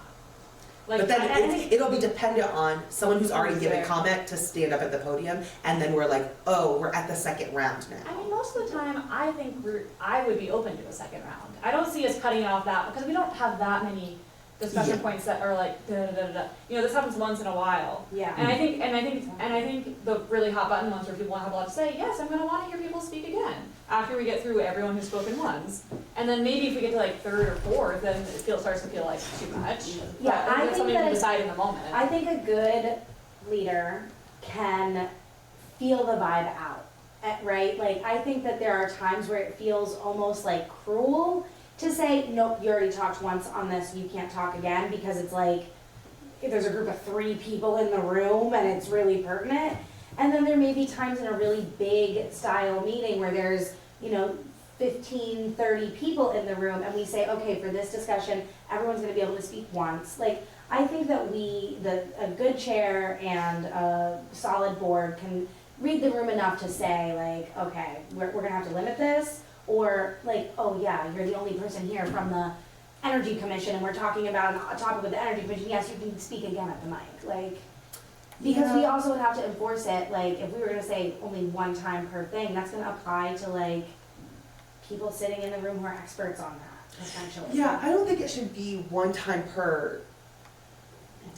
C: Like,
G: but then
C: I think,
G: it'll be dependent on someone who's already
C: Who's
G: given
C: there.
G: comment to stand up at the podium, and then we're like, oh, we're at the second round
C: I
G: now.
C: mean, most of the time, I think I would be open to a second round. I don't see us cutting off that, because we don't have that many discussion
G: Yeah.
C: points that are like, da-da-da-da-da. You know, this happens once in a while.
A: Yeah.
C: And I think the really hot button ones where people want to have a lot to say, yes, I'm gonna want to hear people speak again, after we get through everyone who's spoken once. And then maybe if we get to like 3rd or 4th, then it starts to feel like too much.
A: Yeah,
C: But
A: I
C: that's
A: think
C: something
A: that
C: to decide in the moment.
A: I think a good leader can feel the vibe out, right? Like, I think that there are times where it feels almost like cruel to say, nope, you already talked once on this, you can't talk again, because it's like, if there's a group of 3 people in the room and it's really pertinent. And then there may be times in a really big style meeting where there's, 15, 30 people in the room, and we say, okay, for this discussion, everyone's gonna be able to speak once. Like, I think that a good chair and a solid board can read the room enough to say, like, okay, we're gonna have to limit this, or like, oh yeah, you're the only person here from the Energy Commission, and we're talking about a topic with the Energy Commission, yes, you can speak again at the mic, like, because we also would have to enforce it, like, if we were gonna say only one time per thing, that's gonna apply to like people sitting in the room who are experts on that, essentially.
G: Yeah, I don't think it should be one time per.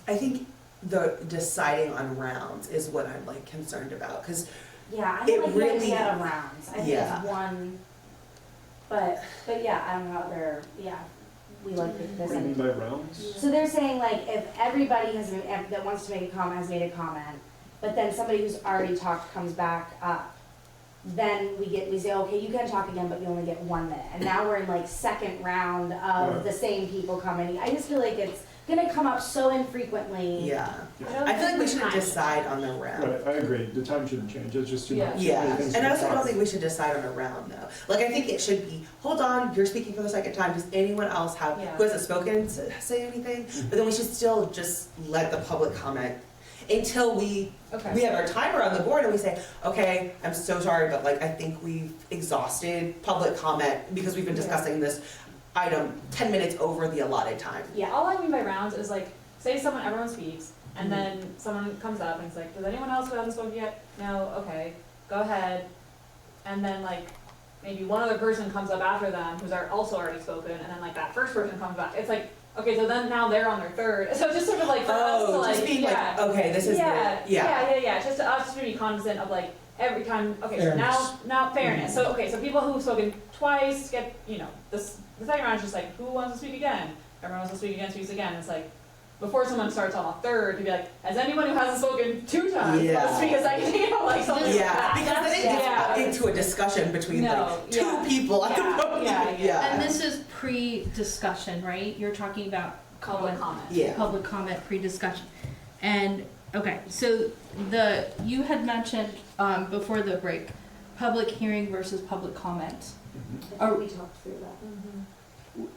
G: I think the deciding on rounds is what I'm like concerned about, because
A: Yeah, I
G: It
A: don't like the
G: really-
A: idea of rounds, I think
G: Yeah.
A: it's one, but yeah, I don't know, we like this.
E: What do you mean by rounds?
A: So they're saying like, if everybody that wants to make a comment has made a comment, but then somebody who's already talked comes back up, then we say, okay, you can talk again, but you only get 1 minute. And now we're in like second round of the same people coming. I just feel like it's gonna come up so infrequently.
G: yeah.
C: don't
G: I feel like we
C: think
G: shouldn't
C: time
G: decide on the round.
E: Right, I agree, the time shouldn't change, it's just too
C: Yeah.
E: much. too
G: Yeah,
E: many things
G: and
E: to
G: I also
E: talk.
G: don't think we should decide on a round though. Like, I think it should be, hold on, you're speaking for the second time, does anyone else have,
C: Yeah.
G: who hasn't spoken, say anything? But then we should still just let the public comment until we
C: Okay.
G: have our timer on the board and we say, okay, I'm so sorry, but like, I think we've exhausted public comment because we've been discussing this item 10 minutes over the allotted time.
C: Yeah, all I mean by rounds is like, say everyone speaks, and then someone comes up and it's like, does anyone else who hasn't spoken yet? No, okay, go ahead. And then like, maybe one other person comes up after them who's also already spoken, and then like that first person comes back. It's like, okay, so then now they're on their 3rd. So just sort of like for us to
G: Oh,
C: like,
G: just being
C: yeah.
G: like, okay, this is
C: Yeah.
G: Just
C: Just to us to be cognizant of like, every time, okay, so now fairness, so, okay, so people who've spoken twice get, the second round is just like, who wants to speak again? Everyone wants to speak again, speaks again, it's like, before someone starts on a third, to be like, has anyone who hasn't spoken 2 times, let's speak a second, like something like that.
G: Because then it gets into a discussion between like 2 people at the podium.
H: And this is pre-discussion, right? You're talking about
C: Public comment.
G: Yeah.
H: public comment pre-discussion. And, okay, so you had mentioned, before the break, public hearing versus public comment.
A: We talked through that.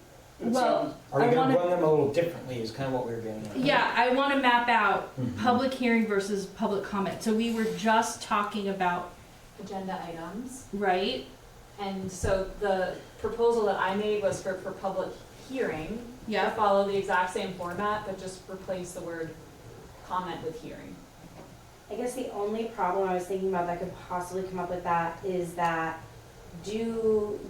H: Well,
D: Are we
H: I
D: gonna
H: wanna,
D: run them a little differently is kind of what we were getting at.
H: yeah, I wanna map out
D: Mhm.
H: public hearing versus public comment. So we were just talking about,
C: Agenda items,
H: right?
C: and so the proposal that I made was for public hearing, to
H: Yeah,
C: follow the exact same format, but just replace the word comment with hearing.
A: I guess the only problem I was thinking about that could possibly come up with that is that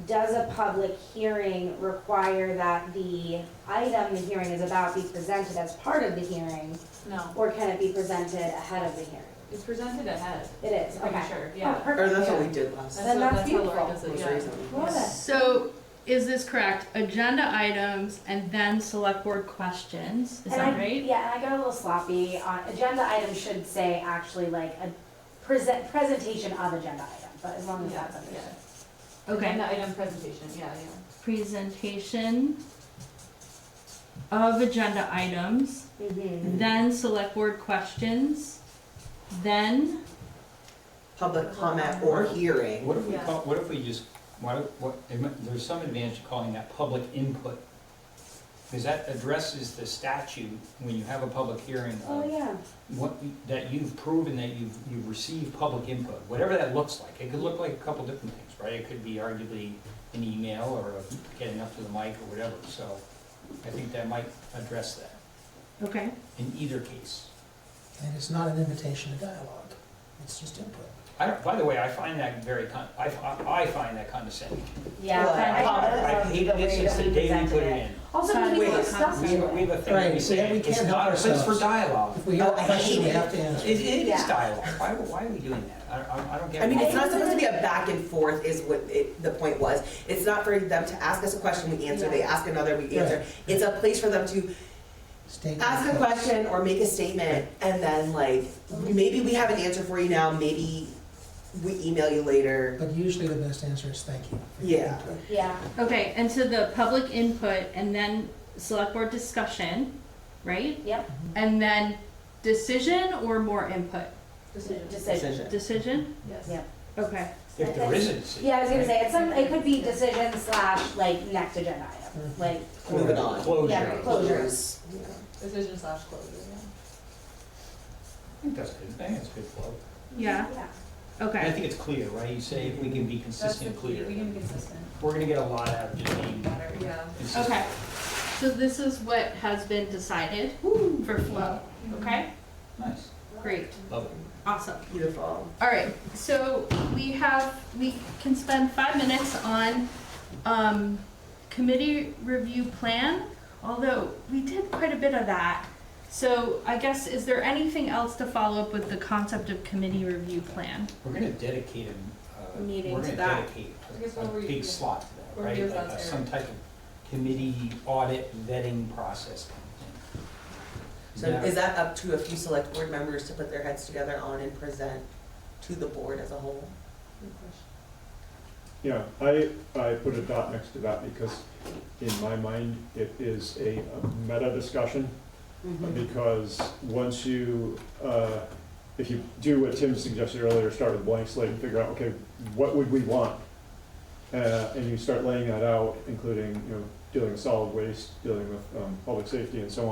A: does a public hearing require that the item the hearing is about be presented as part of the hearing,
C: No,
A: or can it be presented ahead of the hearing?
C: it's presented ahead,
A: It is,
C: pretty
A: okay.
C: sure,
A: Oh,
C: yeah.
A: perfect.
G: Or that's what
A: Yeah.
G: we did last
A: Then that's
C: how Lori
A: beautiful.
C: does it,
G: most
C: yeah.
G: recently.
A: Love it.
H: so is this correct? Agenda items and then select board questions, is
A: And
H: that
A: I-
H: right?
A: Yeah, and I got a little sloppy on, agenda items should say actually like a presentation of agenda item, but as long as that's understood.
H: Okay,
C: Agenda item presentation, yeah.
H: presentation of agenda items,
A: Mhm.
H: then select board questions, then,
G: Public comment or hearing.
D: What if we
C: Yeah.
D: what if we just, there's some advantage to calling that public input? Because that addresses the statute when you have a public hearing
A: Oh,
D: of
A: yeah.
D: that you've proven that you've received public input, whatever that looks like. It could look like a couple different things, right? It could be arguably an email or getting up to the mic or whatever, so I think that might address that
H: okay,
D: in either case.
B: And it's not an invitation to dialogue, it's just input.
D: By the way, I find that I find that condescending.
A: Yeah.
G: Well,
D: I hated it since the day we put it in.
A: Also, because we
G: Wait,
A: discussed
D: We have a thing,
B: Right,
D: we say,
B: we
D: it's
B: can't help
D: not a place for
B: ourselves.
D: dialogue.
B: If we have
G: Oh,
B: a
G: I
B: question, we
G: hate
B: have to answer.
D: It is
A: Yeah.
D: dialogue. Why are we doing that? I don't get
G: I mean,
D: it.
G: it's not supposed to be a back and forth is what the point was. It's not for them to ask us a question, we answer, they ask another, we answer.
B: Right.
G: It's a place for them to
B: Statement.
G: ask a question or make a statement, and then like, maybe we have an answer for you now, maybe we email you later.
B: But usually the best answer is thank you. for your
G: Yeah.
B: input.
A: Yeah.
H: okay, and so the public input and then select board discussion, right?
A: Yep.
H: And then decision or more input?
A: Decision.
H: Decision?
C: Yes.
A: Yep.
H: Okay,
D: If there is a decision.
A: Yeah, I was gonna say, it could be decision / like next agenda item,
B: Mhm.
A: like,
G: Moving on.
D: Closure.
A: Yeah, closures.
C: Decision / closure, yeah.
D: I think that's good. I think that's good flow.
H: yeah,
A: yeah.
D: And I
H: okay,
D: think it's clear, right? You say if we can be
C: That's
D: consistent
C: the
D: and
C: key,
D: clear,
C: we can be consistent.
D: we're gonna get a lot out of just being
C: Better, yeah.
D: consistent.
H: okay. So this is what has been decided for flow, okay?
D: Nice.
H: Great,
D: Love it.
H: awesome.
G: Beautiful.
H: All right, so we can spend 5 minutes on committee review plan, although we did quite a bit of that. So I guess, is there anything else to follow up with the concept of committee review plan?
D: We're gonna dedicate
H: Meeting
D: we're
H: to
D: gonna
H: that.
D: dedicate
C: I guess
D: a
C: what were you-
D: big slot to
C: what
D: that,
C: were your
D: right? Like
C: thoughts,
D: some type of committee audit vetting process kind of
G: So
D: thing.
G: is that up to a few select board members to put their heads together on and present to the board as a whole?
C: Good question.
E: Yeah, I put a dot next to that because in my mind, it is a meta discussion. Because once you, if you do what Tim suggested earlier, start with a blank slate and figure out, okay, what would we want? And you start laying that out, including, dealing with solid waste, dealing with public safety and so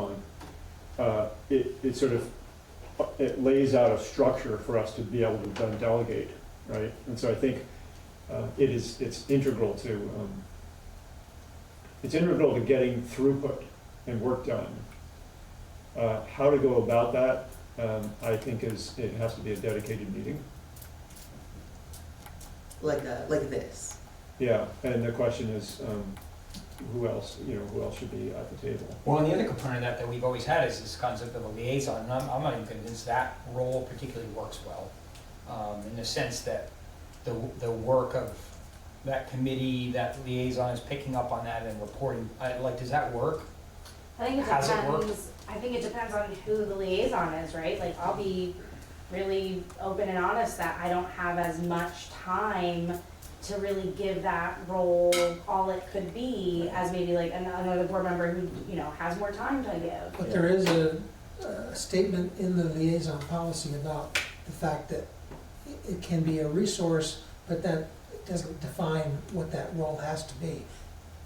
E: on. It sort of, it lays out a structure for us to be able to then delegate, right? And so I think it's integral to getting throughput and work done. How to go about that, I think it has to be a dedicated meeting.
G: Like this.
E: Yeah, and the question is, who else should be at the table?
D: Well, and the other component of that we've always had is this concept of a liaison, and I'm not even convinced that role particularly works well. in the sense that the work of that committee, that liaison is picking up on that and reporting, like, does that work?
A: I think it
D: Has it worked?
A: depends, I think it depends on who the liaison is, right? Like, I'll be really open and honest that I don't have as much time to really give that role all it could be as maybe like another board member who, you know, has more time to give.
B: But there is a statement in the liaison policy about the fact that it can be a resource, but that doesn't define what that role has to be.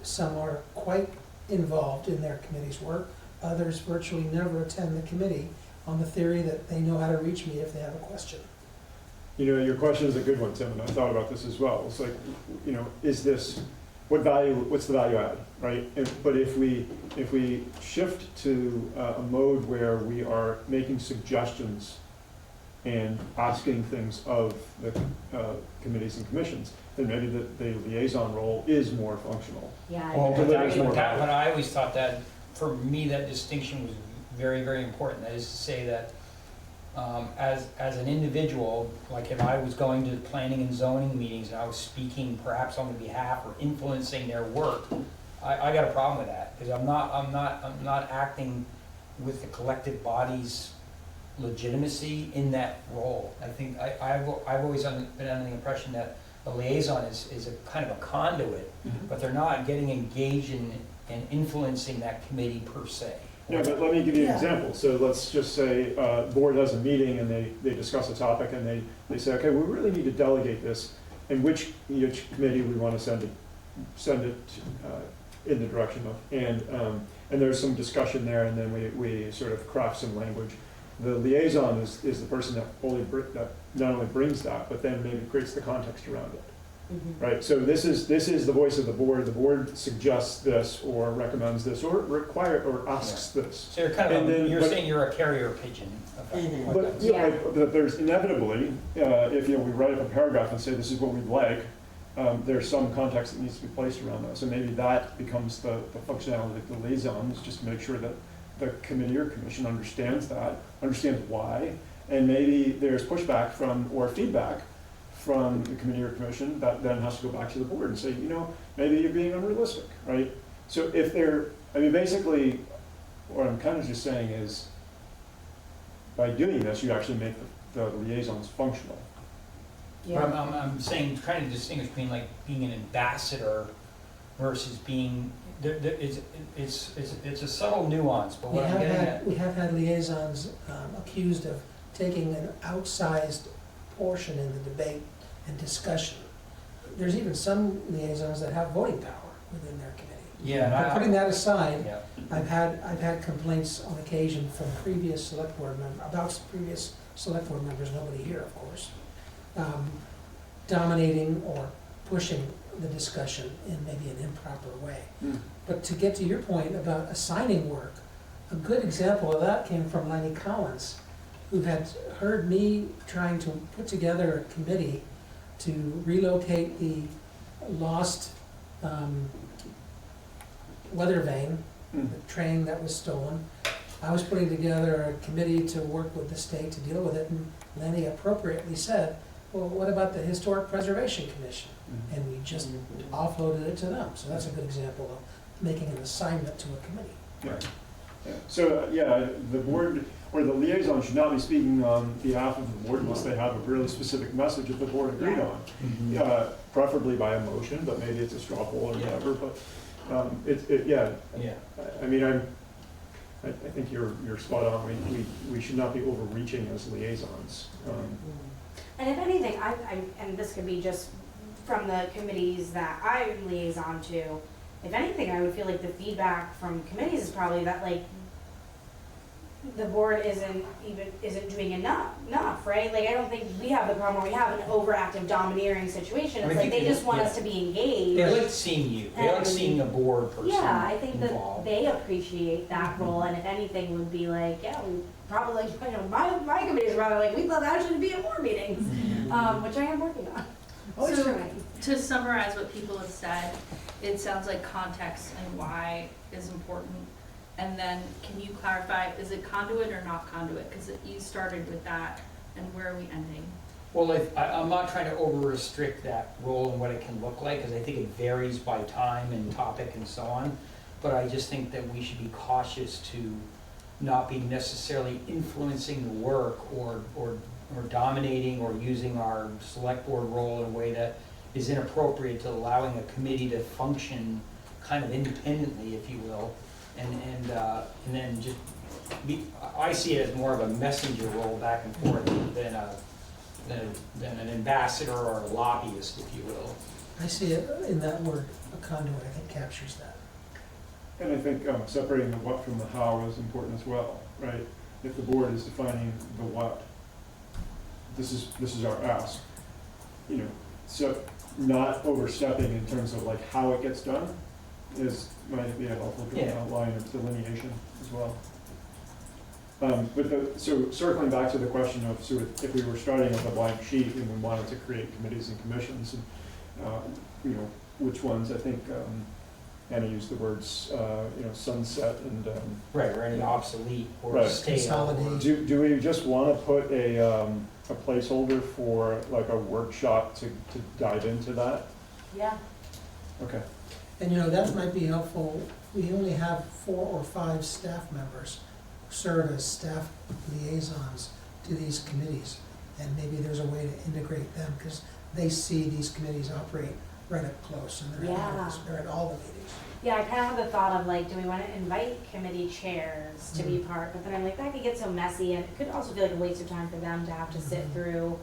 B: Some are quite involved in their committee's work, others virtually never attend the committee on the theory that they know how to reach me if they have a question.
E: You know, your question is a good one, Tim, and I thought about this as well. It's like, you know, is this, what's the value add, right? But if we shift to a mode where we are making suggestions and asking things of the committees and commissions, then maybe the liaison role is more functional.
A: Yeah.
D: Well,
A: I
D: but
A: agree.
D: but I always thought that, for me, that distinction was very, very important. That is to say that as an individual, like if I was going to planning and zoning meetings and I was speaking perhaps on their behalf or influencing their work, I got a problem with that, because I'm not acting with the collective body's legitimacy in that role. I think I've always been under the impression that a liaison is a kind of a conduit, but they're not getting engaged in influencing that committee per se.
E: Yeah, but let me give you an example. So let's just say board has a meeting and they discuss a topic and they say, okay, we really need to delegate this, and which committee we want to send it in the direction of. And there's some discussion there, and then we sort of craft some language. The liaison is the person that not only brings that, but then maybe creates the context around it.
A: Mm-hmm.
E: Right, so this is the voice of the board. The board suggests this, or recommends this, or asks this.
D: So you're kind of,
E: And then-
D: you're
E: but-
D: saying you're a carrier pigeon.
G: Mhm.
E: But, you know, that there's inevitably, if, you know, we write up a paragraph and say this is what we'd like, there's some context that needs to be placed around that. So maybe that becomes the functionality of the liaison, is just to make sure that the committee or commission understands that, understands why, and maybe there's pushback or feedback from the committee or commission that then has to go back to the board and say, you know, maybe you're being unrealistic, right? So basically, what I'm kind of just saying is, by doing this, you actually make the liaisons functional.
A: Yeah.
D: But I'm saying, trying to distinguish between like being an ambassador versus being, it's a subtle nuance, but what I'm getting at.
B: We have had liaisons accused of taking an outsized portion in the debate and discussion. There's even some liaisons that have voting power within their committee.
D: Yeah.
B: But putting that aside,
D: Yeah.
B: I've had complaints on occasion from previous select board members, nobody here, of course, dominating or pushing the discussion in maybe an improper way. But to get to your point about assigning work, a good example of that came from Lenny Collins, who had heard me trying to put together a committee to relocate the lost weather vane, the train that was stolen. I was putting together a committee to work with the state to deal with it, and Lenny appropriately said, well, what about the Historic Preservation Commission? And we just offloaded it to them. So that's a good example of making an assignment to a committee.
E: Yeah. Yeah. So, the board or the liaison should not be speaking on behalf of the board unless they have a really specific message that the board agreed on. Preferably by a motion, but maybe it's a straw poll or whatever, but I mean, I think you're spot on. We should not be overreaching as liaisons.
A: And if anything, and this could be just from the committees that I liaison to, if anything, I would feel like the feedback from committees is probably that like the board isn't doing enough, right? Like, I don't think we have the problem where we have an overactive domineering situation. It's like they just want us to be engaged.
D: They like seeing you. They like seeing a board person
A: Yeah, I think that
D: involved.
A: they appreciate that role, and if anything, would be like, yeah, we probably, you know, my committee is rather like, we'd love actually to be at more meetings, which I am working on. Always
H: So,
A: trying.
H: to summarize what people have said, it sounds like context and why is important. And then, can you clarify, is it conduit or not conduit? Because you started with that, and where are we ending?
D: Well, I'm not trying to over-restrict that role and what it can look like, because I think it varies by time and topic and so on. But I just think that we should be cautious to not be necessarily influencing the work or dominating or using our select board role in a way that is inappropriate to allowing a committee to function kind of independently, if you will. And then just I see it as more of a messenger role back and forth than an ambassador or a lobbyist, if you will.
B: I see it in that word, a conduit, I think captures that.
E: And I think separating the what from the how is important as well, right? If the board is defining the what, this is our ask, you know, so not overstepping in terms of like how it gets done might be a helpful line of delineation as well. So circling back to the question of if we were starting with a blank sheet and we wanted to create committees and commissions, and you know, which ones, I think Anna used the words sunset and
D: Right, or any obsolete or
E: Right.
D: stale.
B: Consolidate.
E: do we just want to put a placeholder for like a workshop to dive into that?
A: Yeah.
E: Okay.
B: And you know, that might be helpful. We only have 4 or 5 staff members who serve as staff liaisons to these committees. And maybe there's a way to integrate them, because they see these committees operate right up close, and they're at all the meetings.
A: Yeah, I kind of had the thought of like, do we want to invite committee chairs to be part? But then I'm like, that could get so messy, and it could also feel like a waste of time for them to have to sit through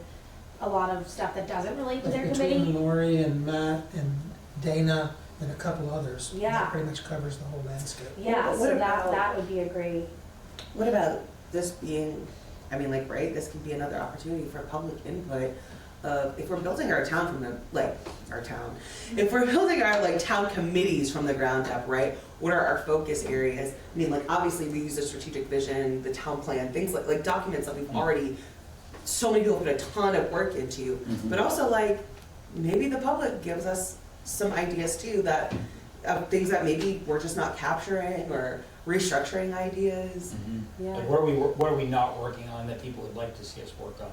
A: a lot of stuff that doesn't relate to their
B: Like
A: committee.
B: between Lori and Matt and Dana and a couple others.
A: Yeah.
B: That pretty much covers the whole landscape.
A: Yeah,
G: What
A: so
G: about-
A: that would be a great,
G: What about this being, I mean, like, right, this could be another opportunity for public input. If we're building our town from if we're building our like town committees from the ground up, right, what are our focus areas? I mean, like, obviously we use the strategic vision, the town plan, things like documents that we've already, so many people put a ton of work into, but also like, maybe the public gives us some ideas too, that, of things that maybe we're just not capturing, or restructuring ideas.
A: yeah.
D: Like what are we not working on that people would like to see us work on?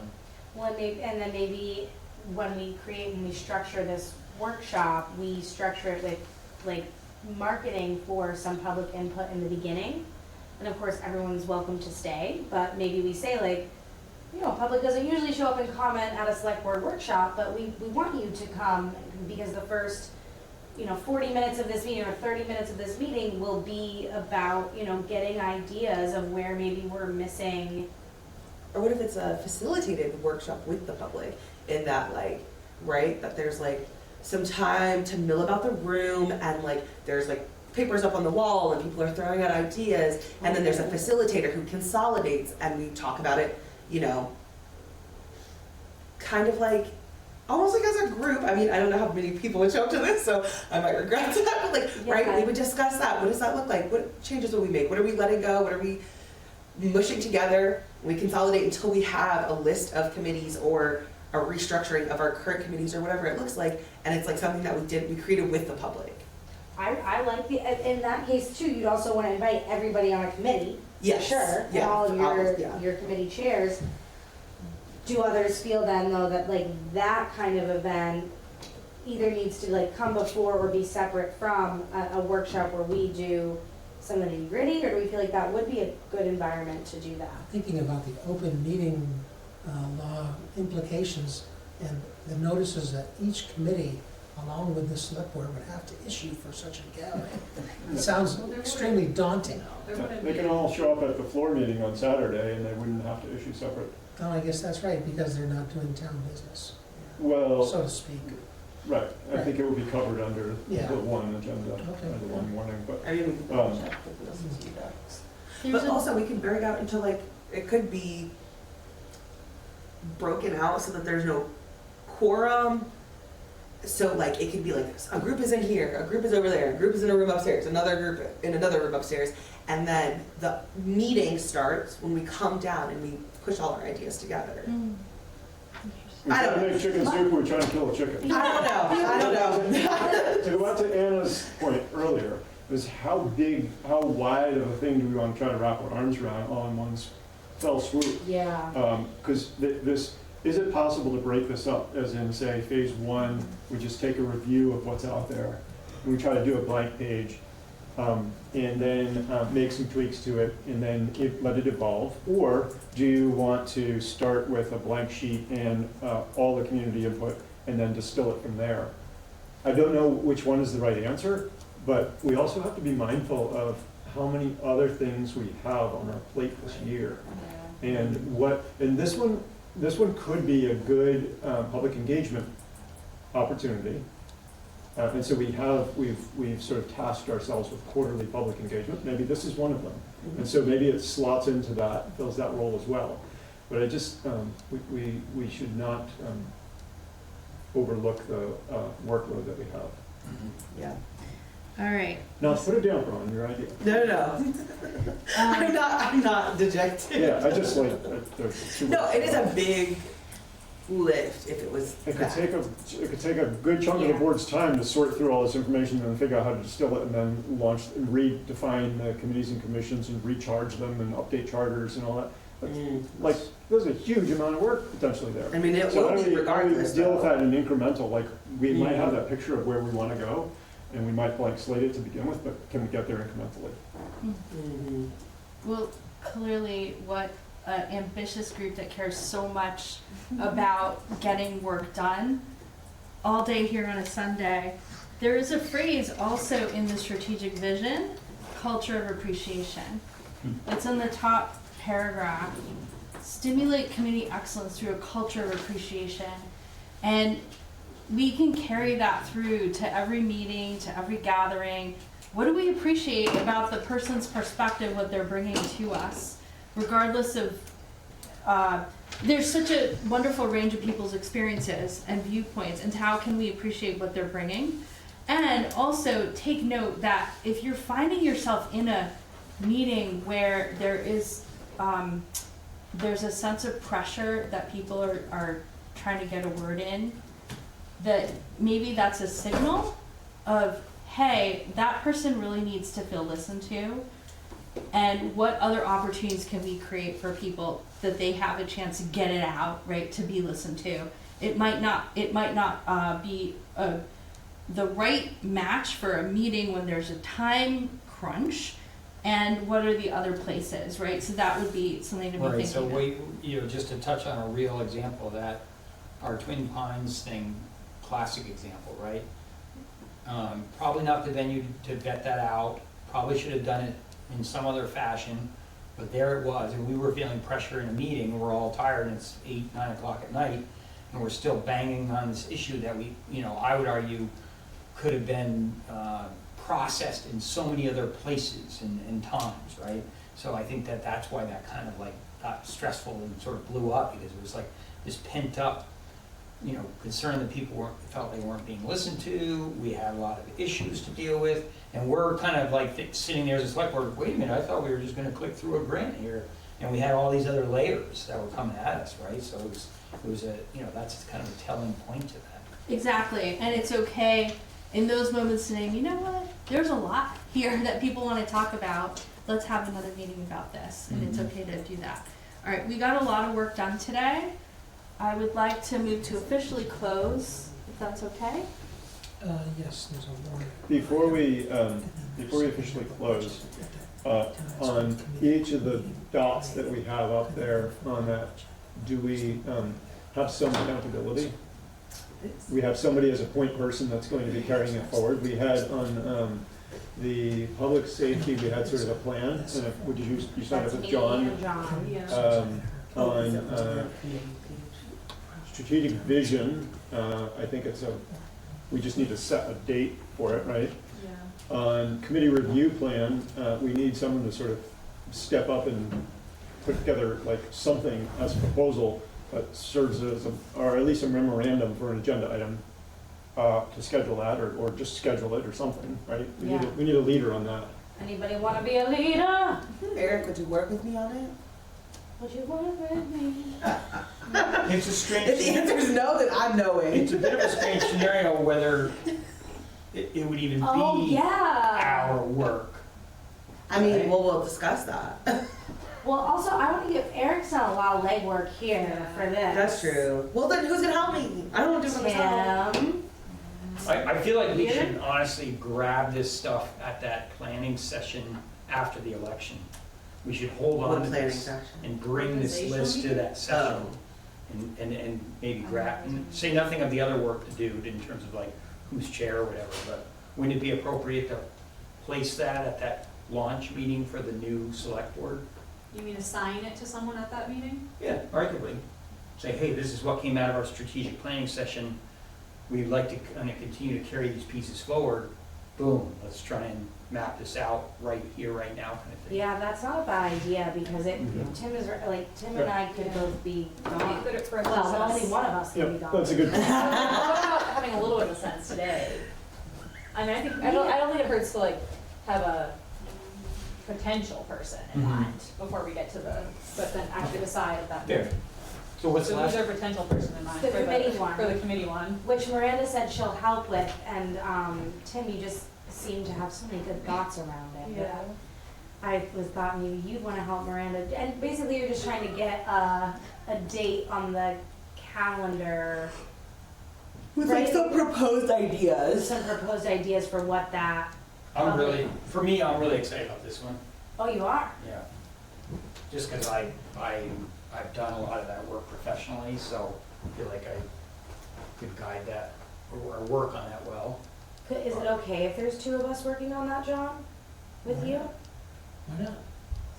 A: Well, and then maybe when we structure this workshop, we structure it like marketing for some public input in the beginning. And of course, everyone's welcome to stay, but maybe we say like, you know, public doesn't usually show up and comment at a select board workshop, but we want you to come, because the first, 40 minutes of this meeting or 30 minutes of this meeting will be about, getting ideas of where maybe we're missing.
G: Or what if it's a facilitated workshop with the public, in that like, right, that there's like some time to mill about the room, and like there's like papers up on the wall and people are throwing out ideas, and then there's a facilitator who consolidates, and we talk about it, kind of like, almost like as a group. I mean, I don't know how many people would show up to this, so I might regret that, but like, right, we would discuss that. What does that look like? What changes will we make? What are we letting go? What are we mushing together? We consolidate until we have a list of committees or a restructuring of our current committees or whatever it looks like, and it's like something that we created with the public.
A: I like in that case too, you'd also want to invite everybody on a committee.
G: Yes.
A: Sure, and
G: Yeah.
A: all of
G: Yeah.
A: your committee chairs. Do others feel then though that like that kind of event either needs to like come before or be separate from a workshop where we do some of the nitty-gritty, or do we feel like that would be a good environment to do that?
B: Thinking about the open meeting law implications and the notices that each committee, along with the select board, would have to issue for such a gathering. It sounds extremely daunting.
E: They can all show up at the floor meeting on Saturday and they wouldn't have to issue separate.
B: Oh, I guess that's right, because they're not doing town business,
E: Well,
B: so to speak.
E: right, I think it would be covered under
B: Yeah.
E: the one agenda,
B: Okay.
E: or the one warning, but
G: I mean, we can double check with those two docs. But also, we can break out into like, it could be broken out so that there's no quorum. So like, it could be like, a group is in here, a group is over there, a group is in a room upstairs, another group in another room upstairs. And then the meeting starts when we come down and we push all our ideas together.
E: we're
G: I don't
E: trying to make chicken soup, we're trying to kill a chicken.
G: I don't know.
E: To go back to Anna's point earlier, is how wide of a thing do we want to try to wrap our arms around all in one fell swoop?
A: Yeah.
E: Because this, is it possible to break this up, as in, say, phase one, we just take a review of what's out there, we try to do a blank page, and then make some tweaks to it, and then let it evolve? Or do you want to start with a blank sheet and all the community input, and then distill it from there? I don't know which one is the right answer, but we also have to be mindful of how many other things we have on our plate this year. And this one could be a good public engagement opportunity. And so we've sort of tasked ourselves with quarterly public engagement. Maybe this is one of them. And so maybe it slots into that, fills that role as well. But I just, we should not overlook the workload that we have.
G: Yeah.
H: All right.
E: Now, put it down, Ron, your idea.
G: No. I'm not dejected.
E: Yeah, I just like,
G: No, it is a big lift if it was
E: It could
G: that.
E: take a good chunk of the
A: Yeah.
E: board's time to sort through all this information and figure out how to distill it and then launch and redefine the committees and commissions and recharge them and update charters and all that. Like, there's a huge amount of work potentially there.
G: I mean, it
E: So
G: will
E: how do
G: be
E: we
G: regardless.
E: deal with
G: though.
E: that in incremental, like, we might have that picture of where we wanna go, and we might blank slate it to begin with, but can we get there incrementally?
G: Mhm.
H: Well, clearly, what an ambitious group that cares so much about getting work done all day here on a Sunday. There is a phrase also in the strategic vision, culture of appreciation. It's in the top paragraph. Stimulate community excellence through a culture of appreciation. And we can carry that through to every meeting, to every gathering. What do we appreciate about the person's perspective, what they're bringing to us? Regardless of, there's such a wonderful range of people's experiences and viewpoints, and how can we appreciate what they're bringing? And also take note that if you're finding yourself in a meeting where there is, there's a sense of pressure that people are trying to get a word in, that maybe that's a signal of, hey, that person really needs to feel listened to, and what other opportunities can we create for people that they have a chance to get it out, right, to be listened to. It might not be the right match for a meeting when there's a time crunch, and what are the other places, right? So that would be something to be thinking
D: Right, so
H: about.
D: just to touch on a real example of that, our Twin Pines thing, classic example, right? Probably not the venue to vet that out, probably should have done it in some other fashion, but there it was, and we were feeling pressure in a meeting, we're all tired, and it's 8, 9 o'clock at night, and we're still banging on this issue that we, I would argue, could have been processed in so many other places and times, right? So I think that that's why that kind of like got stressful and sort of blew up, because it was like this pent up, concern that people felt they weren't being listened to. We had a lot of issues to deal with, and we're kind of like sitting there as a select board, wait a minute, I thought we were just gonna click through a grant here, and we had all these other layers that were coming at us, right? So it was a, that's kind of a telling point to that.
H: Exactly, and it's okay in those moments saying, you know what, there's a lot here that people want to talk about. Let's have another meeting about this, and it's okay to do that. All right, we got a lot of work done today. I would like to move to officially close, if that's okay.
B: Yes, there's a warning.
E: Before we officially close, on each of the dots that we have up there on that, do we have some accountability? We have somebody as a point person that's going to be carrying it forward. We had on the public safety, we had sort of a plan, and you signed up with John?
A: That's me and John.
E: On strategic vision, I think we just need to set a date for it, right?
H: Yeah.
E: On committee review plan, we need someone to sort of step up and put together like something as a proposal that serves as or at least a memorandum for an agenda item to schedule that, or just schedule it or something, right? We need a leader on that.
A: Anybody want to be a leader?
G: Eric, would you work with me on it?
A: Would you work with me?
D: It's a strange.
G: If the answer is no, then I'm knowing.
D: It's a bit of a strange scenario whether it would even
A: Oh,
D: be
A: yeah.
D: our work.
G: I mean, well, we'll discuss that.
A: Well, also, I want to give, Eric's done a lot of legwork here for this.
G: That's true. Well, then who's gonna help me? I don't want to do it myself.
A: Tim.
D: I feel like we
A: Here?
D: should honestly grab this stuff at that planning session after the election. We should hold on
G: What
D: to
G: planning
D: this
G: section?
D: and bring this
C: Organizational
D: list to
C: meeting?
D: that session. And maybe grab, and say nothing of the other work to do in terms of like who's chair or whatever, but wouldn't it be appropriate to place that at that launch meeting for the new select board?
C: You mean assign it to someone at that meeting?
D: Yeah, arguably. Say, hey, this is what came out of our strategic planning session. We'd like to kind of continue to carry these pieces forward. Boom, let's try and map this out right here, right now kind of thing.
A: Yeah, that's not a bad idea because Tim is, like, Tim and I could both be gone.
C: Good for a
A: Well,
C: process.
A: only one of us can be
E: Yep,
A: gone.
E: that's a good point.
C: What about having a little bit of sense today? I mean, I don't think it hurts to like have a potential person in
D: Mhm.
C: mind before we get to but then actually decide at that.
D: There. So what's
C: So
D: left?
C: who's our potential person in mind
A: The
C: for
A: committee one.
C: For the committee one.
A: Which Miranda said she'll help with, and Tim, you just seem to have so many good thoughts around it. I was thought maybe you'd want to help Miranda, and basically you're just trying to get a date on the calendar,
G: With like
A: Right.
G: some proposed ideas.
A: some proposed ideas for what that.
D: I'm really excited about this one.
A: Oh, you are?
D: Yeah. Just because I've done a lot of that work professionally, so I feel like I could guide that or work on that well.
A: Is it okay if there's two of us working on that, John? With you?
B: Why not?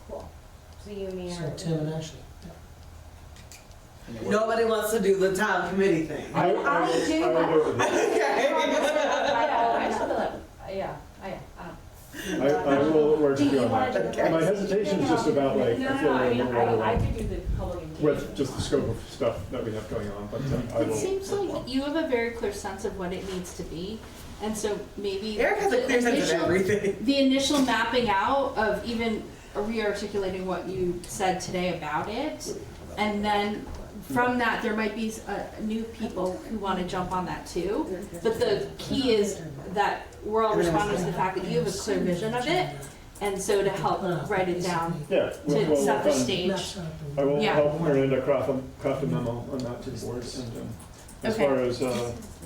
A: Cool. So you, me,
B: So
A: and
B: Tim and Ashley. Yeah.
D: And it works.
G: Nobody wants to do the town committee thing.
A: I do,
E: will
A: but-
E: do it with you. I will work
A: Do
E: with you
A: you
E: on
A: want to
E: that.
A: do the
E: My hesitation is just about like, I feel like I'm a little overwhelmed
C: could do the public engagement.
E: with just the scope of stuff that we have going on, but I
H: It
E: will.
H: seems like you have a very clear sense of what it needs to be, and so maybe
G: Eric has a
H: the
G: clear sense of
H: initial-
G: everything.
H: The initial mapping out of even re-articulating what you said today about it, and then from that, there might be new people who want to jump on that too. But the key is that we're all responding to the fact that you have a clear vision of it, and so to help write it down,
E: Yeah, we'll
H: to set
E: work
H: the
E: on,
H: stage.
E: I will
H: Yeah.
E: help Miranda craft a memo on that to the board. And as
H: Okay.
E: far as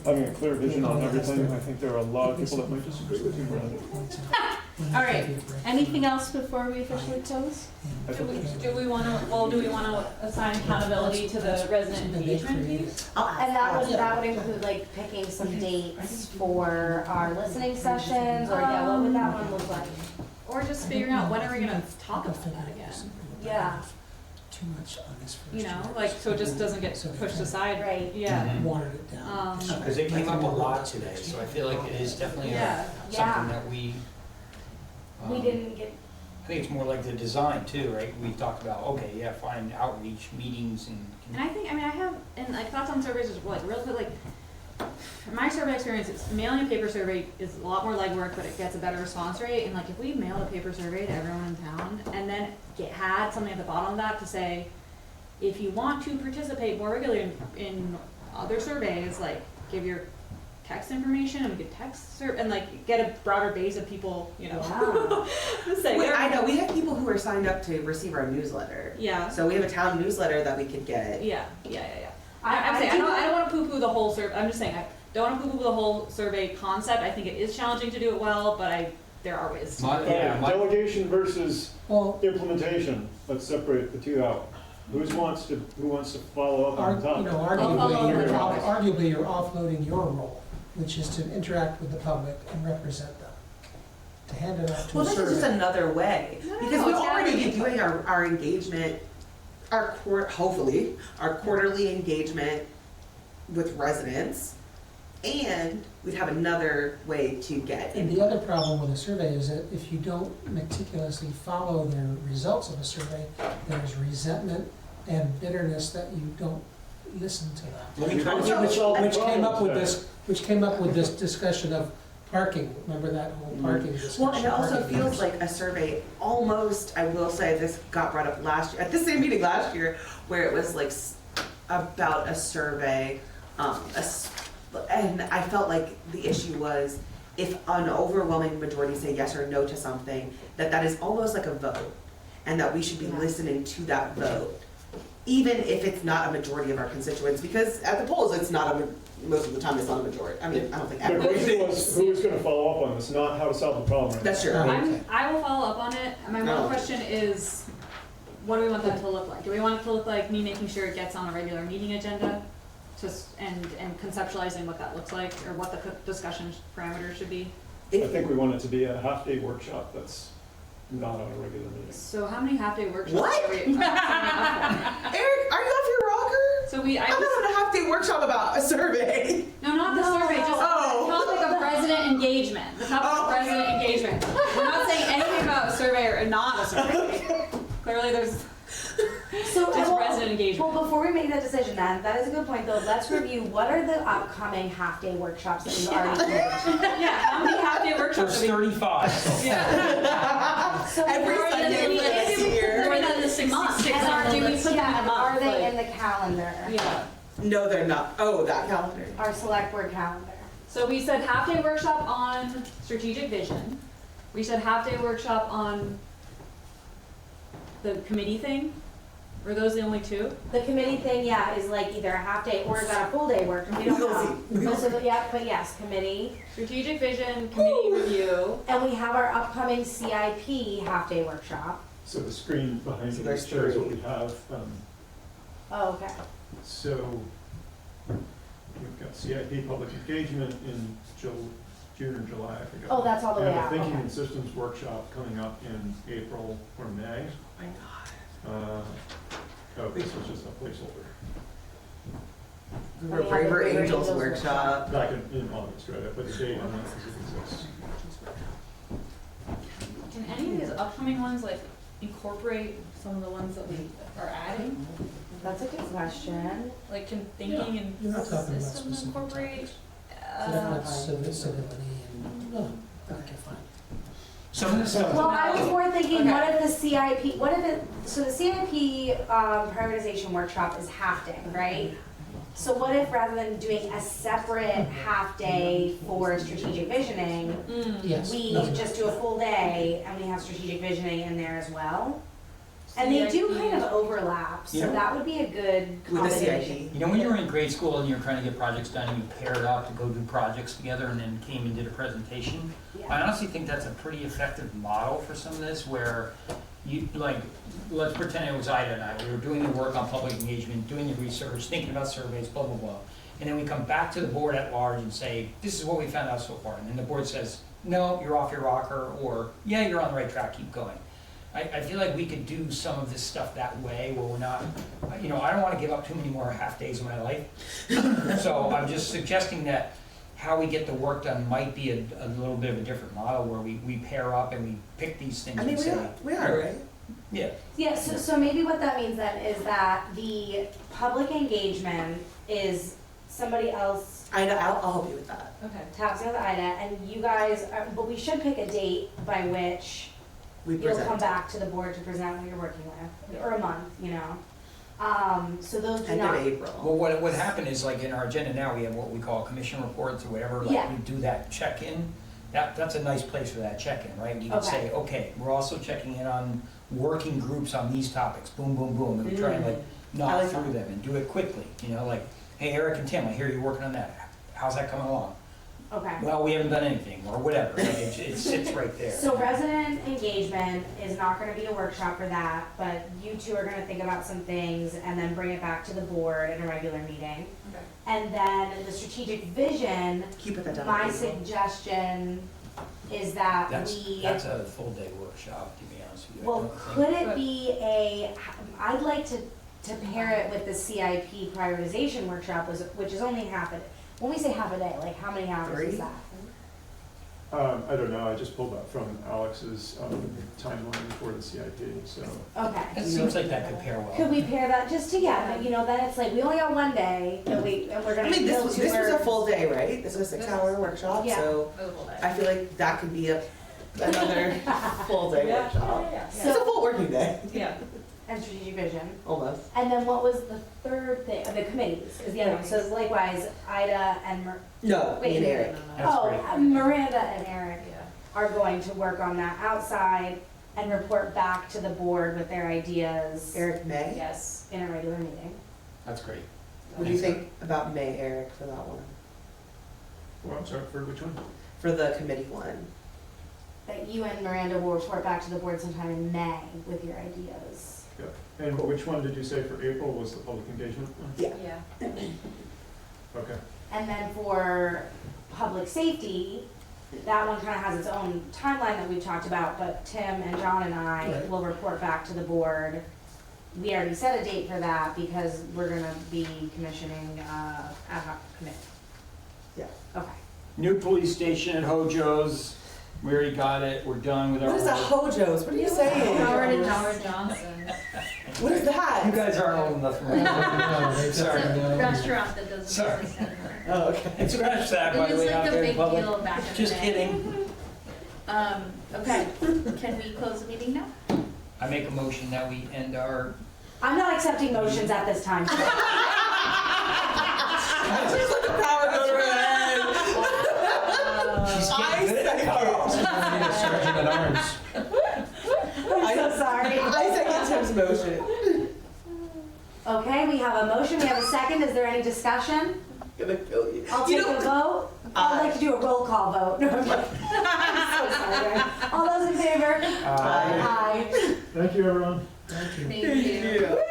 E: having a clear vision on everything, I think there are a lot of people that might disagree with you, Miranda.
H: All right. Anything else before we officially close?
E: I think
C: Do we want to assign accountability to the resident engagement piece?
A: And that would include like picking some dates for our listening sessions, or yeah, what would that one look like?
C: Or just figuring out when are we gonna talk about that again?
A: Yeah.
B: Too much on this first
C: You know,
B: year.
C: like, so it just doesn't get
B: So they
C: pushed
B: kinda
C: aside.
A: Right.
C: Yeah.
D: Mhm.
B: Watered it down.
D: Because it came up a lot today, so I feel like it is definitely
C: Yeah.
D: something that we.
A: We didn't get,
D: I think it's more like the design too, right? We talked about, okay, yeah, find outreach meetings and.
C: And I think, I mean, I have, and like thoughts on surveys is like real quick, like, from my survey experience, it's mailing a paper survey is a lot more legwork, but it gets a better response rate. And like, if we mailed a paper survey to everyone in town and then had something at the bottom of that to say, if you want to participate more regularly in other surveys, like, give your text information and we could and like get a broader base of people, you know.
A: yeah.
C: Say,
G: Wait, I know, we have people who are signed up to receive our newsletter.
C: Yeah.
G: So we have a town newsletter that we could get.
C: Yeah. I'm saying, I don't want to poo-poo the whole survey, I'm just saying, I don't want to poo-poo the whole survey concept, I think it is challenging to do it well, but there are ways to.
E: Delegation versus
B: Well,
E: implementation, let's separate the two out. Who wants to follow up on top?
B: arguably you're offloading your role, which is to interact with the public and represent them. To hand it out to
G: Well,
B: a
G: this is just
B: survey.
G: another way,
C: No,
G: because we'll
C: it's gotta
G: already
C: be
G: be doing our engagement, hopefully, our quarterly engagement with residents, and we'd have another way to get
B: And
G: input.
B: the other problem with a survey is that if you don't meticulously follow the results of a survey, there's resentment and bitterness that you don't listen to them.
D: Let me try to
G: Also-
B: Which came up with this discussion of parking, remember that whole parking discussion?
G: Well, and it also
B: parking
G: feels
B: meters.
G: like a survey, almost, I will say, this got brought up last year, at the same meeting last year, where it was like about a survey, and I felt like the issue was, if an overwhelming majority say yes or no to something, that is almost like a vote. and that we should be
A: Yeah.
G: listening to that vote, even if it's not a majority of our constituents, because at the polls, it's not most of the time, it's not a majority. I mean, I don't think
E: The
G: everybody
E: question was,
G: thinks.
E: who is gonna follow up on this, not how to solve the problem.
G: That's true.
C: I will follow up on it. My
G: Oh.
C: one question is, what do we want that to look like? Do we want it to look like me making sure it gets on a regular meeting agenda? Just, and conceptualizing what that looks like, or what the discussion parameters should be?
E: I think we want it to be a half-day workshop that's not on a regular meeting.
C: So how many half-day workshops
G: What?
C: are we signing up for?
G: Eric, are you off your rocker?
C: So we,
G: I'm not having a half-day workshop about a survey.
C: no, not the survey, just
G: Oh.
C: the topic of resident engagement. The topic of resident engagement. We're not saying anything about a survey or not a survey. Clearly there's
A: So,
C: just resident engagement.
A: well, before we make that decision then, that is a good point though, let's review what are the upcoming half-day workshops that we've already committed to?
C: Yeah, how many half-day workshops
D: There's
C: are we?
D: 35.
C: Yeah.
A: So
G: Every
A: are
G: Sunday
A: they-
G: for this year.
C: More than the 66
A: And
C: on
A: are
C: the
A: we,
C: list.
A: yeah,
C: a month,
A: are they
C: like-
A: in the calendar?
C: Yeah.
G: No, they're not. Oh, that calendar.
A: Our select board calendar?
C: So we said half-day workshop on strategic vision. We said half-day workshop on the committee thing. Were those the only two?
A: The committee thing, yeah, is like either a half day or is that a full day work? We don't know. Most of it, yeah, but yes, committee.
C: Strategic vision, committee review.
A: And we have our upcoming CIP half day workshop.
E: So the screen behind
G: So
E: you
G: there's
E: shows what
G: three.
E: we have.
A: Oh, okay.
E: So we've got CIP public engagement in June or July, I forget.
A: Oh, that's all the way
E: We have
A: out,
E: a thinking
A: okay.
E: and systems workshop coming up in April or May.
G: Oh my God.
E: Oh, this was just a placeholder.
G: The
A: We have the
G: Braver
A: Braver
G: Angels
A: Angels
G: workshop.
E: Back in August, right? I put the date on that because it exists.
C: Can any of these upcoming ones like incorporate some of the ones that we are adding?
A: That's a good question.
C: Like can thinking and
B: You're not talking about
C: systems
B: specific
C: incorporate?
B: topics. Civility and, no, okay, fine.
A: Well, I was more thinking,
C: Okay.
A: what if the CIP, what if it, so the CIP prioritization workshop is half day, right? So what if rather than doing a separate half day for strategic visioning,
B: Yes.
A: we
B: no,
A: just do a full day and we have strategic visioning in there as well? And they do kind of overlap, so
D: Yeah.
A: that would be a good
G: With the
A: combination.
G: CIP.
D: You know, when you were in grade school and you were trying to get projects done and you paired up to go do projects together and then came and did a presentation?
A: Yeah.
D: I honestly think that's a pretty effective model for some of this where you, like, let's pretend it was Ida and I. We were doing the work on public engagement, doing the research, thinking about surveys, blah, blah, blah. And then we come back to the board at large and say, this is what we found out so far. And then the board says, no, you're off your rocker, or yeah, you're on the right track, keep going. I feel like we could do some of this stuff that way where we're not, you know, I don't want to give up too many more half days of my life. So I'm just suggesting that how we get the work done might be a little bit of a different model where we pair up and we pick these things
G: I mean,
D: and say,
G: we are, right?
D: yeah.
A: Yeah, so maybe what that means then is that the public engagement is somebody else
G: I'll help you with that.
C: Okay.
A: taps in with Ida, and you guys, but we should pick a date by which
G: We
A: you'll come
G: present.
A: back to the board to present what you're working with, or a month, you know? So those do
G: End of
A: not,
G: April.
D: Well, what happened is, like, in our agenda now, we have what we call commission reports or whatever,
A: Yeah.
D: like, we do that check-in. That's a nice place for that check-in, right? You can say, okay, we're also checking in on working groups on these topics, boom, boom, boom, and we try and like
G: I
D: knock
G: like
D: through them and do it quickly, you know, like, hey, Eric and Tim, I hear you're working on that. How's that coming along?
A: okay.
D: Well, we haven't done anything, or whatever, like, it sits right there.
A: So resident engagement is not gonna be a workshop for that, but you two are gonna think about some things and then bring it back to the board in a regular meeting.
C: Okay.
A: And then the strategic vision,
G: Keep it that down.
A: my suggestion is that
D: That's a full day workshop, to be honest with you. I
A: well,
D: don't think-
A: could it be I'd like to pair it with the CIP prioritization workshop, which is only half a day. When we say half a day, like how many hours is
G: 3?
A: that?
E: I don't know, I just pulled that from Alex's timeline for the CIP, so.
A: Okay.
D: It seems like that could pair well.
A: Could we pair that just together, you know, then it's like, we only got one day, and we're
G: I
A: gonna
G: mean,
A: kill
G: this
A: 2
G: was a
A: birds.
G: full day, right? This was a 6-hour workshop,
A: Yeah.
G: so I feel like that could be another full day
C: Yeah.
G: workshop.
C: Yeah.
G: It's a full working day,
C: Yeah.
A: And strategic vision.
G: almost.
A: And then what was the third thing? The committees is the other one. So it's likewise, Ida and
G: No, me
A: Wait,
G: and Eric.
D: That's great.
A: Miranda and Eric
C: Yeah.
A: are going to work on that outside. and report back to the board with their ideas
G: Eric, May?
C: Yes.
A: in a regular meeting.
D: That's great.
G: What do you think about May, Eric, for that one?
E: Well, I'm sorry, for which one?
G: For the committee one?
A: That you and Miranda will report back to the board sometime in May with your ideas.
E: And which one did you say for April was the public engagement one?
C: Yeah.
E: Okay.
A: And then for public safety, that one kind of has its own timeline that we've talked about, but Tim and John and I
B: Right.
A: will report back to the board. We already set a date for that because we're gonna be commissioning, ad hoc committee.
G: Yeah.
A: Okay.
D: New police station at Hojo's, we already got it, we're done with our.
G: What is a
D: work.
G: Hojo's? What are you saying?
C: Howard Johnson.
G: What is that?
D: You guys aren't old enough for
B: No,
D: that.
B: they
H: It's a
B: definitely don't.
H: restaurant that doesn't
D: Sorry.
H: exist anymore.
G: Oh, okay.
D: Scratch that, by
H: It
D: the
H: was
D: way, out
H: like a
D: there in
H: big
D: public.
H: deal back in the day.
D: Just kidding.
H: Okay, can we close the meeting now?
D: I make a motion that we end our.
A: I'm not accepting motions at this time.
G: Just let the power go to her head.
D: She's
G: I
D: getting good at
G: second.
B: Sergeant at Arms.
A: I'm so sorry.
G: I second Tim's motion.
A: Okay, we have a motion, we have a second. Is there any discussion?
G: Gonna kill you.
A: I'll
G: You
A: take
G: know-
A: a vote. I'd like to do a roll call vote. No, I'm kidding. I'm so sorry. All those in favor? Aye.
E: Thank you, everyone.
B: Thank you.
H: Thank you.